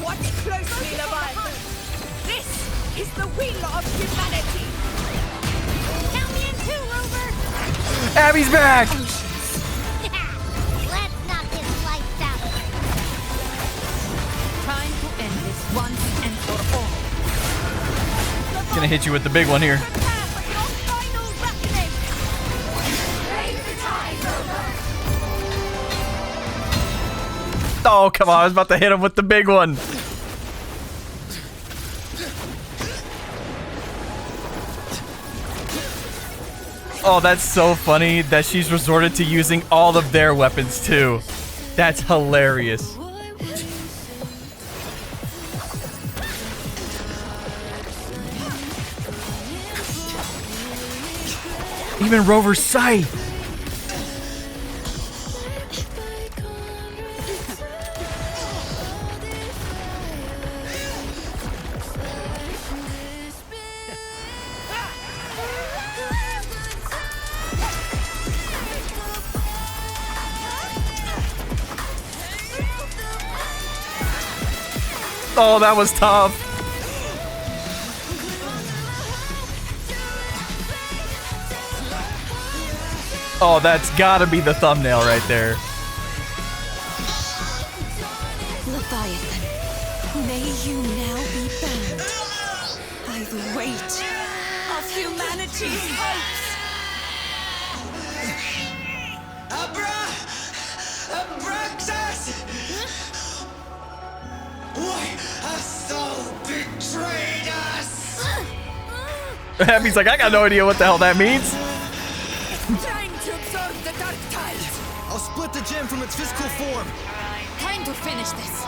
Watch closely, Leviathan. This is the will of humanity. Count me in too, Rover. Abby's back. Let's knock this lights out. Time to end this once and for all. Gonna hit you with the big one here. Prepare for your final reckoning. Raise the tide, Rover. Oh, come on. I was about to hit him with the big one. Oh, that's so funny that she's resorted to using all of their weapons too. That's hilarious. Even Rover's sight. Oh, that was tough. Oh, that's gotta be the thumbnail right there. Leviathan, may you now be bound by the weight of humanity's hopes. Abraxas! Why hast thou betrayed us? Happy's like, I got no idea what the hell that means. Trying to absorb the dark tide. I'll split the gem from its physical form. Time to finish this.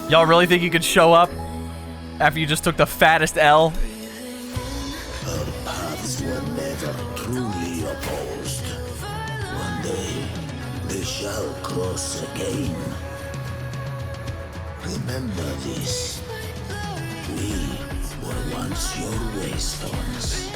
Y'all really think you could show up after you just took the fattest L? Our paths were never truly opposed. One day, they shall cross again. Remember this. We were once your waystones.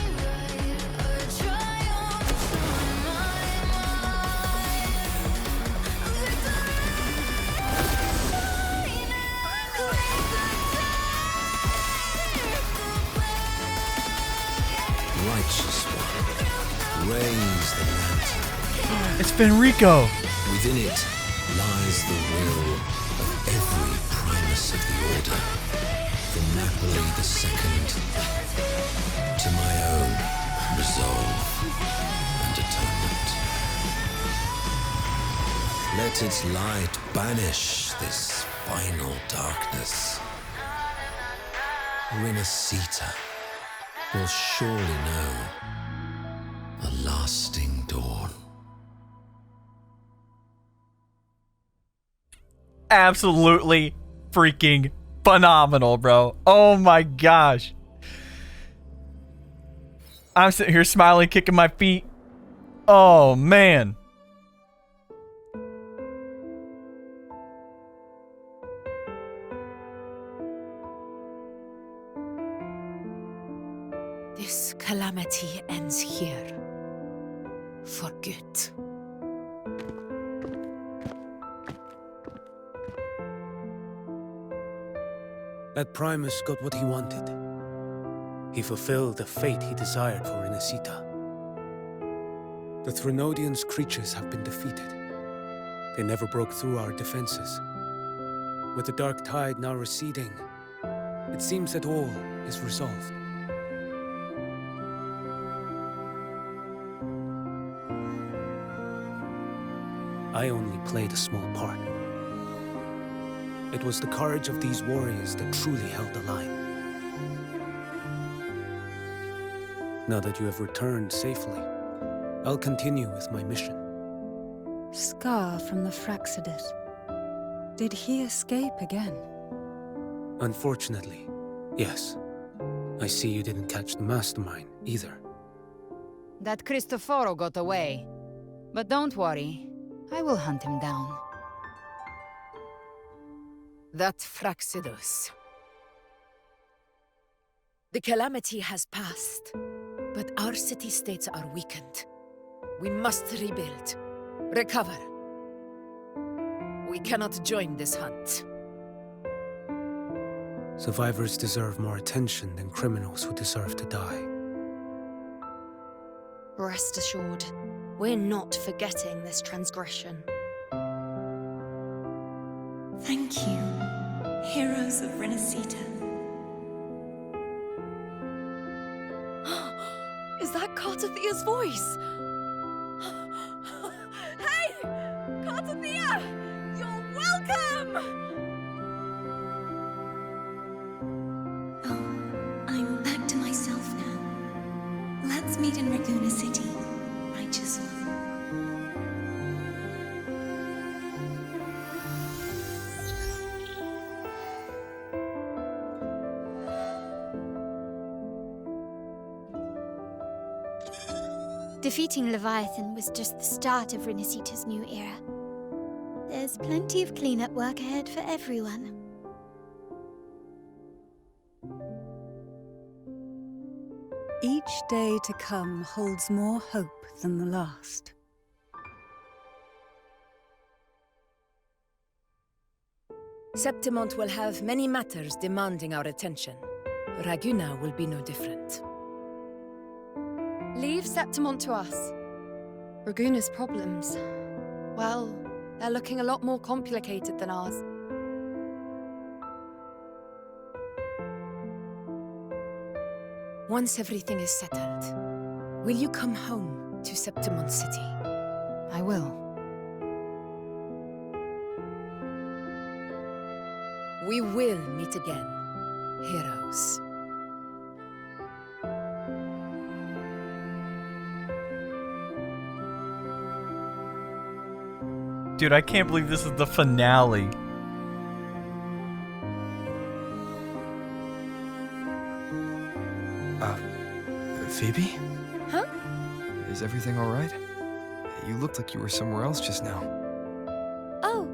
Righteous one, raise the lantern. It's Fenrico. Within it lies the will of every primus of the Order, from Napoli II to my own resolve and atonement. Let its light banish this final darkness. RINASCITA will surely know a lasting dawn. Absolutely freaking phenomenal, bro. Oh my gosh. I'm sitting here smiling, kicking my feet. Oh man. This calamity ends here. For good. That Primus got what he wanted. He fulfilled the fate he desired for RINASCITA. The Threnodians' creatures have been defeated. They never broke through our defenses. With the dark tide now receding, it seems that all is resolved. I only played a small part. It was the courage of these warriors that truly held the line. Now that you have returned safely, I'll continue with my mission. Scar from the Fraxidus. Did he escape again? Unfortunately, yes. I see you didn't catch the mastermind either. That Cristoforo got away. But don't worry, I will hunt him down. That Fraxidus. The calamity has passed, but our city-states are weakened. We must rebuild, recover. We cannot join this hunt. Survivors deserve more attention than criminals who deserve to die. Rest assured, we're not forgetting this transgression. Thank you, heroes of RINASCITA. Is that Cartathia's voice? Hey! Cartathia! You're welcome! I'm back to myself now. Let's meet in Raguna City, righteous one. Defeating Leviathan was just the start of RINASCITA's new era. There's plenty of cleanup work ahead for everyone. Each day to come holds more hope than the last. Septimont will have many matters demanding our attention. Raguna will be no different. Leave Septimont to us. Raguna's problems, well, they're looking a lot more complicated than ours. Once everything is settled, will you come home to Septimont City? I will. We will meet again, heroes. Dude, I can't believe this is the finale. Phoebe? Huh? Is everything all right? You looked like you were somewhere else just now. Oh,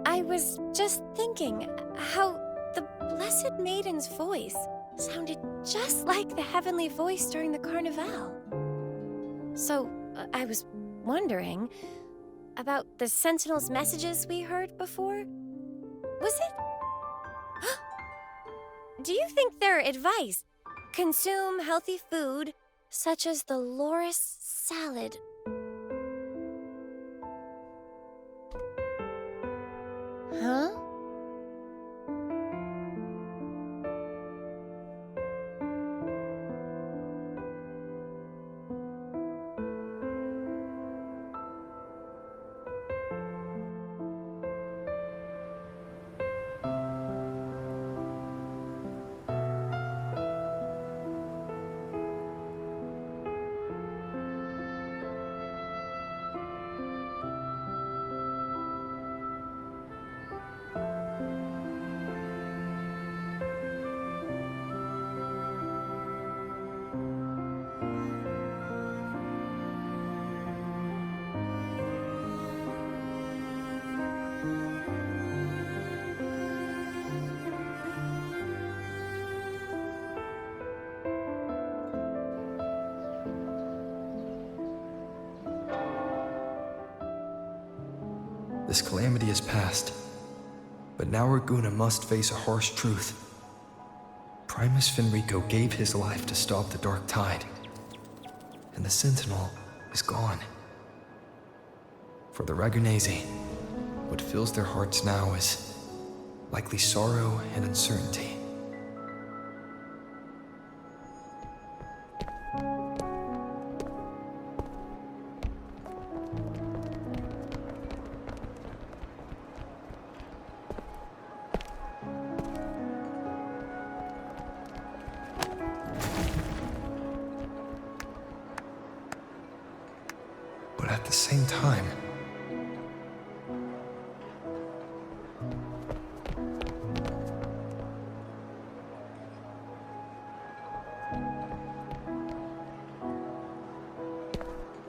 I was just thinking how the Blessed Maiden's voice sounded just like the heavenly voice during the Carnival. So, I was wondering about the Sentinel's messages we heard before. Was it? Do you think their advice? Consume healthy food, such as the loris salad. Huh? This calamity is past, but now Raguna must face a harsh truth. Primus Fenrico gave his life to stop the Dark Tide, and the Sentinel is gone. For the Ragunesi, what fills their hearts now is likely sorrow and uncertainty. But at the same time,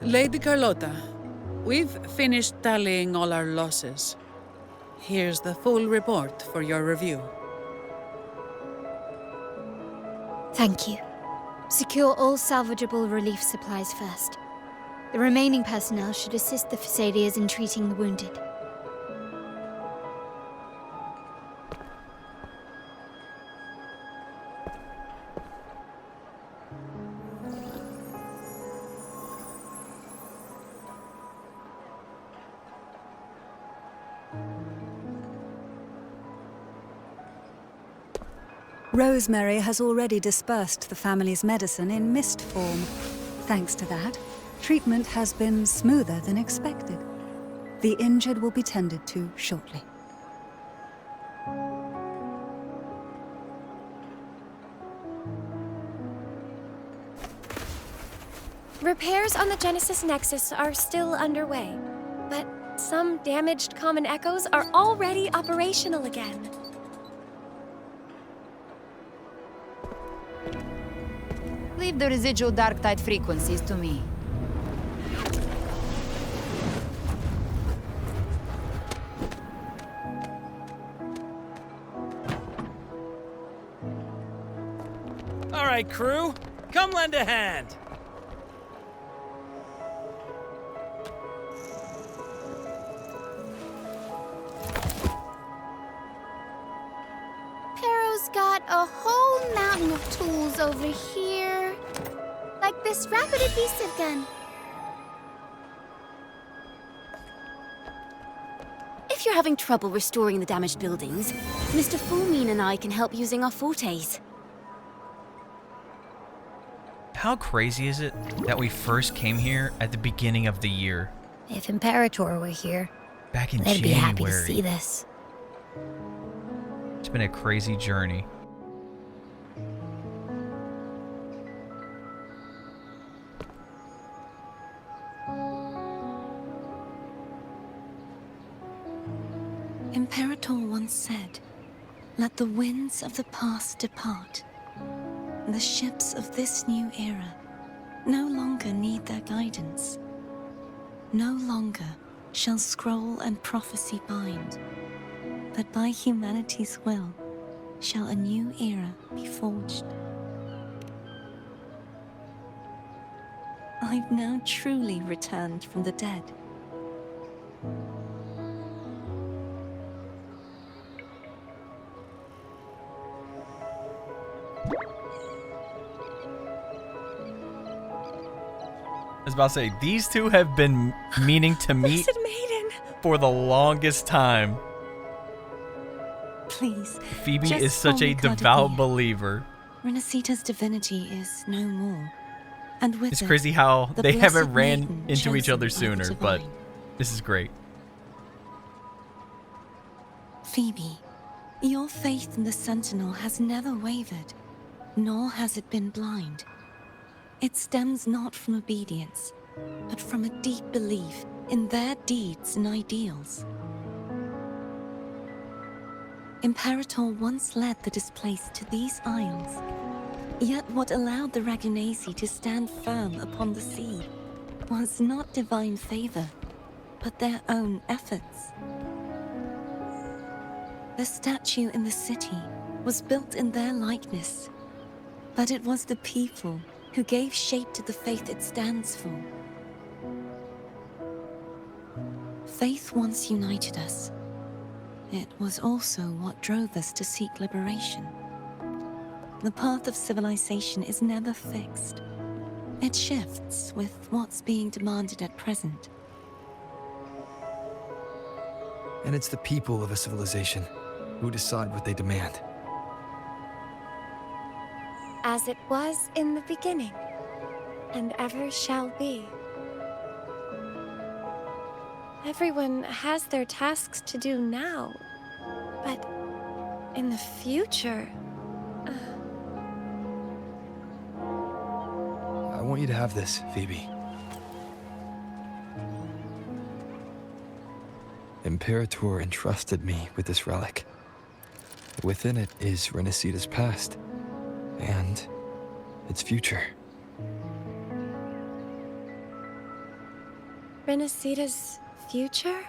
Lady Carlotta, we've finished tallying all our losses. Here's the full report for your review. Thank you. Secure all salvageable relief supplies first. The remaining personnel should assist the Phasaelias in treating the wounded. Rosemary has already dispersed the family's medicine in mist form. Thanks to that, treatment has been smoother than expected. The injured will be tended to shortly. Repairs on the Genesis Nexus are still underway, but some damaged common echoes are already operational again. Leave the residual dark tide frequencies to me. right, crew. Come lend a hand. Pero's got a whole mountain of tools over here. Like this rapid adhesive gun. If you're having trouble restoring the damaged buildings, Mr. Fulmin and I can help using our fortes. How crazy is it that we first came here at the beginning of the year? If Imperator were here, Back in they'd be happy to January. see this. It's been a crazy journey. Imperator once said, "Let the winds of the past depart. The ships of this new era no longer need their guidance. No longer shall scroll and prophecy bind, but by humanity's will shall a new era be forged." I've now truly returned from the dead. I was about to say, these two have been meaning to meet Blessed Maiden! for the longest time. Please, Phoebe just is such call a me devout Qiuyuan. believer. RINASCITA's divinity is no more, and with It's it, crazy how the they haven't Blessed ran Maiden into each chosen other by the sooner, but divine. this is great. Phoebe, your faith in the Sentinel has never wavered, nor has it been blind. It stems not from obedience, but from a deep belief in their deeds and ideals. Imperator once led the displaced to these isles, yet what allowed the Ragunasi to stand firm upon the sea was not divine favor, but their own efforts. The statue in the city was built in their likeness, but it was the people who gave shape to the faith it stands for. Faith once united us. It was also what drove us to seek liberation. The path of civilization is never fixed. It shifts with what's being demanded at present. And it's the people of a civilization who decide what they demand. As it was in the beginning, and ever shall be. Everyone has their tasks to do now, but in the future... I want you to have this, Phoebe. Imperator entrusted me with this relic. Within it is RINASCITA's past, and its future. RINASCITA's future?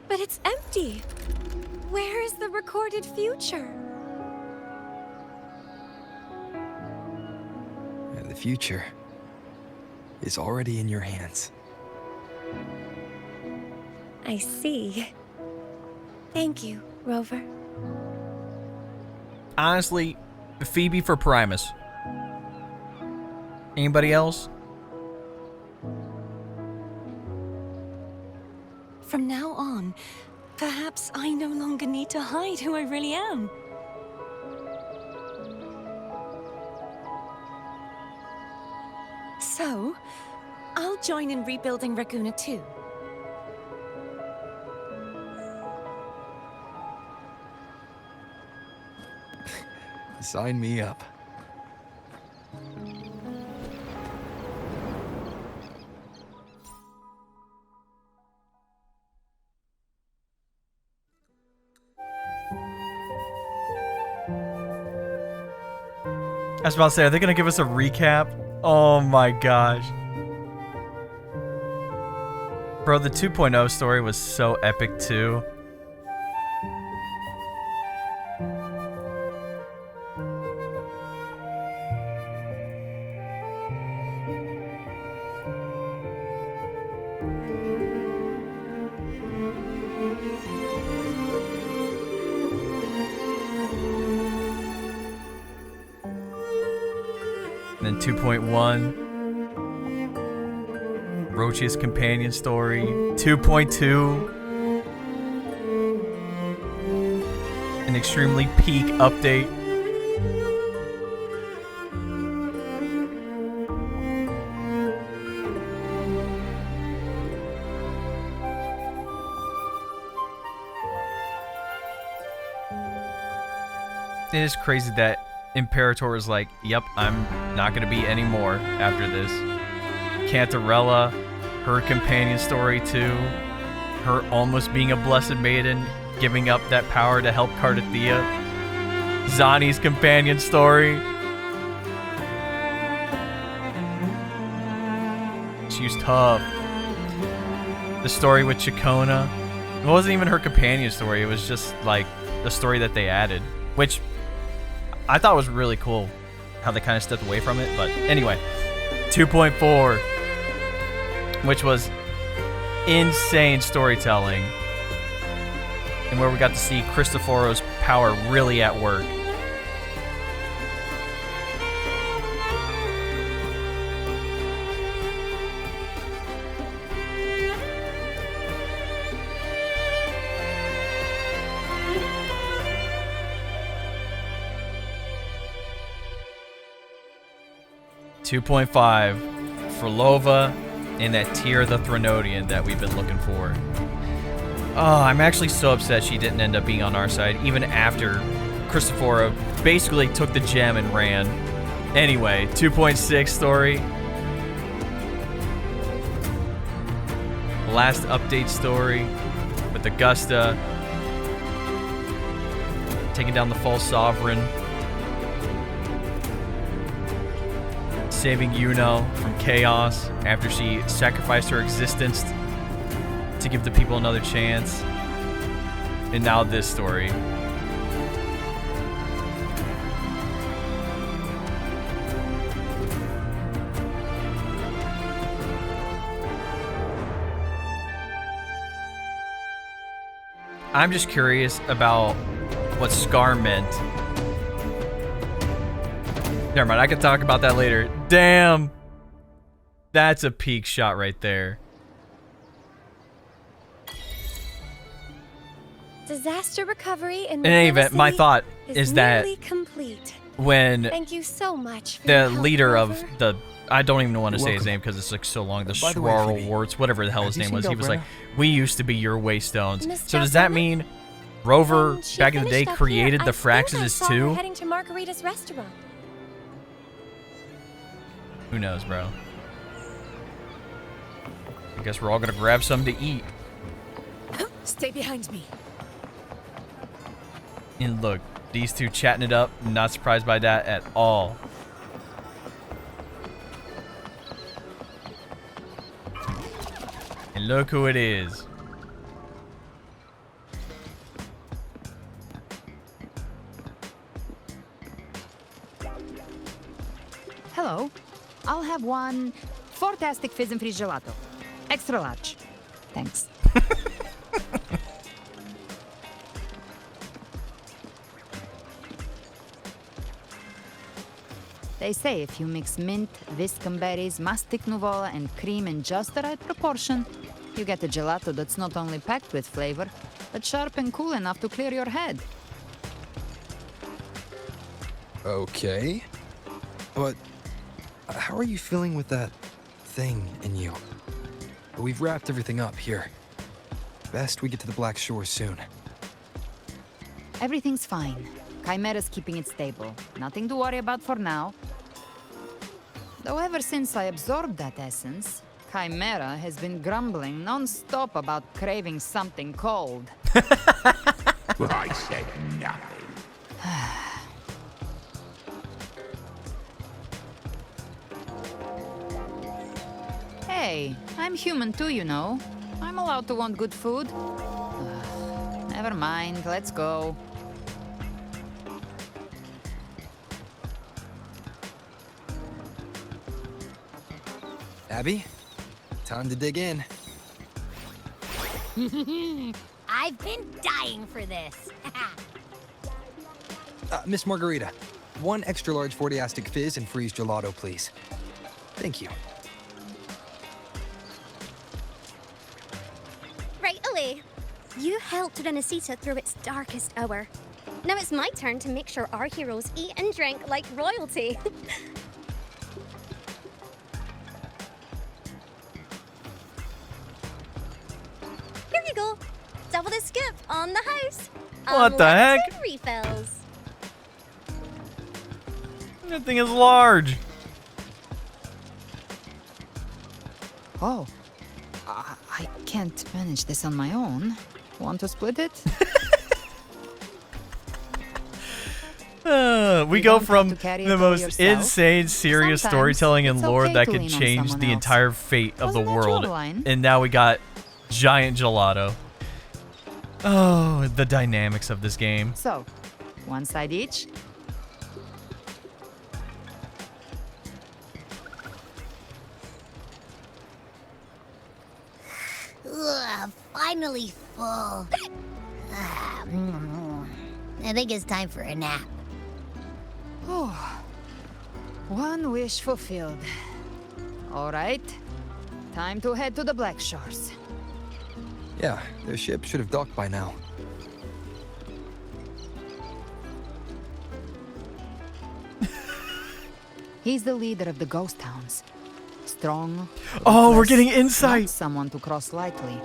But it's empty! Where is the recorded future? And the future is already in your hands. I see. Thank you, Rover. Honestly, Phoebe for Primus. Anybody else? From now on, perhaps I no longer need to hide who I really am. So, I'll join in rebuilding Raguna too. Sign me up. I was about to say, are they going to give us a recap? Oh my gosh. Bro, the 2.0 story was so epic too. 2.1. Roach's companion story. 2.2. An extremely peak update. It is crazy that Imperator is like, yep, I'm not going to be any more after this. Cantarella, her companion story too. Her almost being a blessed maiden, giving up that power to help Cardathia. Zani's companion story. She was tough. The story with Chacona. It wasn't even her companion story, it was just like the story that they added. Which I thought was really cool how they kind of stepped away from it. But anyway, 2.4, which was insane storytelling. And where we got to see Cristoforo's power really at work. .5 for Lova and that Tyr the Threnodian that we've been looking for. Oh, I'm actually so upset she didn't end up being on our side, even after Cristoforo basically took the gem and ran. Anyway, 2.6 story. Last update story with Augusta taking down the false sovereign. Saving Yuno from chaos after she sacrificed her existence to give the people another chance. And now this story. I'm just curious about what Scar meant. Never mind, I can talk about that later. Damn! That's a peak shot right there. Disaster recovery in any event, my thought is that complete. When Thank you so much for the your help, leader Rover. of the, I don't even want to say his welcome. name because it's like so long, the By the way, Swirl Phoebe, Warts, whatever the hell his have you name seen was, he was like, Galbrena? we used to be your Waystones. Miss So does that Galbrena? mean Rover When she back in the day finished up here, created the I think I Fraxes saw her too? heading to Margarita's restaurant. Who knows, bro? I guess we're all gonna grab something to eat. Stay behind me. And look, these two chatting it up, not surprised by that at all. And look who it is. Hello. I'll have one fantastic fizz and freeze gelato. Extra large. Thanks. They say if you mix mint, viscum berries, mastic nuvola, and cream in just the right proportion, you get a gelato that's not only packed with flavor, but sharp and cool enough to clear your head. Okay. But how are you feeling with that thing in you? We've wrapped everything up here. Best we get to the Black Shore soon. Everything's fine. Chimera's keeping it stable. Nothing to worry about for now. Though ever since I absorbed that essence, Chimera has been grumbling non-stop about craving something cold. I said nothing. Hey, I'm human too, you know. I'm allowed to want good food. Never mind, let's go. Abby, time to dig in. I've been dying for this. Miss Margarita, 1 extra large Fortiastic Fizz and freeze gelato, please. Thank you. Right away. You helped RINASCITA through its darkest hour. Now it's my turn to make sure our heroes eat and drink like royalty. Here you go. Double the scoop on the house. What the heck? Unlimited refills. That thing is large. Oh, I can't manage this on my own. Want to split it? We go from the most insane, serious storytelling and lore that could change the entire fate of the world, and now we got giant gelato. Oh, the dynamics of this game. So, one side each. Ugh, finally full. I think it's time for a nap. Oh, one wish fulfilled. All right, time to head to the Black Shores. Yeah, their ship should have docked by now. He's the leader of the ghost towns. Strong. Oh, we're ruthless, getting insight. Not someone to cross lightly.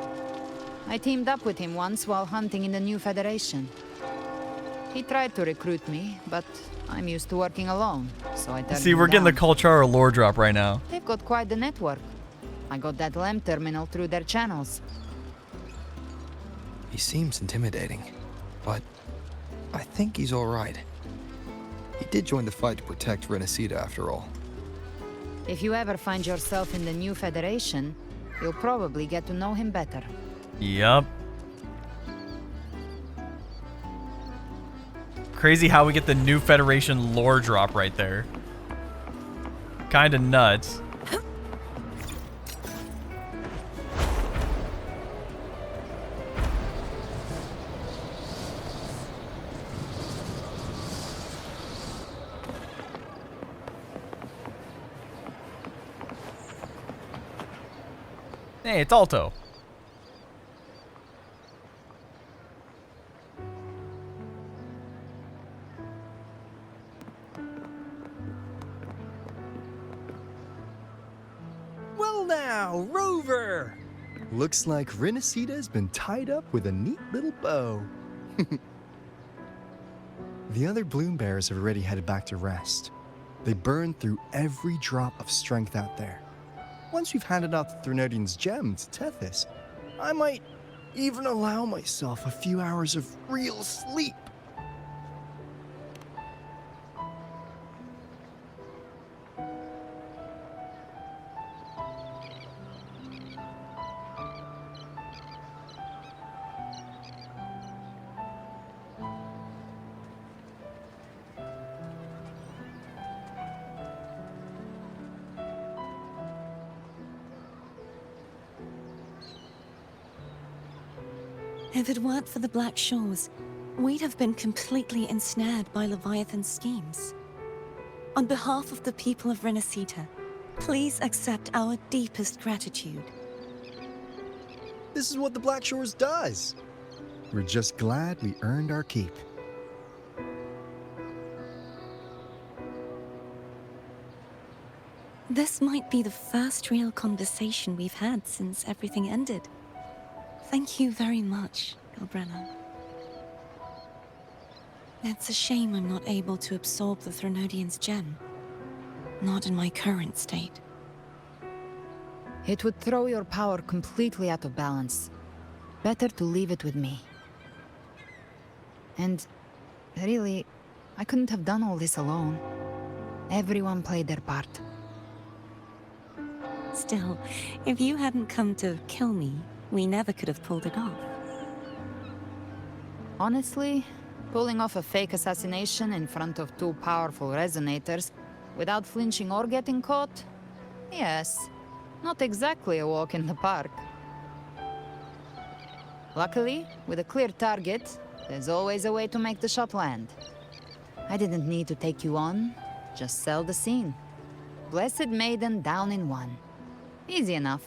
I teamed up with him once while hunting in the new Federation. He tried to recruit me, but I'm used to working alone, so I turned See, him we're getting the down. culture or lore drop right now. They've got quite the network. I got that LEM terminal through their channels. He seems intimidating, but I think he's all right. He did join the fight to protect RINASCITA after all. If you ever find yourself in the new Federation, you'll probably get to know him better. Yup. Crazy how we get the new Federation lore drop right there. Kinda nuts. Hey, it's Alto. Well now, Rover! Looks like RINASCITA's been tied up with a neat little bow. The other bloom bearers have already headed back to rest. They burned through every drop of strength out there. Once we've handed out the Threnodian's gem to Tethys, I might even allow myself a few hours of real sleep. If it weren't for the Black Shores, we'd have been completely ensnared by Leviathan's schemes. On behalf of the people of RINASCITA, please accept our deepest gratitude. This is what the Black Shores does. We're just glad we earned our keep. This might be the first real conversation we've had since everything ended. Thank you very much, Galbrena. It's a shame I'm not able to absorb the Threnodian's gem. Not in my current state. It would throw your power completely out of balance. Better to leave it with me. And really, I couldn't have done all this alone. Everyone played their part. Still, if you hadn't come to kill me, we never could have pulled it off. Honestly, pulling off a fake assassination in front of two powerful resonators without flinching or getting caught? Yes, not exactly a walk in the park. Luckily, with a clear target, there's always a way to make the shot land. I didn't need to take you on. Just sell the scene. Blessed Maiden down in one. Easy enough.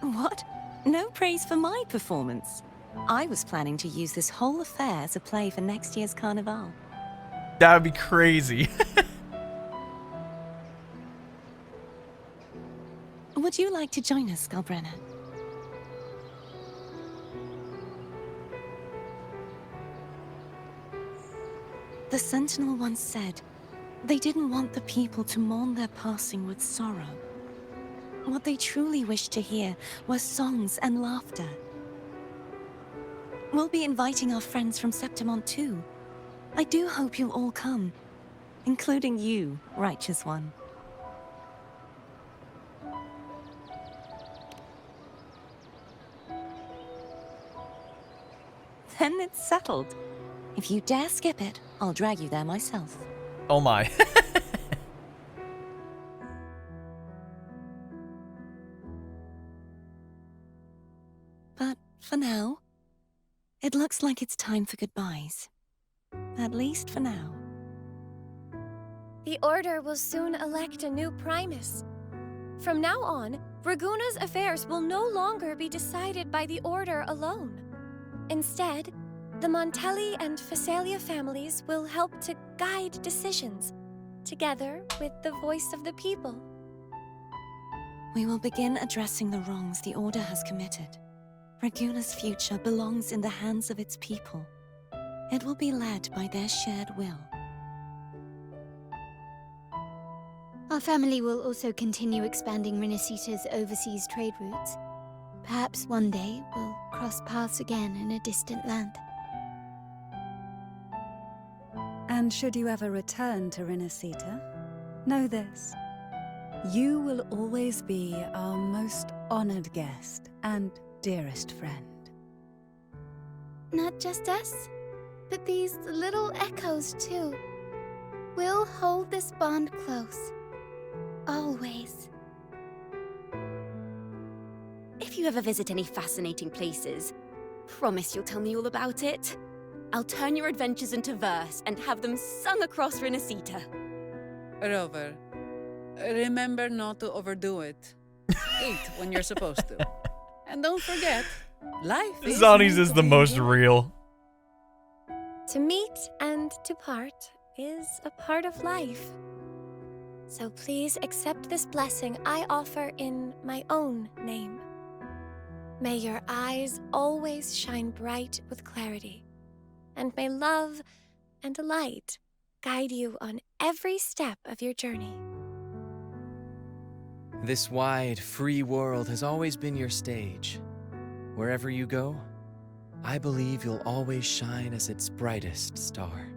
What? No praise for my performance. I was planning to use this whole affair as a play for next year's Carnival. That would be crazy. Would you like to join us, Galbrena? The Sentinel once said they didn't want the people to mourn their passing with sorrow. What they truly wished to hear were songs and laughter. We'll be inviting our friends from Septimont too. I do hope you'll all come, including you, Righteous One. Then it's settled. If you dare skip it, I'll drag you there myself. Oh my. But for now, it looks like it's time for goodbyes. At least for now. The Order will soon elect a new Primus. From now on, Raguna's affairs will no longer be decided by the Order alone. Instead, the Montelli and Phasalia families will help to guide decisions, together with the voice of the people. We will begin addressing the wrongs the Order has committed. Raguna's future belongs in the hands of its people. It will be led by their shared will. Our family will also continue expanding RINASCITA's overseas trade routes. Perhaps one day we'll cross paths again in a distant land. And should you ever return to RINASCITA, know this. You will always be our most honored guest and dearest friend. Not just us, but these little echoes too. We'll hold this bond close. Always. If you ever visit any fascinating places, promise you'll tell me all about it. I'll turn your adventures into verse and have them sung across RINASCITA. Rover, remember not to overdo it. Eat when you're supposed to. And don't forget, life is... Zani's is the most real. To meet and to part is a part of life. So please accept this blessing I offer in my own name. May your eyes always shine bright with clarity, and may love and light guide you on every step of your journey. This wide, free world has always been your stage. Wherever you go, I believe you'll always shine as its brightest star.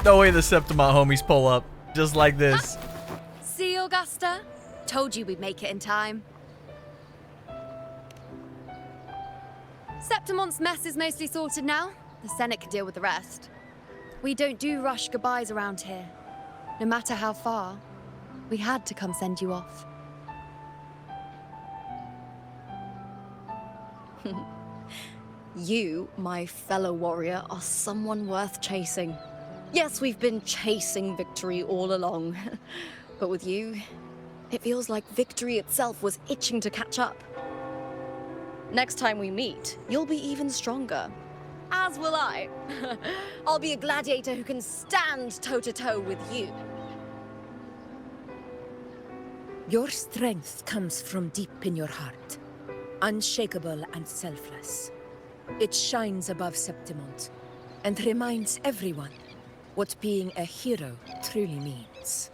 No way the Septimont homies pull up. Just like this. See, Augusta? Told you we'd make it in time. Septimont's mess is mostly sorted now. The Senate can deal with the rest. We don't do rush goodbyes around here. No matter how far, we had to come send you off. You, my fellow warrior, are someone worth chasing. Yes, we've been chasing victory all along. But with you, it feels like victory itself was itching to catch up. Next time we meet, you'll be even stronger. As will I. I'll be a gladiator who can stand toe-to-toe with you. Your strength comes from deep in your heart, unshakable and selfless. It shines above Septimont and reminds everyone what being a hero truly means.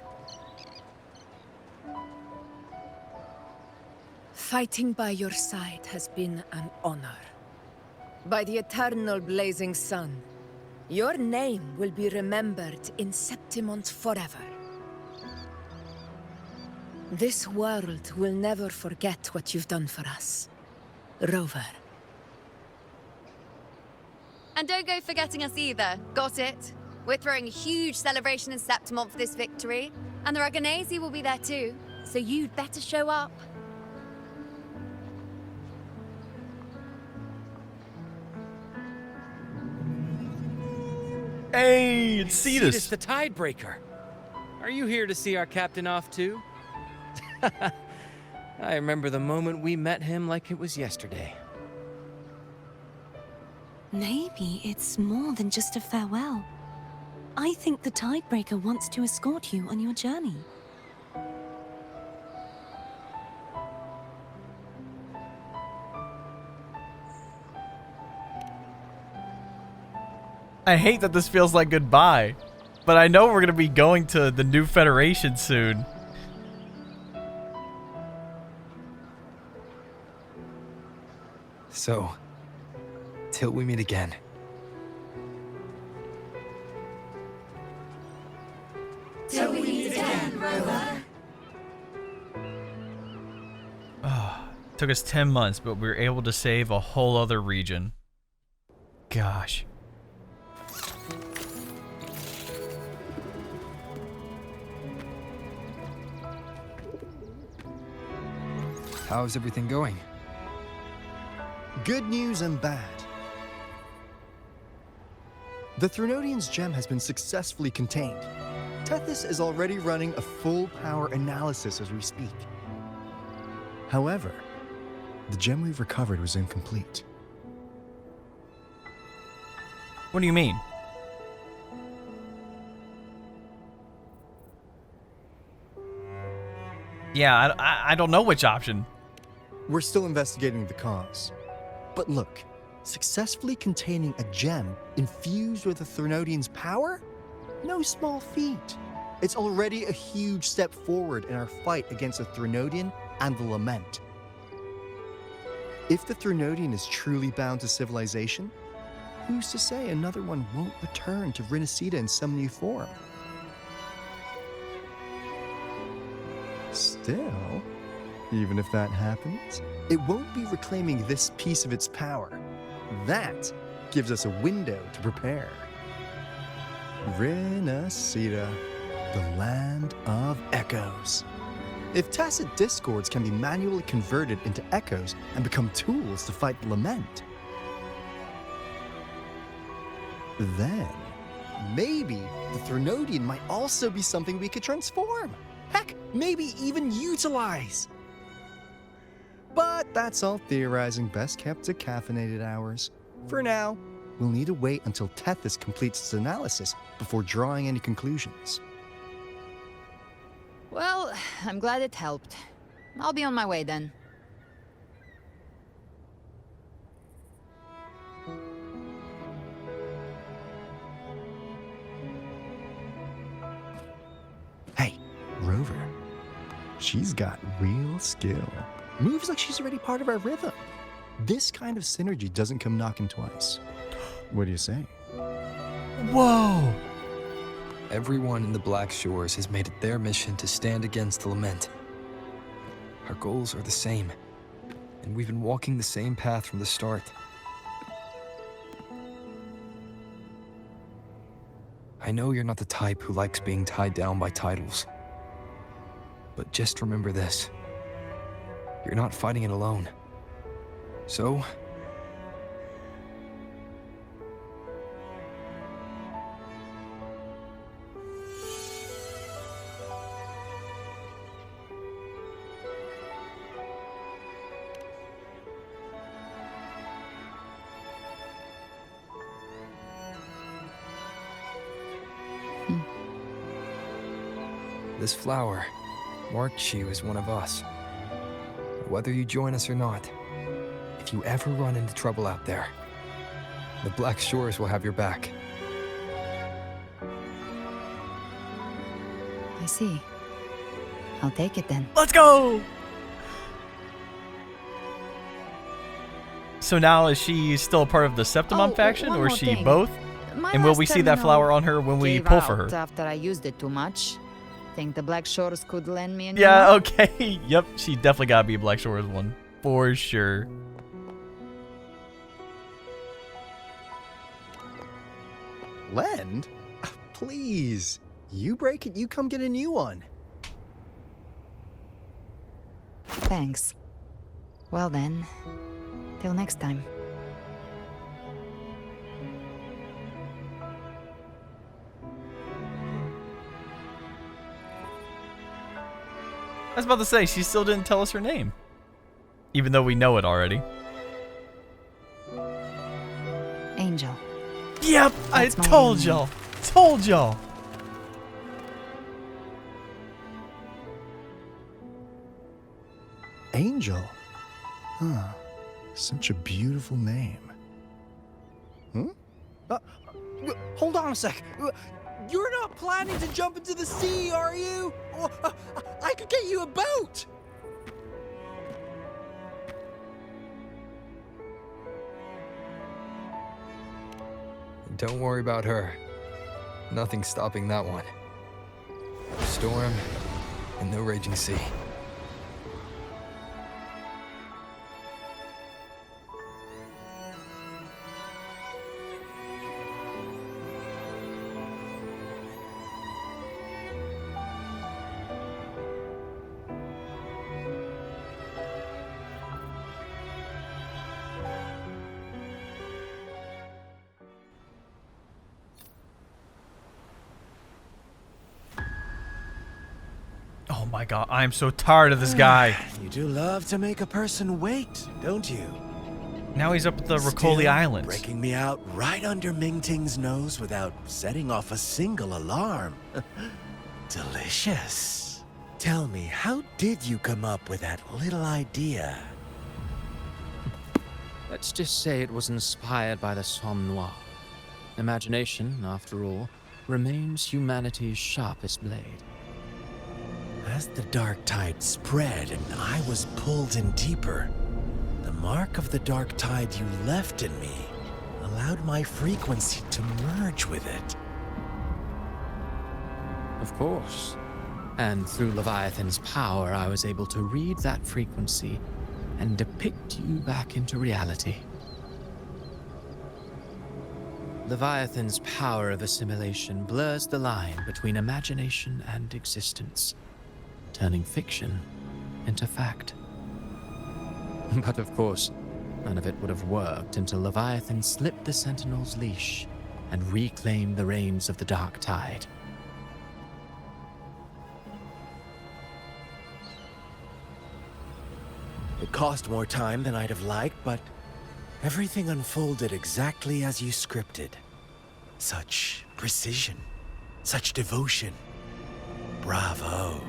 Fighting by your side has been an honor. By the eternal blazing sun, your name will be remembered in Septimont forever. This world will never forget what you've done for us, Rover. And don't go forgetting us either. Got it? We're throwing a huge celebration in Septimont for this victory, and the Raganesi will be there too, so you'd better show up. Hey, it's Cetus. Cetus the Tidebreaker. Are you here to see our captain off too? I remember the moment we met him like it was yesterday. Maybe it's more than just a farewell. I think the Tidebreaker wants to escort you on your journey. I hate that this feels like goodbye, but I know we're going to be going to the new Federation soon. So, till we meet again. Till we meet again, Rover. Took us 10 months, but we were able to save a whole other region. Gosh. How's everything going? Good news and bad. The Threnodian's gem has been successfully contained. Tethys is already running a full power analysis as we speak. However, the gem we've recovered was incomplete. What do you mean? Yeah, I don't know which option. We're still investigating the cause. But look, successfully containing a gem infused with the Threnodian's power? No small feat. It's already a huge step forward in our fight against the Threnodian and the Lament. If the Threnodian is truly bound to civilization, who's to say another one won't return to RINASCITA in some new form? Still, even if that happens, it won't be reclaiming this piece of its power. That gives us a window to prepare. RINASCITA, the land of echoes. If tacit discords can be manually converted into echoes and become tools to fight the Lament, then maybe the Threnodian might also be something we could transform. Heck, maybe even utilize. But that's all theorizing best kept to caffeinated hours. For now, we'll need to wait until Tethys completes its analysis before drawing any conclusions. Well, I'm glad it helped. I'll be on my way then. Hey, Rover. She's got real skill. Moves like she's already part of our rhythm. This kind of synergy doesn't come knocking twice. What do you say? Whoa! Everyone in the Black Shores has made it their mission to stand against the Lament. Our goals are the same, and we've been walking the same path from the start. I know you're not the type who likes being tied down by titles, but just remember this. You're not fighting it alone. So, this flower marks you as one of us. Whether you join us or not, if you ever run into trouble out there, the Black Shores will have your back. I see. I'll take it then. Let's go! So now is she still a part of the Septimon faction, or is she both? And will we see that flower on her when we pull for her? After I used it too much. Think the Black Shores could lend me a new Yeah, one? okay. Yep, she definitely gotta be a Black Shores one. For sure. Lend? Please. You break it, you come get a new one. Thanks. Well then, till next time. I was about to say, she still didn't tell us her name. Even though we know it already. Angel. Yep, I told y'all. Told y'all. Angel? Huh. Such a beautiful name. Hold on a sec. You're not planning to jump into the sea, are you? I could get you a boat. Don't worry about her. Nothing's stopping that one. Storm and no raging sea. Oh my god, I'm so tired of this guy. You do love to make a person wait, don't you? Now he's up at the Ricoli Islands. Breaking me out right under Mingting's nose without setting off a single alarm. Delicious. Tell me, how did you come up with that little idea? Let's just say it was inspired by the Somme Noir. Imagination, after all, remains humanity's sharpest blade. As the dark tide spread and I was pulled in deeper, the mark of the dark tide you left in me allowed my frequency to merge with it. Of course. And through Leviathan's power, I was able to read that frequency and depict you back into reality. Leviathan's power of assimilation blurs the line between imagination and existence, turning fiction into fact. But of course, none of it would have worked until Leviathan slipped the Sentinel's leash and reclaimed the reins of the Dark Tide. It cost more time than I'd have liked, but everything unfolded exactly as you scripted. Such precision, such devotion. Bravo.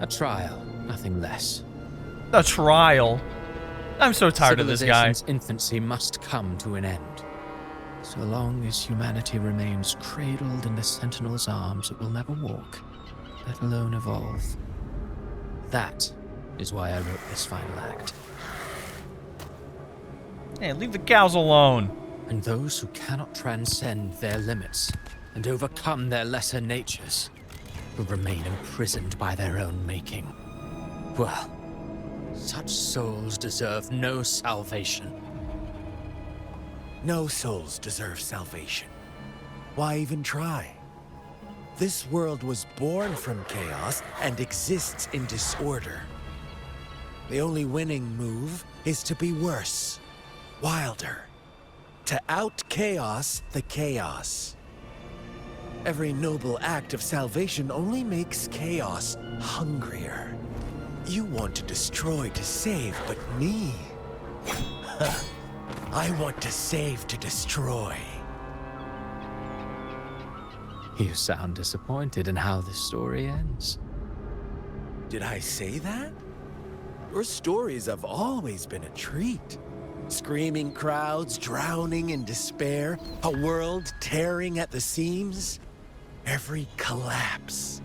A trial, nothing less. A trial? I'm so tired of this guy. Civilization's infancy must come to an end. So long as humanity remains cradled in the Sentinel's arms, it will never walk, let alone evolve. That is why I wrote this final act. Hey, leave the cows alone. And those who cannot transcend their limits and overcome their lesser natures will remain imprisoned by their own making. Well, such souls deserve no salvation. No souls deserve salvation. Why even try? This world was born from chaos and exists in disorder. The only winning move is to be worse, wilder, to out-chaos the chaos. Every noble act of salvation only makes chaos hungrier. You want to destroy to save, but me? I want to save to destroy. You sound disappointed in how this story ends. Did I say that? Your stories have always been a treat. Screaming crowds drowning in despair, a world tearing at the seams. Every collapse,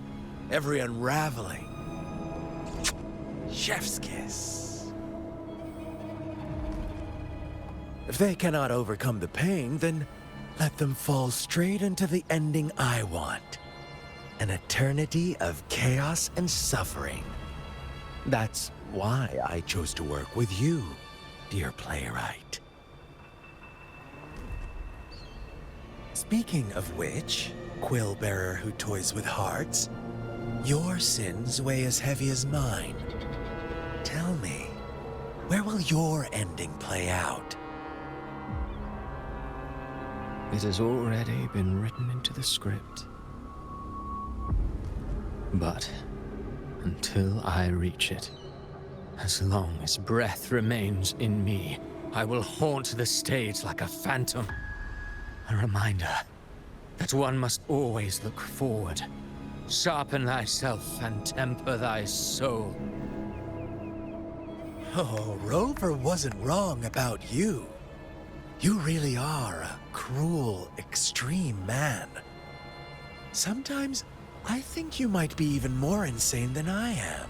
every unraveling. Chef's kiss. If they cannot overcome the pain, then let them fall straight into the ending I want. An eternity of chaos and suffering. That's why I chose to work with you, dear playwright. Speaking of which, quill bearer who toys with hearts, your sins weigh as heavy as mine. Tell me, where will your ending play out? It has already been written into the script. But until I reach it, as long as breath remains in me, I will haunt the stage like a phantom. A reminder that one must always look forward. Sharpen thyself and temper thy soul. Oh, Rover wasn't wrong about you. You really are a cruel, extreme man. Sometimes I think you might be even more insane than I am.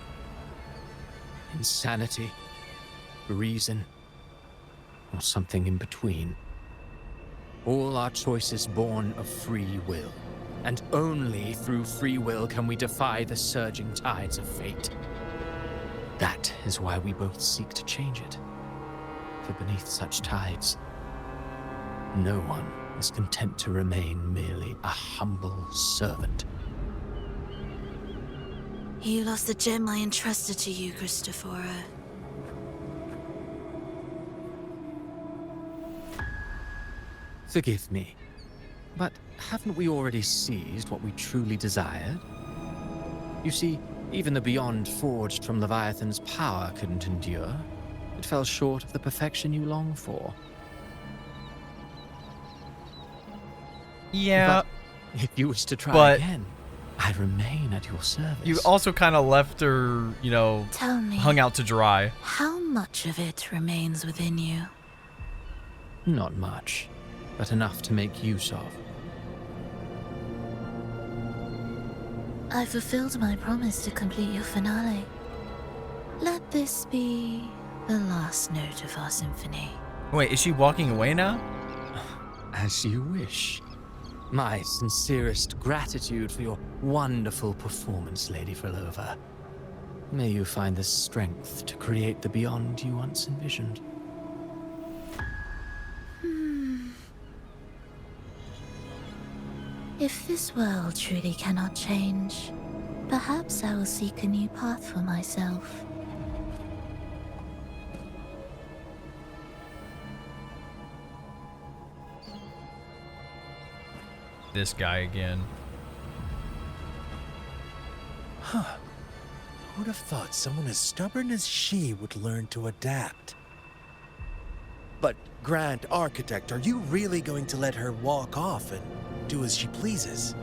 Insanity, reason, or something in between. All our choices born of free will, and only through free will can we defy the surging tides of fate. That is why we both seek to change it. For beneath such tides, no one is content to remain merely a humble servant. You lost the gem I entrusted to you, Christopher. Forgive me, but haven't we already seized what we truly desired? You see, even the beyond forged from Leviathan's power couldn't endure. It fell short of the perfection you long for. Yeah. But if you wish to try again, I remain at your service. You also kind of left her, you know, Tell me, hung out to dry. how much of it remains within you? Not much, but enough to make use of. I fulfilled my promise to complete your finale. Let this be the last note of our symphony. Wait, is she walking away now? As you wish. My sincerest gratitude for your wonderful performance, Lady Frolova. May you find the strength to create the beyond you once envisioned. If this world truly cannot change, perhaps I will seek a new path for myself. This guy again. Huh. Who'd have thought someone as stubborn as she would learn to adapt? But, Grand Architect, are you really going to let her walk off and do as she pleases?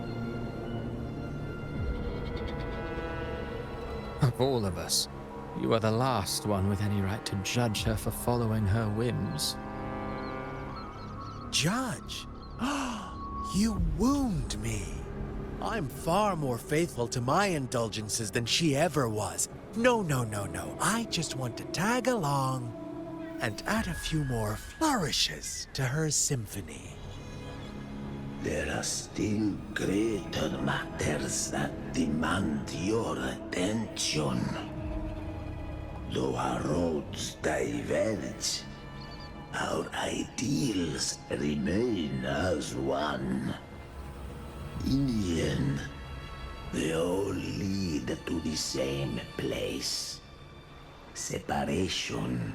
Of all of us, you are the last one with any right to judge her for following her whims. Judge? You wound me. I'm far more faithful to my indulgences than she ever was. No. I just want to tag along and add a few more flourishes to her symphony. There are still greater matters that demand your attention. Though our roads diverge, our ideals remain as one. In the end, they all lead to the same place. Separation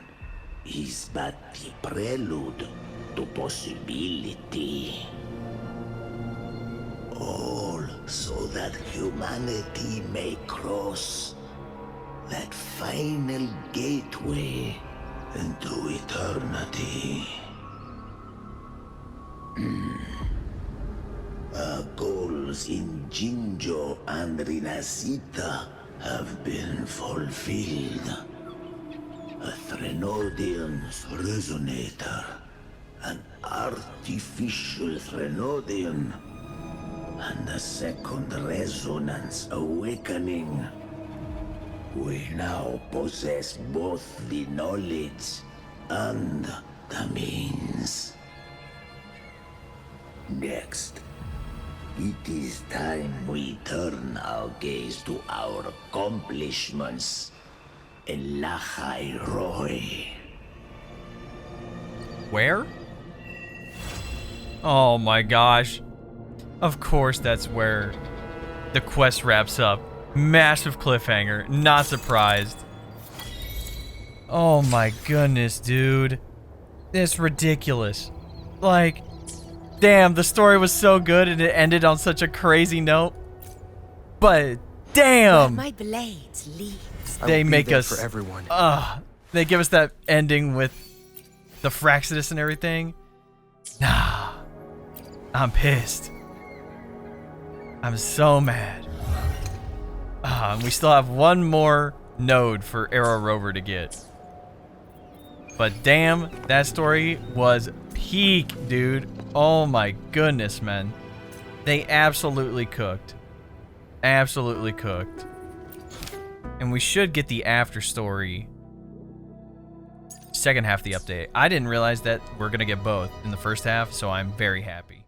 is but the prelude to possibility. All so that humanity may cross that final gateway into eternity. Our goals in Jinjo and RINASCITA have been fulfilled. A Threnodian's resonator, an artificial Threnodian, and a second resonance awakening. We now possess both the knowledge and the means. Next, it is time we turn our gaze to our accomplishments in Lahai Roy. Where? Oh my gosh. Of course, that's where the quest wraps up. Massive cliffhanger. Not surprised. Oh my goodness, dude. It's ridiculous. Like, damn, the story was so good and it ended on such a crazy note. But damn, My blades leads. they make us for everyone. They give us that ending with the Fraxidus and everything. Nah, I'm pissed. I'm so mad. And we still have one more node for Arrow Rover to get. But damn, that story was peak, dude. Oh my goodness, man. They absolutely cooked. Absolutely cooked. And we should get the after story second half of the update. I didn't realize that we're gonna get both in the first half, so I'm very happy.